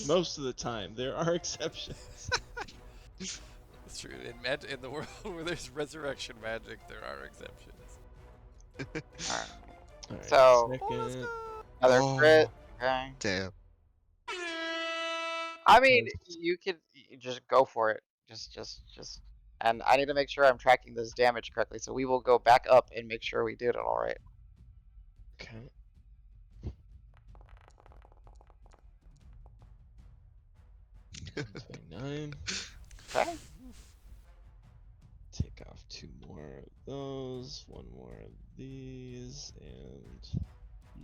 Most of the time. There are exceptions. It's true. In the world where there's resurrection magic, there are exceptions. Alright. Alright, So- second. Another Oh. crit. Okay. Damn. I mean, you could just go for it. Just. And I need to make sure I'm tracking this damage correctly, so we will go back up and make sure we did it all right. Okay. $29. Okay. Take off 2 more of those, 1 more of these, and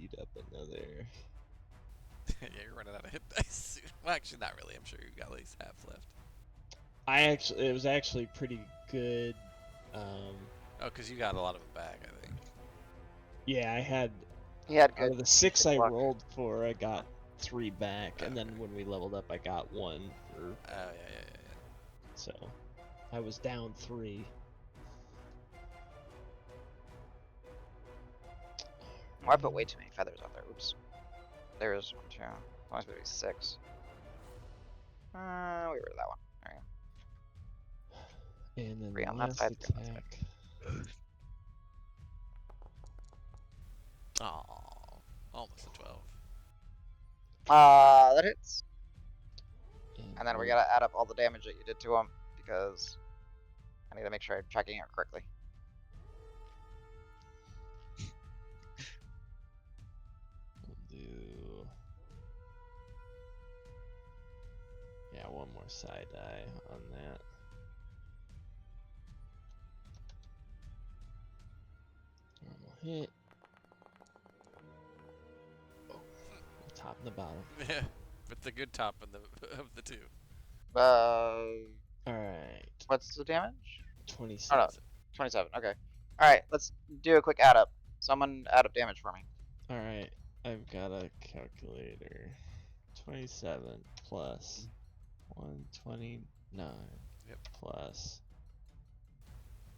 eat up another. Yeah, you're running out of hit dice. Well, actually, not really. I'm sure you got at least half left. It was actually pretty good. Oh, because you got a lot of it back, I think. Yeah, I had He had out good. of the 6 I luck. rolled for, I got 3 back, and then Okay. when we leveled up, I got 1 for. Oh, yeah. So I was down 3. Oh, I put way too many feathers out there. Oops. There's 1, 2. Must be 6. We rid of that one. Alright. And then 3 the on that last side, 3 on that side. attack. Oh, almost a 12. That hits. And then we we'll- gotta add up all the damage that you did to him because I need to make sure I'm tracking it correctly. We'll do. Yeah, one more side die on that. Normal hit. Oh, the top and the bottom. Yeah, with the good top of the two. Alright, What's the damage? 27. 27. Okay. All right. Let's do a quick add up. Someone add up damage for me. Alright, I've got a calculator. 27 plus 129 Yep. plus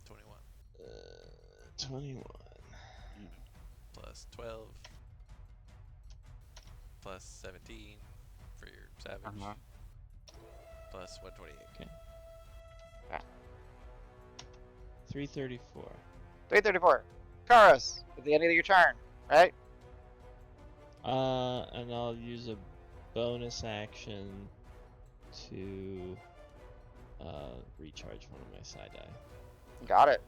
21 21 plus 12 plus 17 for your savage plus 128. Okay. 334. 334. Karos, at the end of your turn, right? And I'll use a bonus action to recharge one of my side die. Got it.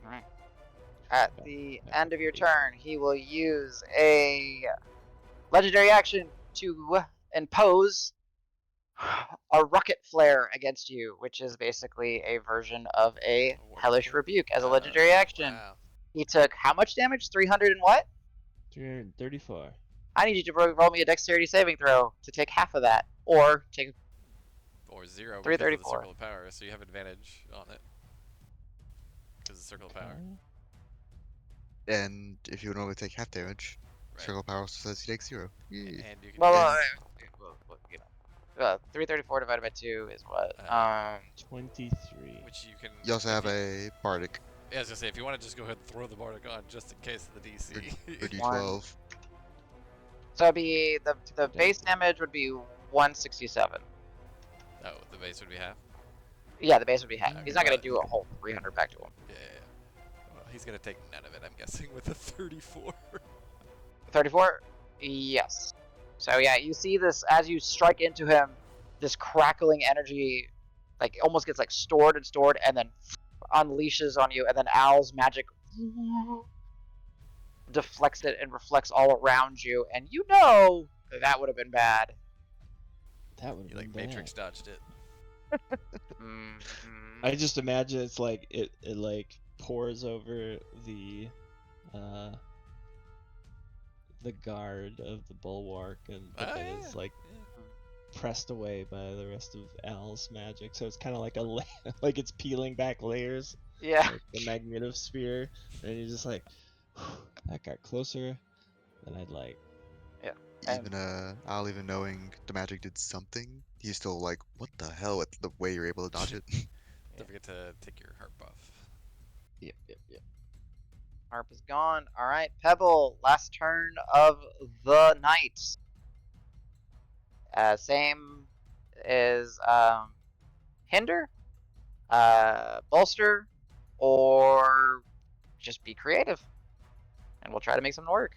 All right. At Okay. the Yeah, end of your 8. turn, he will use a legendary action to impose a rocket flare against you, which is basically a version of a hellish rebuke as a legendary action. Wow. He took how much damage? 300 and what? 334. I need you to roll me a dexterity saving throw to take half of that, or take. Or 0 because of the 334. circle of power, so you have advantage on it. Because of the circle of power. Okay. And if you would normally take half damage, Right. circle power says you take 0. And Yay. you can Well, use, you know, 334 divided by 2 is what? 23. which you can. You also if have you- a bardic Yeah, I was gonna say if you want to just go ahead and throw the bardic on just in case of the DC. for One. D12. So it'd be the base damage would be 167. Oh, the base would be half. Yeah, the base would be half. He's not gonna But- do a whole 300 back to him. Yeah. Well, he's gonna take none of it, I'm guessing, with a 34. 34? Yes. So yeah, you see this as you strike into him, this crackling energy, like almost gets like stored and then unleashes on you, and then Al's magic deflects it and reflects all around you, and you know that would have been bad. That would You have like been Matrix bad. dodged it. I just imagine it's like it like pours over the guard of the bulwark, and but Ah, then yeah, it's like yeah. pressed away by the rest of Al's magic. So it's kind of like a like it's peeling back layers, Yeah. like the magnetosphere, and you're just like, that got closer than I'd like. Even Al, even knowing the magic did something, he's still like, what the hell? It's the way you're able to dodge it. Don't forget to take your heart buff. Yep. Harp is gone. All right, Pebble. Last turn of the night. Same is hinder, bolster, or just be creative, and we'll try to make something work.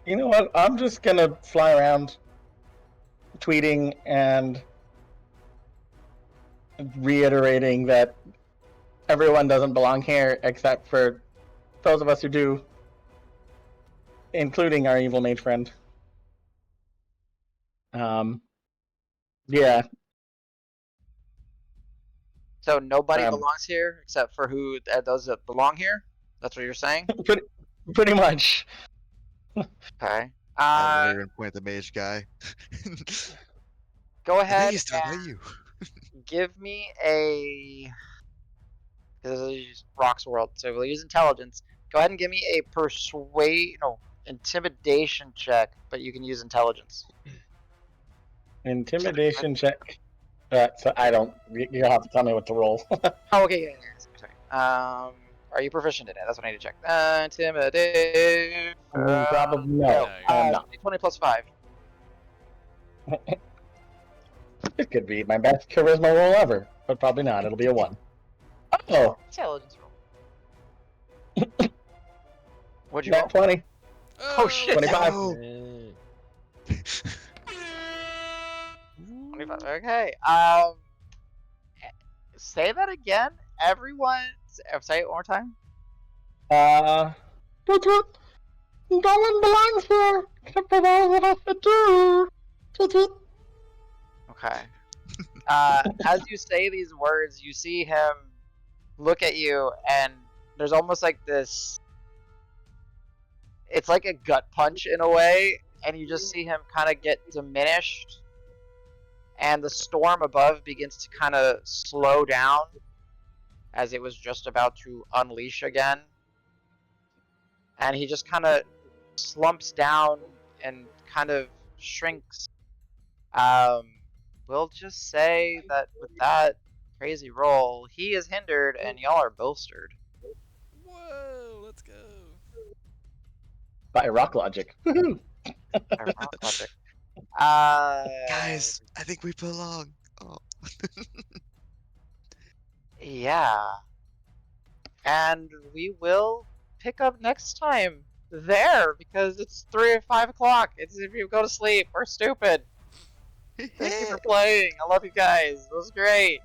You know what? I'm just gonna fly around tweeting and reiterating that everyone doesn't belong here except for those of us who do, including our evil mage friend. Yeah. So nobody Um, belongs here except for who those that belong here. That's what you're saying. Pretty much. Okay. I literally point at the mage guy. Go The ahead mage is talking and about you. Give me a. This is Rock's world, so we'll use intelligence. Go ahead and give me a intimidation check, but you can use intelligence. Intimidation check. So I don't. You have to tell me what to roll. Oh, okay, yeah. Sorry. Are you proficient in it? That's what I need to check. Intimidate. Probably no. No, I'm not. 20 plus 5. It could be my best charisma roll ever, but probably not. It'll be a 1. Oh, Intelligence roll. What'd you roll? not 20. Oh, shit. 25. No. Eh, 25. Okay. Say that again. Everyone. Say it one more time. Toot toot. No one belongs here except for those that have to do. Toot toot. Okay. As you say these words, you see him look at you, and there's almost like this. It's like a gut punch in a way, and you just see him kind of get diminished, and the storm above begins to kind of slow down as it was just about to unleash again. And he just kind of slumps down and kind of shrinks. We'll just say that with that crazy roll, he is hindered and y'all are bolstered. Whoa, let's go. By rock logic. By rock logic. Guys, I think we belong. Oh. Yeah. And we will pick up next time there because it's 3 or 5 o'clock. It's if you go to sleep. We're stupid. Thank you for playing. I love you guys. It was great.